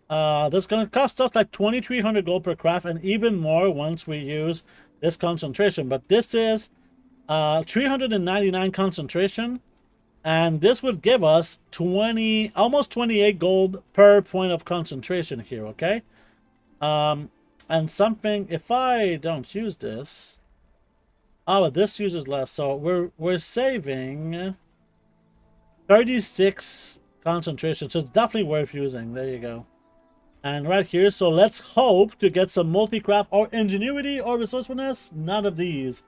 Speaker 1: that's gonna cost us like 2,300 gold per craft, and even more once we use this concentration. But this is 399 concentration, and this would give us almost 28 gold per point of concentration here, okay? And something, if I don't use this, oh, but this uses less, so we're saving 36 concentration, so it's definitely worth using. There you go. And right here, so let's hope to get some multi-craft or ingenuity or resourcefulness. None of these.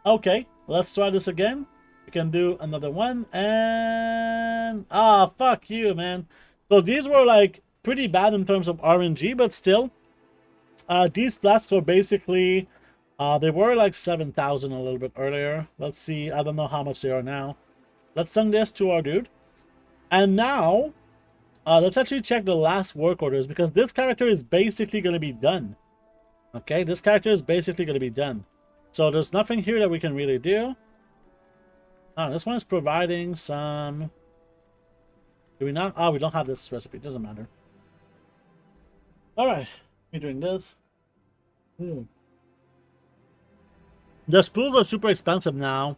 Speaker 1: Okay, let's try this again. We can do another one, and fuck you, man. So these were like pretty bad in terms of RNG, but still, these flasks were basically they were like 7,000 a little bit earlier. Let's see, I don't know how much they are now. Let's send this to our dude, and now let's actually check the last work orders, because this character is basically going to be done. Okay, this character is basically going to be done. So there's nothing here that we can really do. This one is providing some... Do we not? We don't have this recipe. Doesn't matter. Alright, we're doing this. The spools are super expensive now.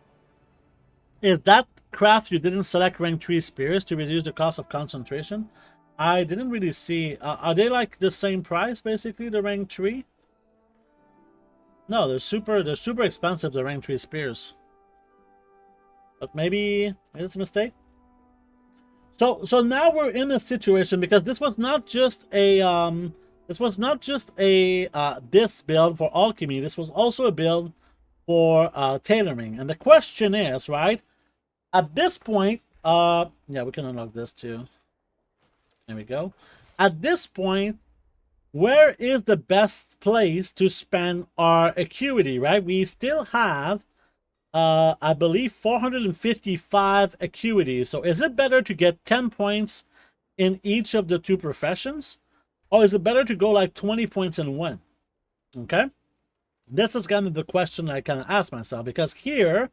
Speaker 1: Is that craft you didn't select rank 3 spears to reduce the cost of concentration? I didn't really see. Are they like the same price basically, the rank 3? No, they're super expensive, the rank 3 spears. But maybe it's a mistake. So now we're in a situation, because this was not just a this build for alchemy. This was also a build for tailoring. And the question is, right, at this point, yeah, we can unlock this too. There we go. At this point, where is the best place to spend our acuity, right? We still have I believe 455 acuity. So is it better to get 10 points in each of the 2 professions, or is it better to go like 20 points in one? Okay, this is kind of the question I kind of ask myself, because here,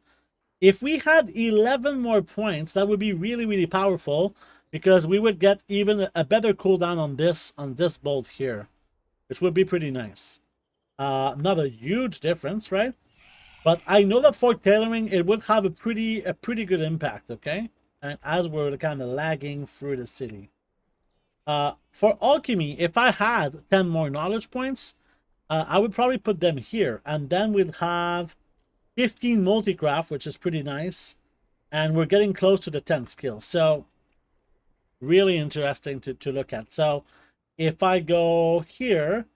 Speaker 1: if we had 11 more points, that would be really, really powerful, because we would get even a better cooldown on this bolt here, which would be pretty nice. Not a huge difference, right? But I know that for tailoring, it would have a pretty good impact, okay? And as we're kind of lagging through the city. For alchemy, if I had 10 more knowledge points, I would probably put them here, and then we'd have 15 multi-craft, which is pretty nice, and we're getting close to the 10th skill, so really interesting to look at. So if I go here,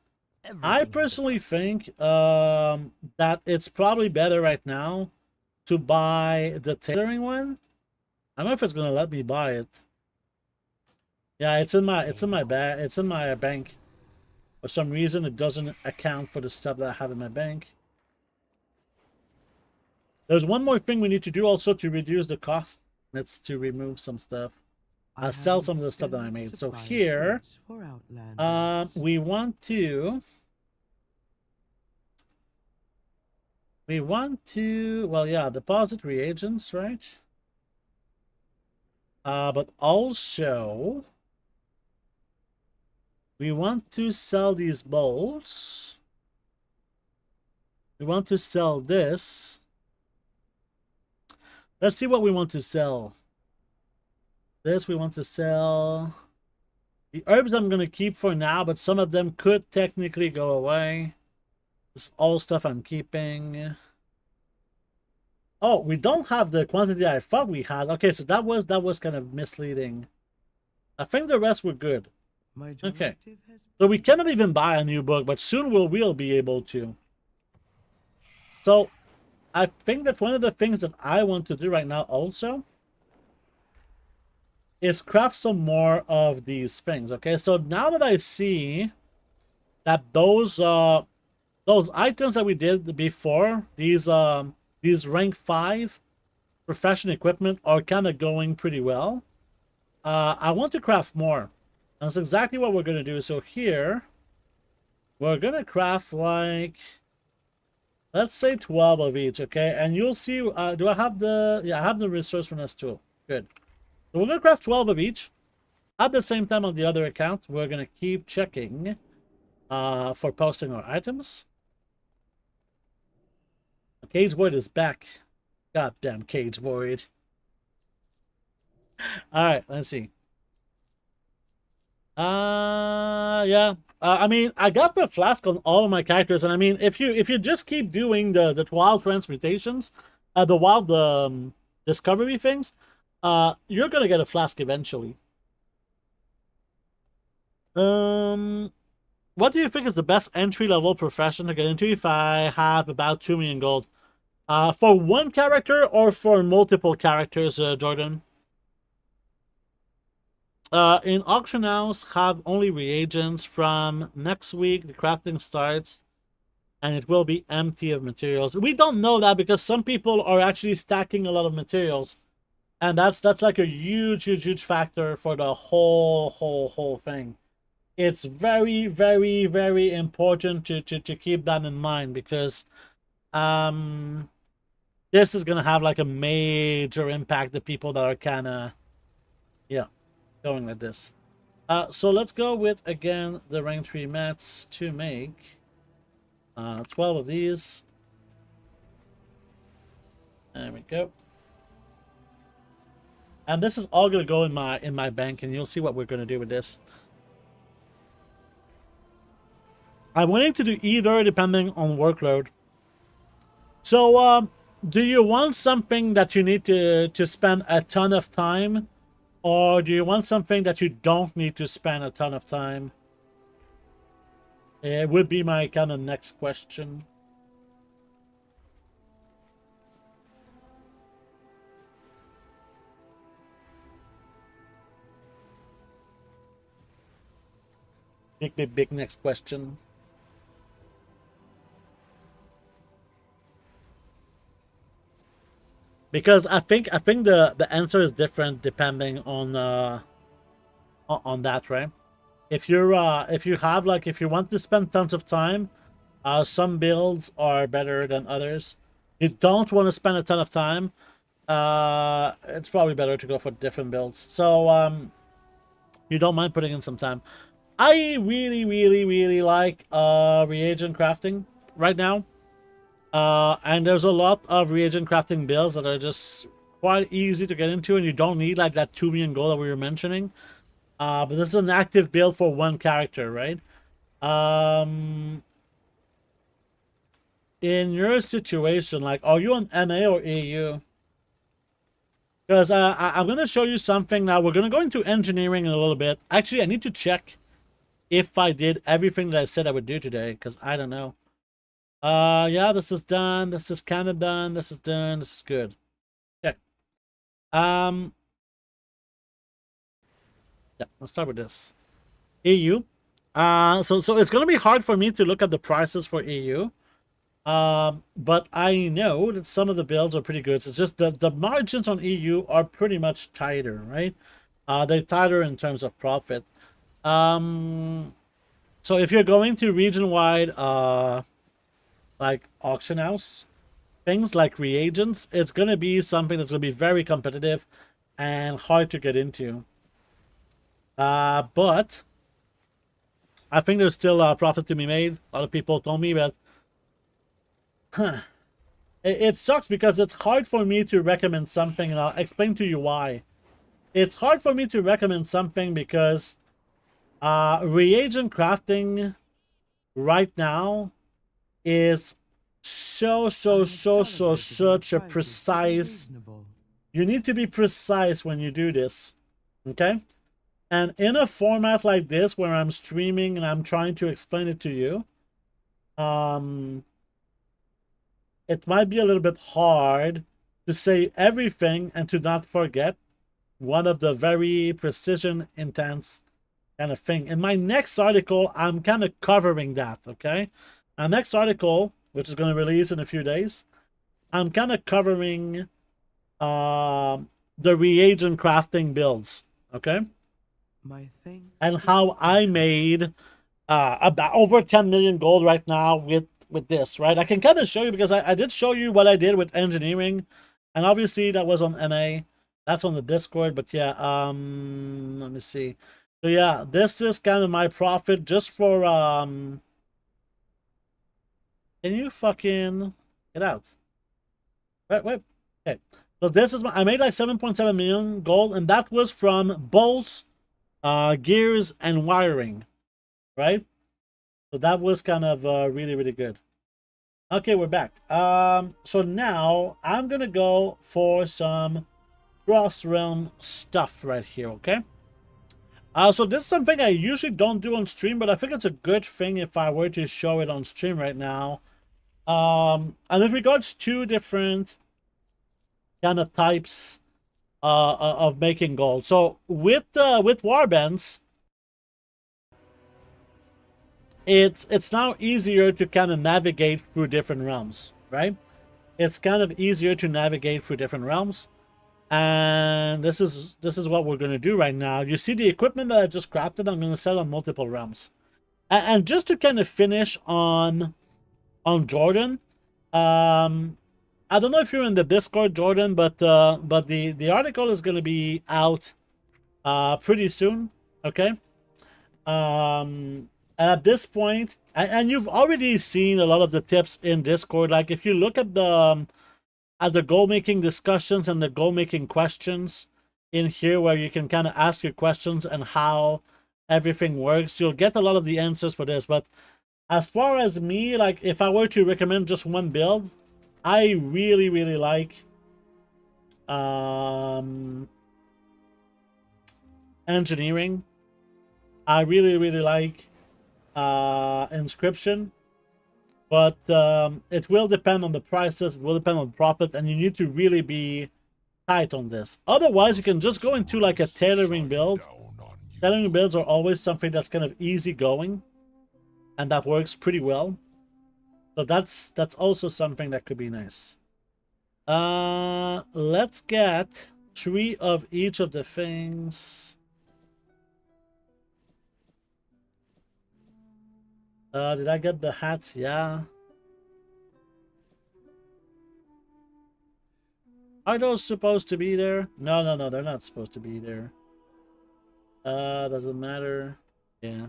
Speaker 1: I
Speaker 5: Everything has a
Speaker 1: personally
Speaker 5: price.
Speaker 1: think that it's probably better right now to buy the tailoring one. I don't know if it's gonna let me buy it. Yeah, it's in my bag. It's in my bank. For some reason, it doesn't account for the stuff that I have in my bank. There's one more thing we need to do also to reduce the cost. It's to remove some stuff.
Speaker 3: I
Speaker 1: Sell
Speaker 3: have
Speaker 1: some of
Speaker 3: an
Speaker 1: the stuff that I
Speaker 3: extended
Speaker 1: made. So
Speaker 3: supply of
Speaker 1: here,
Speaker 3: goods for Outlanders.
Speaker 1: we want to. Well, yeah, deposit reagents, right? But also, we want to sell these bolts. We want to sell this. Let's see what we want to sell. This we want to sell. The herbs I'm going to keep for now, but some of them could technically go away. This is all stuff I'm keeping. Oh, we don't have the quantity I thought we had. Okay, so that was kind of misleading. I think the rest were good.
Speaker 3: My
Speaker 1: Okay.
Speaker 3: directive has
Speaker 1: So we cannot even buy a new book, but soon we'll be able to. So I think that one of the things that I want to do right now also is craft some more of these things. Okay, so now that I see that those items that we did before, these rank 5 profession equipment are kind of going pretty well. I want to craft more. That's exactly what we're gonna do. So here, we're gonna craft like, let's say 12 of each, okay? And you'll see, do I have the, yeah, I have the resourcefulness tool. Good. So we're gonna craft 12 of each. At the same time on the other account, we're gonna keep checking for posting our items. Cage Void is back. Goddamn Cage Void. Alright, let's see. Yeah. I mean, I got the flask on all of my characters, and I mean, if you just keep doing the wild transmutations, the wild discovery things, you're gonna get a flask eventually. What do you think is the best entry-level profession to get into if I have about 2 million gold? For one character or for multiple characters, Jordan? In auction house, have only reagents. From next week, the crafting starts, and it will be empty of materials. We don't know that because some people are actually stacking a lot of materials, and that's like a huge factor for the whole thing. It's very important to keep that in mind because this is gonna have like a major impact to people that are kind of, yeah, going like this. So let's go with, again, the rank 3 mats to make 12 of these. There we go. And this is all gonna go in my bank, and you'll see what we're gonna do with this. I'm willing to do either depending on workload. So do you want something that you need to spend a ton of time, or do you want something that you don't need to spend a ton of time? It would be my kind of next question. Big next question. Because I think the answer is different depending on that, right? If you have, like, if you want to spend tons of time, some builds are better than others. You don't want to spend a ton of time, it's probably better to go for different builds. So you don't mind putting in some time. I really like reagent crafting right now. And there's a lot of reagent crafting builds that are just quite easy to get into, and you don't need like that 2 million gold that we were mentioning. But this is an active build for one character, right? in your situation, like, are you on MA or EU? Because I'm going to show you something now. We're going to go into engineering in a little bit. Actually, I need to check if I did everything that I said I would do today, because I don't know. Yeah, this is done. This is kind of done. This is done. This is good. Okay. Yeah, let's start with this. EU. So it's going to be hard for me to look at the prices for EU. But I know that some of the builds are pretty good. It's just the margins on EU are pretty much tighter, right? They're tighter in terms of profit. So if you're going to region-wide, like auction house, things like reagents, it's going to be something that's going to be very competitive and hard to get into. But I think there's still a profit to be made. A lot of people told me that it sucks because it's hard for me to recommend something, and I'll explain to you why. It's hard for me to recommend something because reagent crafting right now is such a precise. You need to be precise when you do this, okay? And in a format like this where I'm streaming and I'm trying to explain it to you, it might be a little bit hard to say everything and to not forget one of the very precision intense kind of thing. In my next article, I'm kind of covering that, okay? Our next article, which is going to release in a few days, I'm kind of covering the reagent crafting builds, okay? And how I made about over 10 million gold right now with this, right? I can kind of show you because I did show you what I did with engineering, and obviously that was on MA. That's on the Discord, but yeah, let me see. So yeah, this is kind of my profit just for can you fucking get out? Wait. Okay. So this is I made like 7.7 million gold, and that was from bolts, gears, and wiring, right? So that was kind of really good. Okay, we're back. So now I'm gonna go for some cross-realm stuff right here, okay? So this is something I usually don't do on stream, but I think it's a good thing if I were to show it on stream right now. And in regards to different kind of types of making gold. So with warbands, it's now easier to kind of navigate through different realms, right? It's kind of easier to navigate through different realms. And this is what we're going to do right now. You see the equipment that I just crafted, I'm going to sell on multiple realms. And just to kind of finish on Jordan, I don't know if you're in the Discord, Jordan, but the article is going to be out pretty soon, okay? At this point, and you've already seen a lot of the tips in Discord. Like if you look at the goal making discussions and the goal making questions in here, where you can kind of ask your questions and how everything works, you'll get a lot of the answers for this. But as far as me, like if I were to recommend just one build, I really like engineering. I really like inscription, but it will depend on the prices, it will depend on profit, and you need to really be tight on this. Otherwise, you can just go into like a tailoring build. Tailoring builds are always something that's kind of easy going, and that works pretty well. So that's also something that could be nice. Let's get 3 of each of the things. Did I get the hats? Yeah. Are those supposed to be there? No, they're not supposed to be there. Doesn't matter. Yeah.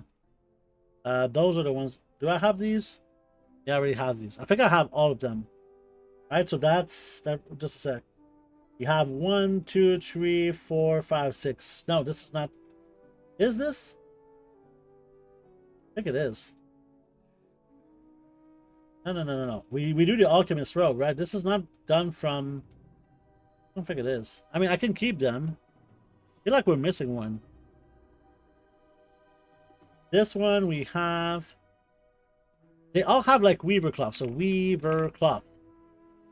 Speaker 1: Those are the ones. Do I have these? Yeah, I already have these. I think I have all of them. Alright, so that's that. Just a sec. You have 1, 2, 3, 4, 5, 6. No, this is not. Is this? I think it is. No. We do the alchemist robe, right? This is not done from. I don't think it is. I mean, I can keep them. I feel like we're missing one. This one we have. They all have like weaver cloth. So weaver cloth.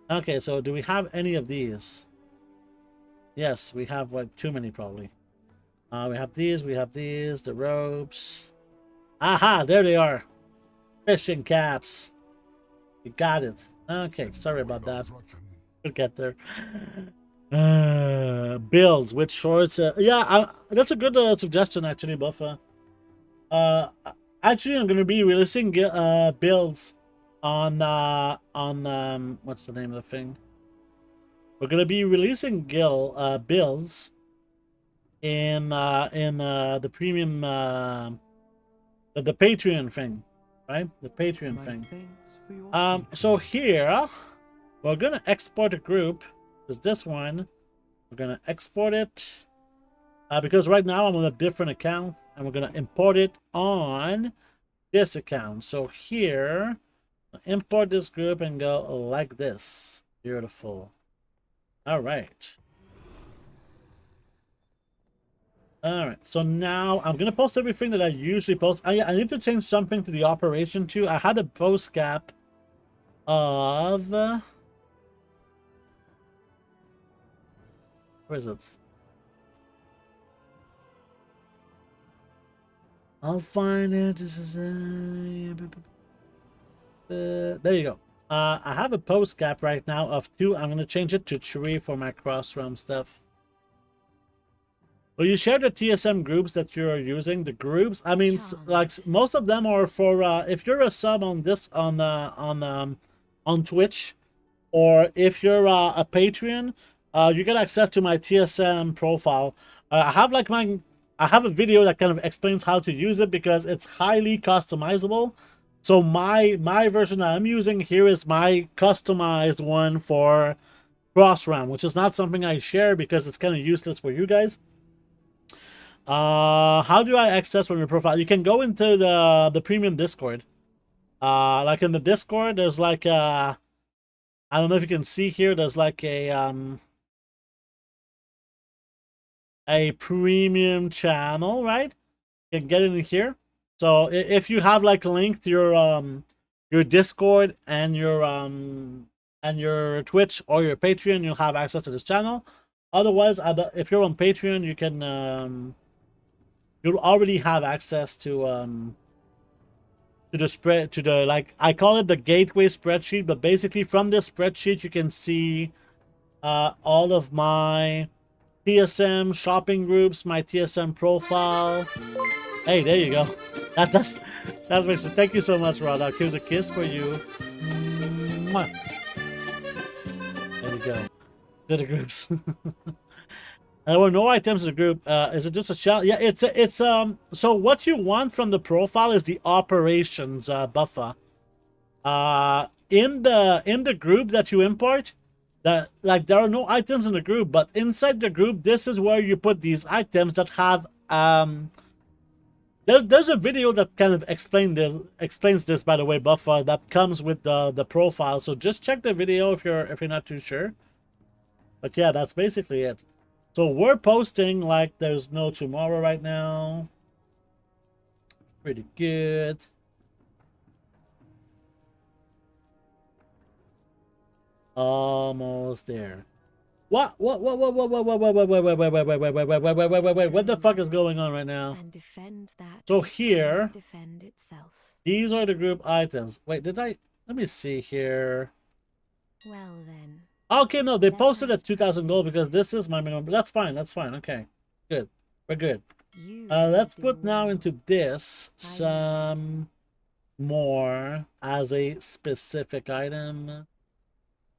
Speaker 1: Okay, so do we have any of these? Yes, we have like too many probably. We have these, the robes. Aha, there they are. Fishing caps. You got it. Okay, sorry about that. We'll get there. Builds with shorts. Yeah, that's a good suggestion actually, Buffa. Actually, I'm gonna be releasing builds on what's the name of the thing? We're gonna be releasing builds in the premium the Patreon thing, right? The Patreon thing. So here we're gonna export a group. Is this one? We're gonna export it because right now I'm on a different account, and we're gonna import it on this account. So here, import this group and go like this. Beautiful. All right. Alright, so now I'm going to post everything that I usually post. I need to change something to the operation too. I had a post cap of... where is it? I'll find it. This is... there you go. I have a post cap right now of 2. I'm going to change it to 3 for my cross-realm stuff. Will you share the TSM groups that you're using? The groups, I mean, like most of them are for if you're a sub on this on Twitch, or if you're a Patreon, you get access to my TSM profile. I have a video that kind of explains how to use it because it's highly customizable. So my version that I'm using here is my customized one for cross-realm, which is not something I share because it's kind of useless for you guys. How do I access from your profile? You can go into the premium Discord. Like in the Discord, there's like I don't know if you can see here. There's like a premium channel, right? You can get in here. So if you have like linked your Discord and your Twitch or your Patreon, you'll have access to this channel. Otherwise, if you're on Patreon, you can you'll already have access to the like I call it the gateway spreadsheet, but basically from this spreadsheet you can see all of my TSM shopping groups, my TSM profile. Hey, there you go. That makes it. Thank you so much, Rodok. Here's a kiss for you. Mwah. There you go. To the groups. There were no items in the group. Is it just a shell? Yeah, it's so what you want from the profile is the operations buffer. In the group that you import, that like there are no items in the group, but inside the group, this is where you put these items that have there's a video that kind of explains this, by the way, buffer that comes with the profile. So just check the video if you're not too sure. But yeah, that's basically it. So we're posting like there's no tomorrow right now. Pretty good. Almost there. What the fuck is going on right now?
Speaker 6: And defend that
Speaker 1: So here,
Speaker 6: defend itself.
Speaker 1: these are the group items. Wait, let me see here.
Speaker 6: Well then.
Speaker 1: Okay, no, they posted at 2,000 gold because this is my minimum. That's fine, okay. Good, we're good. Let's put now into this some more as a specific item.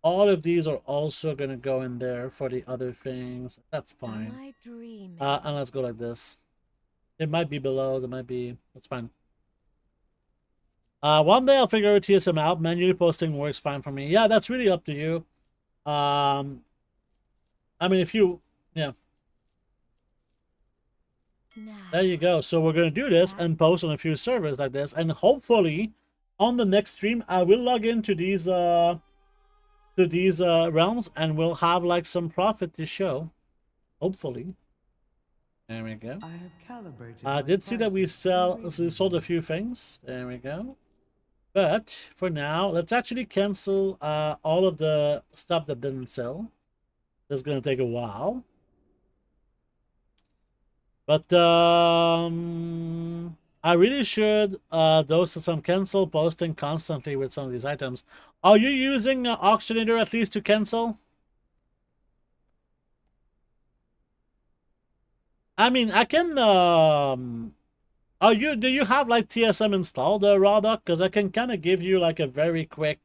Speaker 1: All of these are also going to go in there for the other things. That's fine. And let's go like this. It might be below, it might be, that's fine. One day I'll figure TSM out. Manually posting works fine for me. Yeah, that's really up to you. I mean, if you, yeah. There you go. So we're going to do this and post on a few servers like this. And hopefully, on the next stream, I will log into these realms, and we'll have like some profit to show. Hopefully. There we go.
Speaker 3: I have calibrated.
Speaker 1: I did see that we sold a few things. There we go. But for now, let's actually cancel all of the stuff that didn't sell. This is gonna take a while. But I really should dose some cancel posting constantly with some of these items. Are you using Auctionator at least to cancel? I mean, I can. Do you have like TSM installed, Rodok? Because I can kind of give you like a very quick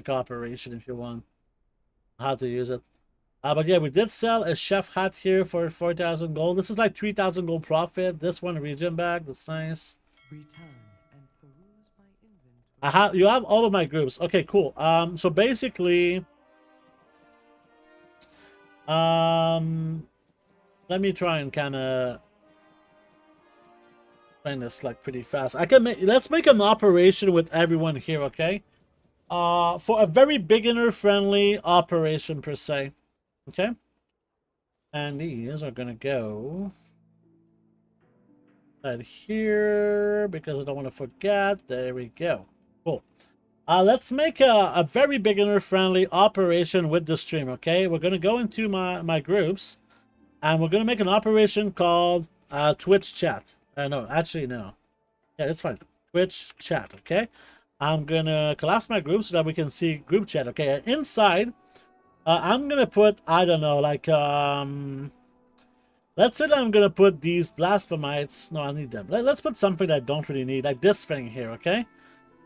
Speaker 1: operation if you want. How to use it. But yeah, we did sell a chef hat here for 4,000 gold. This is like 3,000 gold profit. This one region bag. That's nice.
Speaker 3: Return and peruse my inventory.
Speaker 1: You have all of my groups. Okay, cool. So basically, let me try and kind of explain this like pretty fast. Let's make an operation with everyone here, okay? For a very beginner friendly operation per se. Okay, and these are gonna go right here because I don't want to forget. There we go. Cool. Let's make a very beginner friendly operation with the stream. Okay, we're gonna go into my groups, and we're gonna make an operation called Twitch chat. No, actually no. Yeah, it's fine. Twitch chat. Okay, I'm gonna collapse my group so that we can see group chat. Okay, inside. I'm gonna put, I don't know, like, let's say that I'm gonna put these blasphemites. No, I need them. Let's put something that I don't really need, like this thing here, okay?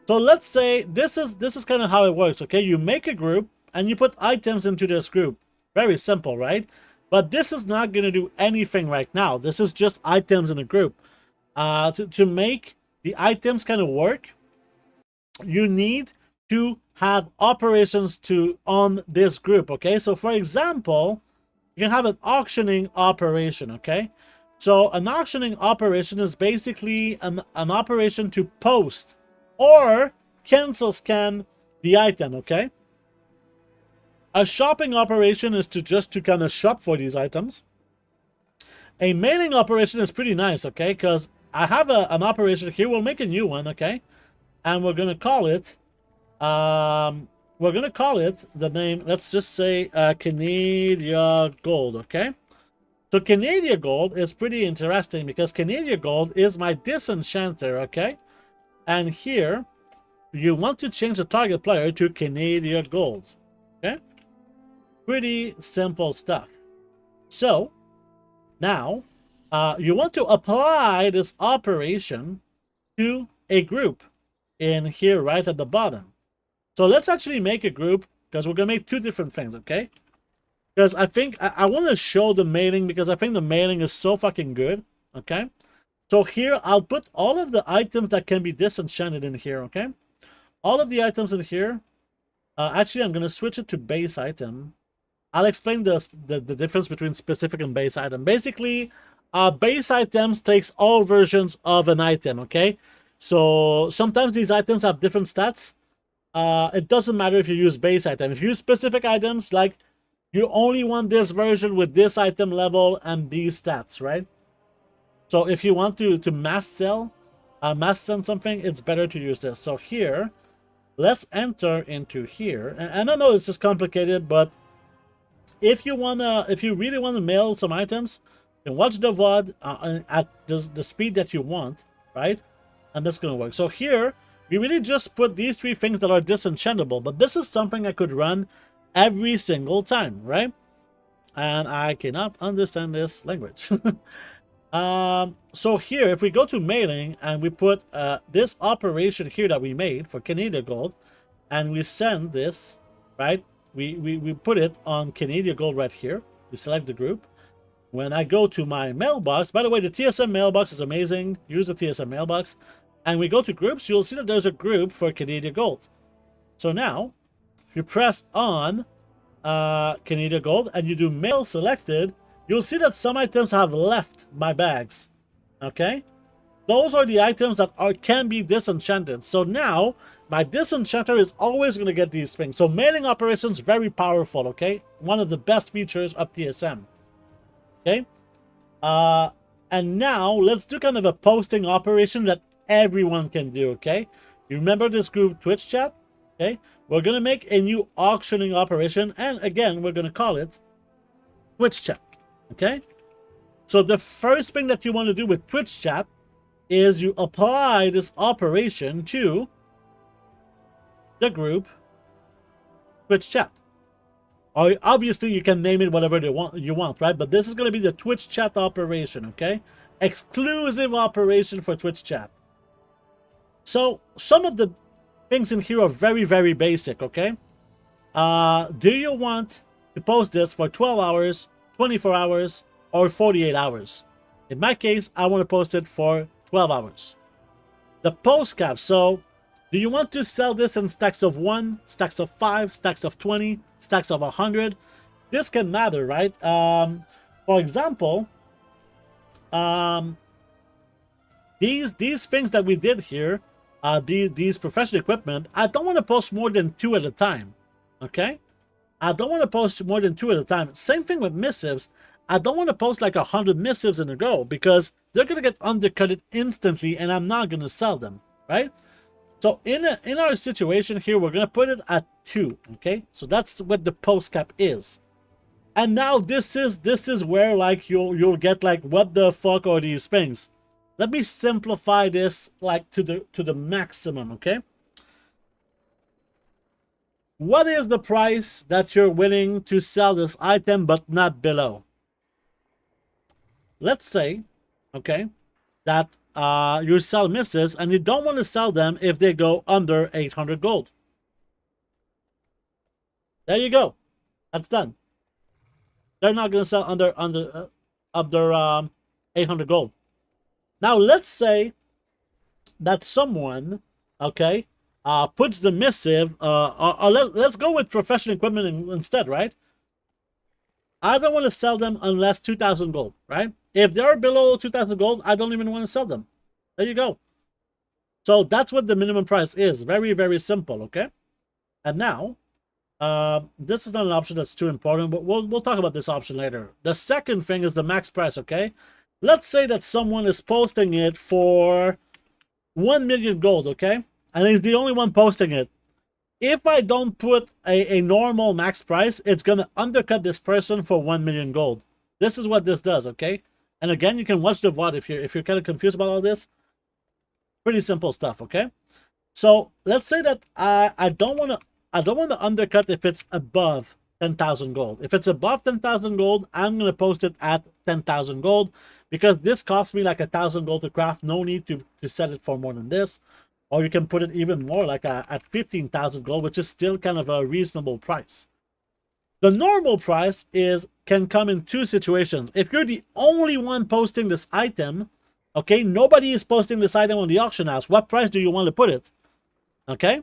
Speaker 1: So let's say this is kind of how it works, okay? You make a group and you put items into this group. Very simple, right? But this is not gonna do anything right now. This is just items in a group. To make the items kind of work, you need to have operations on this group, okay? So for example, you can have an auctioning operation, okay? So an auctioning operation is basically an operation to post or cancel scan the item, okay? A shopping operation is to kind of shop for these items. A mailing operation is pretty nice, okay? Because I have an operation here. We'll make a new one, okay? And we're gonna call it the name, let's just say Canadian Gold, okay? So Canadian Gold is pretty interesting because Canadian Gold is my disenchanter, okay? And here you want to change the target player to Canadian Gold, okay? Pretty simple stuff. So now you want to apply this operation to a group in here right at the bottom. So let's actually make a group because we're going to make two different things, okay? Because I think I want to show the mailing because I think the mailing is so fucking good, okay? So here I'll put all of the items that can be disenchanted in here, okay? All of the items in here. Actually, I'm going to switch it to base item. I'll explain the difference between specific and base item. Basically, base items takes all versions of an item, okay? So sometimes these items have different stats. It doesn't matter if you use base item. If you use specific items, like you only want this version with this item level and these stats, right? So if you want to mass sell, mass send something, it's better to use this. So here, let's enter into here. And I know this is complicated, but if you really want to mail some items, you can watch the VOD at the speed that you want, right? And that's gonna work. So here, we really just put these three things that are disenchantable, but this is something I could run every single time, right? And I cannot understand this language. So here, if we go to mailing and we put this operation here that we made for Canadian Gold, and we send this, right? We put it on Canadian Gold right here. We select the group. When I go to my mailbox, by the way, the TSM mailbox is amazing. Use the TSM mailbox. And we go to groups, you'll see that there's a group for Canadian Gold. So now, if you press on Canadian Gold and you do mail selected, you'll see that some items have left my bags. Okay? those are the items that can be disenchanted. So now my disenchanter is always going to get these things. So mailing operations, very powerful, okay? One of the best features of TSM. Okay? And now let's do kind of a posting operation that everyone can do, okay? You remember this group Twitch chat? Okay? We're going to make a new auctioning operation, and again, we're going to call it Twitch chat. Okay? So the first thing that you want to do with Twitch chat is you apply this operation to the group Twitch chat. Or obviously you can name it whatever you want, right? But this is going to be the Twitch chat operation, okay? Exclusive operation for Twitch chat. So some of the things in here are very, very basic, okay? Do you want to post this for 12 hours, 24 hours, or 48 hours? In my case, I want to post it for 12 hours. The post cap. So do you want to sell this in stacks of 1, stacks of 5, stacks of 20, stacks of 100? This can matter, right? For example, these things that we did here, these professional equipment, I don't want to post more than 2 at a time, okay? I don't want to post more than 2 at a time. Same thing with missives. I don't want to post like 100 missives in a go because they're going to get undercutted instantly and I'm not going to sell them, right? So in our situation here, we're going to put it at 2, okay? So that's what the post cap is. And now this is where like you'll get like, what the fuck are these things? Let me simplify this like to the maximum, okay? What is the price that you're willing to sell this item but not below? Let's say, okay, that you sell missives and you don't want to sell them if they go under 800 gold. There you go. That's done. They're not going to sell under 800 gold. Now, let's say that someone, okay, puts the missive, let's go with professional equipment instead, right? I don't want to sell them unless 2,000 gold, right? If they're below 2,000 gold, I don't even want to sell them. There you go. So that's what the minimum price is. Very, very simple, okay? And now, this is not an option that's too important, but we'll talk about this option later. The second thing is the max price, okay? Let's say that someone is posting it for 1 million gold, okay? And he's the only one posting it. If I don't put a normal max price, it's going to undercut this person for 1 million gold. This is what this does, okay? And again, you can watch the VOD if you're kind of confused about all this. Pretty simple stuff, okay? So let's say that I don't want to undercut if it's above 10,000 gold. If it's above 10,000 gold, I'm going to post it at 10,000 gold because this cost me like 1,000 gold to craft. No need to set it for more than this. Or you can put it even more, like at 15,000 gold, which is still kind of a reasonable price. The normal price can come in 2 situations. If you're the only one posting this item, okay, nobody is posting this item on the auction house. What price do you want to put it? Okay.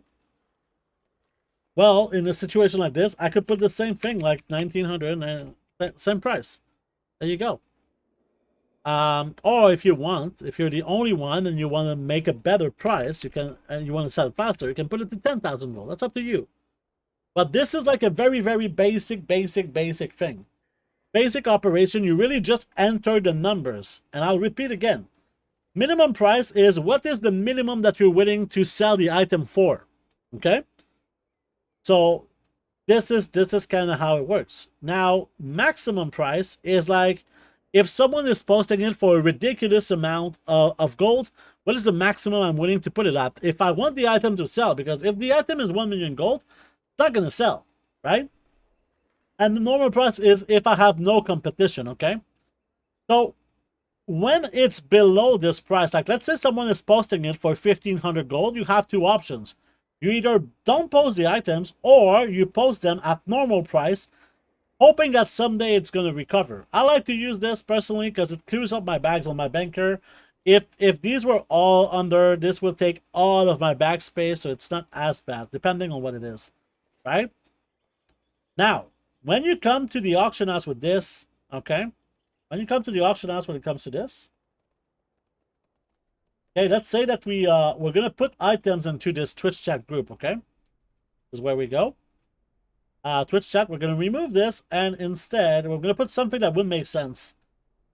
Speaker 1: Well, in a situation like this, I could put the same thing, like 1,900, and same price. There you go. Or if you're the only one and you want to make a better price, and you want to sell it faster, you can put it to 10,000 gold. That's up to you. But this is like a very, very basic thing. Basic operation, you really just enter the numbers. And I'll repeat again. Minimum price is what is the minimum that you're willing to sell the item for. Okay? So this is kind of how it works. Now, maximum price is like, if someone is posting it for a ridiculous amount of gold, what is the maximum I'm willing to put it at? If I want the item to sell, because if the item is 1 million gold, it's not going to sell, right? And the normal price is if I have no competition, okay? So when it's below this price, like let's say someone is posting it for 1,500 gold, you have 2 options. You either don't post the items or you post them at normal price, hoping that someday it's going to recover. I like to use this personally because it clears up my bags on my banker. If these were all under, this will take all of my bag space, so it's not as bad, depending on what it is, right? Now, when you come to the auction house with this, okay? When you come to the auction house when it comes to this, Okay, let's say that we're gonna put items into this Twitch chat group. Okay, this is where we go. Twitch chat. We're gonna remove this, and instead we're gonna put something that would make sense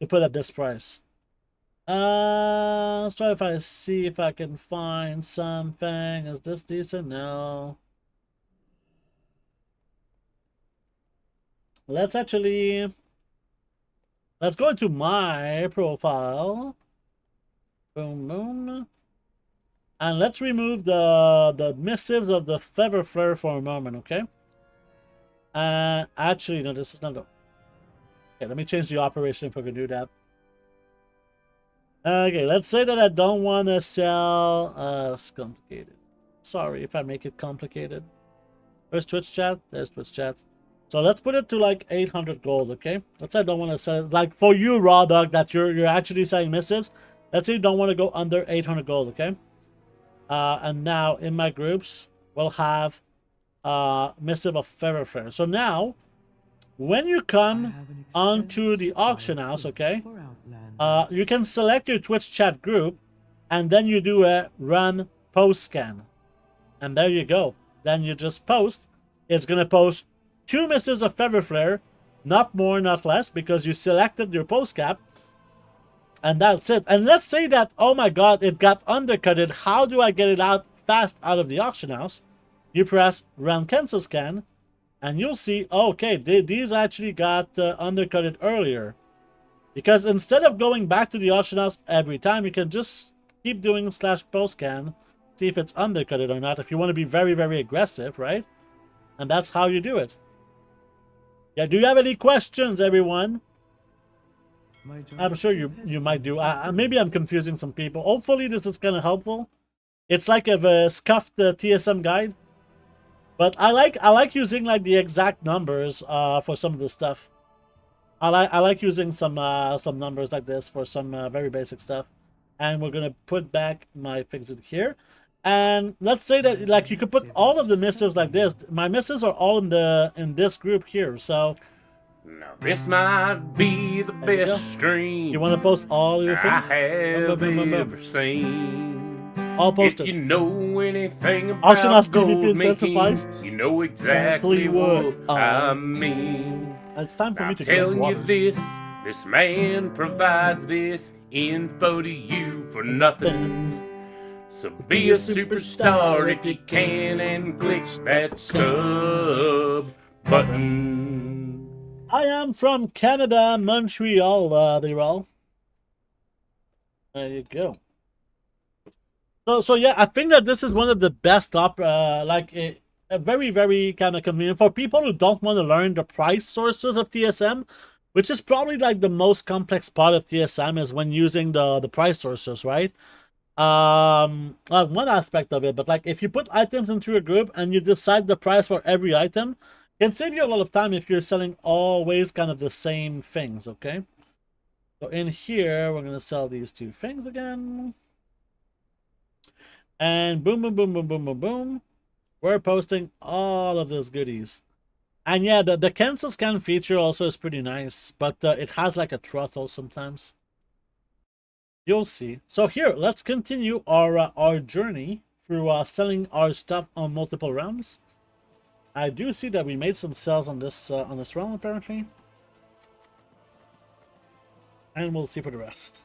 Speaker 1: to put at this price. Let's try if I see if I can find something. Is this decent? No. Let's go into my profile. Boom, boom. And let's remove the missives of the feather flare for a moment, okay? Actually, no, this is not. Okay, let me change the operation if we can do that. Okay, let's say that I don't want to sell. It's complicated. Sorry if I make it complicated. Where's Twitch chat? There's Twitch chat. So let's put it to like 800 gold, okay? Let's say I don't want to sell it. Like for you, Raw Dog, that you're actually selling missives. Let's say you don't want to go under 800 gold, okay? And now in my groups, we'll have missive of feather flare. So now, when you come onto the auction house, okay? You can select your Twitch chat group, and then you do a run post scan. And there you go. Then you just post. It's going to post 2 missives of feather flare, not more, not less, because you selected your post cap. And that's it. And let's say that, oh my god, it got undercutted. How do I get it out fast out of the auction house? You press run cancel scan, and you'll see, okay, these actually got undercutted earlier. Because instead of going back to the auction house every time, you can just keep doing slash post scan, see if it's undercutted or not, if you want to be very, very aggressive, right? And that's how you do it. Yeah, do you have any questions, everyone? I'm sure you might do. Maybe I'm confusing some people. Hopefully this is kind of helpful. It's like a scuffed TSM guide. But I like using like the exact numbers for some of the stuff. I like using some numbers like this for some very basic stuff. And we're gonna put back my things in here. And let's say that like you could put all of the missives like this. My missives are all in this group here. So
Speaker 7: now this might be the best stream
Speaker 1: you want to post all your things?
Speaker 7: I have ever seen.
Speaker 1: I'll post
Speaker 7: if
Speaker 1: it.
Speaker 7: you know anything
Speaker 1: Auction house
Speaker 7: about
Speaker 1: PvP
Speaker 7: gold making,
Speaker 1: intensifies.
Speaker 7: you know exactly what I mean.
Speaker 1: It's time for me to
Speaker 7: tell
Speaker 1: drink water.
Speaker 7: you this man provides this info to you for nothing. So be a superstar if you can and click that sub button.
Speaker 1: I am from Canada, Montreal, they all. There you go. So yeah, I think that this is one of the best a very, very kind of convenient for people who don't want to learn the price sources of TSM, which is probably like the most complex part of TSM is when using the price sources, right? One aspect of it, but like if you put items into a group and you decide the price for every item, it can save you a lot of time if you're selling always kind of the same things, okay? So in here, we're gonna sell these 2 things again. And boom, boom, boom, boom, boom, boom, boom. We're posting all of those goodies. And yeah, the cancel scan feature also is pretty nice, but it has like a throttle sometimes. You'll see. So here, let's continue our journey through selling our stuff on multiple rounds. I do see that we made some sales on this round apparently, and we'll see for the rest.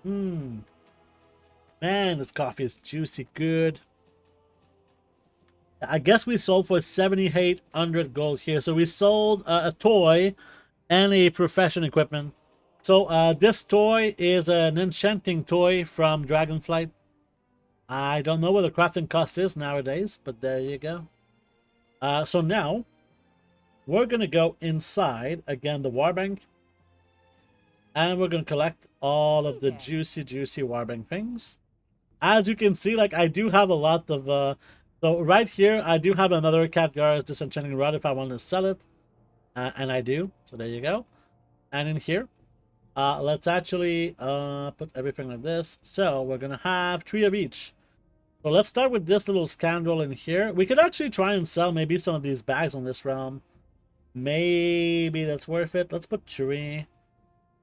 Speaker 1: Man, this coffee is juicy good. I guess we sold for 7,800 gold here. So we sold a toy and a profession equipment. So this toy is an enchanting toy from Dragonflight. I don't know what the crafting cost is nowadays, but there you go. So now we're gonna go inside again the warbank, and we're gonna collect all of the juicy warbank things. As you can see, like I do have a lot of so right here I do have another Catgar's disenchanting rod if I want to sell it, and I do. So there you go. And in here, let's actually put everything like this. So we're gonna have 3 of each. So let's start with this little scandal in here. We could actually try and sell maybe some of these bags on this realm. Maybe that's worth it. Let's put 3.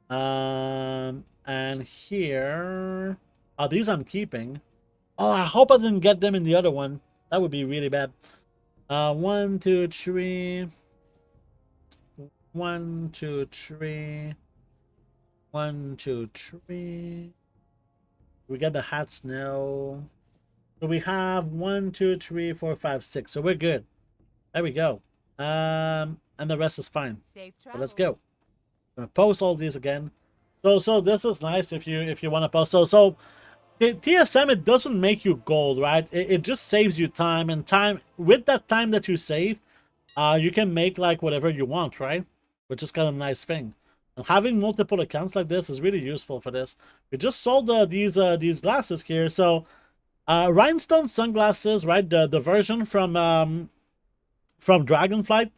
Speaker 1: And here, oh, these I'm keeping. Oh, I hope I didn't get them in the other one. That would be really bad. 1, 2, 3. 1, 2, 3. 1, 2, 3. We get the hats now. So we have 1, 2, 3, 4, 5, 6. So we're good. There we go. And the rest is fine.
Speaker 6: Safe
Speaker 1: So let's go. I'm gonna post all these again. So this is nice if you want to post. So TSM, it doesn't make you gold, right? It just saves you time, and time with that time that you save, you can make like whatever you want, right? Which is kind of a nice thing. And having multiple accounts like this is really useful for this. We just sold these glasses here. So rhinestone sunglasses, right? The version from Dragonflight.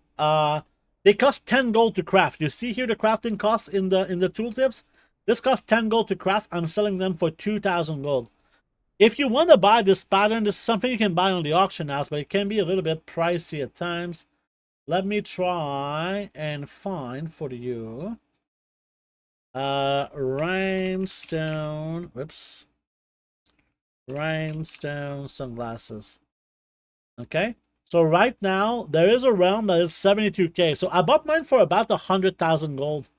Speaker 1: They cost 10 gold to craft. You see here the crafting costs in the tooltips. This costs 10 gold to craft. I'm selling them for 2,000 gold. If you want to buy this pattern, this is something you can buy on the auction house, but it can be a little bit pricey at times. Let me try and find for you. Rhinestone. Whoops. Rhinestone sunglasses. Okay. So right now, there is a realm that is 72k. So I bought mine for about 100,000 gold.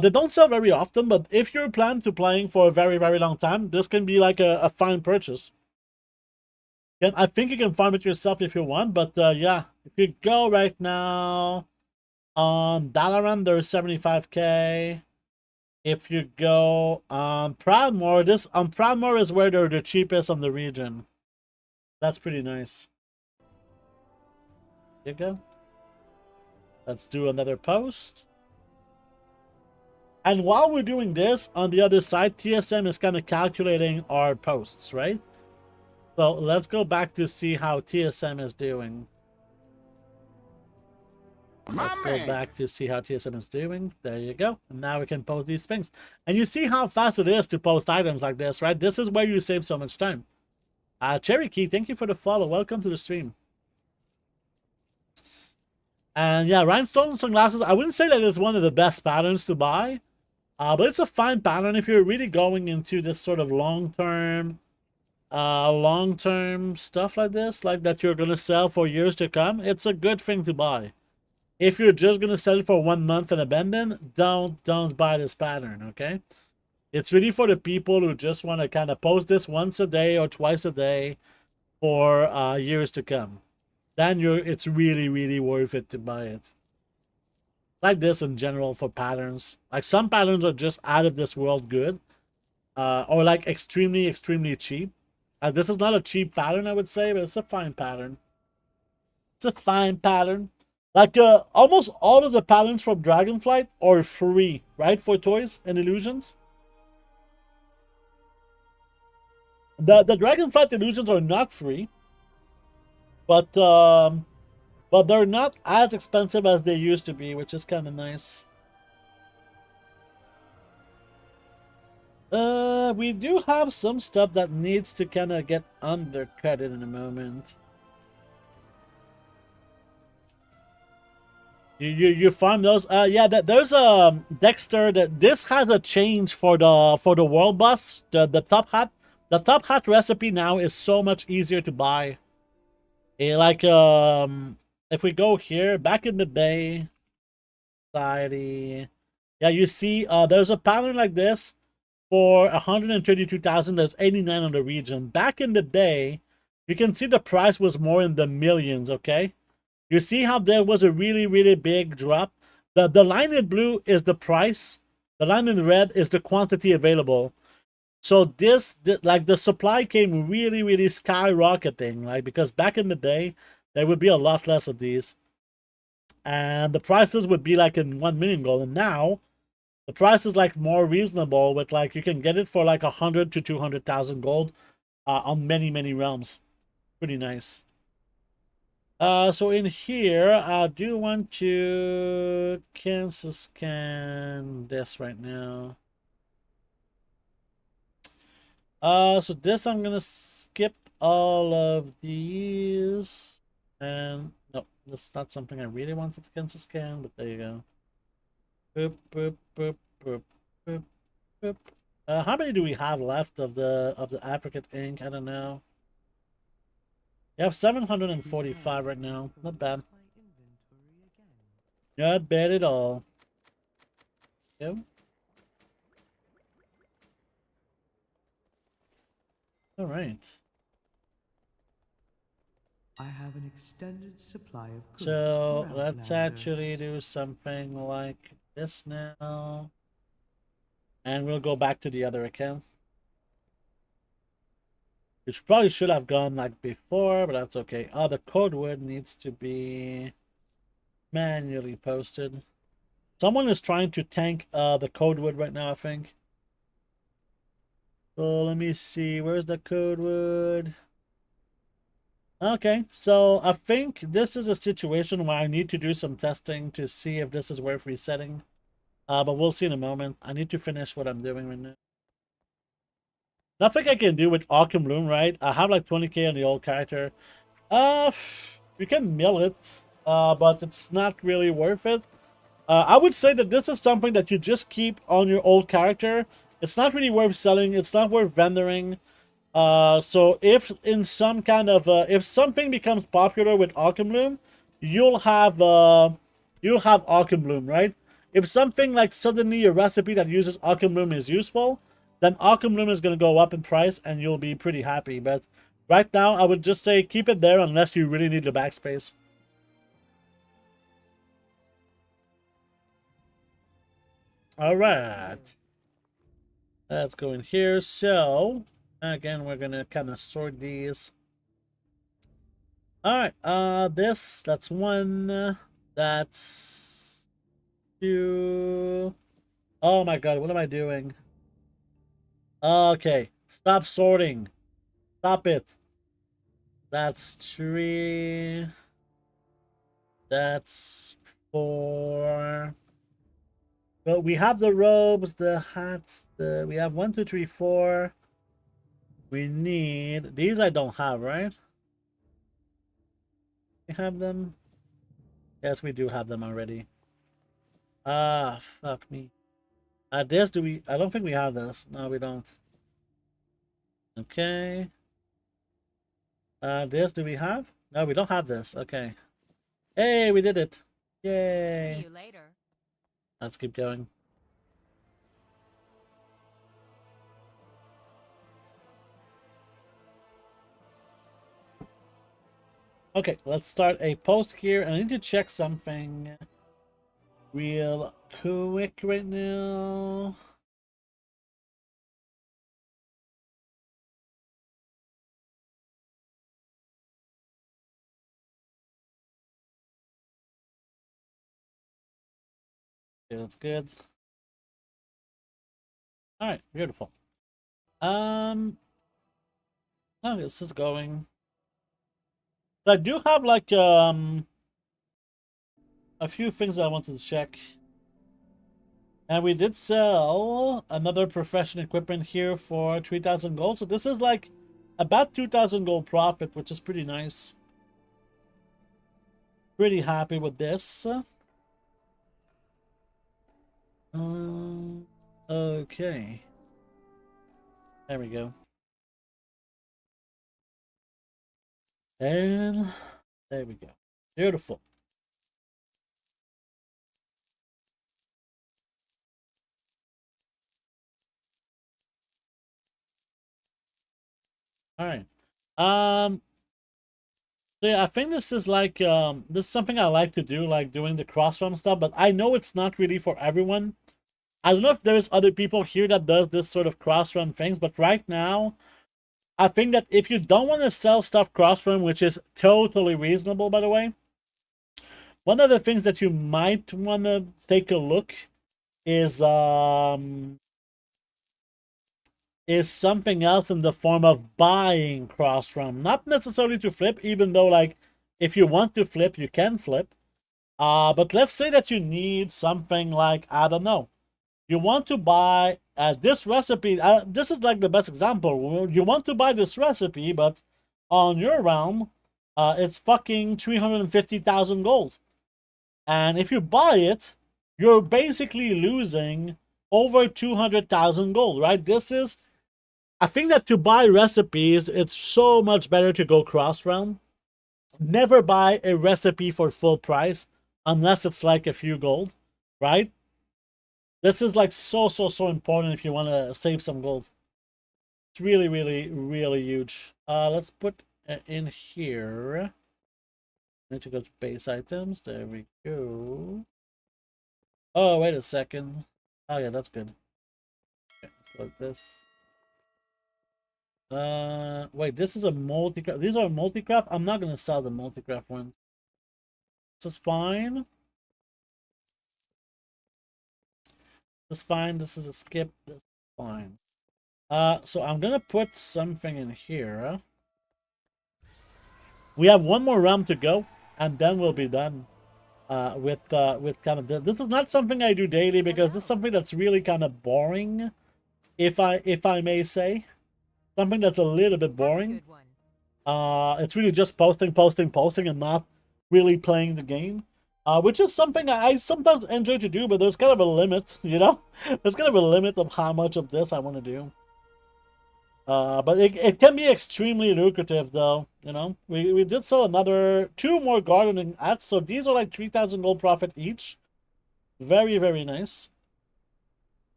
Speaker 1: They don't sell very often, but if you're planning to playing for a very, very long time, this can be like a fine purchase. And I think you can farm it yourself if you want, but yeah, if you go right now on Dalaran, there's 75k. If you go on Proudmoore, Proudmoore is where they're the cheapest on the region. That's pretty nice. There you go. Let's do another post. And while we're doing this, on the other side, TSM is kind of calculating our posts, right? So let's go back to see how TSM is doing. Let's go back to see how TSM is doing. There you go. And now we can post these things. And you see how fast it is to post items like this, right? This is where you save so much time. Cherokee, thank you for the follow. Welcome to the stream. And yeah, rhinestone sunglasses, I wouldn't say that it's one of the best patterns to buy. But it's a fine pattern if you're really going into this sort of long-term stuff like this, like that you're going to sell for years to come. It's a good thing to buy. If you're just going to sell it for 1 month and abandon, don't buy this pattern, okay? It's really for the people who just want to kind of post this once a day or twice a day for years to come. Then it's really, really worth it to buy it. Like this in general for patterns. Like some patterns are just out of this world good. Or like extremely, extremely cheap. This is not a cheap pattern, I would say, but it's a fine pattern. It's a fine pattern. Like almost all of the patterns from Dragonflight are free, right? For toys and illusions. The Dragonflight illusions are not free. But they're not as expensive as they used to be, which is kind of nice. We do have some stuff that needs to kind of get undercutted in a moment. You farm those? Yeah, there's a Dexter. That this has a change for the world boss. The top hat. The top hat recipe now is so much easier to buy. Like if we go here, back in the day, society, yeah, you see, there's a pattern like this for 132,000. There's 89 on the region. Back in the day, you can see the price was more in the millions. Okay, you see how there was a really, really big drop. The line in blue is the price. The line in red is the quantity available. So like the supply came really, really skyrocketing, like because back in the day, there would be a lot less of these. And the prices would be like in 1 million gold. And now the price is like more reasonable with like, you can get it for like 100 to 200,000 gold on many, many realms. Pretty nice. So in here, I do want to cancel scan this right now. So this I'm gonna skip all of these, and no, that's not something I really wanted to cancel scan, but there you go. Boop, boop, boop, boop. Boop, boop. How many do we have left of the apricot ink? I don't know. We have 745 right now. Not bad. Not bad at all. Yep. All right.
Speaker 3: I have an extended supply of goods
Speaker 1: So
Speaker 3: for
Speaker 1: let's
Speaker 3: outlanders.
Speaker 1: actually do something like this now. And we'll go back to the other account. Which probably should have gone like before, but that's okay. Oh, the code word needs to be manually posted. Someone is trying to tank the code word right now, I think. So let me see. Where's the code word? Okay, so I think this is a situation where I need to do some testing to see if this is worth resetting. But we'll see in a moment. I need to finish what I'm doing right now. Nothing I can do with Arkham Loom, right? I have like 20k on the old character. You can mill it, but it's not really worth it. I would say that this is something that you just keep on your old character. It's not really worth selling. It's not worth vendoring. So if in some kind of if something becomes popular with Arkham Loom, you'll have Arkham Loom, right? If something like suddenly a recipe that uses Arkham Loom is useful, then Arkham Loom is going to go up in price and you'll be pretty happy. But right now, I would just say keep it there unless you really need the backspace. All right. Let's go in here. So, again, we're going to kind of sort these. All right. That's one. That's two. Oh my God, what am I doing? Okay, stop sorting. Stop it. That's three. That's four. But we have the robes, the hats, we have 1, 2, 3, 4. We need these. I don't have, right? We have them. Yes, we do have them already. Ah, fuck me. This do we? I don't think we have this. No, we don't. Okay. This do we have? No, we don't have this. Okay. Hey, we did it. Yay.
Speaker 6: See you later.
Speaker 1: Let's keep going. Okay, let's start a post here. I need to check something real quick right now. Okay, that's good. All right, beautiful. Oh, this is going. I do have like a few things I wanted to check. And we did sell another profession equipment here for 3,000 gold. So this is like about 2,000 gold profit, which is pretty nice. Pretty happy with this. Okay. There we go. And there we go. Beautiful. All right. Yeah, I think this is like this is something I like to do, like doing the cross-run stuff, but I know it's not really for everyone. I don't know if there's other people here that does this sort of cross-run things, but right now, I think that if you don't want to sell stuff cross-run, which is totally reasonable, by the way, one of the things that you might want to take a look is something else in the form of buying cross-run. Not necessarily to flip, even though, like, if you want to flip, you can flip. But let's say that you need something like, I don't know, you want to buy this recipe. This is like the best example. You want to buy this recipe, but on your realm, it's fucking 350,000 gold. And if you buy it, you're basically losing over 200,000 gold, right? I think that to buy recipes, it's so much better to go cross realm. Never buy a recipe for full price unless it's like a few gold, right? This is like so important if you want to save some gold. It's really, really, really huge. Let's put in here. Need to go to base items. There we go. Oh, wait a second. Oh yeah, that's good. Okay, like this. Wait, this is a multi-craft. These are multi-craft. I'm not gonna sell the multi-craft ones. This is fine. This is fine. This is a skip. This is fine. So I'm gonna put something in here. We have one more round to go, and then we'll be done. With kind of this is not something I do daily because this is something that's really kind of boring, if I may say, something that's a little bit boring. It's really just posting, and not really playing the game, which is something I sometimes enjoy to do, but there's kind of a limit, you know. There's kind of a limit of how much of this I want to do. But it can be extremely lucrative, though. You know, we did sell two more gardening hats, so these are like 3,000 gold profit each. Very, very nice.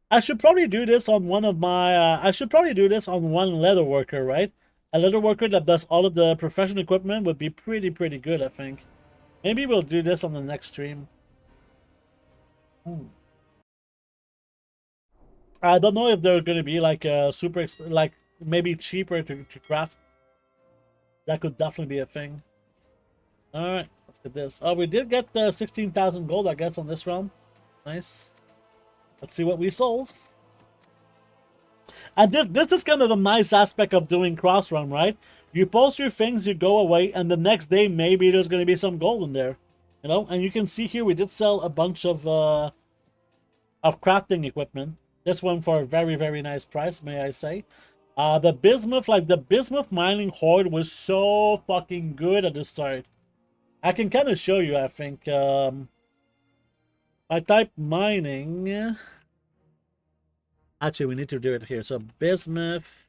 Speaker 1: I should probably do this on one of my. I should probably do this on one leather worker, right? A leather worker that does all of the professional equipment would be pretty good, I think. Maybe we'll do this on the next stream. I don't know if they're gonna be like super like maybe cheaper to craft. That could definitely be a thing. All right, let's get this. Oh, we did get 16,000 gold, I guess, on this round. Nice. Let's see what we sold. And this is kind of the nice aspect of doing cross run, right? You post your things, you go away, and the next day maybe there's gonna be some gold in there, you know. And you can see here we did sell a bunch of crafting equipment. This one for a very, very nice price, may I say. The bismuth mining horde was so fucking good at the start. I can kind of show you, I think. I type mining. Actually, we need to do it here. So bismuth.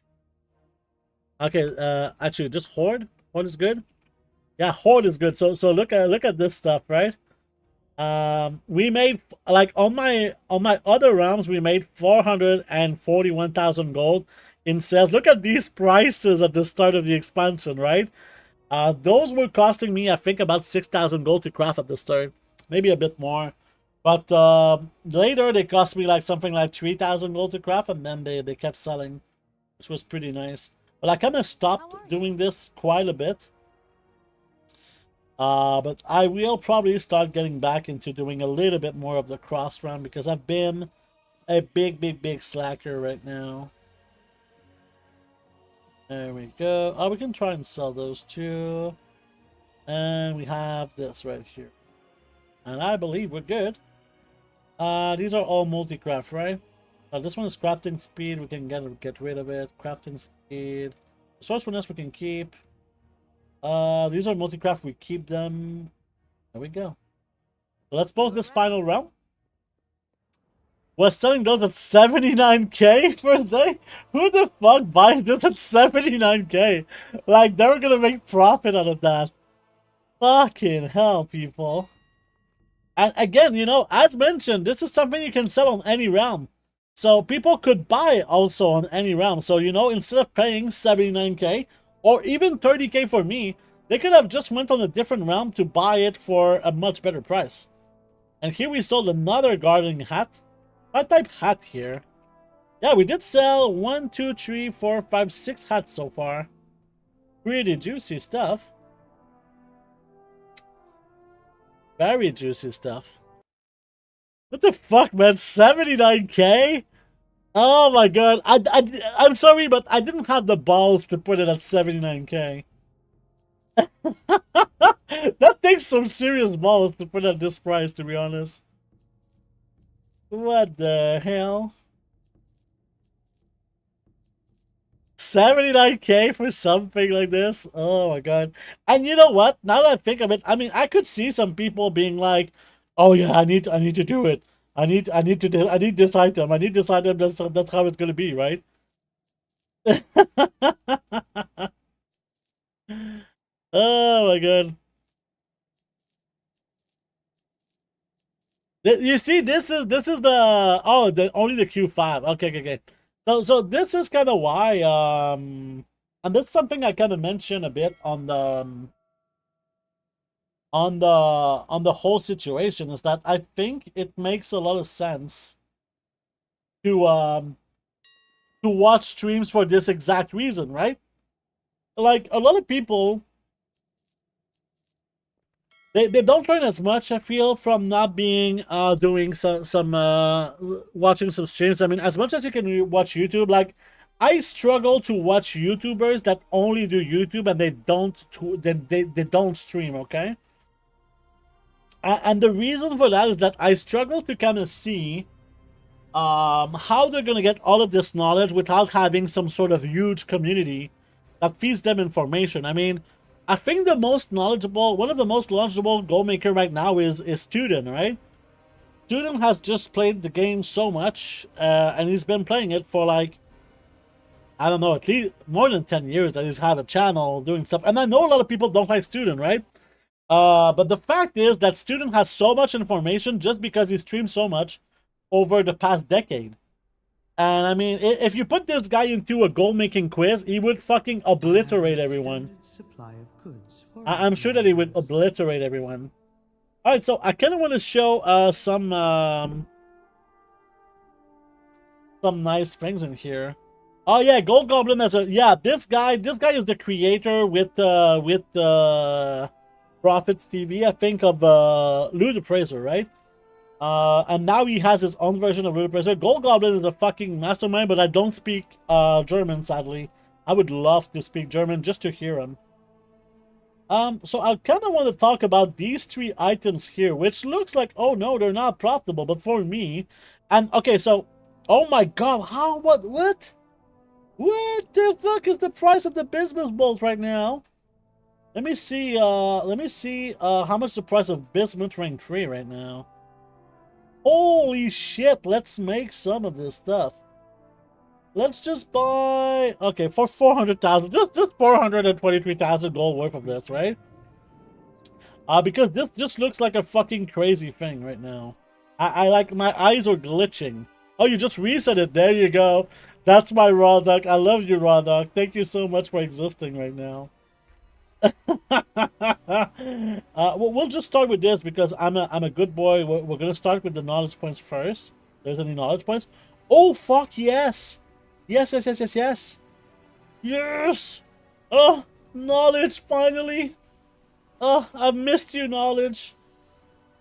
Speaker 1: Okay, actually, just horde. Horde is good. Yeah, horde is good. So look at this stuff, right? We made, like, on my other rounds, we made 441,000 gold in sales. Look at these prices at the start of the expansion, right? Those were costing me, I think, about 6,000 gold to craft at the start, maybe a bit more. But later they cost me like something like 3,000 gold to craft, and then they kept selling, which was pretty nice. But I kind of stopped doing this quite a bit. But I will probably start getting back into doing a little bit more of the cross run because I've been a big slacker right now. There we go. Oh, we can try and sell those too. And we have this right here. And I believe we're good. These are all multi-craft, right? This one is crafting speed. We can get rid of it. Crafting speed. Resourcefulness we can keep. These are multi-craft. We keep them. There we go. So let's post this final round. Was selling those at 79k first day? Who the fuck buys this at 79k? Like, they were gonna make profit out of that. Fucking hell, people. And again, you know, as mentioned, this is something you can sell on any realm. So people could buy also on any realm. So, you know, instead of paying 79k or even 30k for me, they could have just went on a different realm to buy it for a much better price. And here we sold another gardening hat. I type hat here. Yeah, we did sell 1, 2, 3, 4, 5, 6 hats so far. Pretty juicy stuff. Very juicy stuff. What the fuck, man? 79k? Oh my god. I'm sorry, but I didn't have the balls to put it at 79k. That takes some serious balls to put at this price, to be honest. What the hell? 79k for something like this? Oh my god. And you know what? Now that I think of it, I mean, I could see some people being like, oh yeah, I need to do it. I need this item. I need this item. That's how it's gonna be, right? Oh my god. You see, this is the only the Q5. Okay. So this is kind of why and this is something I kind of mentioned a bit on the on the whole situation, is that I think it makes a lot of sense to watch streams for this exact reason, right? Like a lot of people, they don't learn as much, I feel, from not being doing some watching some streams. I mean, as much as you can watch YouTube, like I struggle to watch YouTubers that only do YouTube and they don't stream, okay? And the reason for that is that I struggle to kind of see how they're gonna get all of this knowledge without having some sort of huge community that feeds them information. I mean, I think one of the most knowledgeable goal maker right now is Student, right? Student has just played the game so much, and he's been playing it for like, I don't know, at least more than 10 years that he's had a channel doing stuff. And I know a lot of people don't like Student, right? But the fact is that Student has so much information just because he streams so much over the past decade. And I mean, if you put this guy into a goal-making quiz, he would fucking obliterate everyone.
Speaker 3: Supply of goods for
Speaker 1: I'm sure that he would obliterate everyone. Alright, so I kind of want to show some nice things in here. Oh yeah, Gold Goblin as a this guy is the creator with Profits TV, I think, of Loot Appraiser, right? And now he has his own version of Loot Appraiser. Gold Goblin is a fucking mastermind, but I don't speak German, sadly. I would love to speak German just to hear him. So I kind of want to talk about these three items here, which looks like, oh no, they're not profitable, but for me, and okay, so, oh my god, what the fuck is the price of the bismuth bolt right now? Let me see how much the price of bismuth rank 3 right now. Holy shit, let's make some of this stuff. Let's just buy, okay, for 400,000, just 423,000 gold worth of this, right? Because this just looks like a fucking crazy thing right now. I like, my eyes are glitching. Oh, you just reset it, there you go. That's my raw duck. I love you, raw duck. Thank you so much for existing right now. We'll just start with this because I'm a good boy. We're gonna start with the knowledge points first. There's any knowledge points? Oh fuck yes! Yes. Yes! Oh, knowledge finally! Oh, I've missed you, knowledge.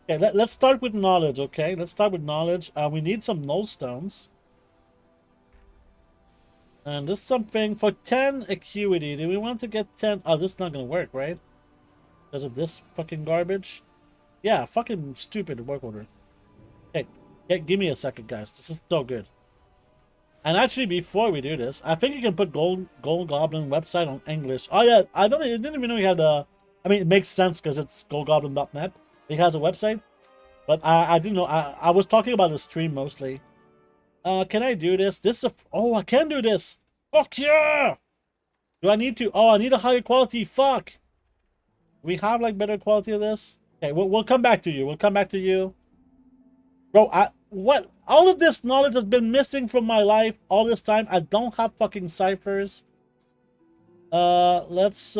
Speaker 1: Okay, let's start with knowledge. Okay, let's start with knowledge. We need some null stones. And this is something for 10 acuity. Do we want to get 10? Oh, this is not gonna work, right? Because of this fucking garbage? Yeah, fucking stupid work order. Hey, give me a second, guys. This is so good. And actually, before we do this, I think you can put Gold Goblin website on English. Oh yeah, I didn't even know he had a... I mean, it makes sense because it's goldgoblin.net. He has a website. But I didn't know. I was talking about the stream mostly. Can I do this? Oh, I can do this. Fuck yeah! Do I need to? Oh, I need a higher quality. Fuck. We have like better quality of this. Okay, we'll come back to you. We'll come back to you. Bro, what? All of this knowledge has been missing from my life all this time. I don't have fucking ciphers. Let's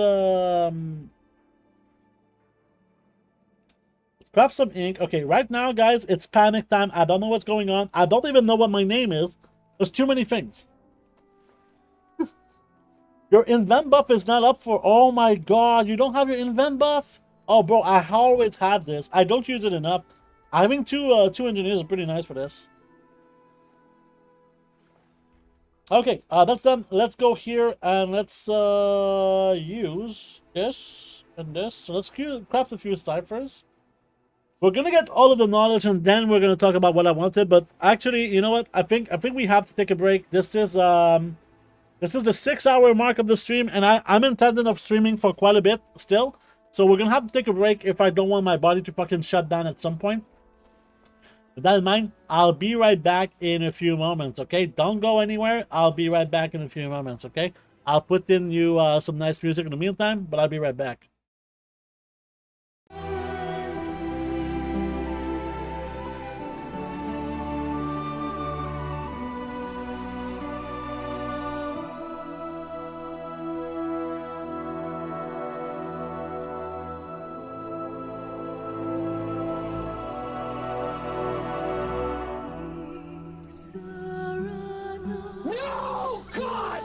Speaker 1: grab some ink. Okay, right now, guys, it's panic time. I don't know what's going on. I don't even know what my name is. There's too many things. Your invent buff is not up for... Oh my god, you don't have your invent buff? Oh, bro, I always have this. I don't use it enough. Having two engineers is pretty nice for this. Okay, that's done. Let's go here and let's use this and this. So let's craft a few ciphers. We're gonna get all of the knowledge and then we're gonna talk about what I wanted. But actually, you know what? I think we have to take a break. This is the 6-hour mark of the stream, and I'm intending of streaming for quite a bit still. So we're gonna have to take a break if I don't want my body to fucking shut down at some point. With that in mind, I'll be right back in a few moments, okay? Don't go anywhere. I'll be right back in a few moments, okay? I'll put in you some nice music in the meantime, but I'll be right back.
Speaker 7: No, God!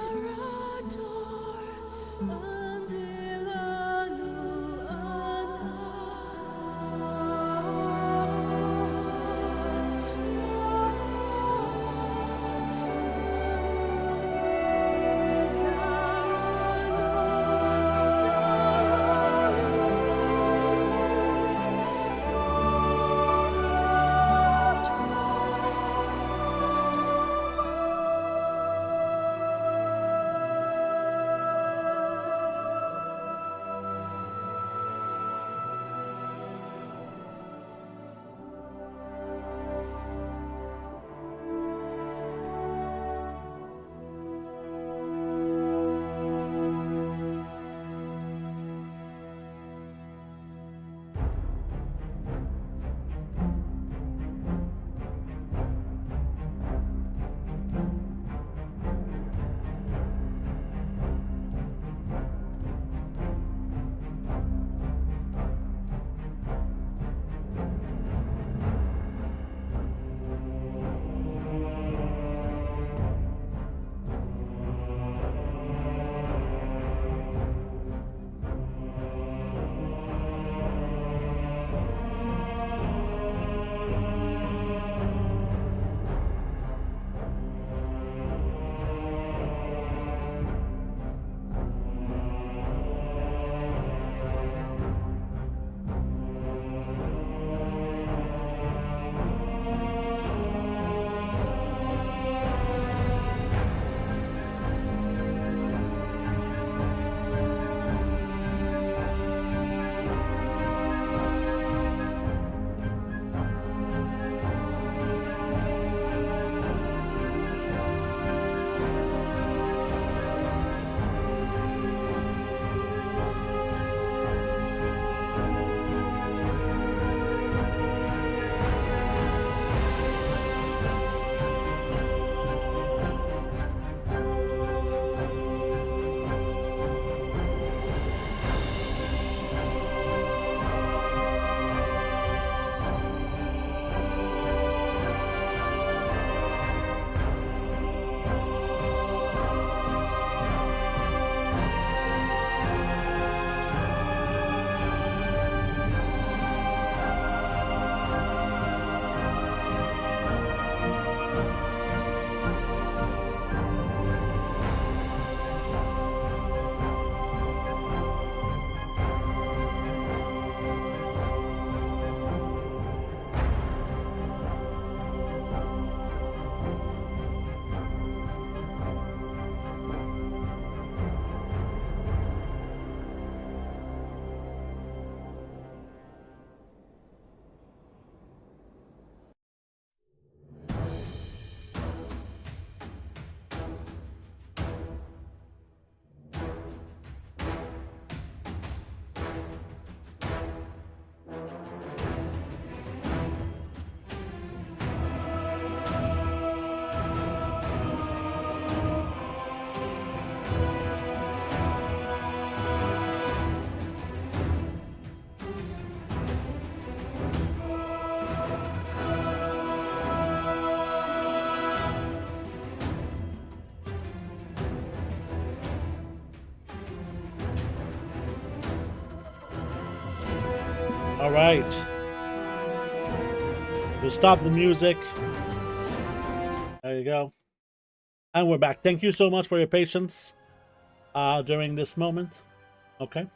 Speaker 1: All right. We'll stop the music. There you go. And we're back. Thank you so much for your patience during this moment. Okay.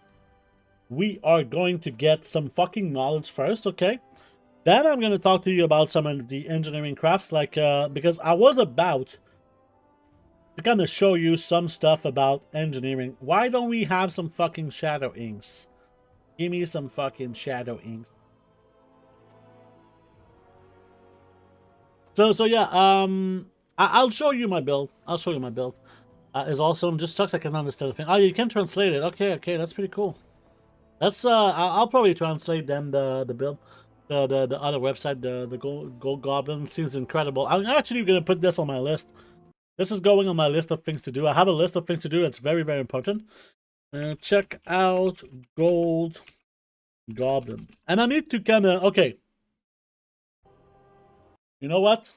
Speaker 1: We are going to get some fucking knowledge first, okay? Then I'm going to talk to you about some of the engineering crafts, like, because I was about to kind of show you some stuff about engineering. Why don't we have some fucking shadow inks? Give me some fucking shadow inks. So yeah, I'll show you my build. I'll show you my build. It's awesome. Just sucks I can understand the thing. Oh, you can translate it. Okay, that's pretty cool. That's I'll probably translate them the build, the other website, the Gold Goblin seems incredible. I'm actually gonna put this on my list. This is going on my list of things to do. I have a list of things to do. It's very very important. Check out Gold Goblin, and I need to kind of okay. You know what?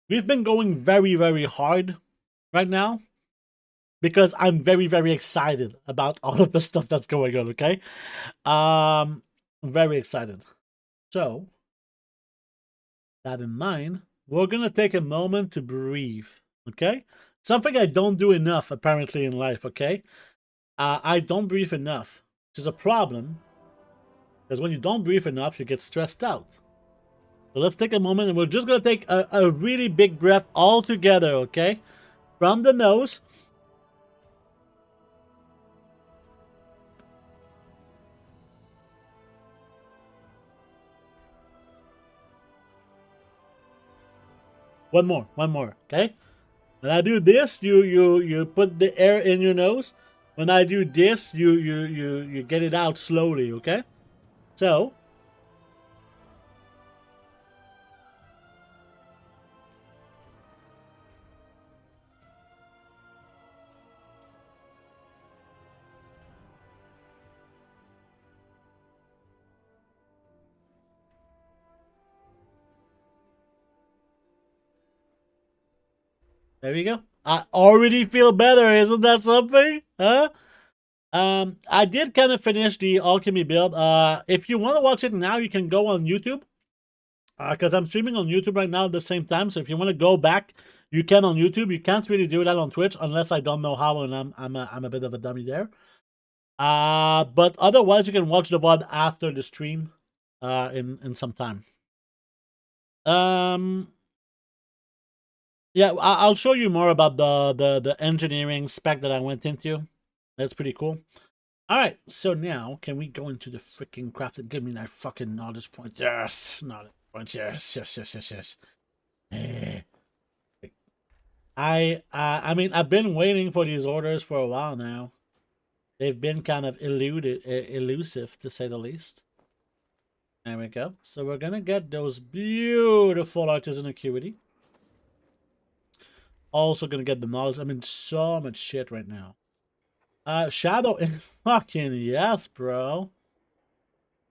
Speaker 1: We've been going very very hard right now because I'm very very excited about all of the stuff that's going on. Okay, very excited. So that in mind, we're gonna take a moment to breathe. Okay, something I don't do enough apparently in life. Okay, I don't breathe enough, which is a problem because when you don't breathe enough, you get stressed out. So let's take a moment and we're just gonna take a really big breath all together. Okay, from the nose. One more, okay? When I do this, you put the air in your nose. When I do this, you get it out slowly, okay? So there we go. I already feel better, isn't that something? Huh? I did kind of finish the alchemy build. If you want to watch it now, you can go on YouTube. Because I'm streaming on YouTube right now at the same time. So if you want to go back, you can on YouTube. You can't really do that on Twitch unless I don't know how, and I'm a bit of a dummy there. But otherwise, you can watch the VOD after the stream, in some time. Yeah, I'll show you more about the engineering spec that I went into. That's pretty cool. All right, so now can we go into the freaking craft and give me that fucking knowledge point? Yes, knowledge point. Yes. Eh. I mean, I've been waiting for these orders for a while now. They've been kind of elusive, to say the least. There we go. So we're gonna get those beautiful artisan acuity. Also gonna get the knowledge. I'm in so much shit right now. Shadow and fucking yes, bro.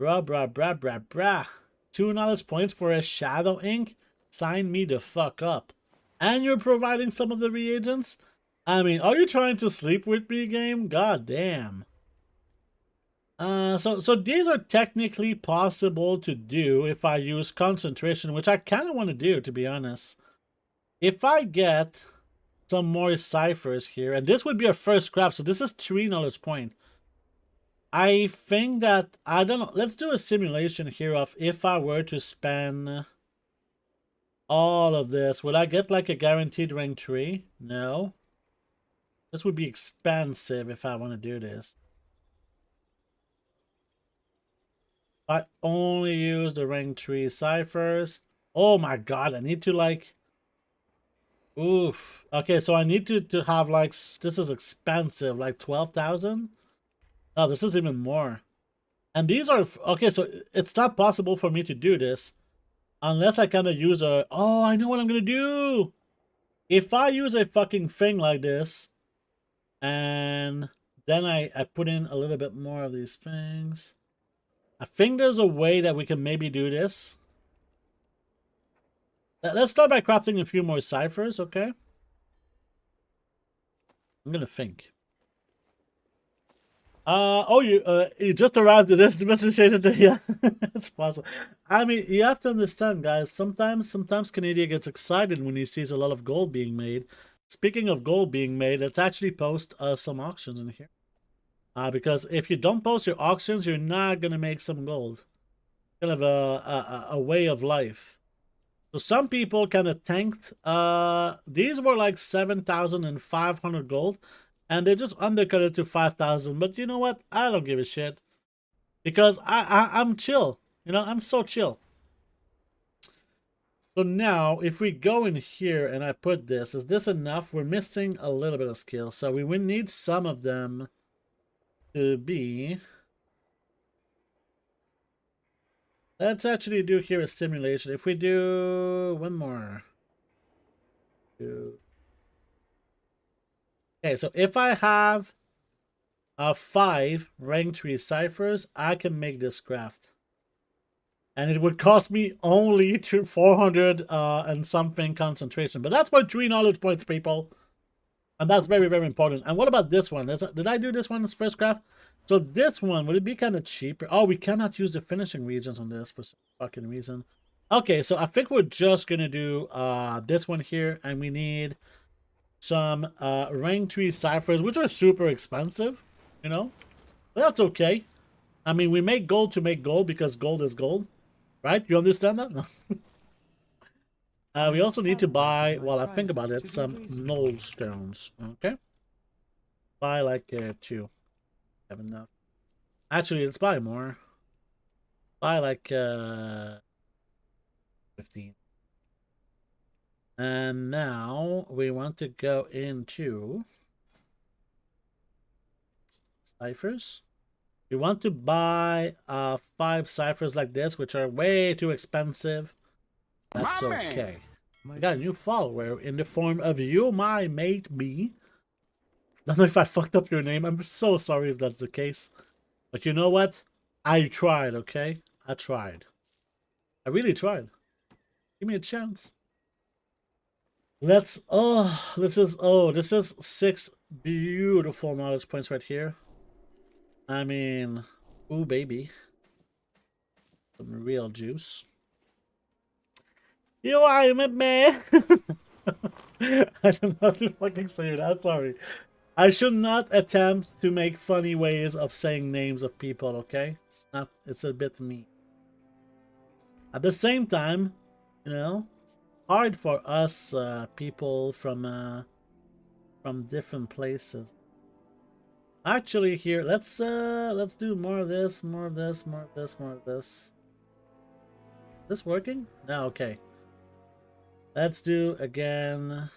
Speaker 1: Bruh. 2 knowledge points for a shadow ink? Sign me the fuck up. And you're providing some of the reagents? I mean, are you trying to sleep with me, game? God damn. So these are technically possible to do if I use concentration, which I kind of want to do, to be honest. If I get some more ciphers here, and this would be a first scrap, so this is 3 knowledge point. I think that, I don't know, let's do a simulation here of if I were to spend all of this, would I get like a guaranteed rank 3? No. This would be expensive if I want to do this. I only use the rank 3 ciphers. Oh my god, I need to like... Oof. Okay, so I need to have like... This is expensive, like 12,000? No, this is even more. And these are... Okay, so it's not possible for me to do this unless I kind of use a... Oh, I know what I'm going to do! If I use a fucking thing like this, and then I put in a little bit more of these things... I think there's a way that we can maybe do this. Let's start by crafting a few more ciphers, okay? I'm gonna think. You just arrived at this demonstration. Yeah, it's possible. I mean, you have to understand, guys. Sometimes Canada gets excited when he sees a lot of gold being made. Speaking of gold being made, let's actually post some auctions in here. Because if you don't post your auctions, you're not gonna make some gold. Kind of a way of life. So some people kind of tanked. These were like 7,500 gold, and they just undercut it to 5,000. But you know what? I don't give a shit because I'm chill. You know, I'm so chill. So now, if we go in here and I put this, is this enough? We're missing a little bit of skill, so we will need some of them to be... Let's actually do here a simulation. If we do one more. Okay, so if I have 5 rank 3 ciphers, I can make this craft. And it would cost me only 400 and something concentration. But that's worth 3 knowledge points, people. And that's very, very important. And what about this one? Did I do this one as first craft? So this one, would it be kind of cheaper? Oh, we cannot use the finishing regions on this for some fucking reason. Okay, so I think we're just going to do this one here. And we need some rank 3 ciphers, which are super expensive, you know? But that's okay. I mean, we make gold to make gold because gold is gold. Right? You understand that? No. We also need to buy, while I think about it, some null stones. Okay? Buy like 2. Have enough. Actually, let's buy more. Buy like 15. And now we want to go into ciphers. We want to buy 5 ciphers like this, which are way too expensive. That's okay. I got a new follower in the form of you, my mate, me. Don't know if I fucked up your name. I'm so sorry if that's the case. But you know what? I tried, okay? I tried. I really tried. Give me a chance. Let's... this is 6 beautiful knowledge points right here. I mean, ooh, baby. Some real juice. You are my man. I don't know how to fucking say that. Sorry. I should not attempt to make funny ways of saying names of people, okay? It's a bit mean. At the same time, you know, it's hard for us people from different places. Actually, here, let's do more of this, more of this, more of this, more of this. Is this working? No, okay. Let's do again.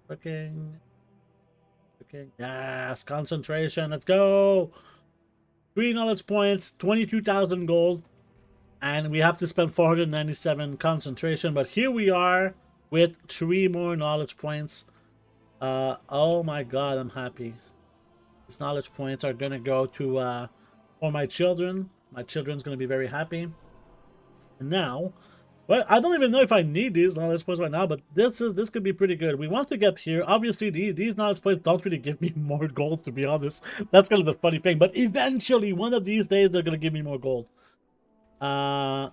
Speaker 1: Working. Yes, concentration. Let's go. 3 knowledge points, 22,000 gold, and we have to spend 497 concentration. But here we are with 3 more knowledge points. Oh my god, I'm happy. These knowledge points are gonna go to for my children. My children's gonna be very happy. And now, well, I don't even know if I need these knowledge points right now, but this could be pretty good. We want to get here. Obviously, these knowledge points don't really give me more gold, to be honest. That's kind of the funny thing. But eventually, one of these days, they're gonna give me more gold.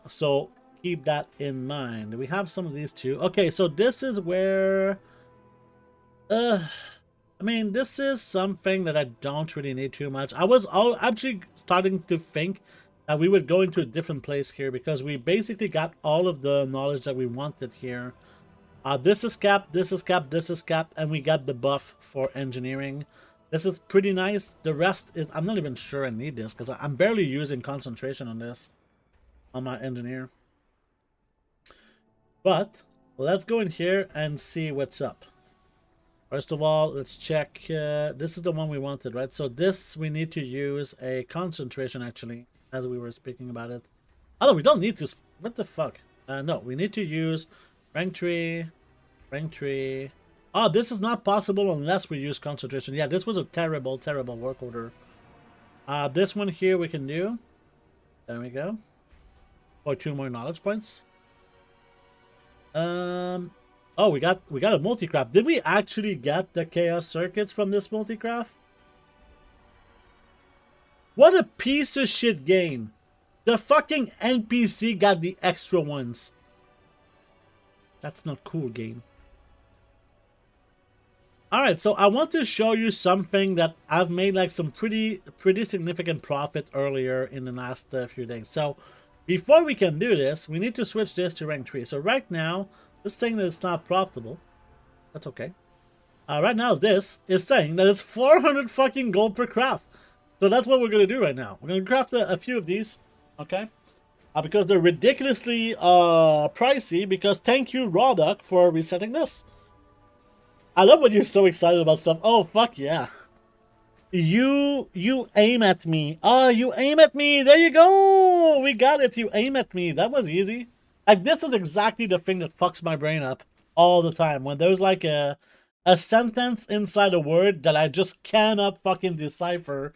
Speaker 1: So keep that in mind. We have some of these too. Okay, so this is where. I mean, this is something that I don't really need too much. I was actually starting to think that we would go into a different place here because we basically got all of the knowledge that we wanted here. This is capped, this is capped, this is capped, and we got the buff for engineering. This is pretty nice. The rest is, I'm not even sure I need this because I'm barely using concentration on this, on my engineer. But let's go in here and see what's up. First of all, let's check. This is the one we wanted, right? So this, we need to use a concentration, actually, as we were speaking about it. Oh, no, we don't need to. What the fuck? No, we need to use rank 3, rank 3. Oh, this is not possible unless we use concentration. Yeah, this was a terrible, terrible work order. This one here we can do. There we go. For 2 more knowledge points. Oh, we got a multi-craft. Did we actually get the chaos circuits from this multi-craft? What a piece of shit game. The fucking NPC got the extra ones. That's not cool, game. Alright, so I want to show you something that I've made like some pretty significant profit earlier in the last few days. So before we can do this, we need to switch this to rank 3. So right now, this saying that it's not profitable. That's okay. Right now, this is saying that it's 400 fucking gold per craft. So that's what we're going to do right now. We're going to craft a few of these. Okay. because they're ridiculously pricey. Because thank you, Rodok, for resetting this. I love when you're so excited about stuff. Oh, fuck yeah. You aim at me. Oh, you aim at me. There you go. We got it. You aim at me. That was easy. Like, this is exactly the thing that fucks my brain up all the time. When there's like a sentence inside a word that I just cannot fucking decipher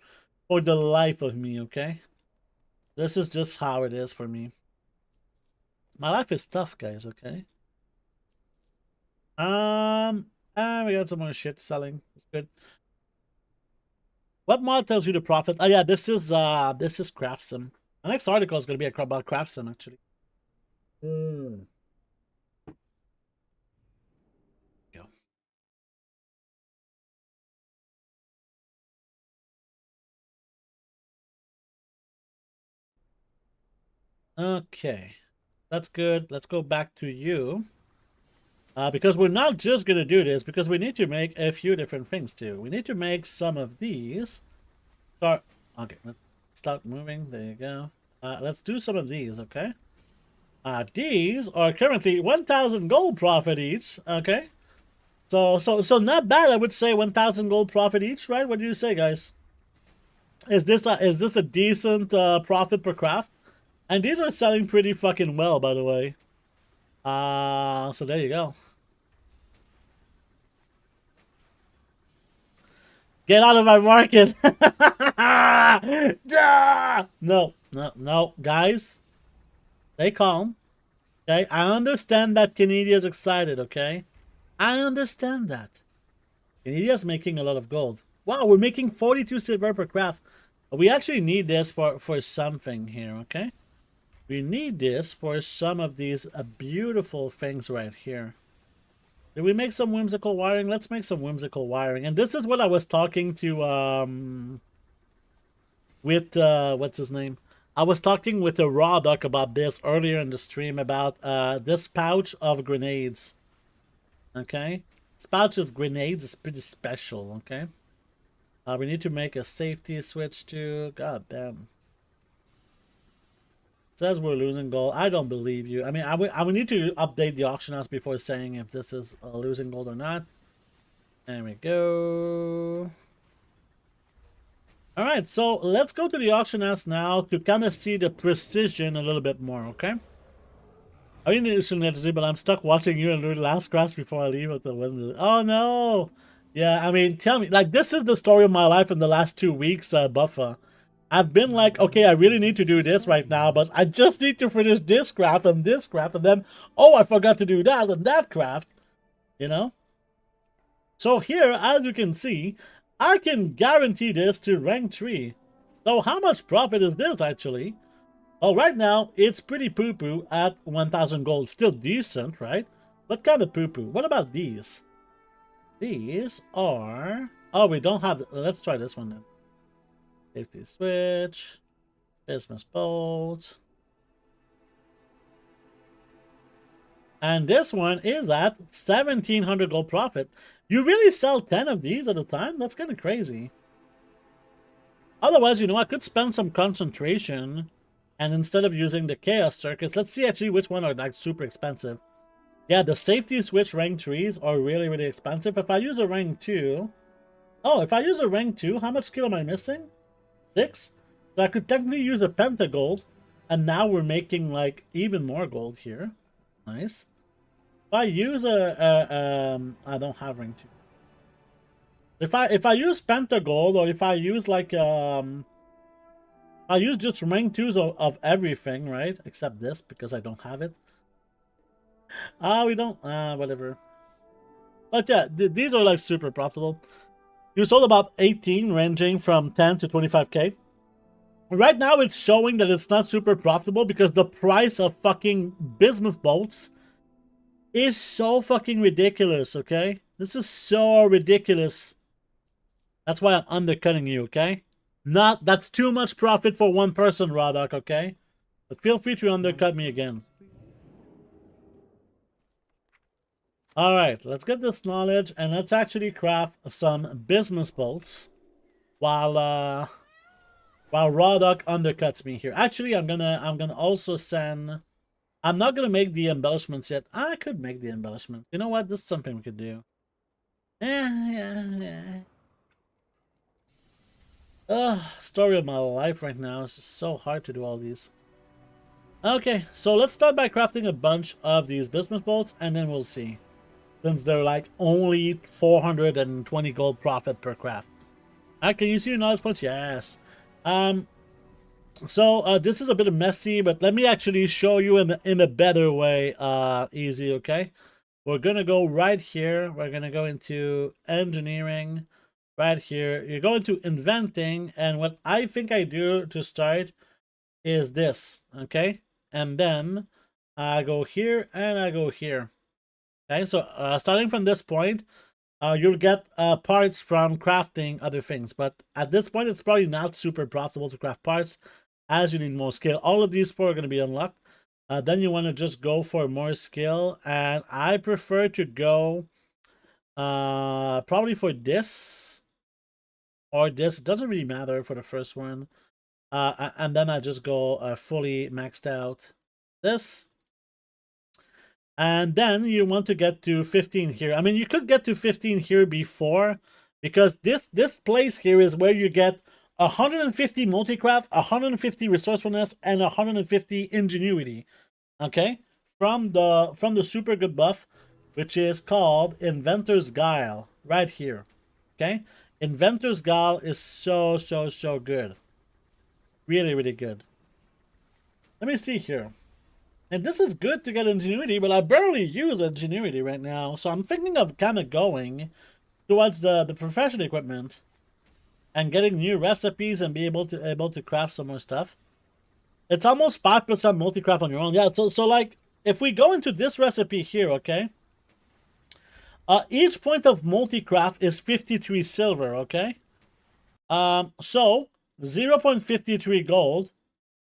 Speaker 1: for the life of me, okay? This is just how it is for me. My life is tough, guys, okay? We got some more shit selling. It's good. What mod tells you to profit? Oh yeah, this is Craftsim. The next article is gonna be about Craftsim, actually. Go. Okay, that's good. Let's go back to you. Because we're not just gonna do this, because we need to make a few different things too. We need to make some of these. Okay, let's start moving. There you go. Let's do some of these, okay? These are currently 1,000 gold profit each, okay? So not bad, I would say. 1,000 gold profit each, right? What do you say, guys? Is this a decent profit per craft? And these are selling pretty fucking well, by the way. So there you go. Get out of my market! No, guys. Stay calm. Okay, I understand that Canadia's excited, okay? I understand that. Canadia's making a lot of gold. Wow, we're making 42 silver per craft. We actually need this for something here, okay? We need this for some of these beautiful things right here. Did we make some whimsical wiring? Let's make some whimsical wiring. And this is what I was talking to, with, what's his name? I was talking with a raw duck about this earlier in the stream about, this pouch of grenades. Okay? This pouch of grenades is pretty special, okay? We need to make a safety switch too. God damn. Says we're losing gold. I don't believe you. I mean, I would need to update the auction house before saying if this is losing gold or not. There we go. All right, so let's go to the auction house now to kind of see the precision a little bit more, okay? I mean, but I'm stuck watching you and the last crash before I leave at the window. Oh no! Yeah, I mean, tell me, like, this is the story of my life in the last 2 weeks, Buffer. I've been like, okay, I really need to do this right now, but I just need to finish this craft, and then, oh, I forgot to do that and that craft, you know? So here, as you can see, I can guarantee this to rank 3. So how much profit is this, actually? Well, right now, it's pretty poo-poo at 1,000 gold. Still decent, right? But kind of poo-poo. What about these? These are... Oh, we don't have... Let's try this one then. Safety switch, business bolt, and this one is at 1,700 gold profit. You really sell 10 of these at a time? That's kind of crazy. Otherwise, you know, I could spend some concentration, and instead of using the chaos circuits, let's see actually which one are like super expensive. Yeah, the safety switch rank 3s are really, really expensive. If I use a rank 2, oh, if I use a rank 2, how much skill am I missing? 6. So I could technically use a pentagold, and now we're making like even more gold here. Nice. If I use I don't have rank 2. If I use pentagold, or if I use like I use just rank 2s of everything, right? Except this, because I don't have it. We don't whatever. But yeah, these are like super profitable. You sold about 18, ranging from 10 to 25k. Right now, it's showing that it's not super profitable because the price of fucking bismuth bolts is so fucking ridiculous, okay? This is so ridiculous. That's why I'm undercutting you, okay? That's too much profit for one person, Rodok, okay? But feel free to undercut me again. Alright, let's get this knowledge and let's actually craft some bismuth bolts while while Raw Dog undercuts me here. Actually, I'm gonna also send. I'm not gonna make the embellishments yet. I could make the embellishments. You know what? This is something we could do. Yeah. Story of my life right now. It's just so hard to do all these. Okay, so let's start by crafting a bunch of these bismuth bolts, and then we'll see. Since they're like only 420 gold profit per craft. Can you see your knowledge points? Yes. So this is a bit messy, but let me actually show you in a better way. Easy, okay? We're gonna go right here. We're gonna go into engineering. Right here, you go into inventing, and what I think I do to start is this, okay? And then I go here and I go here. Okay, so starting from this point, you'll get parts from crafting other things, but at this point, it's probably not super profitable to craft parts, as you need more skill. All of these 4 are going to be unlocked. Then you want to just go for more skill, and I prefer to go probably for this. Or this, it doesn't really matter for the first one. And then I just go fully maxed out this. And then you want to get to 15 here. I mean, you could get to 15 here before, because this place here is where you get 150 multicraft, 150 resourcefulness, and 150 ingenuity. Okay? From the super good buff, which is called Inventor's Guile, right here. Okay? Inventor's Guile is so good. Really, really good. Let me see here. And this is good to get ingenuity, but I barely use ingenuity right now. So I'm thinking of kind of going towards the professional equipment and getting new recipes and be able to craft some more stuff. It's almost 5% multi-craft on your own. Yeah, so like if we go into this recipe here, okay? Each point of multi-craft is 53 silver, okay? So 0.53 gold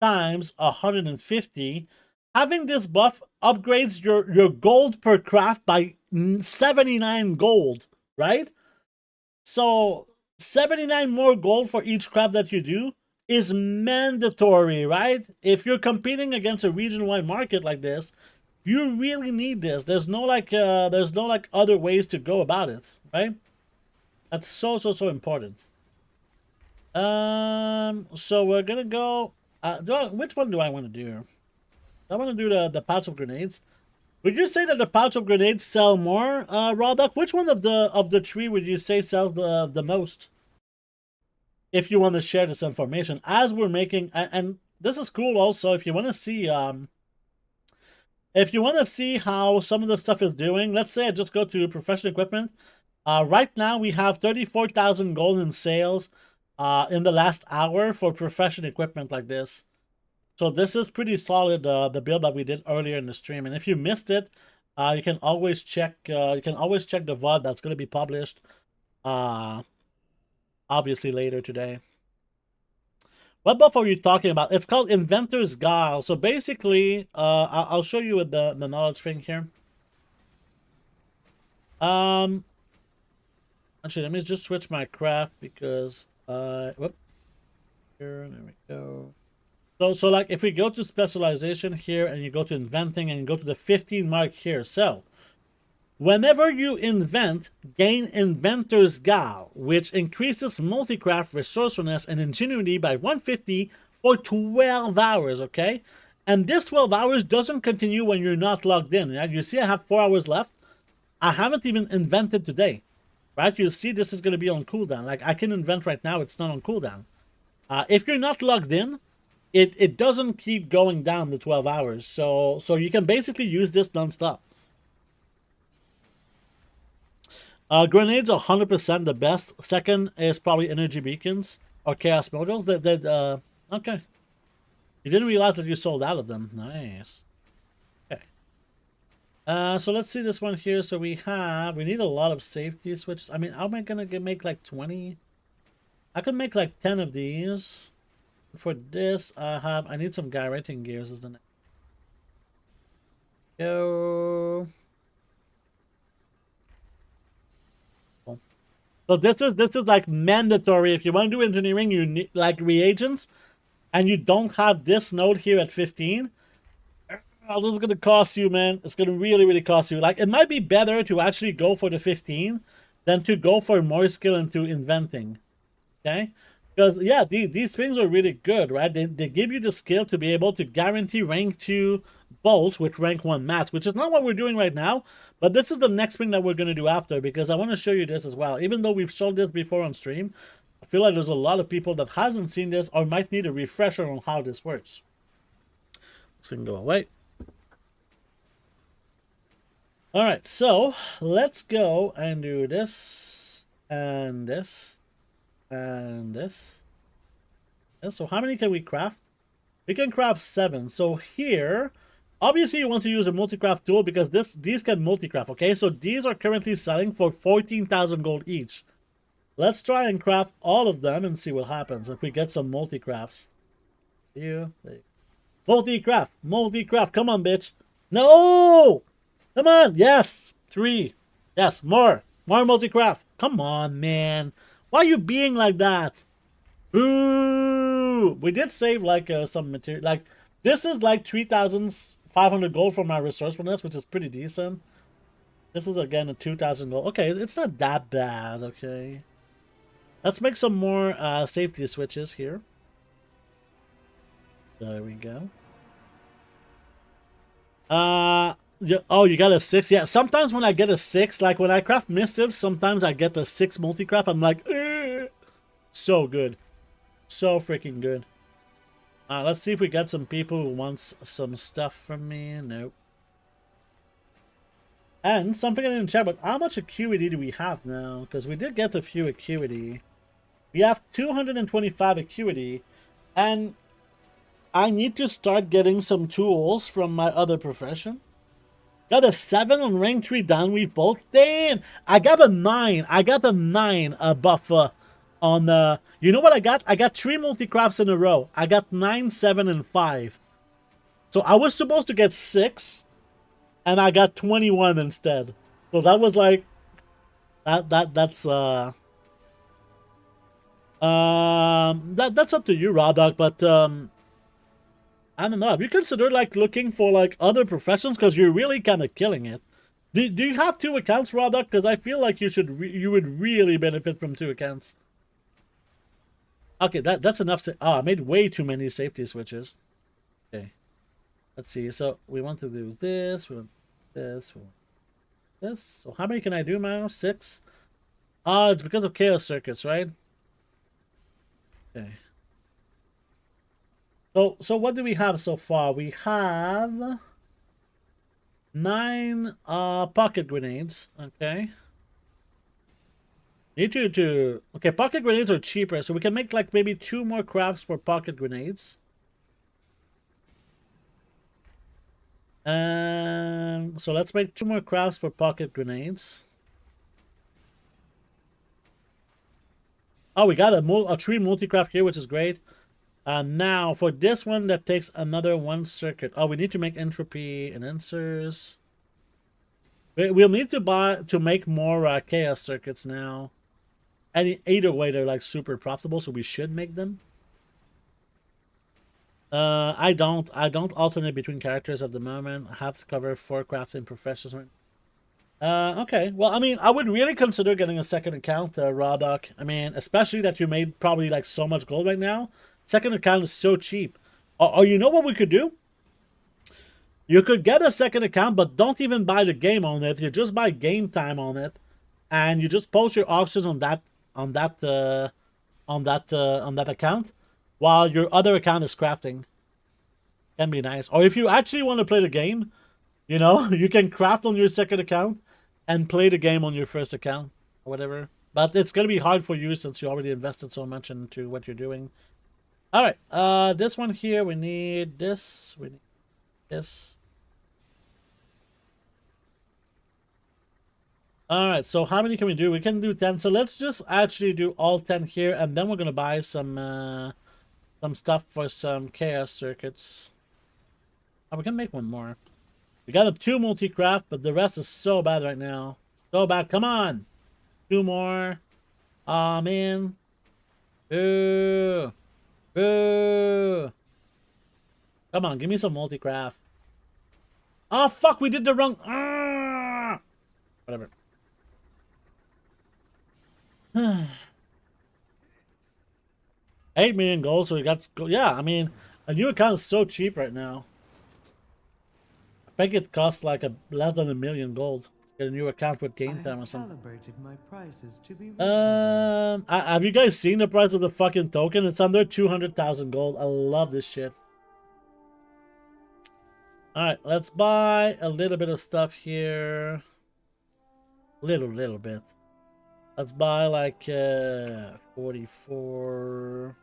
Speaker 1: times 150. Having this buff upgrades your gold per craft by 79 gold, right? So 79 more gold for each craft that you do is mandatory, right? If you're competing against a region-wide market like this, you really need this. There's no like other ways to go about it, right? That's so important. So we're gonna go. Which one do I want to do? I want to do the pouch of grenades. Would you say that the pouch of grenades sell more, Rawduck? Which one of the 3 would you say sells the most? If you want to share this information, as we're making, and this is cool also. If you want to see how some of the stuff is doing, let's say I just go to professional equipment. Right now we have 34,000 gold in sales in the last hour for professional equipment like this. So this is pretty solid, the build that we did earlier in the stream. And if you missed it, you can always check. You can always check the VOD that's going to be published, obviously later today. What buff are you talking about? It's called Inventor's Guile. So basically, I'll show you with the knowledge thing here. Actually, let me just switch my craft because whoop. Here, there we go. So like if we go to specialization here and you go to inventing and you go to the 15 mark here. So whenever you invent, gain Inventor's Guile, which increases multicraft, resourcefulness, and ingenuity by 150 for 12 hours, okay? And this 12 hours doesn't continue when you're not logged in. Right? You see I have 4 hours left. I haven't even invented today, right? You see this is going to be on cooldown. Like I can invent right now, it's not on cooldown. If you're not logged in, it doesn't keep going down the 12 hours. So you can basically use this non-stop. Grenades are 100% the best. Second is probably energy beacons or chaos modules. Okay. You didn't realize that you sold out of them. Nice. Okay. So let's see this one here. So we need a lot of safety switches. I mean, how am I gonna make like 20? I could make like 10 of these. For this, I need some guy writing gears, isn't it? Go. So this is like mandatory. If you want to do engineering, you need like reagents, and you don't have this node here at 15. Oh, this is gonna cost you, man. It's gonna really cost you. Like, it might be better to actually go for the 15 than to go for more skill into inventing. Okay? Because yeah, these things are really good, right? They give you the skill to be able to guarantee rank 2 bolts with rank 1 mats, which is not what we're doing right now, but this is the next thing that we're gonna do after, because I want to show you this as well. Even though we've shown this before on stream, I feel like there's a lot of people that hasn't seen this or might need a refresher on how this works. This can go away. Alright, so let's go and do this and this and this. And so how many can we craft? We can craft 7. So here, obviously you want to use a multi-craft tool because these can multi-craft, okay? So these are currently selling for 14,000 gold each. Let's try and craft all of them and see what happens if we get some multi-crafts. Multi-craft, multi-craft, come on, bitch. No! Come on, yes, 3. Yes, more multi-craft. Come on, man. Why are you being like that? Ooh, we did save like some material. Like, this is like 3,500 gold from our resourcefulness, which is pretty decent. This is again a 2,000 gold. Okay, it's not that bad. Okay, let's make some more safety switches here. There we go. Oh, you got a 6? Yeah, sometimes when I get a 6, like when I craft missives, sometimes I get a 6 multi-craft. I'm like, ugh! So good. So freaking good. Let's see if we get some people who wants some stuff from me. Nope. And something I didn't check, but how much acuity do we have now? Because we did get a few acuity. We have 225 acuity. And I need to start getting some tools from my other profession. Got a 7 on rank 3 downweave bolt. Damn! I got a 9. I got a 9 buff on you know what I got? I got 3 multi-crafts in a row. I got 9, 7, and 5. So I was supposed to get 6, and I got 21 instead. So that was like that's up to you, Raw Dog, but I don't know. Have you considered like looking for like other professions, because you're really kind of killing it? Do you have 2 accounts, Raw Dog? Because I feel like you would really benefit from 2 accounts. Okay, that's enough. Oh, I made way too many safety switches. Okay, let's see. So we want to do this. We want this. We want this. So how many can I do now? 6. It's because of chaos circuits, right? Okay. So what do we have so far? We have 9 pocket grenades. Okay. Need to okay, pocket grenades are cheaper, so we can make like maybe 2 more crafts for pocket grenades. And so let's make 2 more crafts for pocket grenades. Oh, we got a 3 multi-craft here, which is great. Now for this one, that takes another 1 circuit. Oh, we need to make entropy and inserts. We'll need to make more chaos circuits now. And either way, they're like super profitable, so we should make them. I don't alternate between characters at the moment. I have to cover 4 crafting professions. Okay. Well, I mean, I would really consider getting a second account, Rodok. I mean, especially that you made probably like so much gold right now. Second account is so cheap. Or you know what we could do? You could get a second account, but don't even buy the game on it. You just buy game time on it, and you just post your auctions on that account, while your other account is crafting. Can be nice. Or if you actually want to play the game, you know, you can craft on your second account and play the game on your first account or whatever. But it's gonna be hard for you since you already invested so much into what you're doing. All right, this one here, we need this. We need this. All right, so how many can we do? We can do 10. So let's just actually do all 10 here, and then we're gonna buy some stuff for some chaos circuits. Oh, we can make one more. We got a 2 multi-craft, but the rest is so bad right now. So bad. Come on, 2 more. Aw, man. Boo. Boo. Come on, give me some multi-craft. Oh, fuck, we did the wrong... Ah! Whatever. 8 million gold, so we got... Yeah, I mean, a new account is so cheap right now. I think it costs like less than 1 million gold to get a new account with game
Speaker 3: I
Speaker 1: time or
Speaker 3: have
Speaker 1: something.
Speaker 3: calibrated my prices to be reasonable.
Speaker 1: Have you guys seen the price of the fucking token? It's under 200,000 gold. I love this shit. Alright, let's buy a little bit of stuff here. Little bit. Let's buy like 44.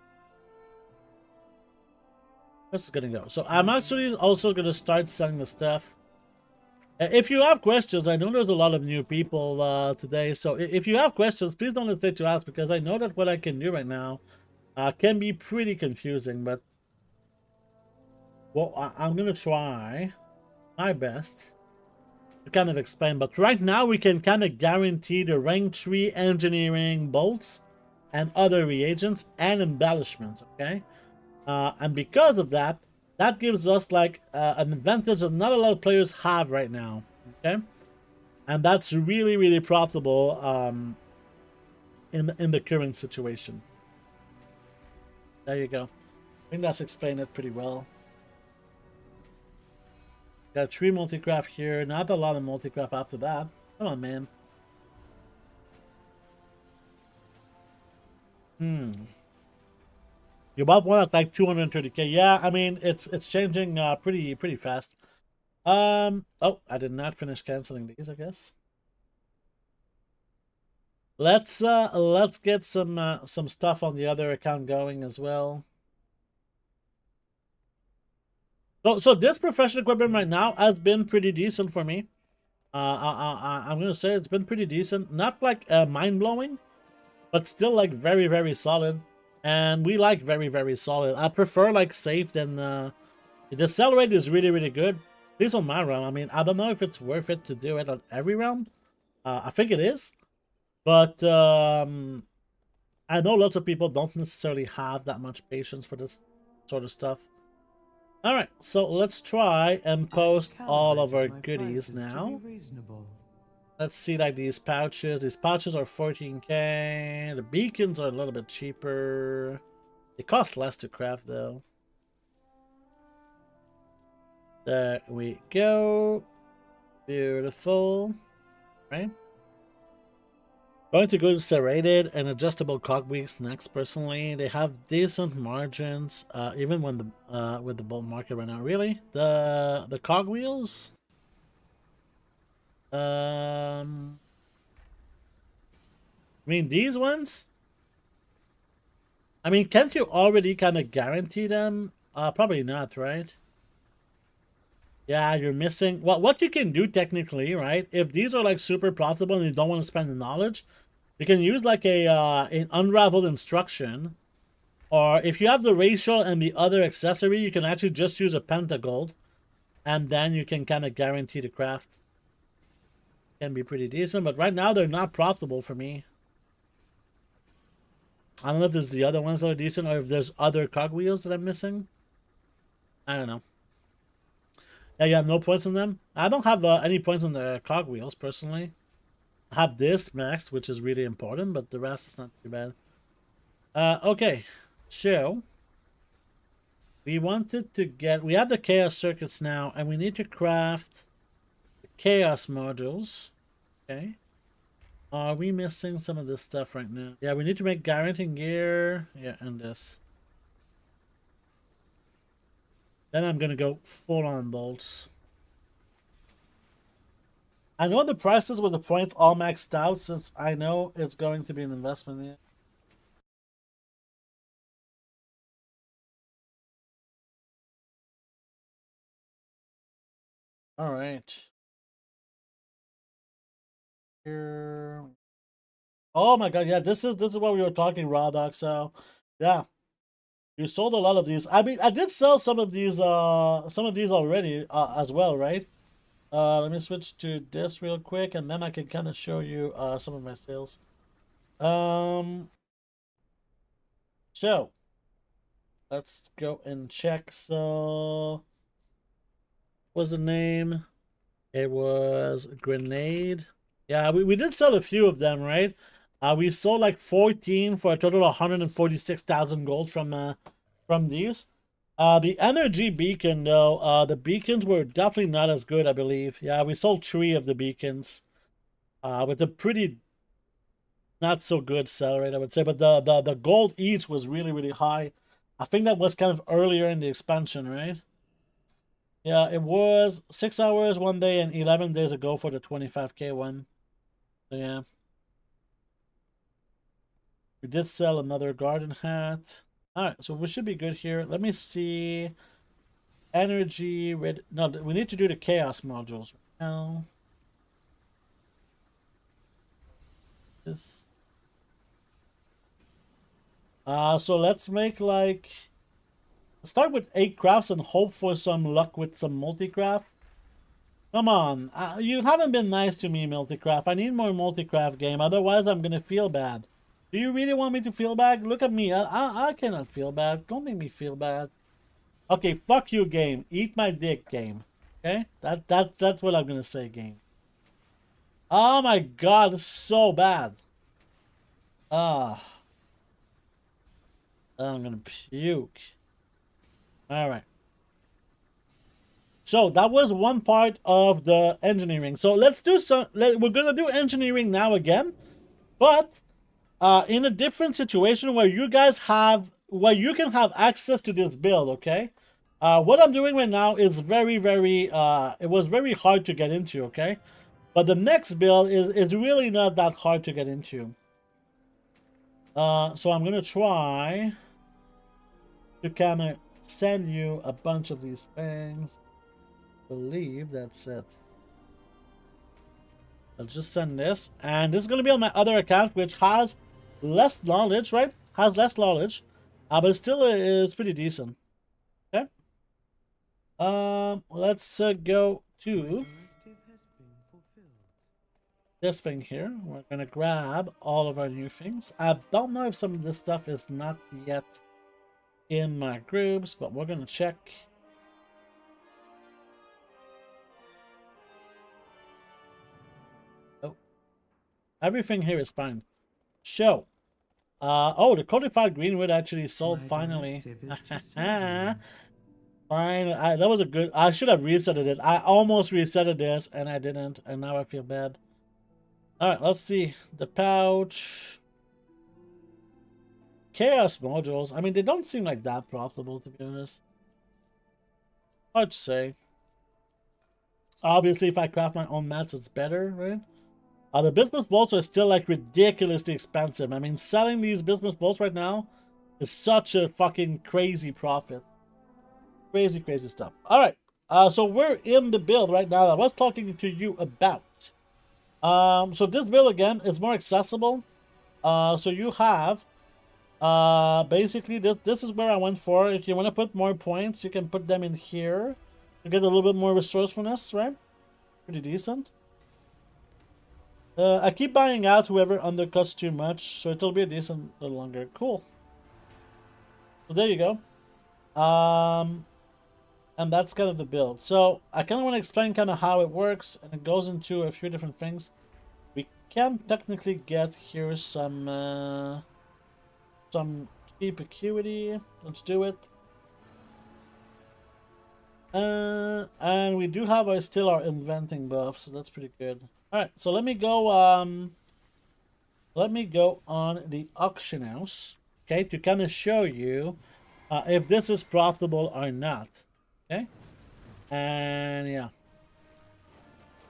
Speaker 1: This is gonna go. So I'm actually also gonna start selling the stuff. If you have questions, I know there's a lot of new people today, so if you have questions, please don't hesitate to ask, because I know that what I can do right now can be pretty confusing, but well, I'm gonna try my best to kind of explain. But right now we can kind of guarantee the rank 3 engineering bolts and other reagents and embellishments, okay? And because of that, that gives us like an advantage that not a lot of players have right now, okay? And that's really profitable in the current situation. There you go. I think that's explained it pretty well. Got 3 multi-craft here. Not a lot of multi-craft after that. Come on, man. You bought one at like 230k. Yeah, I mean it's changing pretty fast. Oh, I did not finish canceling these, I guess. Let's get some stuff on the other account going as well. So this professional equipment right now has been pretty decent for me. I'm gonna say it's been pretty decent. Not like mind-blowing, but still like very solid. And we like very solid. I prefer like safe than the sell rate is really good. At least on my round. I mean, I don't know if it's worth it to do it on every round. I think it is, but I know lots of people don't necessarily have that much patience for this sort of stuff. All right, so let's try and post all of our goodies now. Let's see, like these pouches. These pouches are 14k. The beacons are a little bit cheaper. They cost less to craft, though. There we go. Beautiful. Right? Going to go to serrated and adjustable cogwheels next. Personally, they have decent margins, even when the with the bull market right now. Really, the cogwheels. I mean these ones. I mean, can't you already kind of guarantee them? Probably not, right? Yeah, you're missing. Well, what you can do technically, right? If these are like super profitable and you don't want to spend the knowledge, you can use like an unraveled instruction, or if you have the racial and the other accessory, you can actually just use a pentagold, and then you can kind of guarantee the craft. Can be pretty decent, but right now they're not profitable for me. I don't know if there's the other ones that are decent, or if there's other cogwheels that I'm missing. I don't know. Yeah, you have no points on them. I don't have any points on the cogwheels personally. I have this max, which is really important, but the rest is not too bad. Okay, so we wanted to get. We have the chaos circuits now, and we need to craft the chaos modules. Okay. Are we missing some of this stuff right now? Yeah, we need to make guaranteeing gear. Yeah, and this. Then I'm gonna go full on bolts. I know the prices with the points all maxed out, since I know it's going to be an investment here. All right. Here. Oh my god, yeah, this is what we were talking, Raw Dog. So, yeah, you sold a lot of these. I mean, I did sell some of these already as well, right? Let me switch to this real quick, and then I can kind of show you some of my sales. So let's go and check. So what's the name? It was Grenade. Yeah, we did sell a few of them, right? We sold like 14 for a total of 146,000 gold from these. The energy beacon though, the beacons were definitely not as good, I believe. Yeah, we sold 3 of the beacons. With a pretty not so good sell rate, I would say, but the gold each was really high. I think that was kind of earlier in the expansion, right? Yeah, it was 6 hours one day and 11 days ago for the 25k one. So yeah. We did sell another garden hat. Alright, so we should be good here. Let me see. Energy, red. No, we need to do the chaos modules now. This. So let's make like. Start with 8 crafts and hope for some luck with some multi-craft. Come on. You haven't been nice to me, multi-craft. I need more multi-craft game. Otherwise, I'm going to feel bad. Do you really want me to feel bad? Look at me. I cannot feel bad. Don't make me feel bad. Okay, fuck you, game. Eat my dick, game. Okay? That's what I'm going to say, game. Oh my god, it's so bad. Ah. I'm going to puke. Alright. So that was one part of the engineering. So let's do some. We're gonna do engineering now again, but in a different situation where you guys have, where you can have access to this build. Okay. What I'm doing right now is very. It was very hard to get into. Okay, but the next build is really not that hard to get into. So I'm gonna try to kind of send you a bunch of these things. Believe that's it. I'll just send this, and this is going to be on my other account, which has less knowledge, right? Has less knowledge, but it still is pretty decent. Okay. Let's go to this thing here. We're gonna grab all of our new things. I don't know if some of this stuff is not yet in my groups, but we're gonna check. Everything here is fine. So, oh, the codified greenwood actually sold finally. Fine. That was a good. I should have resetted it. I almost resetted this and I didn't, and now I feel bad. All right, let's see the pouch. Chaos modules. I mean, they don't seem like that profitable, to be honest. Hard to say. Obviously, if I craft my own mats, it's better, right? The business bolts are still like ridiculously expensive. I mean, selling these business bolts right now is such a fucking crazy profit. Crazy stuff. All right. So we're in the build right now that I was talking to you about. So this build again is more accessible. So you have basically this is where I went for. If you want to put more points, you can put them in here to get a little bit more resourcefulness, right? Pretty decent. I keep buying out whoever undercuts too much, so it'll be a decent little longer. Cool. So there you go. And that's kind of the build. So I kind of want to explain kind of how it works, and it goes into a few different things. We can technically get here some cheap acuity. Let's do it. And we do have still our inventing buff, so that's pretty good. All right, so let me go on the auction house, okay, to kind of show you if this is profitable or not. Okay, and yeah,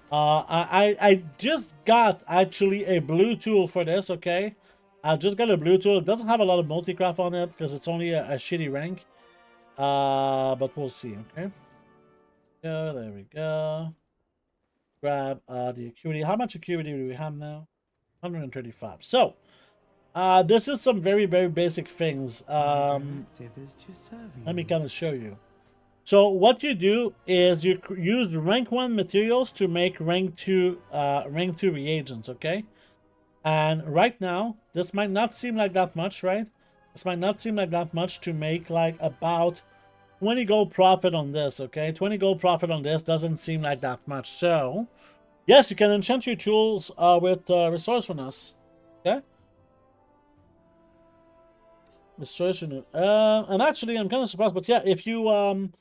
Speaker 1: I just got actually a blue tool for this. Okay, I just got a blue tool. It doesn't have a lot of multi-craft on it because it's only a shitty rank. But we'll see. Okay, yeah, there we go. Grab the acuity. How much acuity do we have now? 135. So this is some very basic things. Let me kind of show you. So what you do is you use rank 1 materials to make rank 2 reagents. Okay. And right now, this might not seem like that much, right? This might not seem like that much to make like about 20 gold profit on this, okay? 20 gold profit on this doesn't seem like that much. So, yes, you can enchant your tools with resourcefulness, okay? Resourcefulness. And actually, I'm kind of surprised, but yeah, if you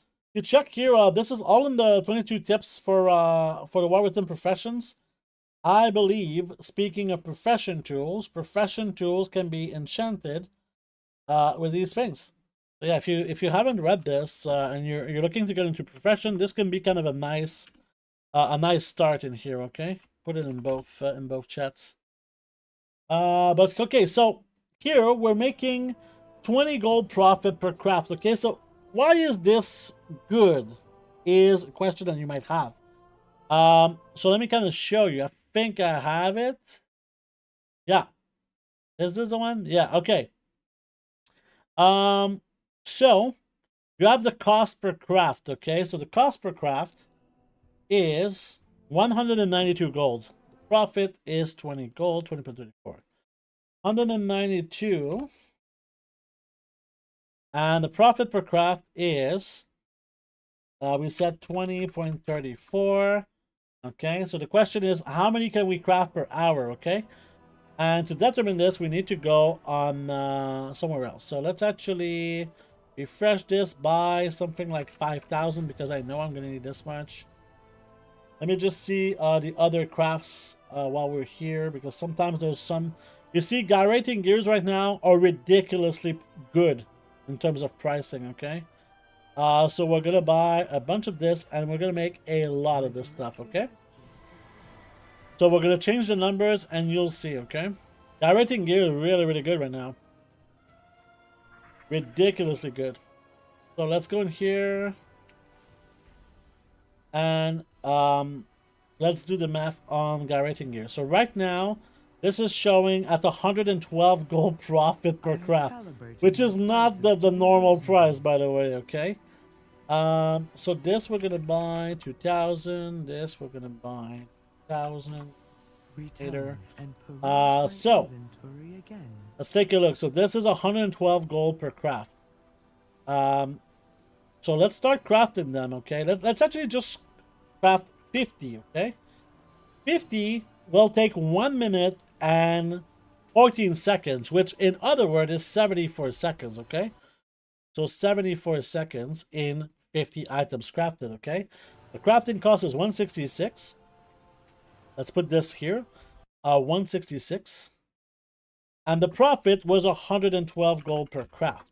Speaker 1: check here, this is all in the 22 tips for the War Within Professions. I believe, speaking of profession tools can be enchanted with these things. So yeah, if you haven't read this and you're looking to get into profession, this can be kind of a nice start in here. Okay, put it in both chats. But okay, so here we're making 20 gold profit per craft. Okay, so why is this good? Is a question that you might have. So let me kind of show you. I think I have it. Yeah. Is this the one? Yeah, okay. So you have the cost per craft, okay? So the cost per craft is 192 gold. The profit is 20 gold, 20.34. 192. And the profit per craft is we said 20.34. Okay, so the question is, how many can we craft per hour? Okay, and to determine this, we need to go on somewhere else. So let's actually refresh this by something like 5,000 because I know I'm going to need this much. Let me just see the other crafts while we're here, because sometimes there's some... You see, gyrating gears right now are ridiculously good in terms of pricing, okay? So we're going to buy a bunch of this, and we're going to make a lot of this stuff, okay? So we're going to change the numbers, and you'll see, okay? Gyrating gear is really, really good right now. Ridiculously good. So let's go in here. And let's do the math on gyrating gear. So right now, this is showing at 112 gold profit per craft, which is not the normal price, by the way, okay? So this we're gonna buy 2,000. This we're gonna buy 1,000 later. So let's take a look. So this is 112 gold per craft. So let's start crafting them, okay? Let's actually just craft 50, okay? 50 will take 1 minute and 14 seconds, which in other words is 74 seconds, okay? So 74 seconds in 50 items crafted, okay? The crafting cost is 166. Let's put this here. 166. And the profit was 112 gold per craft.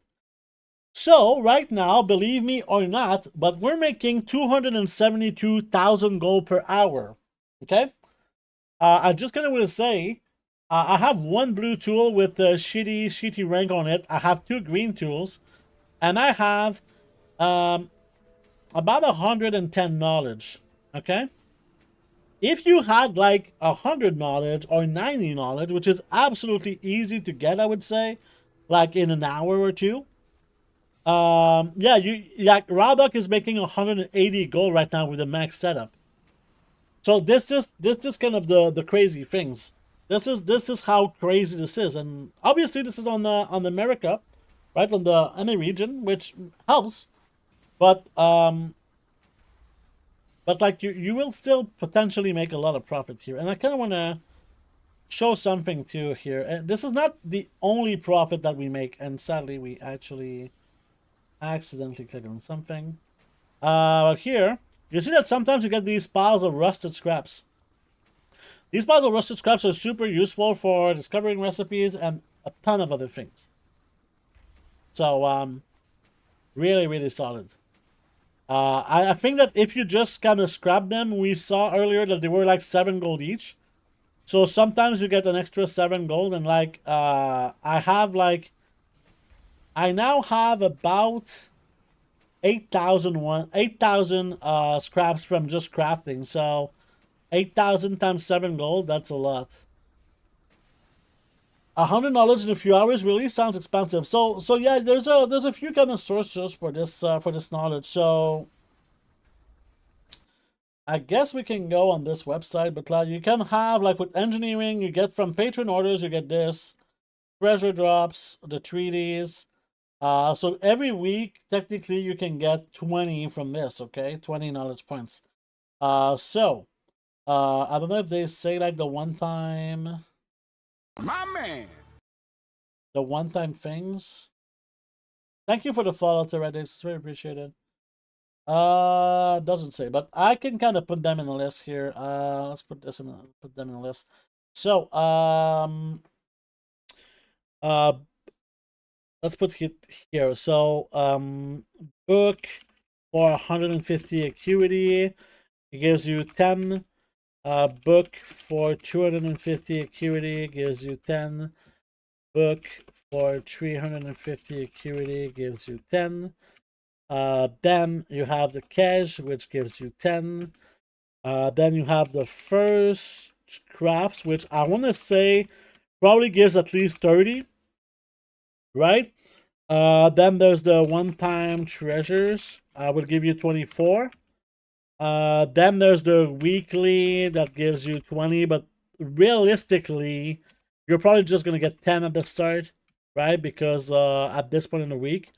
Speaker 1: So, right now, believe me or not, but we're making 272,000 gold per hour, okay? I'm just going to say, I have one blue tool with the shitty rank on it. I have 2 green tools, and I have about 110 knowledge, okay? If you had like 100 knowledge or 90 knowledge, which is absolutely easy to get, I would say, like in an hour or two, yeah, like Raudok is making 180 gold right now with the max setup. So this is kind of the crazy things. This is how crazy this is, and obviously this is on America, right, on the MA region, which helps, but like you will still potentially make a lot of profit here, and I kind of want to show something too here. And this is not the only profit that we make, and sadly we actually accidentally clicked on something. But here you see that sometimes you get these piles of rusted scraps. These piles of rusted scraps are super useful for discovering recipes and a ton of other things. So really, really solid. I think that if you just kind of scrap them, we saw earlier that they were like 7 gold each. So sometimes you get an extra 7 gold, and like I now have about 8,000 scraps from just crafting. So 8,000 times 7 gold, that's a lot. 100 knowledge in a few hours really sounds expensive. So yeah, there's a few kind of sources for this knowledge. So I guess we can go on this website, but like you can have like with engineering, you get from patron orders, you get this treasure drops, the treaties. So every week, technically, you can get 20 from this. Okay, 20 knowledge points. I don't know if they say like the one time.
Speaker 4: My man.
Speaker 1: The one time things. Thank you for the follow, Theoretic. It's very appreciated. Doesn't say, but I can kind of put them in the list here. Let's put put them in the list. So, let's put it here. So, book for 150 acuity, it gives you 10. Book for 250 acuity gives you 10. Book for 350 acuity gives you 10. Then you have the cash, which gives you 10. Then you have the first crafts, which I want to say probably gives at least 30, right? Then there's the one-time treasures, will give you 24. Then there's the weekly that gives you 20, but realistically, you're probably just gonna get 10 at the start, right? Because at this point in the week.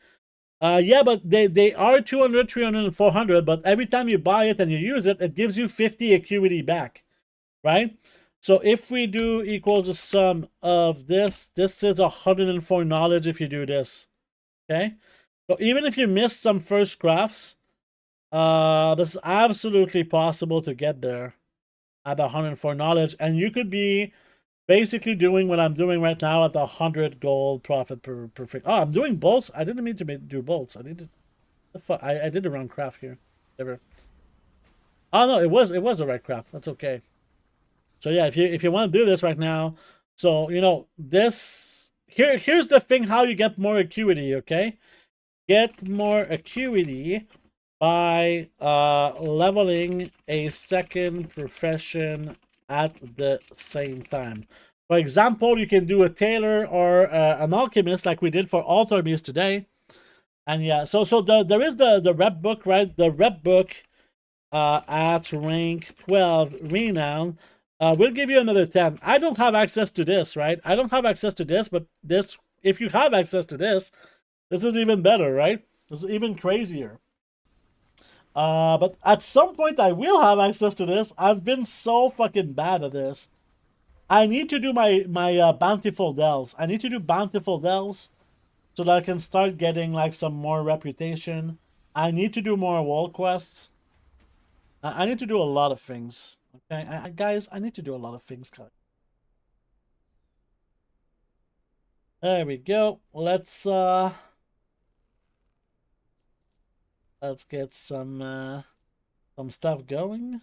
Speaker 1: Yeah, but they are 200, 300, and 400, but every time you buy it and you use it, it gives you 50 acuity back, right? So if we do equals the sum of this is 104 knowledge if you do this, okay? So even if you miss some first crafts, this is absolutely possible to get there at 104 knowledge, and you could be basically doing what I'm doing right now at 100 gold profit per fig. Oh, I'm doing bolts. I didn't mean to do bolts. I did the wrong craft here. Never. Oh no, it was the right craft. That's okay. So yeah, if you want to do this right now, so you know this here's the thing how you get more acuity. Okay, get more acuity by leveling a second profession at the same time. For example, you can do a tailor or an alchemist like we did for altar beast today. And yeah, so there is the rep book, right? The rep book at rank 12 Renown will give you another 10. I don't have access to this, right? I don't have access to this, but this, if you have access to this is even better, right? This is even crazier. But at some point I will have access to this. I've been so fucking bad at this. I need to do my bountiful delves. I need to do bountiful delves so that I can start getting like some more reputation. I need to do more wall quests. I need to do a lot of things. Okay, guys, I need to do a lot of things. There we go. Let's get some stuff going.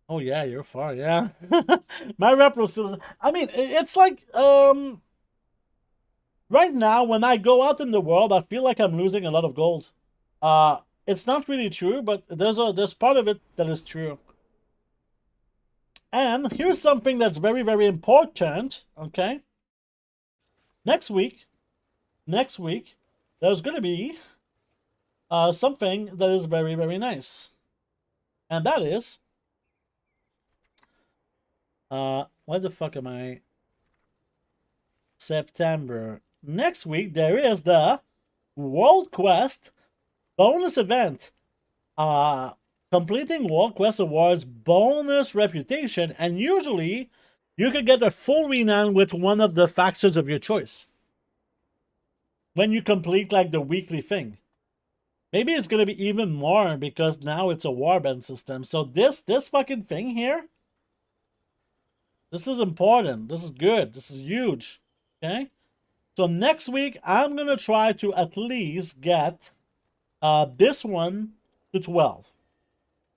Speaker 1: Oh yeah, you're far, yeah. My rep was still, I mean, it's like right now when I go out in the world, I feel like I'm losing a lot of gold. It's not really true, but there's part of it that is true. And here's something that's very, very important, okay? Next week, there's going to be something that is very, very nice. And that is, what the fuck am I? September. Next week, there is the World Quest bonus event. Completing World Quest awards bonus reputation, and usually you could get a full renown with one of the factions of your choice when you complete like the weekly thing. Maybe it's gonna be even more because now it's a warband system. So this fucking thing here, this is important. This is good. This is huge. Okay. So next week I'm gonna try to at least get this one to 12.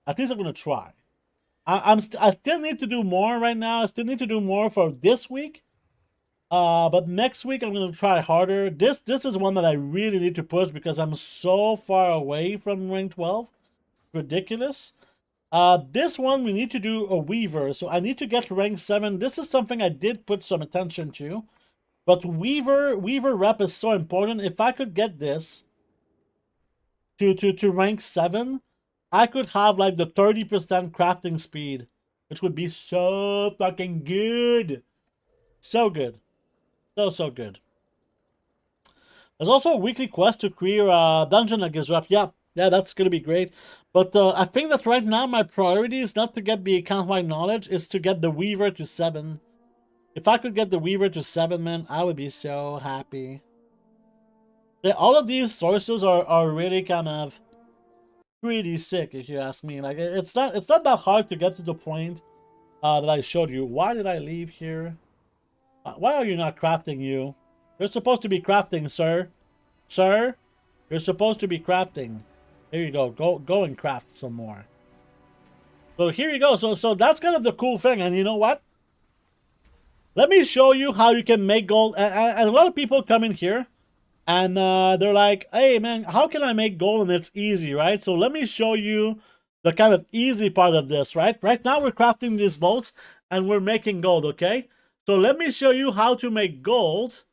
Speaker 1: At least I'm gonna try. I still need to do more right now. I still need to do more for this week. But next week I'm gonna try harder. This is one that I really need to push because I'm so far away from rank 12. Ridiculous. This one we need to do a weaver, so I need to get rank 7. This is something I did put some attention to. But weaver rep is so important. If I could get this, to rank 7, I could have like the 30% crafting speed, which would be so fucking good. So good. So good. There's also a weekly quest to clear a dungeon that gives up. Yeah, that's gonna be great. But I think that right now my priority is not to get the account-wide knowledge, is to get the Weaver to 7. If I could get the Weaver to 7, man, I would be so happy. Yeah, all of these sources are really kind of pretty sick, if you ask me. Like, it's not that hard to get to the point that I showed you. Why did I leave here? Why are you not crafting, you? You're supposed to be crafting, sir. Sir, you're supposed to be crafting. Here you go. Go and craft some more. So here you go. So that's kind of the cool thing. And you know what? Let me show you how you can make gold. And a lot of people come in here and they're like, hey man, how can I make gold? And it's easy, right? So let me show you the kind of easy part of this, right? Right now we're crafting these bolts and we're making gold, okay? So let me show you how to make gold,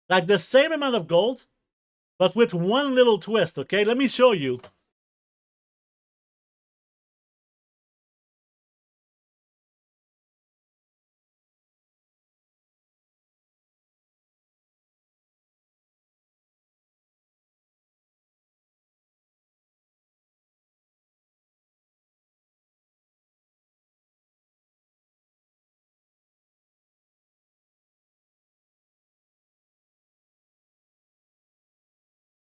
Speaker 1: like the same amount of gold, but with one little twist, okay? Let me show you.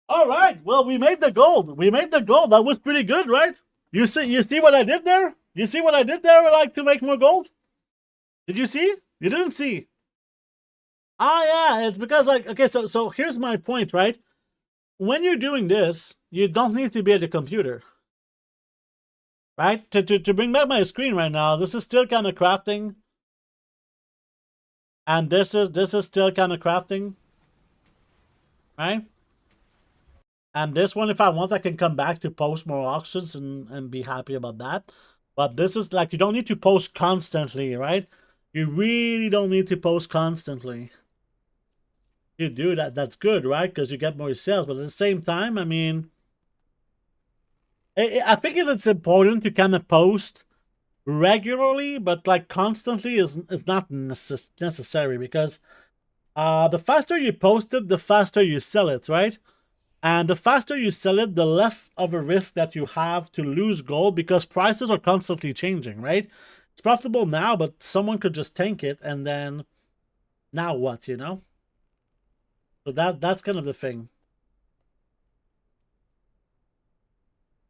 Speaker 1: All right, well, we made the gold. We made the gold. That was pretty good, right? You see what I did there? You see what I did there, like, to make more gold? Did you see? You didn't see. Ah, yeah, it's because, like, okay, so here's my point, right? When you're doing this, you don't need to be at the computer. Right? To bring back my screen right now, this is still kind of crafting. And this is still kind of crafting. Right? And this one, if I want, I can come back to post more auctions and be happy about that. But this is like, you don't need to post constantly, right? You really don't need to post constantly. You do that, that's good, right? Because you get more sales. But at the same time, I mean, I think it's important to kind of post regularly, but like constantly is not necessary, because the faster you post it, the faster you sell it, right? And the faster you sell it, the less of a risk that you have to lose gold, because prices are constantly changing, right? It's profitable now, but someone could just tank it, and then now what, you know? So that's kind of the thing.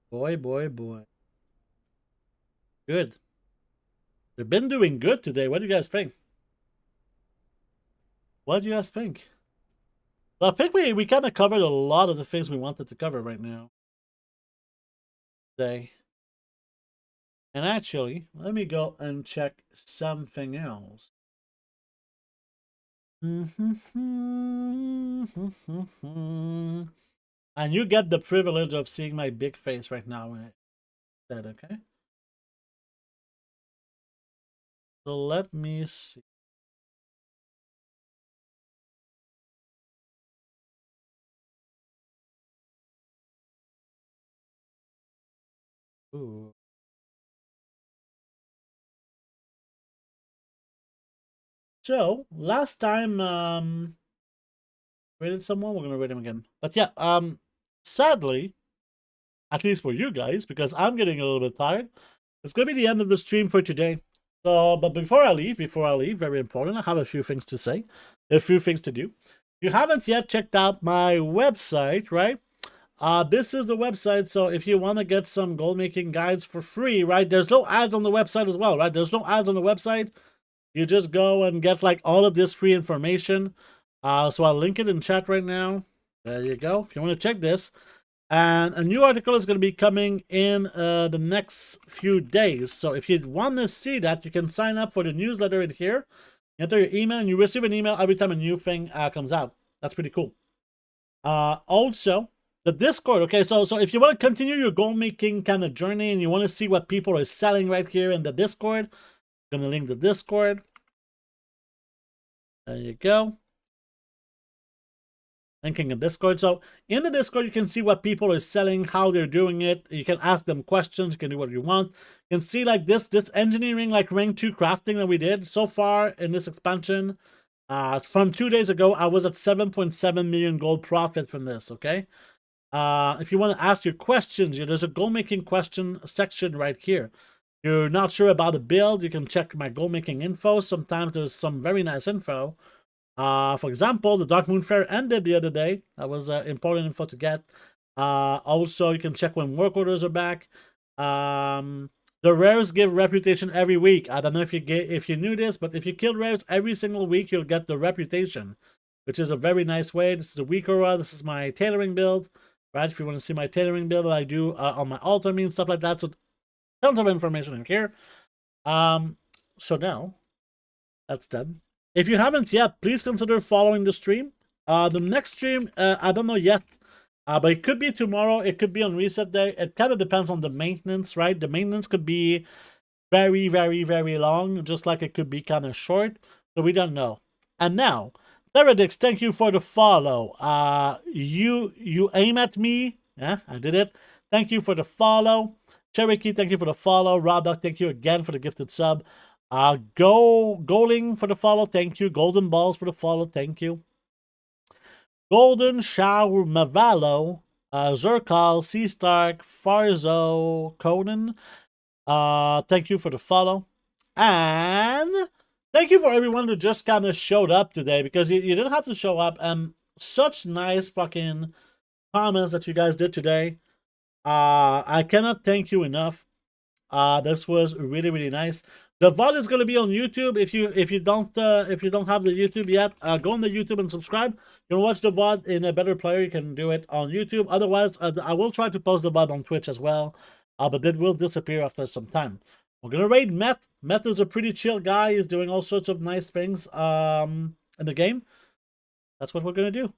Speaker 1: Boy. Good. They've been doing good today. What do you guys think? What do you guys think? Well, I think we kind of covered a lot of the things we wanted to cover right now. Today. And actually, let me go and check something else. And you get the privilege of seeing my big face right now when I said, okay? So let me see. Ooh. So last time rated someone, we're gonna rate him again. But yeah, sadly, at least for you guys, because I'm getting a little bit tired, it's gonna be the end of the stream for today. So, but before I leave, very important, I have a few things to say, a few things to do. If you haven't yet checked out my website, right? This is the website, so if you want to get some gold making guides for free, right? There's no ads on the website as well, right? There's no ads on the website. You just go and get like all of this free information. So I'll link it in chat right now. There you go. If you want to check this. And a new article is going to be coming in the next few days. So if you want to see that, you can sign up for the newsletter in here. You enter your email and you receive an email every time a new thing comes out. That's pretty cool. Also, the Discord. Okay, so if you want to continue your gold making kind of journey and you want to see what people are selling right here in the Discord, I'm going to link the Discord. There you go. linking in Discord. So in the Discord, you can see what people are selling, how they're doing it. You can ask them questions. You can do what you want. You can see like this engineering, like rank 2 crafting that we did so far in this expansion. From 2 days ago, I was at 7.7 million gold profit from this, okay? If you want to ask your questions, there's a gold making question section right here. You're not sure about a build, you can check my gold making info. Sometimes there's some very nice info. For example, the Dark Moon Fair ended the other day. That was important info to get. Also, you can check when work orders are back. The rares give reputation every week. I don't know if you knew this, but if you kill rares every single week, you'll get the reputation, which is a very nice way. This is the week aura. This is my tailoring build, right? If you want to see my tailoring build that I do on my alchemy and stuff like that, so tons of information in here. So now that's done. If you haven't yet, please consider following the stream. The next stream, I don't know yet. But it could be tomorrow. It could be on reset day. It kind of depends on the maintenance, right? The maintenance could be very, very, very long, just like it could be kind of short. So we don't know. And now, Theradix, thank you for the follow. You aim at me. Yeah, I did it. Thank you for the follow. Cherokee, thank you for the follow. Robdoc, thank you again for the gifted sub. Goling for the follow. Thank you. Golden Balls for the follow. Thank you. Golden Shower Mavalo, Zerkal, Sea Stark, Farzo, Conan. Thank you for the follow. And thank you for everyone who just kind of showed up today, because you didn't have to show up. And such nice fucking comments that you guys did today. I cannot thank you enough. This was really, really nice. The VOD is going to be on YouTube. If you don't have the YouTube yet, go on the YouTube and subscribe. You can watch the VOD in a better player. You can do it on YouTube. Otherwise, I will try to post the VOD on Twitch as well. But it will disappear after some time. We're gonna raid Met. Met is a pretty chill guy. He's doing all sorts of nice things in the game. That's what we're gonna do.